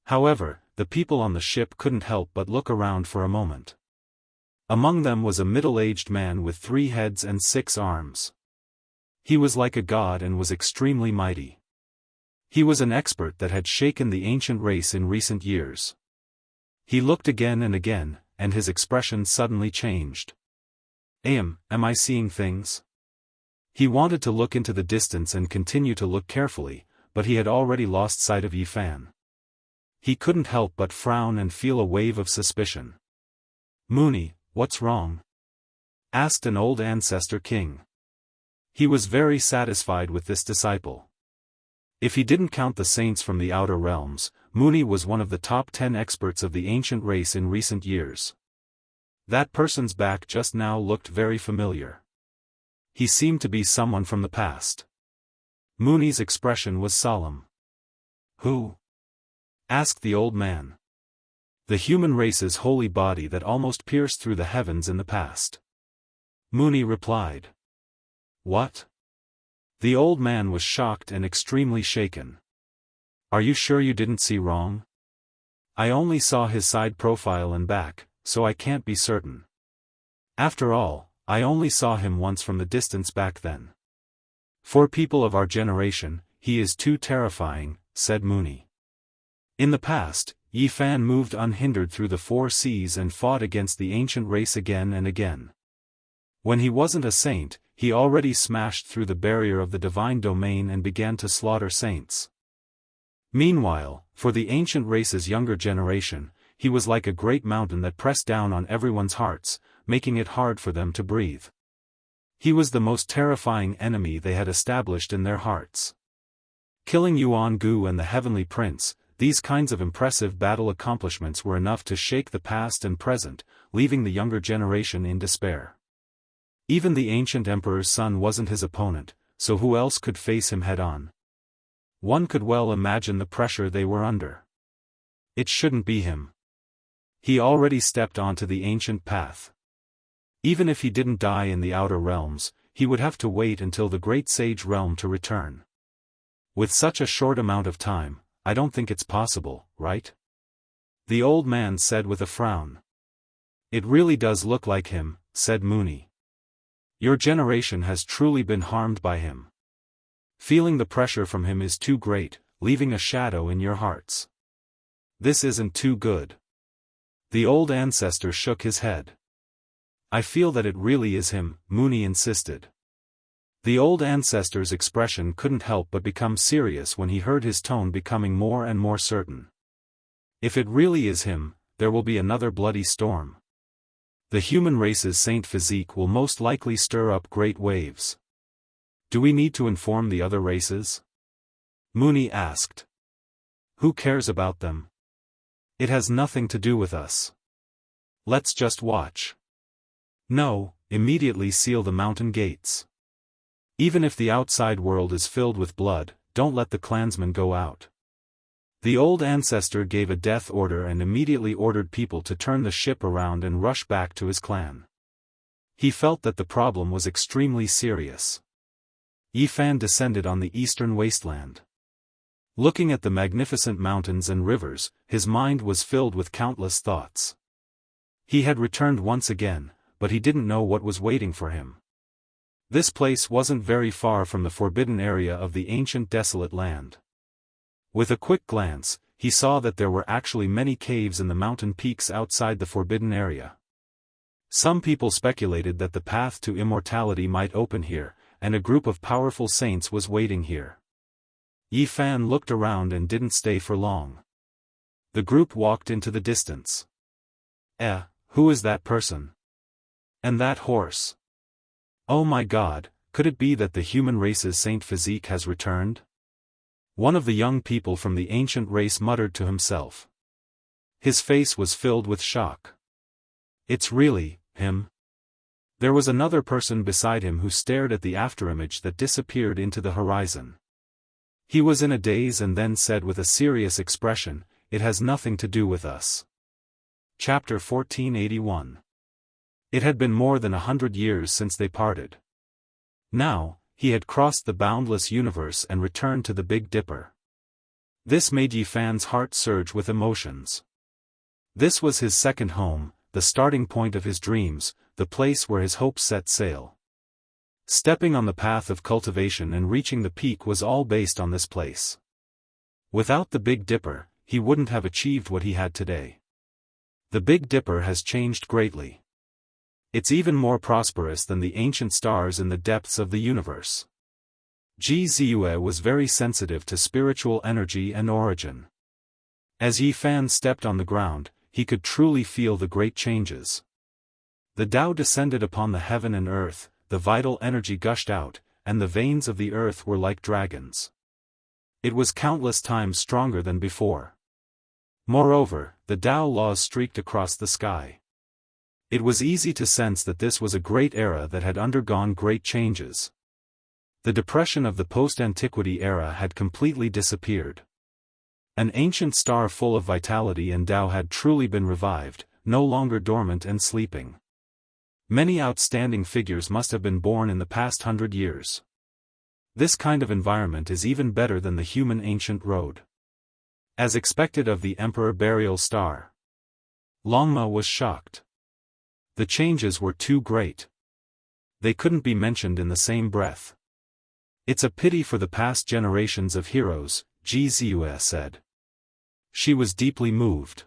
However, the people on the ship couldn't help but look around for a moment. Among them was a middle-aged man with 3 heads and 6 arms. He was like a god and was extremely mighty. He was an expert that had shaken the ancient race in recent years. He looked again and again, and his expression suddenly changed. Am I seeing things?" He wanted to look into the distance and continue to look carefully, but he had already lost sight of Yi Fan. He couldn't help but frown and feel a wave of suspicion. "Mooney, what's wrong?" asked an old ancestor king. He was very satisfied with this disciple. If he didn't count the saints from the outer realms, Mooney was one of the top 10 experts of the ancient race in recent years. That person's back just now looked very familiar. He seemed to be someone from the past. Mooney's expression was solemn. Who? Asked the old man. The human race's holy body that almost pierced through the heavens in the past. Mooney replied. What? The old man was shocked and extremely shaken. Are you sure you didn't see wrong? I only saw his side profile and back, so I can't be certain. After all, I only saw him once from the distance back then. For people of our generation, he is too terrifying, said Mooney. In the past, Yi Fan moved unhindered through the 4 seas and fought against the ancient race again and again. When he wasn't a saint, he already smashed through the barrier of the divine domain and began to slaughter saints. Meanwhile, for the ancient race's younger generation, he was like a great mountain that pressed down on everyone's hearts, making it hard for them to breathe. He was the most terrifying enemy they had established in their hearts. Killing Yuan Gu and the Heavenly Prince, these kinds of impressive battle accomplishments were enough to shake the past and present, leaving the younger generation in despair. Even the ancient emperor's son wasn't his opponent, so who else could face him head-on? One could well imagine the pressure they were under. It shouldn't be him. He already stepped onto the ancient path. Even if he didn't die in the outer realms, he would have to wait until the great sage realm to return. With such a short amount of time, I don't think it's possible, right? The old man said with a frown. It really does look like him, said Mooney. Your generation has truly been harmed by him. Feeling the pressure from him is too great, leaving a shadow in your hearts. This isn't too good. The old ancestor shook his head. I feel that it really is him, Mooney insisted. The old ancestor's expression couldn't help but become serious when he heard his tone becoming more and more certain. If it really is him, there will be another bloody storm. The human race's saint physique will most likely stir up great waves. Do we need to inform the other races? Mooney asked. Who cares about them? It has nothing to do with us. Let's just watch. No, immediately seal the mountain gates. Even if the outside world is filled with blood, don't let the clansmen go out. The old ancestor gave a death order and immediately ordered people to turn the ship around and rush back to his clan. He felt that the problem was extremely serious. Yi Fan descended on the eastern wasteland. Looking at the magnificent mountains and rivers, his mind was filled with countless thoughts. He had returned once again, but he didn't know what was waiting for him. This place wasn't very far from the forbidden area of the ancient desolate land. With a quick glance, he saw that there were actually many caves in the mountain peaks outside the forbidden area. Some people speculated that the path to immortality might open here, and a group of powerful saints was waiting here. Yi Fan looked around and didn't stay for long. The group walked into the distance. Who is that person? And that horse? Oh my God, could it be that the human race's saint physique has returned? One of the young people from the ancient race muttered to himself. His face was filled with shock. It's really him. There was another person beside him who stared at the afterimage that disappeared into the horizon. He was in a daze and then said with a serious expression, "It has nothing to do with us." Chapter 1481. It had been more than 100 years since they parted. Now, he had crossed the boundless universe and returned to the Big Dipper. This made Yi Fan's heart surge with emotions. This was his second home, the starting point of his dreams, the place where his hopes set sail. Stepping on the path of cultivation and reaching the peak was all based on this place. Without the Big Dipper, he wouldn't have achieved what he had today. The Big Dipper has changed greatly. It's even more prosperous than the ancient stars in the depths of the universe. Ji Ziyue was very sensitive to spiritual energy and origin. As Yi Fan stepped on the ground, he could truly feel the great changes. The Tao descended upon the heaven and earth, the vital energy gushed out, and the veins of the earth were like dragons. It was countless times stronger than before. Moreover, the Tao laws streaked across the sky. It was easy to sense that this was a great era that had undergone great changes. The depression of the post-antiquity era had completely disappeared. An ancient star full of vitality and Tao had truly been revived, no longer dormant and sleeping. Many outstanding figures must have been born in the past 100 years. This kind of environment is even better than the human ancient road. As expected of the Emperor Burial Star, Longma was shocked. The changes were too great. They couldn't be mentioned in the same breath. It's a pity for the past generations of heroes, Jianghu said. She was deeply moved.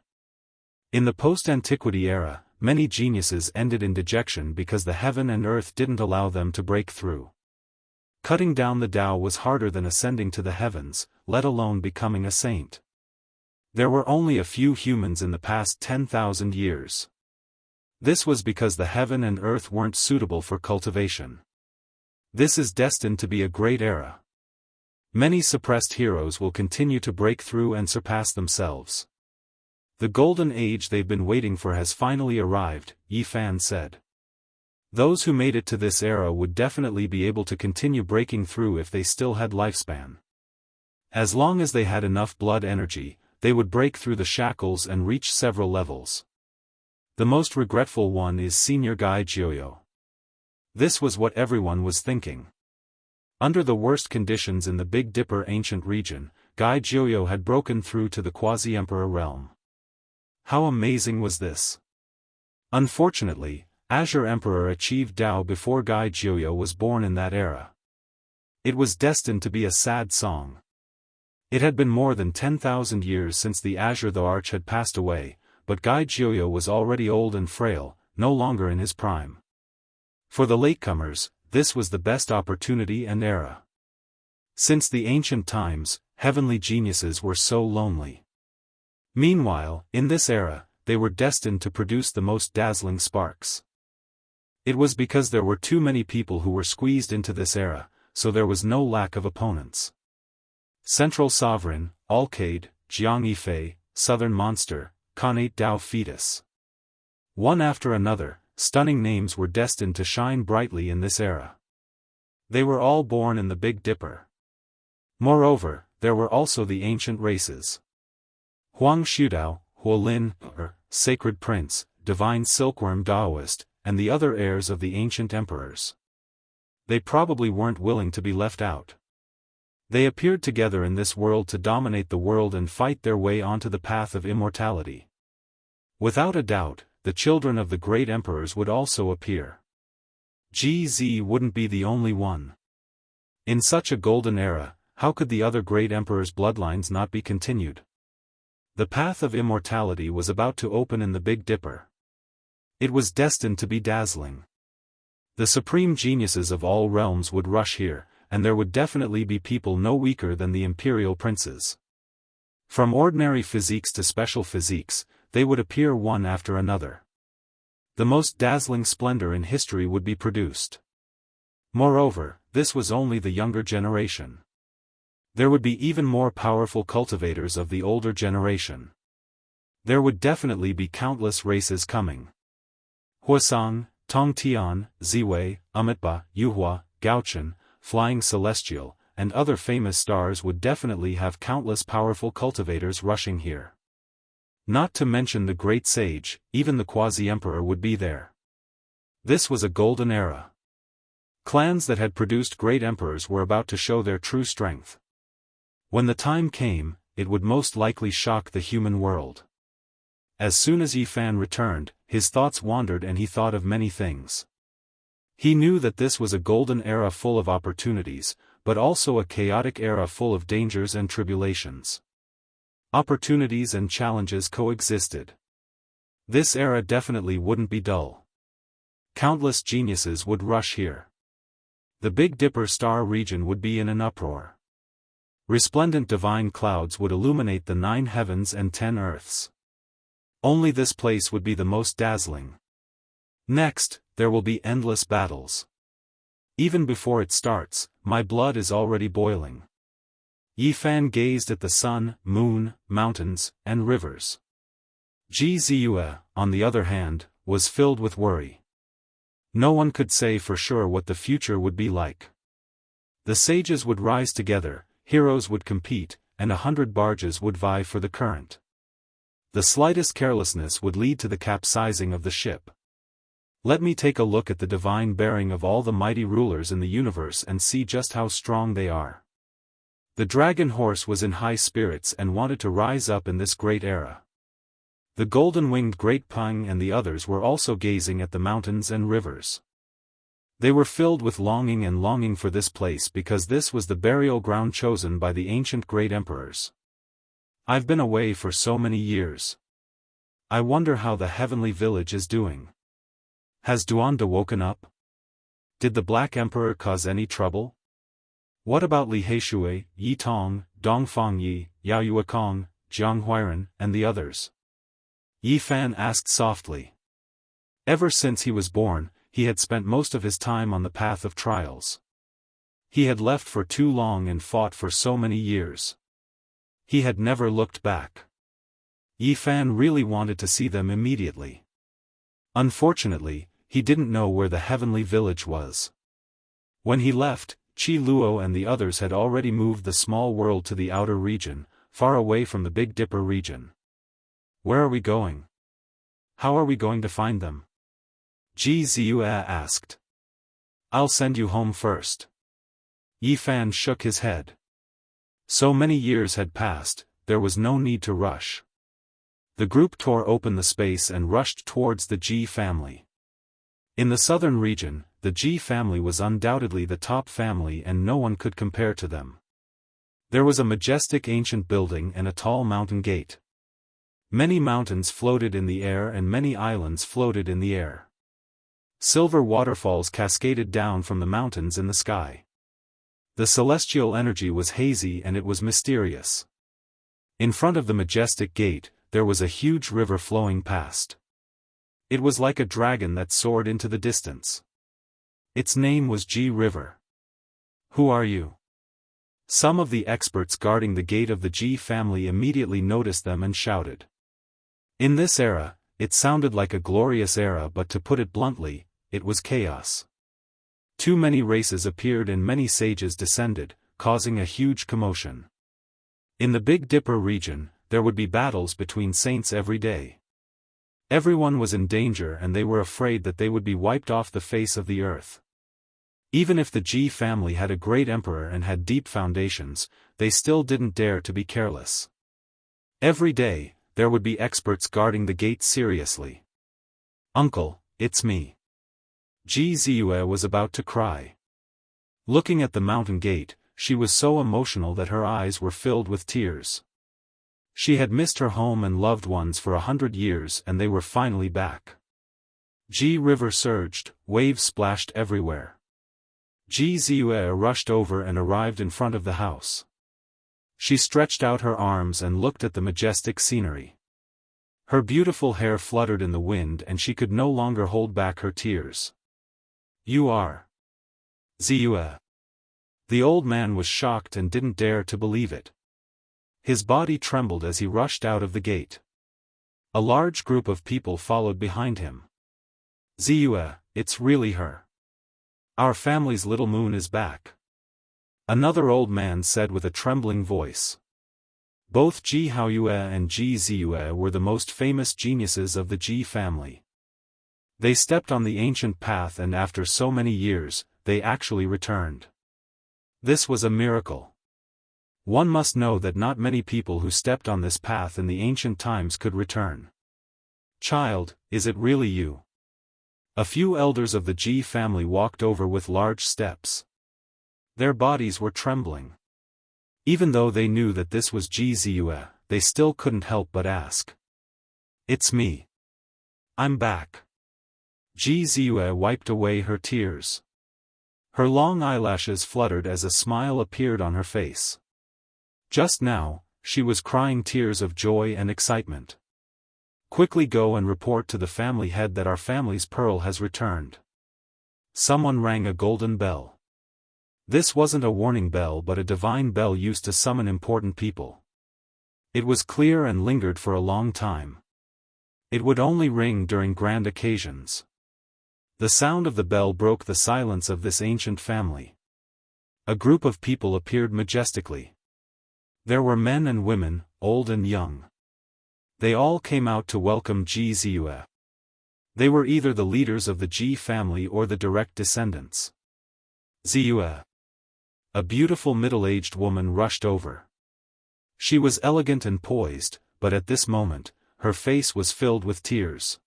In the post-antiquity era, many geniuses ended in dejection because the heaven and earth didn't allow them to break through. Cutting down the Tao was harder than ascending to the heavens, let alone becoming a saint. There were only a few humans in the past 10,000 years. This was because the heaven and earth weren't suitable for cultivation. This is destined to be a great era. Many suppressed heroes will continue to break through and surpass themselves. The golden age they've been waiting for has finally arrived, Yi Fan said. Those who made it to this era would definitely be able to continue breaking through if they still had lifespan. As long as they had enough blood energy, they would break through the shackles and reach several levels. The most regretful one is Senior Guy Jiuyo. This was what everyone was thinking. Under the worst conditions in the Big Dipper ancient region, Guy Jiuyo had broken through to the quasi-emperor realm. How amazing was this? Unfortunately, Azure Emperor achieved Tao before Guy Jiuyo was born in that era. It was destined to be a sad song. It had been more than 10,000 years since the Azure the Arch had passed away, but Guy Jiuyo was already old and frail, no longer in his prime. For the latecomers, this was the best opportunity and era. Since the ancient times, heavenly geniuses were so lonely. Meanwhile, in this era, they were destined to produce the most dazzling sparks. It was because there were too many people who were squeezed into this era, so there was no lack of opponents. Central Sovereign, Alcade, Jiang Yifei, Southern Monster, Connate Dao Fetus. One after another, stunning names were destined to shine brightly in this era. They were all born in the Big Dipper. Moreover, there were also the ancient races. Huang Shudao, Huolin, Sacred Prince, Divine Silkworm Daoist, and the other heirs of the ancient emperors. They probably weren't willing to be left out. They appeared together in this world to dominate the world and fight their way onto the path of immortality. Without a doubt, the children of the great emperors would also appear. GZ wouldn't be the only one. In such a golden era, how could the other great emperors' bloodlines not be continued? The path of immortality was about to open in the Big Dipper. It was destined to be dazzling. The supreme geniuses of all realms would rush here, and there would definitely be people no weaker than the imperial princes. From ordinary physiques to special physiques, they would appear one after another. The most dazzling splendor in history would be produced. Moreover, this was only the younger generation. There would be even more powerful cultivators of the older generation. There would definitely be countless races coming. Huasang, Tongtian, Ziwei, Amitba, Yuhua, Gaochen, Flying Celestial, and other famous stars would definitely have countless powerful cultivators rushing here. Not to mention the great sage, even the quasi-emperor would be there. This was a golden era. Clans that had produced great emperors were about to show their true strength. When the time came, it would most likely shock the human world. As soon as Yi Fan returned, his thoughts wandered and he thought of many things. He knew that this was a golden era full of opportunities, but also a chaotic era full of dangers and tribulations. Opportunities and challenges coexisted. This era definitely wouldn't be dull. Countless geniuses would rush here. The Big Dipper star region would be in an uproar. Resplendent divine clouds would illuminate the 9 heavens and 10 earths. Only this place would be the most dazzling. Next, there will be endless battles. Even before it starts, my blood is already boiling. Yi Fan gazed at the sun, moon, mountains, and rivers. Ji Ziyue, on the other hand, was filled with worry. No one could say for sure what the future would be like. The sages would rise together, heroes would compete, and 100 barges would vie for the current. The slightest carelessness would lead to the capsizing of the ship. Let me take a look at the divine bearing of all the mighty rulers in the universe and see just how strong they are. The dragon horse was in high spirits and wanted to rise up in this great era. The golden-winged Great Peng and the others were also gazing at the mountains and rivers. They were filled with longing for this place because this was the burial ground chosen by the ancient great emperors. I've been away for so many years. I wonder how the heavenly village is doing. Has Duanda woken up? Did the Black Emperor cause any trouble? What about Li Heishui, Yi Tong, Dongfang Yi, Yao Yuekong, Jiang Huiran, and the others? Yi Fan asked softly. Ever since he was born, he had spent most of his time on the path of trials. He had left for too long and fought for so many years. He had never looked back. Yi Fan really wanted to see them immediately. Unfortunately, he didn't know where the heavenly village was. When he left, Qi Luo and the others had already moved the small world to the outer region, far away from the Big Dipper region. Where are we going? How are we going to find them? Ji Ziyue asked. I'll send you home first. Yi Fan shook his head. So many years had passed, there was no need to rush. The group tore open the space and rushed towards the Ji family. In the southern region, the Ji family was undoubtedly the top family and no one could compare to them. There was a majestic ancient building and a tall mountain gate. Many mountains floated in the air and many islands floated in the air. Silver waterfalls cascaded down from the mountains in the sky. The celestial energy was hazy and it was mysterious. In front of the majestic gate, there was a huge river flowing past. It was like a dragon that soared into the distance. Its name was Ji River. Who are you? Some of the experts guarding the gate of the Ji family immediately noticed them and shouted. In this era, it sounded like a glorious era, but to put it bluntly, it was chaos. Too many races appeared and many sages descended, causing a huge commotion. In the Big Dipper region, there would be battles between saints every day. Everyone was in danger and they were afraid that they would be wiped off the face of the earth. Even if the Ji family had a great emperor and had deep foundations, they still didn't dare to be careless. Every day, there would be experts guarding the gate seriously. Uncle, it's me. Ji Ziyue was about to cry. Looking at the mountain gate, she was so emotional that her eyes were filled with tears. She had missed her home and loved ones for 100 years and they were finally back. Ji River surged, waves splashed everywhere. Ji Ziyue rushed over and arrived in front of the house. She stretched out her arms and looked at the majestic scenery. Her beautiful hair fluttered in the wind and she could no longer hold back her tears. You are Ziyue. The old man was shocked and didn't dare to believe it. His body trembled as he rushed out of the gate. A large group of people followed behind him. Ziyue, it's really her. Our family's little moon is back. Another old man said with a trembling voice. Both Ji Haoyue and Ji Ziyue were the most famous geniuses of the Ji family. They stepped on the ancient path and after so many years, they actually returned. This was a miracle. One must know that not many people who stepped on this path in the ancient times could return. Child, is it really you? A few elders of the Ji family walked over with large steps. Their bodies were trembling. Even though they knew that this was Ji Ziyue, they still couldn't help but ask. It's me. I'm back. Ji Ziyue wiped away her tears. Her long eyelashes fluttered as a smile appeared on her face. Just now, she was crying tears of joy and excitement. Quickly go and report to the family head that our family's pearl has returned. Someone rang a golden bell. This wasn't a warning bell but a divine bell used to summon important people. It was clear and lingered for a long time. It would only ring during grand occasions. The sound of the bell broke the silence of this ancient family. A group of people appeared majestically. There were men and women, old and young. They all came out to welcome Ji Ziyue. They were either the leaders of the Ji family or the direct descendants. Ziyue. A beautiful middle-aged woman rushed over. She was elegant and poised, but at this moment, her face was filled with tears.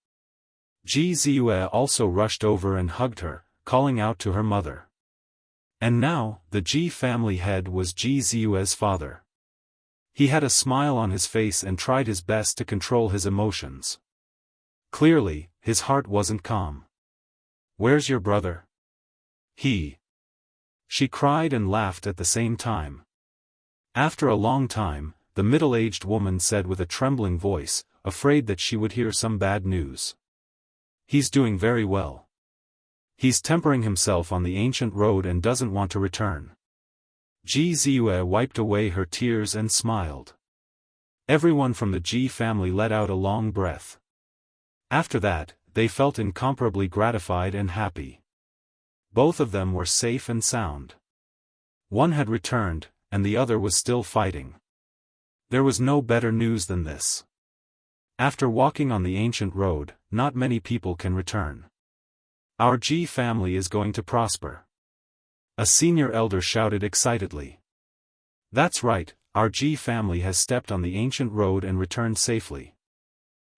Ji Ziyue also rushed over and hugged her, calling out to her mother. And now, the Ji family head was Ji Ziyue's father. He had a smile on his face and tried his best to control his emotions. Clearly, his heart wasn't calm. "Where's your brother?" She cried and laughed at the same time. After a long time, the middle-aged woman said with a trembling voice, afraid that she would hear some bad news. "He's doing very well. He's tempering himself on the ancient road and doesn't want to return." Ji Ziyue wiped away her tears and smiled. Everyone from the Ji family let out a long breath. After that, they felt incomparably gratified and happy. Both of them were safe and sound. One had returned, and the other was still fighting. There was no better news than this. After walking on the ancient road, not many people can return. Our Ji family is going to prosper. A senior elder shouted excitedly. That's right, our Ji family has stepped on the ancient road and returned safely.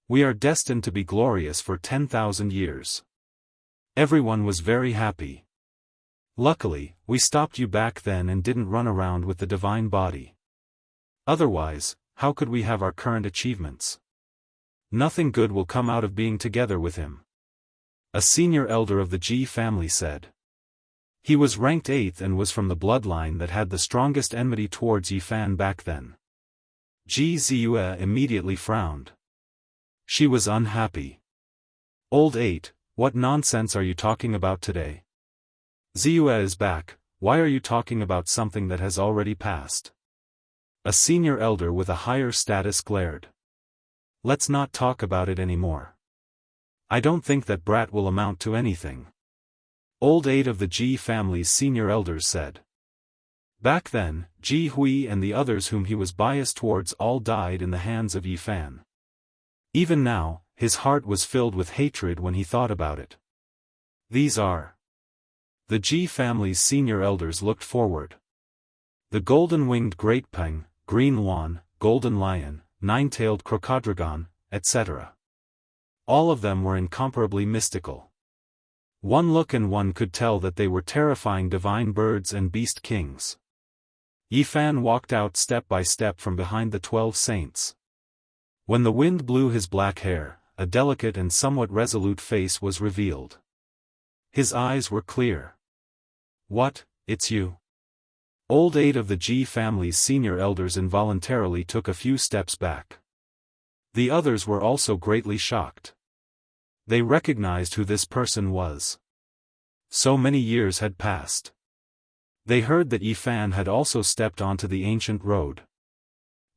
We are destined to be glorious for 10,000 years. Everyone was very happy. Luckily, we stopped you back then and didn't run around with the divine body. Otherwise, how could we have our current achievements? Nothing good will come out of being together with him. A senior elder of the Ji family said. He was ranked 8th and was from the bloodline that had the strongest enmity towards Yifan back then. Ji Ziyue immediately frowned. She was unhappy. "Old 8, what nonsense are you talking about today? Ziyue is back, why are you talking about something that has already passed?" A senior elder with a higher status glared. "Let's not talk about it anymore. I don't think that brat will amount to anything." Old 8 of the Ji family's senior elders said. Back then, Ji Hui and the others whom he was biased towards all died in the hands of Yifan. Even now, his heart was filled with hatred when he thought about it. These are. The Ji family's senior elders looked forward. The golden-winged great peng, green luan, golden lion, nine-tailed crocodrogon, etc. All of them were incomparably mystical. One look and one could tell that they were terrifying divine birds and beast kings. Yifan walked out step by step from behind the 12 saints. When the wind blew his black hair, a delicate and somewhat resolute face was revealed. His eyes were clear. "What, it's you?" Old 8 of the Ji family's senior elders involuntarily took a few steps back. The others were also greatly shocked. They recognized who this person was. So many years had passed. They heard that Yifan had also stepped onto the ancient road.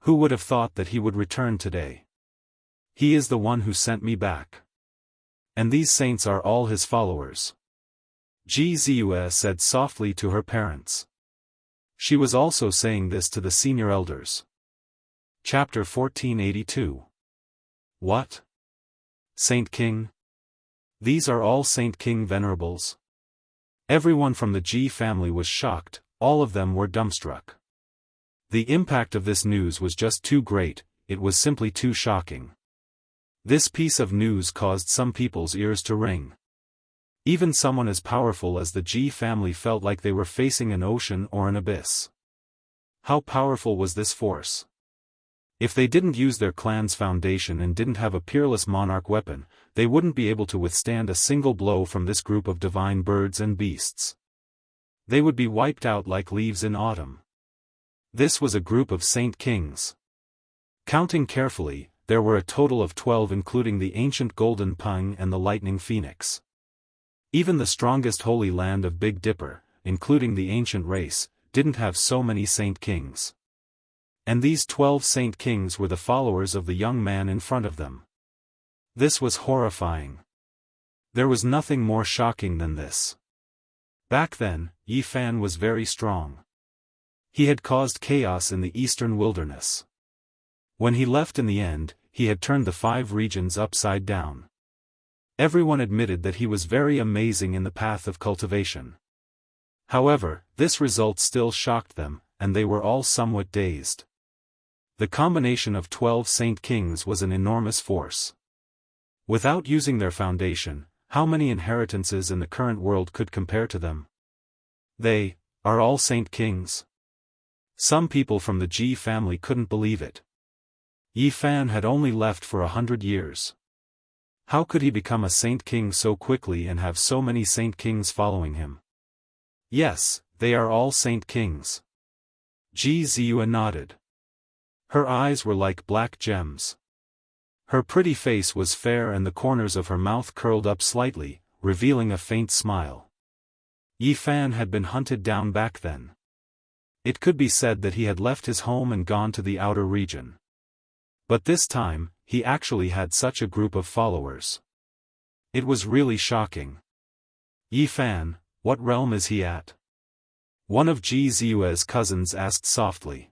Who would have thought that he would return today? He is the one who sent me back. And these saints are all his followers. Ji Ziyue said softly to her parents. She was also saying this to the senior elders. Chapter 1482. What? Saint King? These are all Saint King venerables? Everyone from the Ji family was shocked, all of them were dumbstruck. The impact of this news was just too great, it was simply too shocking. This piece of news caused some people's ears to ring. Even someone as powerful as the Ji family felt like they were facing an ocean or an abyss. How powerful was this force? If they didn't use their clan's foundation and didn't have a peerless monarch weapon, they wouldn't be able to withstand a single blow from this group of divine birds and beasts. They would be wiped out like leaves in autumn. This was a group of Saint Kings. Counting carefully, there were a total of 12 including the ancient golden peng and the lightning phoenix. Even the strongest holy land of Big Dipper, including the ancient race, didn't have so many saint kings. And these 12 saint kings were the followers of the young man in front of them. This was horrifying. There was nothing more shocking than this. Back then, Yi Fan was very strong. He had caused chaos in the eastern wilderness. When he left in the end, he had turned the 5 regions upside down. Everyone admitted that he was very amazing in the path of cultivation. However, this result still shocked them, and they were all somewhat dazed. The combination of 12 saint kings was an enormous force. Without using their foundation, how many inheritances in the current world could compare to them? They are all saint kings. Some people from the Ji family couldn't believe it. Yi Fan had only left for 100 years. How could he become a saint king so quickly and have so many saint kings following him? Yes, they are all saint kings. Ji Ziyue nodded. Her eyes were like black gems. Her pretty face was fair and the corners of her mouth curled up slightly, revealing a faint smile. Yi Fan had been hunted down back then. It could be said that he had left his home and gone to the outer region. But this time, he actually had such a group of followers. It was really shocking. Yi Fan, what realm is he at? One of Ji Ziyue's cousins asked softly.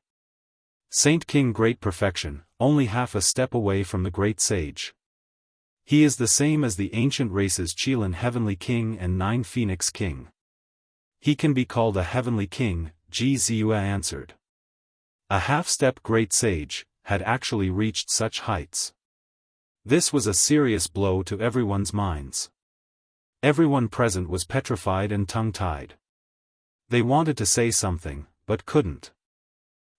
Saint King Great Perfection, only half a step away from the Great Sage. He is the same as the ancient race's Qilin Heavenly King and 9 Phoenix King. He can be called a Heavenly King, Ji Ziyue answered. A half-step Great Sage had actually reached such heights. This was a serious blow to everyone's minds. Everyone present was petrified and tongue-tied. They wanted to say something, but couldn't.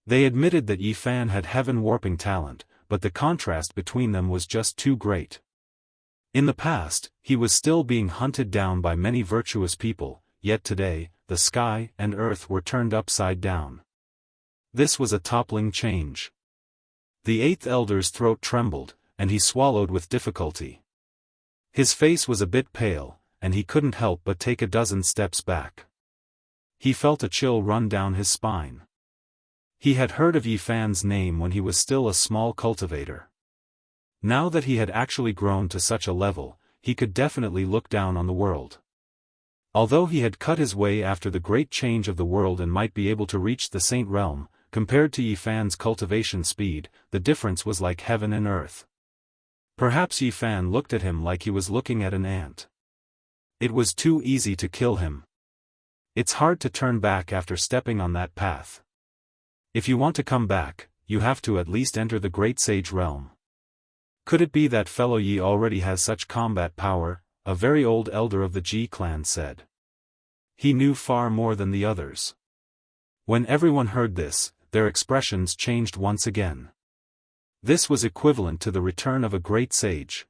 They admitted that Yi Fan had heaven-warping talent, but the contrast between them was just too great. In the past, he was still being hunted down by many virtuous people, yet today, the sky and earth were turned upside down. This was a toppling change. The 8th elder's throat trembled, and he swallowed with difficulty. His face was a bit pale, and he couldn't help but take a dozen steps back. He felt a chill run down his spine. He had heard of Yi Fan's name when he was still a small cultivator. Now that he had actually grown to such a level, he could definitely look down on the world. Although he had cut his way after the great change of the world and might be able to reach the Saint Realm, compared to Yi Fan's cultivation speed, the difference was like heaven and earth. Perhaps Yi Fan looked at him like he was looking at an ant. It was too easy to kill him. It's hard to turn back after stepping on that path. If you want to come back, you have to at least enter the Great Sage Realm. Could it be that fellow Yi already has such combat power? A very old elder of the Ji clan said. He knew far more than the others. When everyone heard this, their expressions changed once again. This was equivalent to the return of a great sage.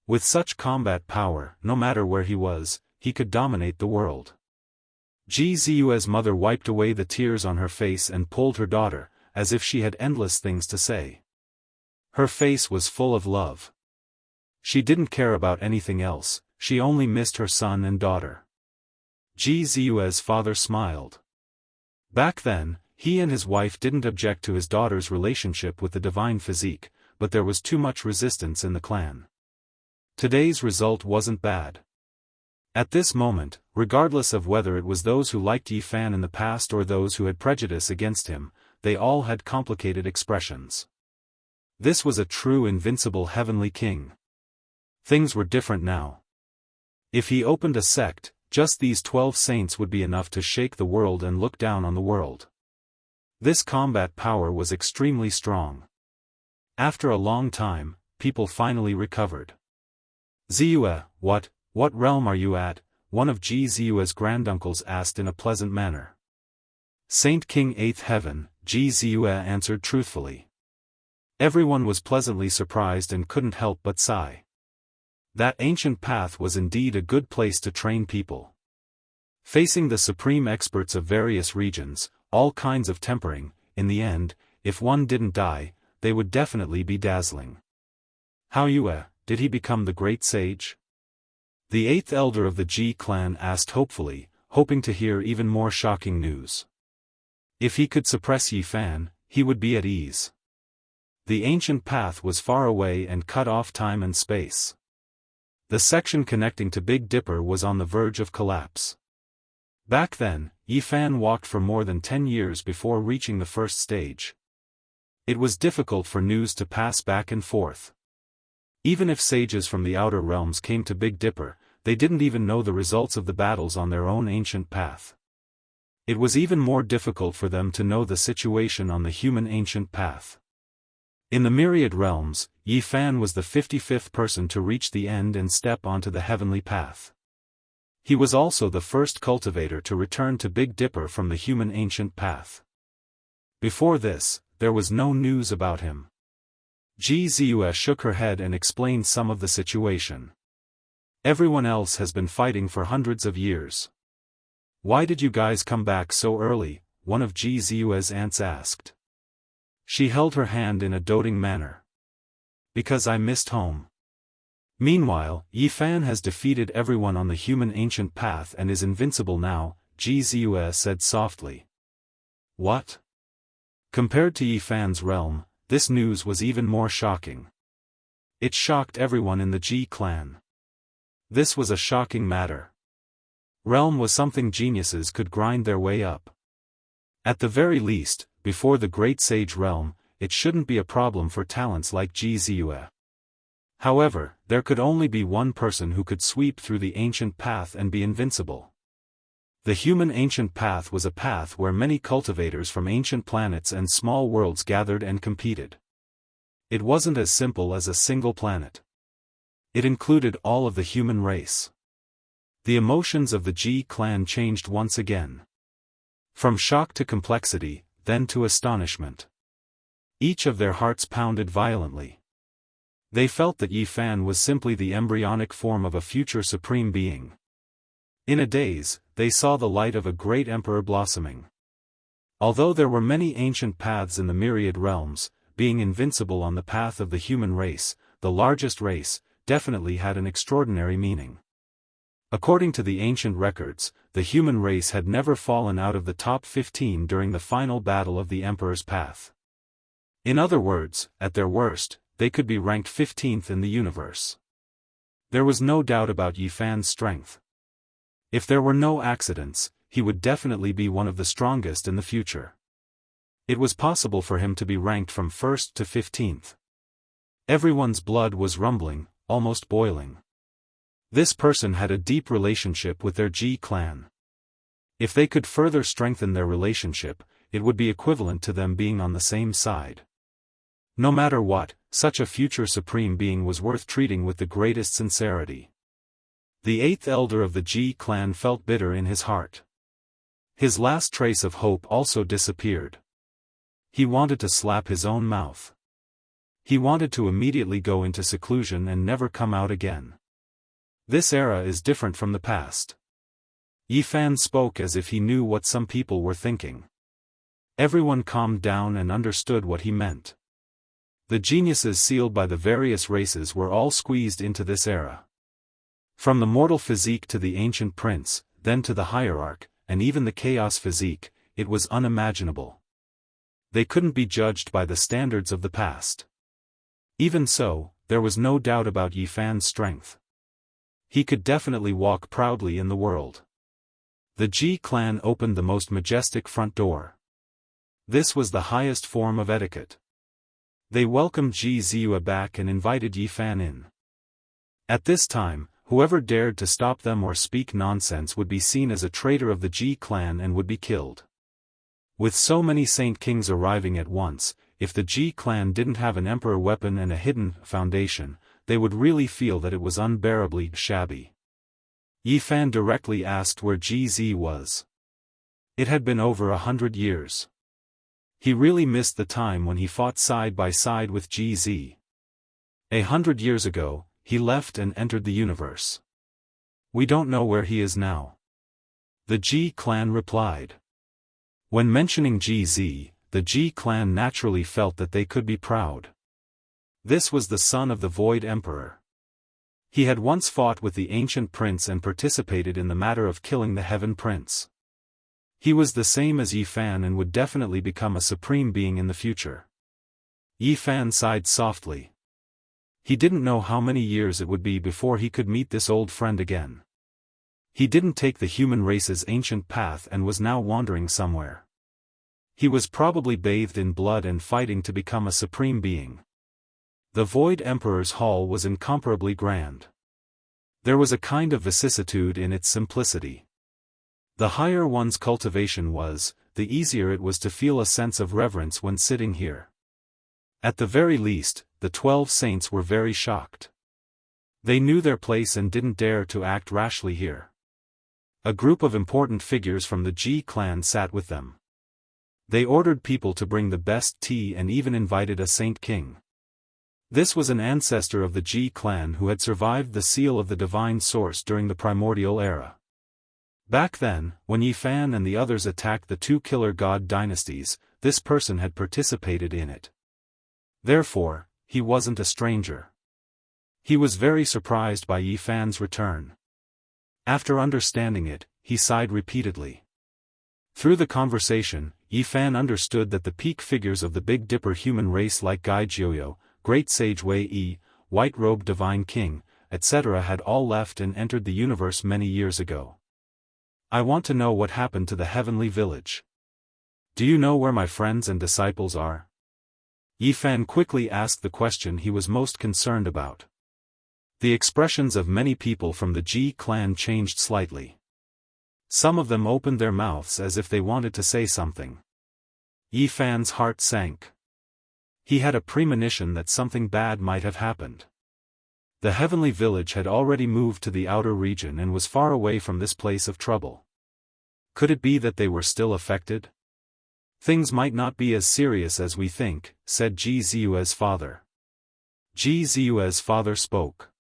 With such combat power, no matter where he was, he could dominate the world. Ji Ziyue's mother wiped away the tears on her face and pulled her daughter, as if she had endless things to say. Her face was full of love. She didn't care about anything else, she only missed her son and daughter. Ji Ziyue's father smiled. Back then, he and his wife didn't object to his daughter's relationship with the divine physique, but there was too much resistance in the clan. Today's result wasn't bad. At this moment, regardless of whether it was those who liked Yi Fan in the past or those who had prejudice against him, they all had complicated expressions. This was a true invincible heavenly king. Things were different now. If he opened a sect, just these 12 saints would be enough to shake the world and look down on the world. This combat power was extremely strong. After a long time, people finally recovered. Ziyue, what realm are you at? One of Ji Ziyue's granduncles asked in a pleasant manner. Saint King 8th Heaven, Ji Ziyue answered truthfully. Everyone was pleasantly surprised and couldn't help but sigh. That ancient path was indeed a good place to train people. Facing the supreme experts of various regions, all kinds of tempering, in the end, if one didn't die, they would definitely be dazzling. How Yue, did he become the great sage? The 8th elder of the Ji clan asked hopefully, hoping to hear even more shocking news. If he could suppress Yi Fan, he would be at ease. The ancient path was far away and cut off time and space. The section connecting to Big Dipper was on the verge of collapse. Back then, Yi Fan walked for more than 10 years before reaching the first stage. It was difficult for news to pass back and forth. Even if sages from the outer realms came to Big Dipper, they didn't even know the results of the battles on their own ancient path. It was even more difficult for them to know the situation on the human ancient path. In the myriad realms, Yi Fan was the 55th person to reach the end and step onto the heavenly path. He was also the first cultivator to return to Big Dipper from the human ancient path. Before this, there was no news about him. Jianghu shook her head and explained some of the situation. Everyone else has been fighting for hundreds of years. Why did you guys come back so early? One of Jianghu's aunts asked. She held her hand in a doting manner. Because I missed home. Meanwhile, Yi Fan has defeated everyone on the human ancient path and is invincible now, Jianghu said softly. What? Compared to Yi Fan's realm, this news was even more shocking. It shocked everyone in the Ji clan. This was a shocking matter. Realm was something geniuses could grind their way up. At the very least, before the Great Sage realm, it shouldn't be a problem for talents like Jianghu. However, there could only be one person who could sweep through the ancient path and be invincible. The human ancient path was a path where many cultivators from ancient planets and small worlds gathered and competed. It wasn't as simple as a single planet. It included all of the human race. The emotions of the Ji clan changed once again. From shock to complexity, then to astonishment. Each of their hearts pounded violently. They felt that Yi Fan was simply the embryonic form of a future supreme being. In a daze, they saw the light of a great emperor blossoming. Although there were many ancient paths in the myriad realms, being invincible on the path of the human race, the largest race, definitely had an extraordinary meaning. According to the ancient records, the human race had never fallen out of the top 15 during the final battle of the Emperor's Path. In other words, at their worst, they could be ranked 15th in the universe. There was no doubt about Yi Fan's strength. If there were no accidents, he would definitely be one of the strongest in the future. It was possible for him to be ranked from 1st to 15th. Everyone's blood was rumbling, almost boiling. This person had a deep relationship with their Ji clan. If they could further strengthen their relationship, it would be equivalent to them being on the same side. No matter what, such a future supreme being was worth treating with the greatest sincerity. The 8th elder of the Ji clan felt bitter in his heart. His last trace of hope also disappeared. He wanted to slap his own mouth. He wanted to immediately go into seclusion and never come out again. This era is different from the past. Yi Fan spoke as if he knew what some people were thinking. Everyone calmed down and understood what he meant. The geniuses sealed by the various races were all squeezed into this era. From the mortal physique to the ancient prince, then to the hierarch, and even the chaos physique, it was unimaginable. They couldn't be judged by the standards of the past. Even so, there was no doubt about Yi Fan's strength. He could definitely walk proudly in the world. The Ji clan opened the most majestic front door. This was the highest form of etiquette. They welcomed Jianghu back and invited Yi Fan in. At this time, whoever dared to stop them or speak nonsense would be seen as a traitor of the Ji clan and would be killed. With so many saint kings arriving at once, if the Ji clan didn't have an emperor weapon and a hidden foundation, they would really feel that it was unbearably shabby. Yi Fan directly asked where Jianghu was. It had been over 100 years. He really missed the time when he fought side by side with Jianghu. 100 years ago, he left and entered the universe. We don't know where he is now. The Ji clan replied. When mentioning Jianghu, the Ji clan naturally felt that they could be proud. This was the son of the Void Emperor. He had once fought with the ancient prince and participated in the matter of killing the Heaven Prince. He was the same as Yi Fan and would definitely become a supreme being in the future. Yi Fan sighed softly. He didn't know how many years it would be before he could meet this old friend again. He didn't take the human race's ancient path and was now wandering somewhere. He was probably bathed in blood and fighting to become a supreme being. The Void Emperor's hall was incomparably grand. There was a kind of vicissitude in its simplicity. The higher one's cultivation was, the easier it was to feel a sense of reverence when sitting here. At the very least, the 12 saints were very shocked. They knew their place and didn't dare to act rashly here. A group of important figures from the Ji clan sat with them. They ordered people to bring the best tea and even invited a saint king. This was an ancestor of the Ji clan who had survived the seal of the divine source during the primordial era. Back then, when Yi Fan and the others attacked the two killer god dynasties, this person had participated in it. Therefore, he wasn't a stranger. He was very surprised by Yi Fan's return. After understanding it, he sighed repeatedly. Through the conversation, Yi Fan understood that the peak figures of the Big Dipper human race like Gai Jiuyo, Great Sage Wei Yi, White-Robed Divine King, etc. had all left and entered the universe many years ago. I want to know what happened to the heavenly village. Do you know where my friends and disciples are? Yi Fan quickly asked the question he was most concerned about. The expressions of many people from the Ji clan changed slightly. Some of them opened their mouths as if they wanted to say something. Yi Fan's heart sank. He had a premonition that something bad might have happened. The heavenly village had already moved to the outer region and was far away from this place of trouble. Could it be that they were still affected? Things might not be as serious as we think, said Ji Ziyue's father. Ji Ziyue's father spoke.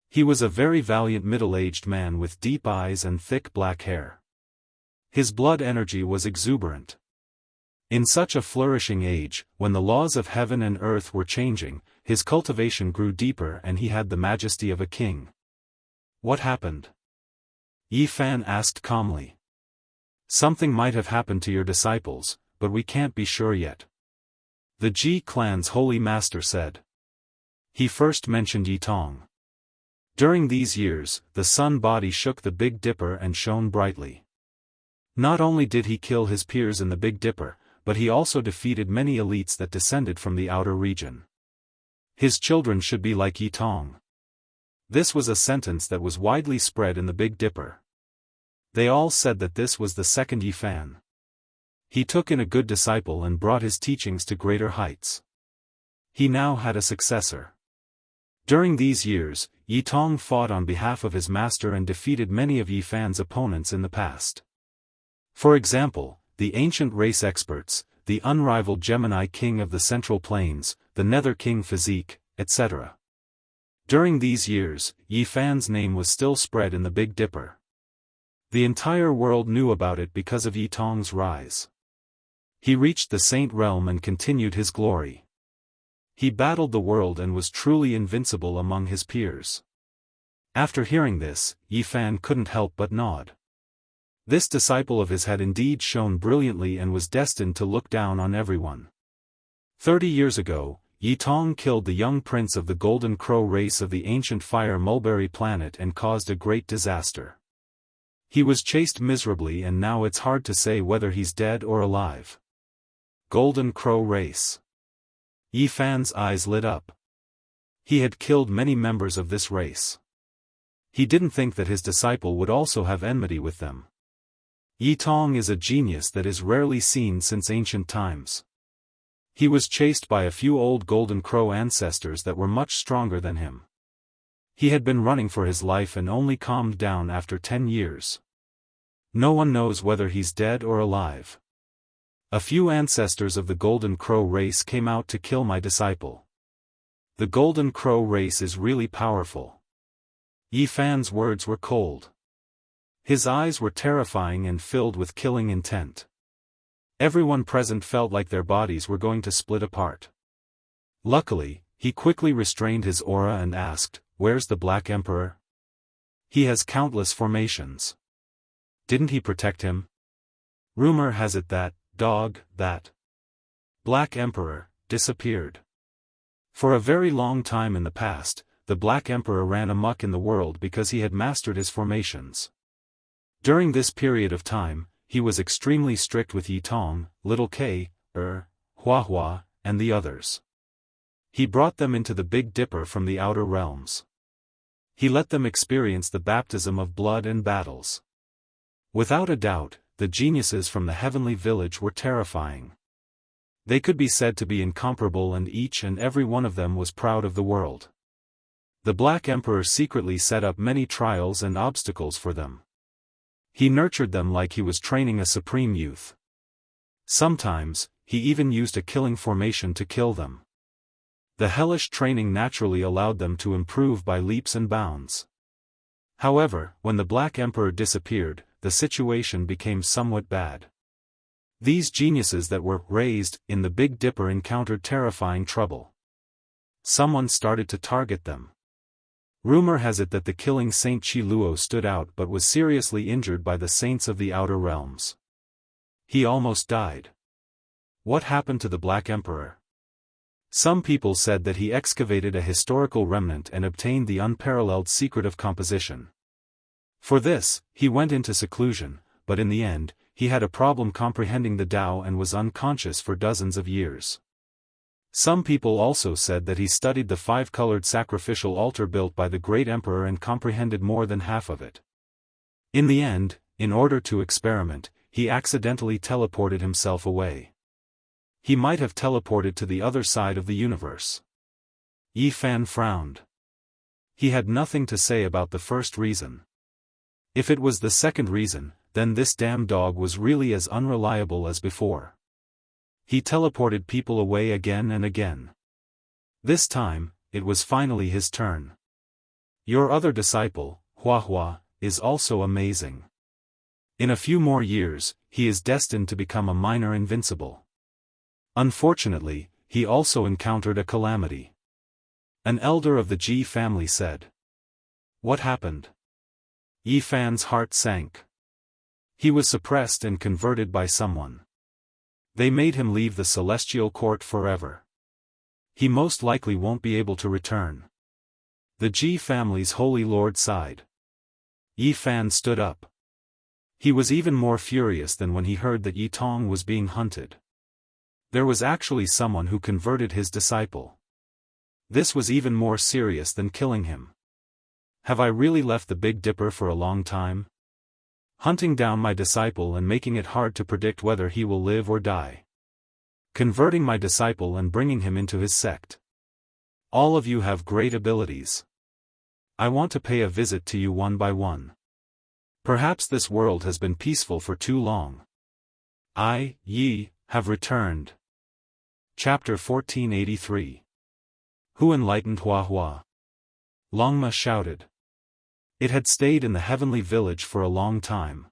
He was a very valiant middle-aged man with deep eyes and thick black hair. His blood energy was exuberant. In such a flourishing age, when the laws of heaven and earth were changing, his cultivation grew deeper and he had the majesty of a king. What happened? Yi Fan asked calmly. Something might have happened to your disciples, but we can't be sure yet. The Ji clan's holy master said. He first mentioned Yi Tong. During these years, the sun body shook the Big Dipper and shone brightly. Not only did he kill his peers in the Big Dipper, but he also defeated many elites that descended from the outer region. His children should be like Yi Tong. This was a sentence that was widely spread in the Big Dipper. They all said that this was the second Yi Fan. He took in a good disciple and brought his teachings to greater heights. He now had a successor. During these years, Yi Tong fought on behalf of his master and defeated many of Yi Fan's opponents in the past. For example, the ancient race experts, the unrivaled Gemini king of the Central Plains, the Nether King Physique, etc. During these years, Yi Fan's name was still spread in the Big Dipper. The entire world knew about it because of Yi Tong's rise. He reached the Saint Realm and continued his glory. He battled the world and was truly invincible among his peers. After hearing this, Yi Fan couldn't help but nod. This disciple of his had indeed shone brilliantly and was destined to look down on everyone. 30 years ago, Yi Tong killed the young prince of the Golden Crow race of the ancient Fire Mulberry planet and caused a great disaster. He was chased miserably and now it's hard to say whether he's dead or alive. Golden Crow race. Yi Fan's eyes lit up. He had killed many members of this race. He didn't think that his disciple would also have enmity with them. Yi Tong is a genius that is rarely seen since ancient times. He was chased by a few old Golden Crow ancestors that were much stronger than him. He had been running for his life and only calmed down after 10 years. No one knows whether he's dead or alive. A few ancestors of the Golden Crow race came out to kill my disciple. The Golden Crow race is really powerful. Yi Fan's words were cold. His eyes were terrifying and filled with killing intent. Everyone present felt like their bodies were going to split apart. Luckily, he quickly restrained his aura and asked, where's the Black Emperor? He has countless formations. Didn't he protect him? Rumor has it that Black Emperor disappeared. For a very long time in the past, the Black Emperor ran amok in the world because he had mastered his formations. During this period of time, he was extremely strict with Yi Tong, Little K, Hua Hua, and the others. He brought them into the Big Dipper from the outer realms. He let them experience the baptism of blood and battles. Without a doubt, the geniuses from the heavenly village were terrifying. They could be said to be incomparable, and each and every one of them was proud of the world. The Black Emperor secretly set up many trials and obstacles for them. He nurtured them like he was training a supreme youth. Sometimes, he even used a killing formation to kill them. The hellish training naturally allowed them to improve by leaps and bounds. However, when the Black Emperor disappeared, the situation became somewhat bad. These geniuses that were raised in the Big Dipper encountered terrifying trouble. Someone started to target them. Rumor has it that the killing Saint Chi Luo stood out but was seriously injured by the saints of the outer realms. He almost died. What happened to the Black Emperor? Some people said that he excavated a historical remnant and obtained the unparalleled secret of composition. For this, he went into seclusion, but in the end, he had a problem comprehending the Tao and was unconscious for dozens of years. Some people also said that he studied the five-colored sacrificial altar built by the great emperor and comprehended more than half of it. In the end, in order to experiment, he accidentally teleported himself away. He might have teleported to the other side of the universe. Yi Fan frowned. He had nothing to say about the first reason. If it was the second reason, then this damn dog was really as unreliable as before. He teleported people away again and again. This time, it was finally his turn. Your other disciple, Hua Hua, is also amazing. In a few more years, he is destined to become a minor invincible. Unfortunately, he also encountered a calamity. An elder of the Ji family said. What happened? Yi Fan's heart sank. He was suppressed and converted by someone. They made him leave the celestial court forever. He most likely won't be able to return. The Ji family's holy lord sighed. Yi Fan stood up. He was even more furious than when he heard that Yi Tong was being hunted. There was actually someone who converted his disciple. This was even more serious than killing him. Have I really left the Big Dipper for a long time? Hunting down my disciple and making it hard to predict whether he will live or die. Converting my disciple and bringing him into his sect. All of you have great abilities. I want to pay a visit to you one by one. Perhaps this world has been peaceful for too long. I, Yi, have returned. Chapter 1483. Who enlightened Hua Hua? Longma shouted. It had stayed in the heavenly village for a long time.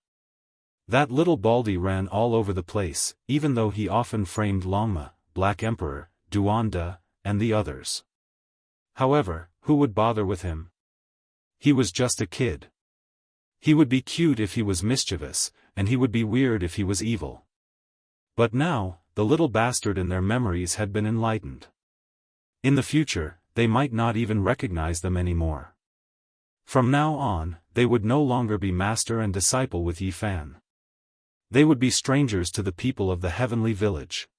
That little baldy ran all over the place, even though he often framed Longma, Black Emperor, Duanda, and the others. However, who would bother with him? He was just a kid. He would be cute if he was mischievous, and he would be weird if he was evil. But now, the little bastard and their memories had been enlightened. In the future, they might not even recognize them anymore. From now on, they would no longer be master and disciple with Yi Fan. They would be strangers to the people of the heavenly village.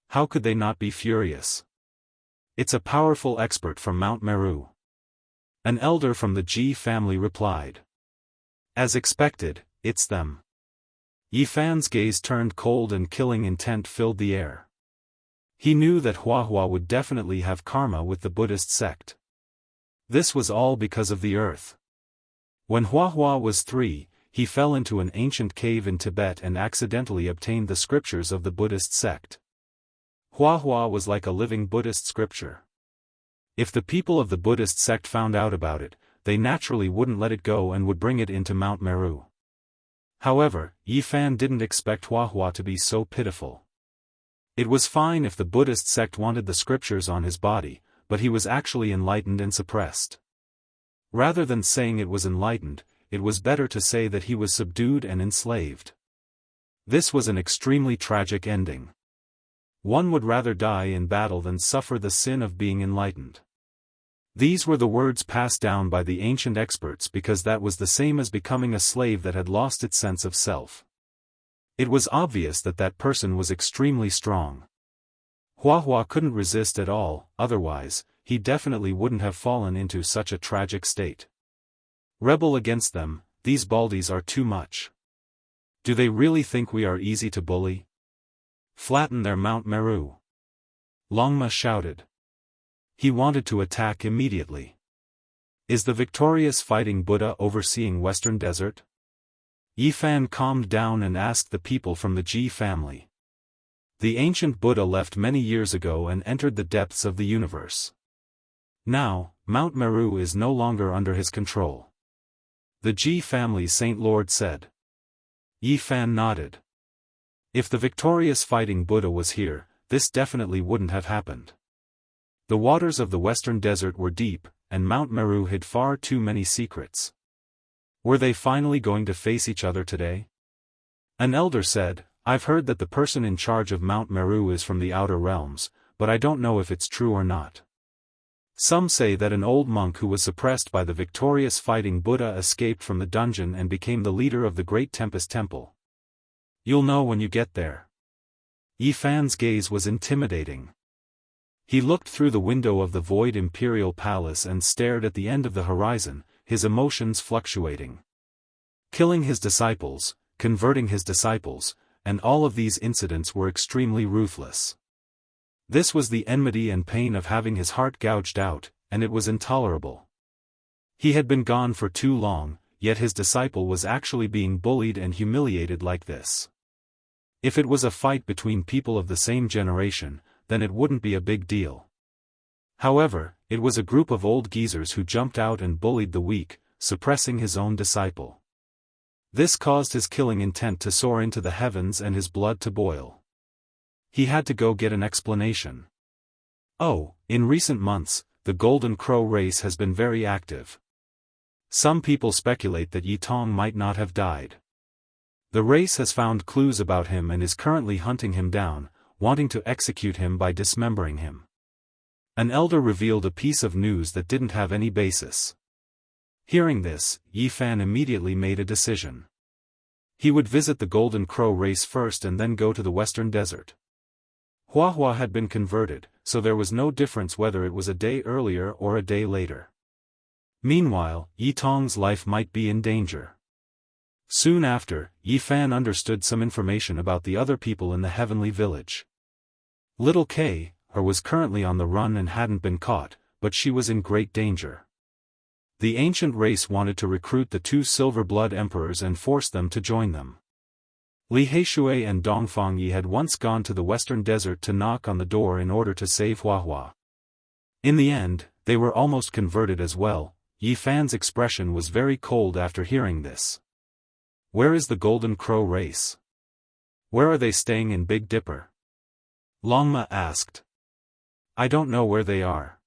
How could they not be furious? It's a powerful expert from Mount Meru. An elder from the Ji family replied. As expected, it's them. Yi Fan's gaze turned cold and killing intent filled the air. He knew that Hua Hua would definitely have karma with the Buddhist sect. This was all because of the earth. When Hua Hua was 3, he fell into an ancient cave in Tibet and accidentally obtained the scriptures of the Buddhist sect. Hua Hua was like a living Buddhist scripture. If the people of the Buddhist sect found out about it, they naturally wouldn't let it go and would bring it into Mount Meru. However, Yi Fan didn't expect Hua Hua to be so pitiful. It was fine if the Buddhist sect wanted the scriptures on his body, but he was actually enlightened and suppressed. Rather than saying it was enlightened, it was better to say that he was subdued and enslaved. This was an extremely tragic ending. One would rather die in battle than suffer the sin of being enlightened. These were the words passed down by the ancient experts because that was the same as becoming a slave that had lost its sense of self. It was obvious that that person was extremely strong. Hua couldn't resist at all, otherwise, he definitely wouldn't have fallen into such a tragic state. Rebel against them, these baldies are too much. Do they really think we are easy to bully? Flatten their Mount Meru. Longma shouted. He wanted to attack immediately. Is the victorious fighting Buddha overseeing Western Desert? Yifan calmed down and asked the people from the Ji family. The ancient Buddha left many years ago and entered the depths of the universe. Now, Mount Meru is no longer under his control. The Ji family Saint Lord said. Yifan nodded. If the victorious fighting Buddha was here, this definitely wouldn't have happened. The waters of the Western Desert were deep, and Mount Meru hid far too many secrets. Were they finally going to face each other today? An elder said, I've heard that the person in charge of Mount Meru is from the outer realms, but I don't know if it's true or not. Some say that an old monk who was suppressed by the victorious fighting Buddha escaped from the dungeon and became the leader of the Great Tempest Temple. You'll know when you get there. Yifan's gaze was intimidating. He looked through the window of the void imperial palace and stared at the end of the horizon, his emotions fluctuating. Killing his disciples, converting his disciples, and all of these incidents were extremely ruthless. This was the enmity and pain of having his heart gouged out, and it was intolerable. He had been gone for too long, yet his disciple was actually being bullied and humiliated like this. If it was a fight between people of the same generation, then it wouldn't be a big deal. However, it was a group of old geezers who jumped out and bullied the weak, suppressing his own disciple. This caused his killing intent to soar into the heavens and his blood to boil. He had to go get an explanation. Oh, in recent months, the Golden Crow race has been very active. Some people speculate that Yi Tong might not have died. The race has found clues about him and is currently hunting him down, wanting to execute him by dismembering him. An elder revealed a piece of news that didn't have any basis. Hearing this, Yifan immediately made a decision. He would visit the Golden Crow race first and then go to the Western Desert. Hua had been converted, so there was no difference whether it was a day earlier or a day later. Meanwhile, Yi Tong's life might be in danger. Soon after, Yifan understood some information about the other people in the heavenly village. Little Kay, was currently on the run and hadn't been caught, but she was in great danger. The ancient race wanted to recruit the two Silver Blood Emperors and force them to join them. Li Heishui and Dongfang Yi had once gone to the Western Desert to knock on the door in order to save Hua. In the end, they were almost converted as well. Yifan's expression was very cold after hearing this. Where is the Golden Crow race? Where are they staying in Big Dipper? Longma asked. I don't know where they are.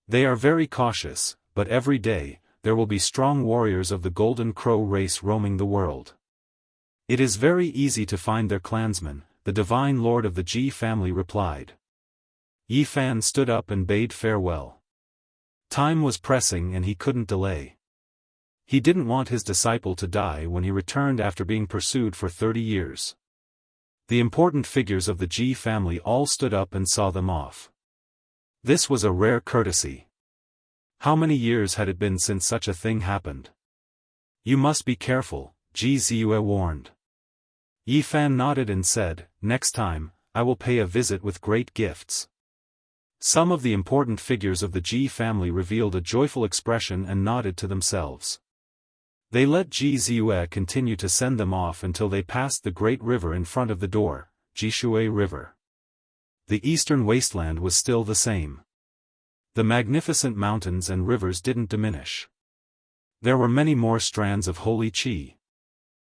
They are very cautious, but every day, there will be strong warriors of the Golden Crow race roaming the world. It is very easy to find their clansmen, the divine lord of the Ji family replied. Yifan stood up and bade farewell. Time was pressing and he couldn't delay. He didn't want his disciple to die when he returned after being pursued for 30 years. The important figures of the Ji family all stood up and saw them off. This was a rare courtesy. How many years had it been since such a thing happened? You must be careful, Ji Ziyue warned. Yifan nodded and said, next time, I will pay a visit with great gifts. Some of the important figures of the Ji family revealed a joyful expression and nodded to themselves. They let Ji Ziyue continue to send them off until they passed the great river in front of the door, Jishui River. The eastern wasteland was still the same. The magnificent mountains and rivers didn't diminish. There were many more strands of holy qi.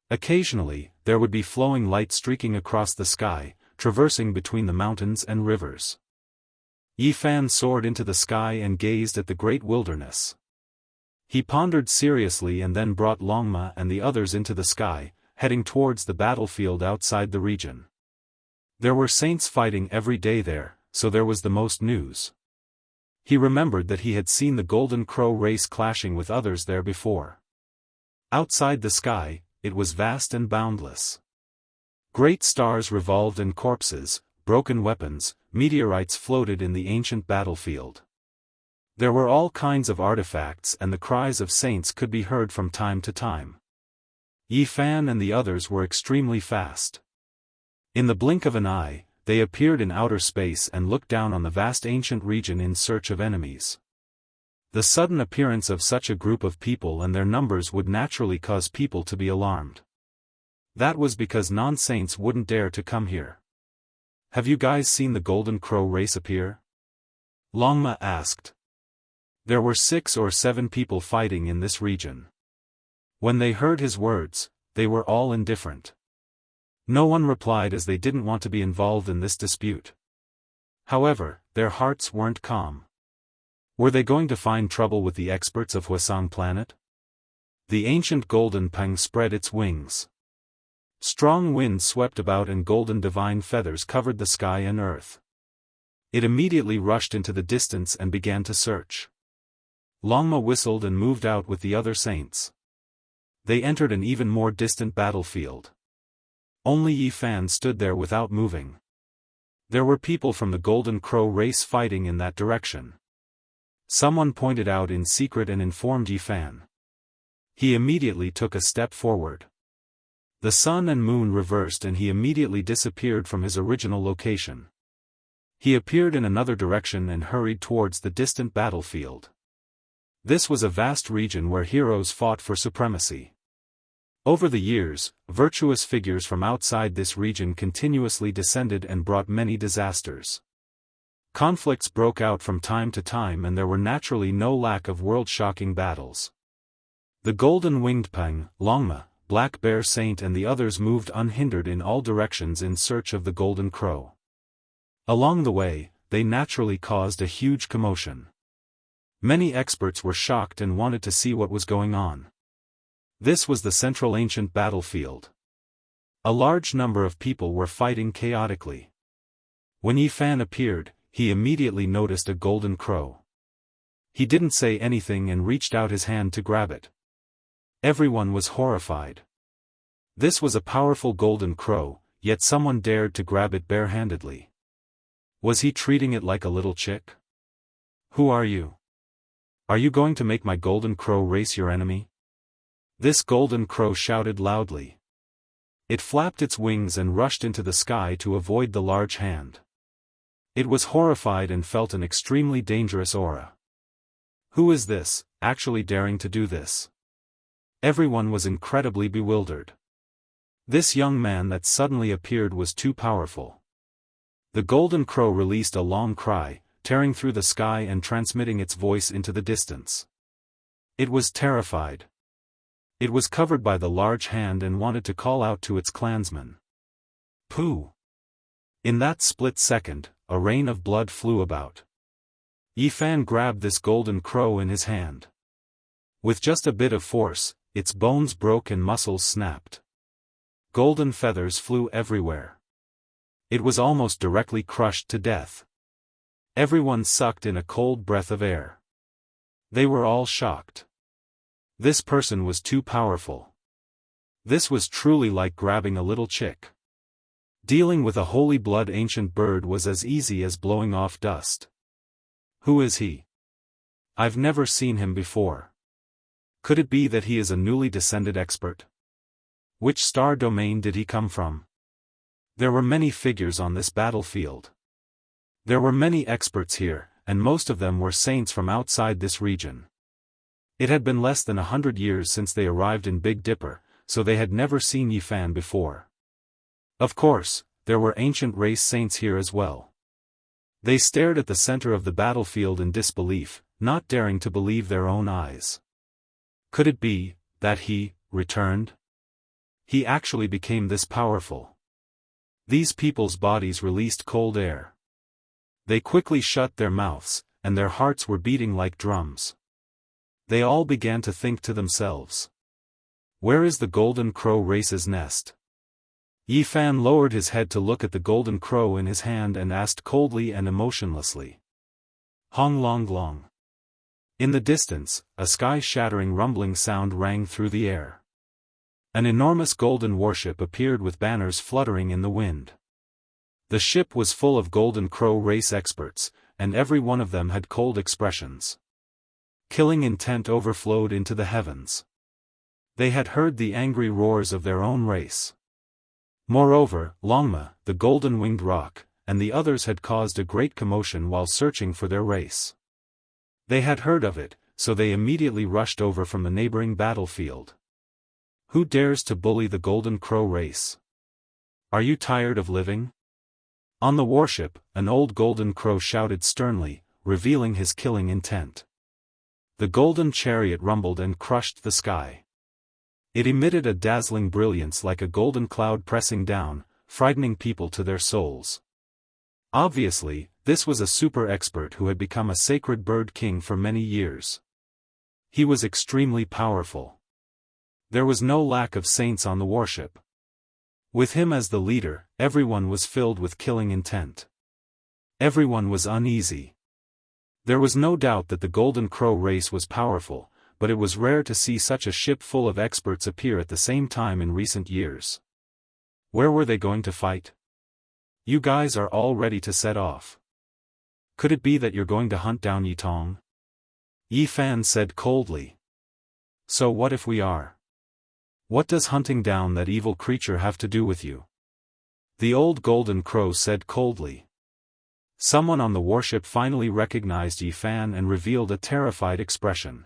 Occasionally, there would be flowing light streaking across the sky, traversing between the mountains and rivers. Yifan soared into the sky and gazed at the great wilderness. He pondered seriously and then brought Longma and the others into the sky, heading towards the battlefield outside the region. There were saints fighting every day there, so there was the most news. He remembered that he had seen the Golden Crow race clashing with others there before. Outside the sky, it was vast and boundless. Great stars revolved and corpses, broken weapons, meteorites floated in the ancient battlefield. There were all kinds of artifacts and the cries of saints could be heard from time to time. Yi Fan and the others were extremely fast. In the blink of an eye, they appeared in outer space and looked down on the vast ancient region in search of enemies. The sudden appearance of such a group of people and their numbers would naturally cause people to be alarmed. That was because non-saints wouldn't dare to come here. Have you guys seen the Golden Crow race appear? Longma asked. There were 6 or 7 people fighting in this region. When they heard his words, they were all indifferent. No one replied as they didn't want to be involved in this dispute. However, their hearts weren't calm. Were they going to find trouble with the experts of Huasang planet? The ancient golden peng spread its wings. Strong wind swept about and golden divine feathers covered the sky and earth. It immediately rushed into the distance and began to search. Longma whistled and moved out with the other saints. They entered an even more distant battlefield. Only Yi Fan stood there without moving. There were people from the Golden Crow race fighting in that direction. Someone pointed out in secret and informed Yi Fan. He immediately took a step forward. The sun and moon reversed and he immediately disappeared from his original location. He appeared in another direction and hurried towards the distant battlefield. This was a vast region where heroes fought for supremacy. Over the years, virtuous figures from outside this region continuously descended and brought many disasters. Conflicts broke out from time to time and there were naturally no lack of world-shocking battles. The Golden-Winged Peng, Longma, Black Bear Saint and the others moved unhindered in all directions in search of the Golden Crow. Along the way, they naturally caused a huge commotion. Many experts were shocked and wanted to see what was going on. This was the central ancient battlefield. A large number of people were fighting chaotically. When Yi Fan appeared, he immediately noticed a golden crow. He didn't say anything and reached out his hand to grab it. Everyone was horrified. This was a powerful golden crow, yet someone dared to grab it barehandedly. Was he treating it like a little chick? Who are you? Are you going to make my golden crow race your enemy? This golden crow shouted loudly. It flapped its wings and rushed into the sky to avoid the large hand. It was horrified and felt an extremely dangerous aura. Who is this, actually daring to do this? Everyone was incredibly bewildered. This young man that suddenly appeared was too powerful. The golden crow released a long cry, tearing through the sky and transmitting its voice into the distance. It was terrified. It was covered by the large hand and wanted to call out to its clansmen. Pooh! In that split second, a rain of blood flew about. Yi Fan grabbed this golden crow in his hand. With just a bit of force, its bones broke and muscles snapped. Golden feathers flew everywhere. It was almost directly crushed to death. Everyone sucked in a cold breath of air. They were all shocked. This person was too powerful. This was truly like grabbing a little chick. Dealing with a holy blood ancient bird was as easy as blowing off dust. Who is he? I've never seen him before. Could it be that he is a newly descended expert? Which star domain did he come from? There were many figures on this battlefield. There were many experts here, and most of them were saints from outside this region. It had been less than 100 years since they arrived in Big Dipper, so they had never seen Yi Fan before. Of course, there were ancient race saints here as well. They stared at the center of the battlefield in disbelief, not daring to believe their own eyes. Could it be that he returned? He actually became this powerful. These people's bodies released cold air. They quickly shut their mouths, and their hearts were beating like drums. They all began to think to themselves. Where is the Golden Crow race's nest? Yi Fan lowered his head to look at the golden crow in his hand and asked coldly and emotionlessly. Hong Long Long. In the distance, a sky-shattering rumbling sound rang through the air. An enormous golden warship appeared with banners fluttering in the wind. The ship was full of Golden Crow race experts, and every one of them had cold expressions. Killing intent overflowed into the heavens. They had heard the angry roars of their own race. Moreover, Longma, the golden-winged roc, and the others had caused a great commotion while searching for their race. They had heard of it, so they immediately rushed over from the neighboring battlefield. Who dares to bully the Golden Crow race? Are you tired of living? On the warship, an old Golden Crow shouted sternly, revealing his killing intent. The golden chariot rumbled and crushed the sky. It emitted a dazzling brilliance like a golden cloud pressing down, frightening people to their souls. Obviously, this was a super expert who had become a sacred bird king for many years. He was extremely powerful. There was no lack of saints on the warship. With him as the leader, everyone was filled with killing intent. Everyone was uneasy. There was no doubt that the Golden Crow race was powerful, but it was rare to see such a ship full of experts appear at the same time in recent years. Where were they going to fight? You guys are all ready to set off. Could it be that you're going to hunt down Yitong? Yi Fan said coldly. So what if we are? What does hunting down that evil creature have to do with you? The old Golden Crow said coldly. Someone on the warship finally recognized Yi Fan and revealed a terrified expression.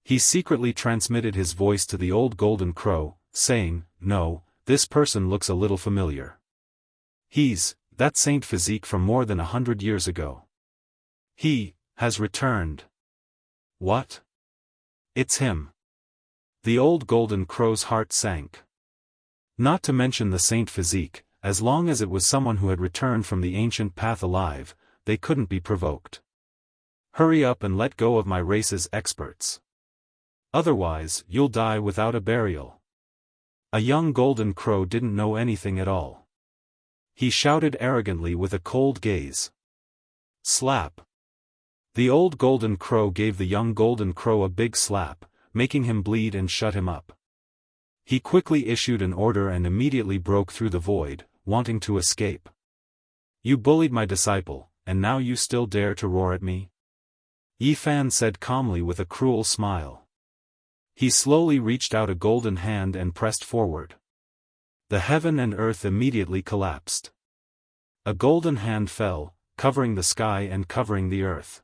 He secretly transmitted his voice to the old Golden Crow, saying, "No, this person looks a little familiar. He's that saint physique from more than 100 years ago. He has returned." What? It's him. The old Golden Crow's heart sank. Not to mention the saint physique, as long as it was someone who had returned from the ancient path alive, they couldn't be provoked. Hurry up and let go of my race's experts. Otherwise, you'll die without a burial. A young Golden Crow didn't know anything at all. He shouted arrogantly with a cold gaze. Slap. The old Golden Crow gave the young Golden Crow a big slap, making him bleed and shut him up. He quickly issued an order and immediately broke through the void, wanting to escape. You bullied my disciple, and now you still dare to roar at me? Yi Fan said calmly with a cruel smile. He slowly reached out a golden hand and pressed forward. The heaven and earth immediately collapsed. A golden hand fell, covering the sky and covering the earth.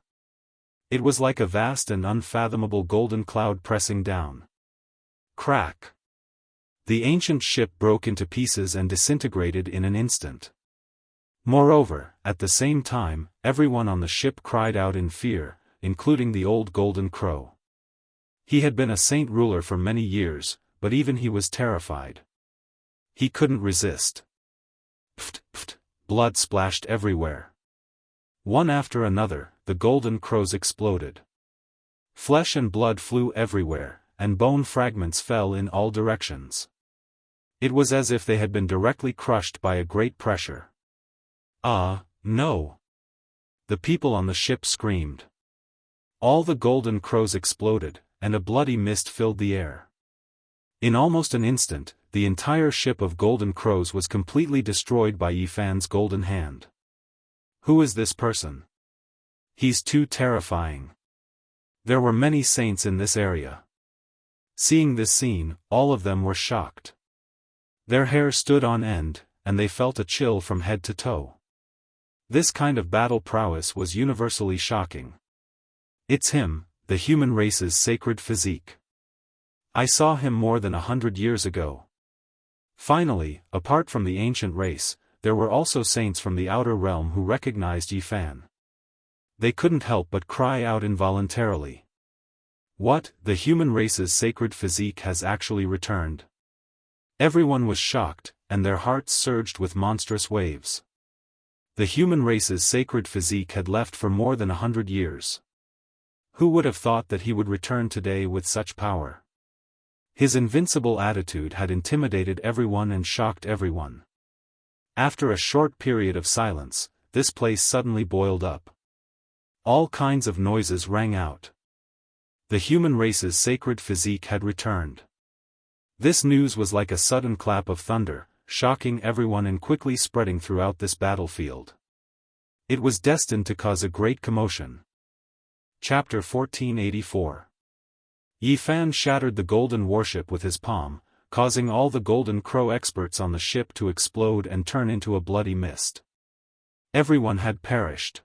It was like a vast and unfathomable golden cloud pressing down. Crack! The ancient ship broke into pieces and disintegrated in an instant. Moreover, at the same time, everyone on the ship cried out in fear, including the old Golden Crow. He had been a saint ruler for many years, but even he was terrified. He couldn't resist. Pft, pft, blood splashed everywhere. One after another, the Golden Crows exploded. Flesh and blood flew everywhere, and bone fragments fell in all directions. It was as if they had been directly crushed by a great pressure. Ah, no! The people on the ship screamed. All the Golden Crows exploded, and a bloody mist filled the air. In almost an instant, the entire ship of Golden Crows was completely destroyed by Yi Fan's golden hand. Who is this person? He's too terrifying. There were many saints in this area. Seeing this scene, all of them were shocked. Their hair stood on end, and they felt a chill from head to toe. This kind of battle prowess was universally shocking. It's him, the human race's sacred physique. I saw him more than 100 years ago. Finally, apart from the ancient race, there were also saints from the outer realm who recognized Yi Fan. They couldn't help but cry out involuntarily. What, the human race's sacred physique has actually returned? Everyone was shocked, and their hearts surged with monstrous waves. The human race's sacred physique had left for more than 100 years. Who would have thought that he would return today with such power? His invincible attitude had intimidated everyone and shocked everyone. After a short period of silence, this place suddenly boiled up. All kinds of noises rang out. The human race's sacred physique had returned. This news was like a sudden clap of thunder, shocking everyone and quickly spreading throughout this battlefield. It was destined to cause a great commotion. Chapter 1484. Yi Fan shattered the golden warship with his palm, causing all the Golden Crow experts on the ship to explode and turn into a bloody mist. Everyone had perished.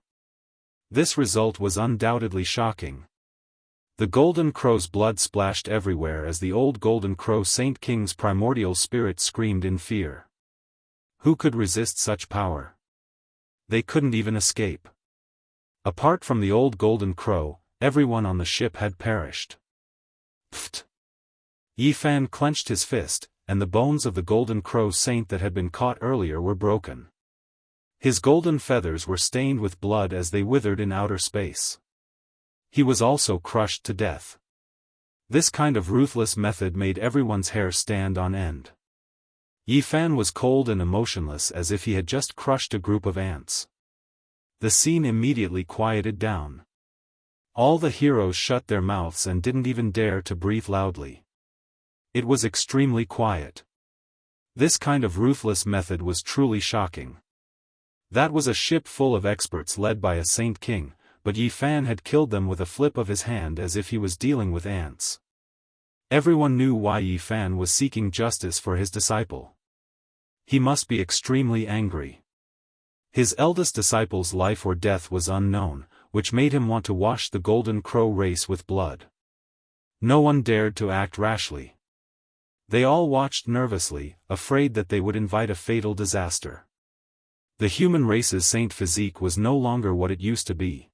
This result was undoubtedly shocking. The Golden Crow's blood splashed everywhere as the old Golden Crow Saint King's primordial spirit screamed in fear. Who could resist such power? They couldn't even escape. Apart from the old Golden Crow, everyone on the ship had perished. Pfft! Yi Fan clenched his fist, and the bones of the Golden Crow Saint that had been caught earlier were broken. His golden feathers were stained with blood as they withered in outer space. He was also crushed to death. This kind of ruthless method made everyone's hair stand on end. Yi Fan was cold and emotionless as if he had just crushed a group of ants. The scene immediately quieted down. All the heroes shut their mouths and didn't even dare to breathe loudly. It was extremely quiet. This kind of ruthless method was truly shocking. That was a ship full of experts led by a Saint King, but Yi Fan had killed them with a flip of his hand as if he was dealing with ants. Everyone knew why Yi Fan was seeking justice for his disciple. He must be extremely angry. His eldest disciple's life or death was unknown, which made him want to wash the Golden Crow race with blood. No one dared to act rashly. They all watched nervously, afraid that they would invite a fatal disaster. The human race's saint physique was no longer what it used to be.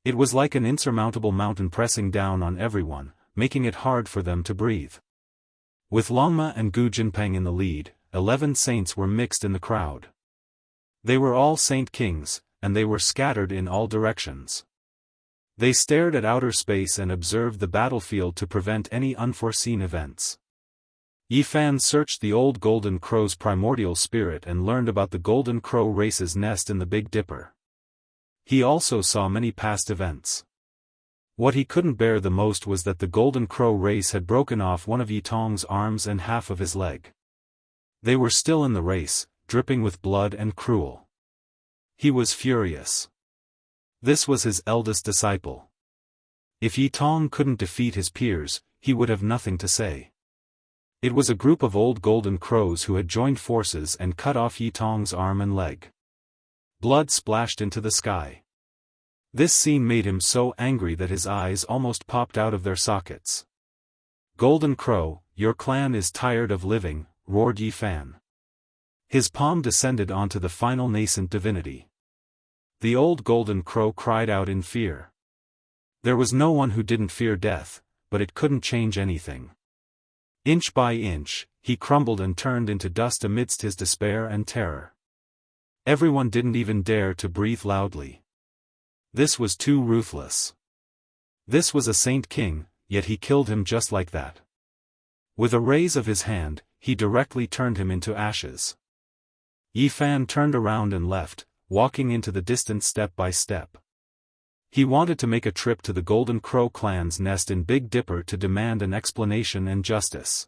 It was like an insurmountable mountain pressing down on everyone, making it hard for them to breathe. With Longma and Gu Jinpeng in the lead, 11 saints were mixed in the crowd. They were all Saint Kings, and they were scattered in all directions. They stared at outer space and observed the battlefield to prevent any unforeseen events. Yi Fan searched the old Golden Crow's primordial spirit and learned about the Golden Crow race's nest in the Big Dipper. He also saw many past events. What he couldn't bear the most was that the Golden Crow race had broken off one of Yi Tong's arms and half of his leg. They were still in the race, dripping with blood and cruel. He was furious. This was his eldest disciple. If Yi Tong couldn't defeat his peers, he would have nothing to say. It was a group of old Golden Crows who had joined forces and cut off Yi Tong's arm and leg. Blood splashed into the sky. This scene made him so angry that his eyes almost popped out of their sockets. "Golden Crow, your clan is tired of living," roared Yi Fan. His palm descended onto the final nascent divinity. The old Golden Crow cried out in fear. There was no one who didn't fear death, but it couldn't change anything. Inch by inch, he crumbled and turned into dust amidst his despair and terror. Everyone didn't even dare to breathe loudly. This was too ruthless. This was a Saint King, yet he killed him just like that. With a raise of his hand, he directly turned him into ashes. Yi Fan turned around and left, walking into the distance step by step. He wanted to make a trip to the Golden Crow clan's nest in Big Dipper to demand an explanation and justice.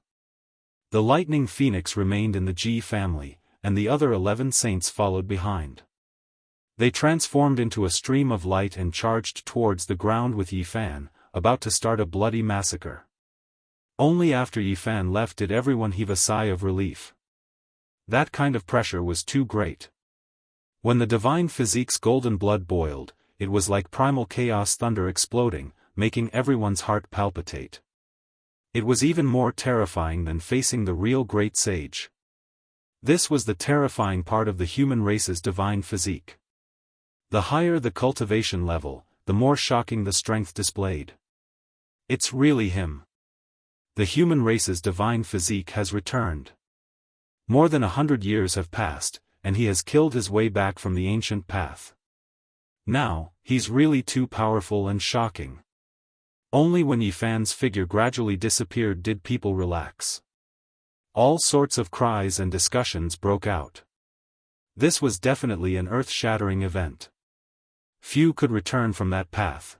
The Lightning Phoenix remained in the Ji family, and the other 11 saints followed behind. They transformed into a stream of light and charged towards the ground with Yi Fan, about to start a bloody massacre. Only after Yi Fan left did everyone heave a sigh of relief. That kind of pressure was too great. When the divine physique's golden blood boiled, it was like primal chaos thunder exploding, making everyone's heart palpitate. It was even more terrifying than facing the real great sage. This was the terrifying part of the human race's divine physique. The higher the cultivation level, the more shocking the strength displayed. It's really him. The human race's divine physique has returned. More than 100 years have passed, and he has killed his way back from the ancient path. Now, he's really too powerful and shocking. Only when Yi Fan's figure gradually disappeared did people relax. All sorts of cries and discussions broke out. This was definitely an earth-shattering event. Few could return from that path.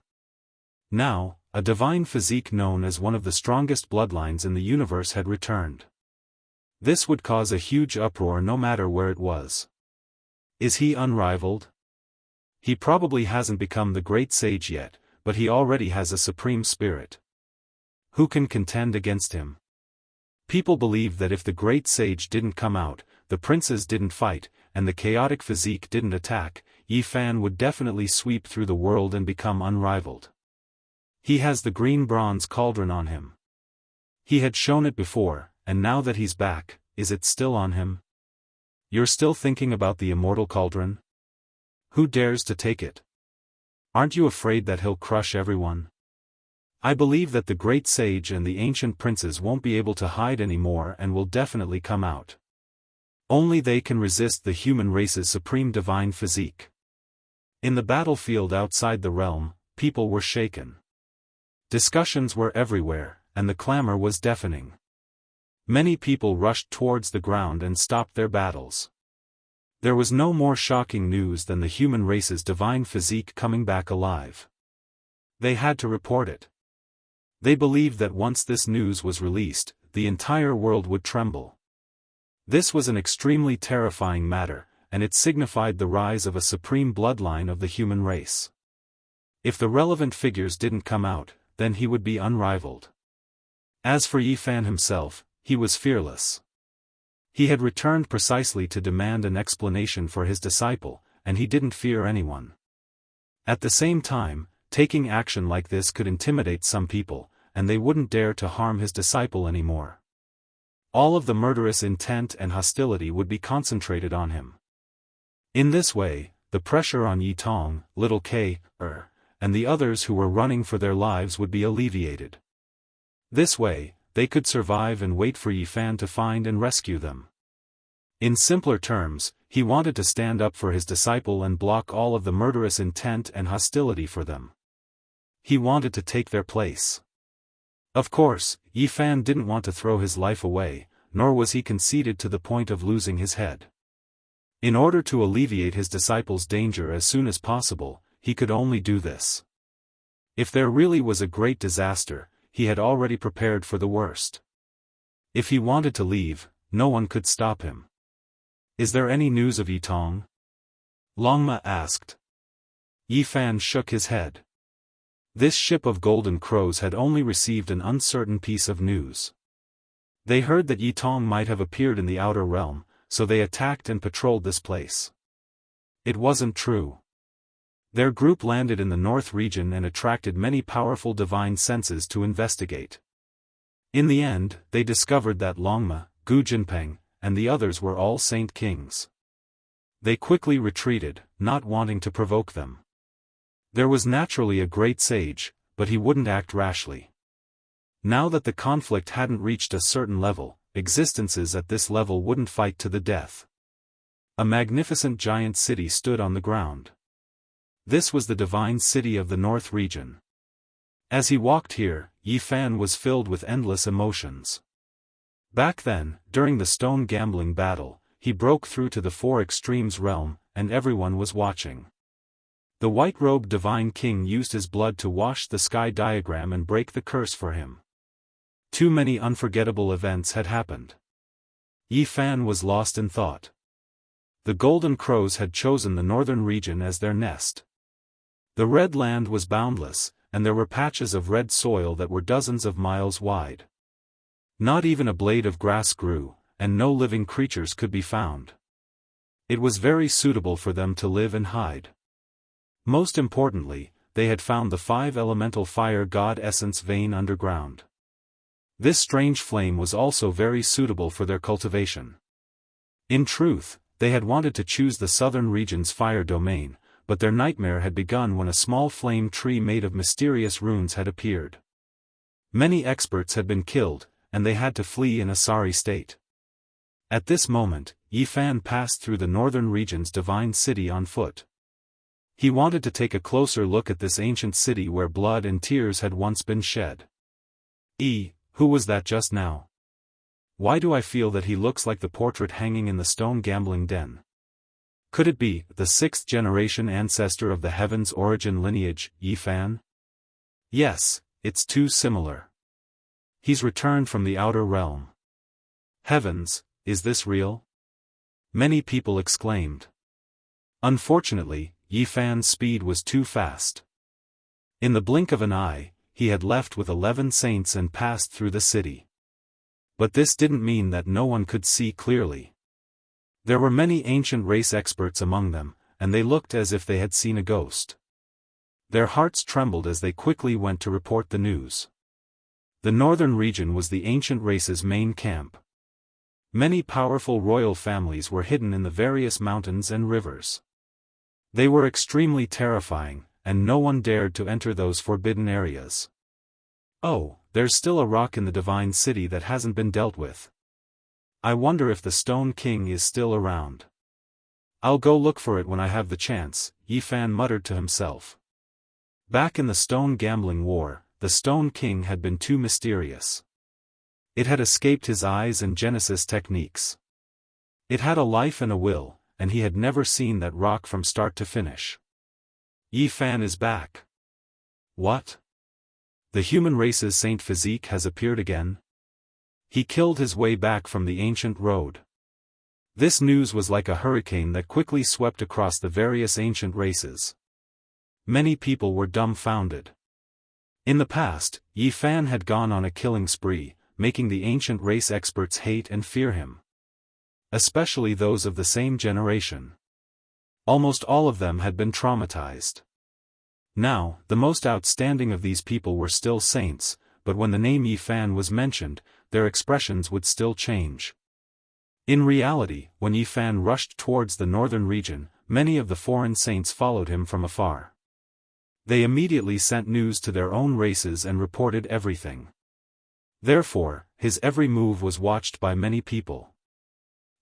Now, a divine physique known as one of the strongest bloodlines in the universe had returned. This would cause a huge uproar no matter where it was. Is he unrivaled? He probably hasn't become the great sage yet, but he already has a supreme spirit. Who can contend against him? People believed that if the great sage didn't come out, the princes didn't fight, and the chaotic physique didn't attack, Yi Fan would definitely sweep through the world and become unrivaled. He has the green bronze cauldron on him. He had shown it before, and now that he's back, is it still on him? You're still thinking about the immortal cauldron? Who dares to take it? Aren't you afraid that he'll crush everyone? I believe that the great sage and the ancient princes won't be able to hide anymore and will definitely come out. Only they can resist the human race's supreme divine physique. In the battlefield outside the realm, people were shaken. Discussions were everywhere, and the clamor was deafening. Many people rushed towards the ground and stopped their battles. There was no more shocking news than the human race's divine physique coming back alive. They had to report it. They believed that once this news was released, the entire world would tremble. This was an extremely terrifying matter, and it signified the rise of a supreme bloodline of the human race. If the relevant figures didn't come out, then he would be unrivaled. As for Yi Fan himself, he was fearless. He had returned precisely to demand an explanation for his disciple, and he didn't fear anyone. At the same time, taking action like this could intimidate some people, and they wouldn't dare to harm his disciple anymore. All of the murderous intent and hostility would be concentrated on him. In this way, the pressure on Yi Tong, Little K, and the others who were running for their lives would be alleviated. This way, they could survive and wait for Yi Fan to find and rescue them. In simpler terms, he wanted to stand up for his disciple and block all of the murderous intent and hostility for them. He wanted to take their place. Of course, Yi Fan didn't want to throw his life away, nor was he conceited to the point of losing his head. In order to alleviate his disciple's danger as soon as possible, he could only do this. If there really was a great disaster, he had already prepared for the worst. If he wanted to leave, no one could stop him. Is there any news of Yi Tong? Longma asked. Yi Fan shook his head. This ship of golden crows had only received an uncertain piece of news. They heard that Yi Tong might have appeared in the outer realm, so they attacked and patrolled this place. It wasn't true. Their group landed in the north region and attracted many powerful divine senses to investigate. In the end, they discovered that Longma, Gu Jinpeng, and the others were all Saint Kings. They quickly retreated, not wanting to provoke them. There was naturally a great sage, but he wouldn't act rashly. Now that the conflict hadn't reached a certain level, existences at this level wouldn't fight to the death. A magnificent giant city stood on the ground. This was the divine city of the North region. As he walked here, Yi Fan was filled with endless emotions. Back then, during the stone gambling battle, he broke through to the Four Extremes realm, and everyone was watching. The white-robed divine king used his blood to wash the sky diagram and break the curse for him. Too many unforgettable events had happened. Yi Fan was lost in thought. The golden crows had chosen the northern region as their nest. The red land was boundless, and there were patches of red soil that were dozens of miles wide. Not even a blade of grass grew, and no living creatures could be found. It was very suitable for them to live and hide. Most importantly, they had found the 5 elemental fire god essence vein underground. This strange flame was also very suitable for their cultivation. In truth, they had wanted to choose the southern region's fire domain, but their nightmare had begun when a small flame tree made of mysterious runes had appeared. Many experts had been killed, and they had to flee in a sorry state. At this moment, Yi Fan passed through the northern region's divine city on foot. He wanted to take a closer look at this ancient city where blood and tears had once been shed. Who was that just now? Why do I feel that he looks like the portrait hanging in the stone gambling den? Could it be the 6th generation ancestor of the Heaven's origin lineage, Yifan? Yes, it's too similar. He's returned from the outer realm. Heavens, is this real? Many people exclaimed. Unfortunately, Yifan's speed was too fast. In the blink of an eye, he had left with 11 saints and passed through the city. But this didn't mean that no one could see clearly. There were many ancient race experts among them, and they looked as if they had seen a ghost. Their hearts trembled as they quickly went to report the news. The northern region was the ancient race's main camp. Many powerful royal families were hidden in the various mountains and rivers. They were extremely terrifying, and no one dared to enter those forbidden areas. Oh, there's still a rock in the divine city that hasn't been dealt with. I wonder if the Stone King is still around. I'll go look for it when I have the chance, Yifan muttered to himself. Back in the Stone Gambling War, the Stone King had been too mysterious. It had escaped his eyes and Genesis techniques. It had a life and a will, and he had never seen that rock from start to finish. Yifan is back. What? The human race's saint physique has appeared again? He killed his way back from the ancient road. This news was like a hurricane that quickly swept across the various ancient races. Many people were dumbfounded. In the past, Yifan had gone on a killing spree, making the ancient race experts hate and fear him. Especially those of the same generation. Almost all of them had been traumatized. Now, the most outstanding of these people were still saints, but when the name Yifan was mentioned, their expressions would still change. In reality, when Yifan rushed towards the northern region, many of the foreign saints followed him from afar. They immediately sent news to their own races and reported everything. Therefore, his every move was watched by many people.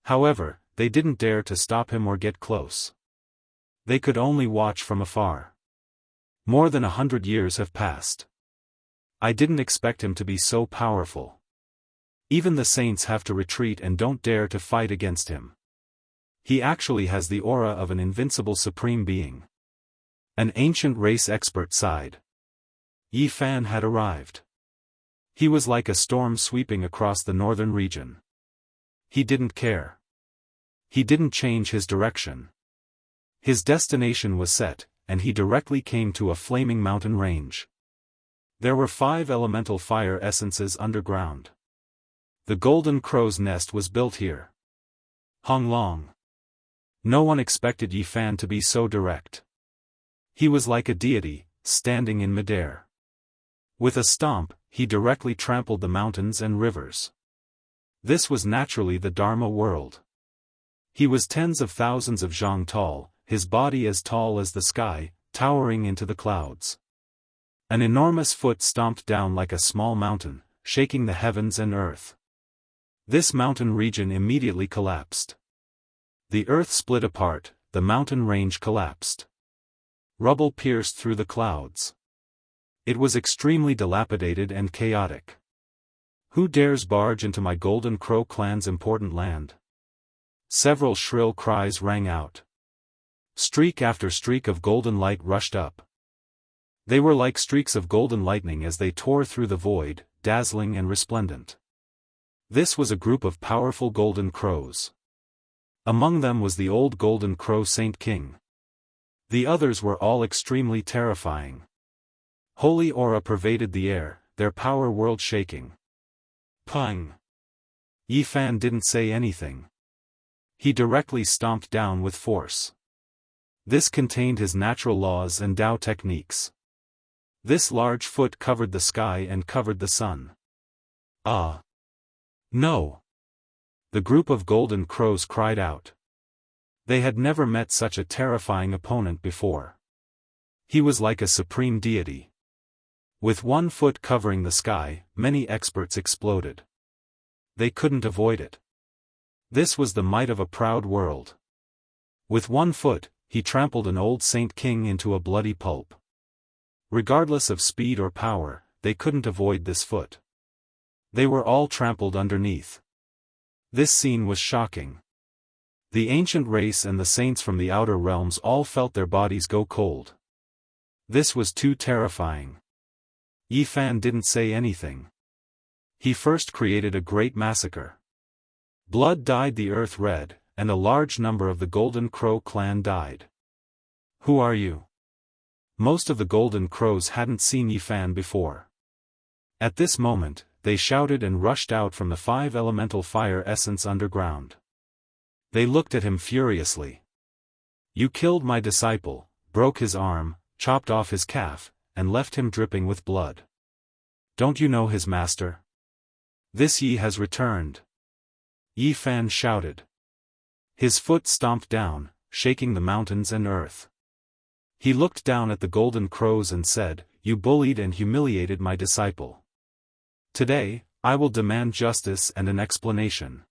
However, they didn't dare to stop him or get close. They could only watch from afar. More than 100 years have passed. I didn't expect him to be so powerful. Even the saints have to retreat and don't dare to fight against him. He actually has the aura of an invincible supreme being. An ancient race expert sighed. Yifan had arrived. He was like a storm sweeping across the northern region. He didn't care. He didn't change his direction. His destination was set, and he directly came to a flaming mountain range. There were 5 elemental fire essences underground. The Golden Crow's nest was built here. Hong Long. No one expected Yifan to be so direct. He was like a deity, standing in midair. With a stomp, he directly trampled the mountains and rivers. This was naturally the Dharma world. He was tens of thousands of zhang tall, his body as tall as the sky, towering into the clouds. An enormous foot stomped down like a small mountain, shaking the heavens and earth. This mountain region immediately collapsed. The earth split apart, the mountain range collapsed. Rubble pierced through the clouds. It was extremely dilapidated and chaotic. Who dares barge into my Golden Crow clan's important land? Several shrill cries rang out. Streak after streak of golden light rushed up. They were like streaks of golden lightning as they tore through the void, dazzling and resplendent. This was a group of powerful golden crows. Among them was the old Golden Crow Saint King. The others were all extremely terrifying. Holy aura pervaded the air, their power world shaking. Pang! Yifan didn't say anything. He directly stomped down with force. This contained his natural laws and Tao techniques. This large foot covered the sky and covered the sun. Ah! No! The group of golden crows cried out. They had never met such a terrifying opponent before. He was like a supreme deity. With 1 foot covering the sky, many experts exploded. They couldn't avoid it. This was the might of a proud world. With 1 foot, he trampled an old Saint King into a bloody pulp. Regardless of speed or power, they couldn't avoid this foot. They were all trampled underneath. This scene was shocking. The ancient race and the saints from the outer realms all felt their bodies go cold. This was too terrifying. Yi Fan didn't say anything. He first created a great massacre. Blood dyed the earth red, and a large number of the Golden Crow clan died. Who are you? Most of the Golden Crows hadn't seen Yi Fan before. At this moment, they shouted and rushed out from the 5 elemental fire essence underground. They looked at him furiously. You killed my disciple, broke his arm, chopped off his calf, and left him dripping with blood. Don't you know his master? This Yi has returned. Yi Fan shouted. His foot stomped down, shaking the mountains and earth. He looked down at the Golden Crows and said, You bullied and humiliated my disciple. Today, I will demand justice and an explanation.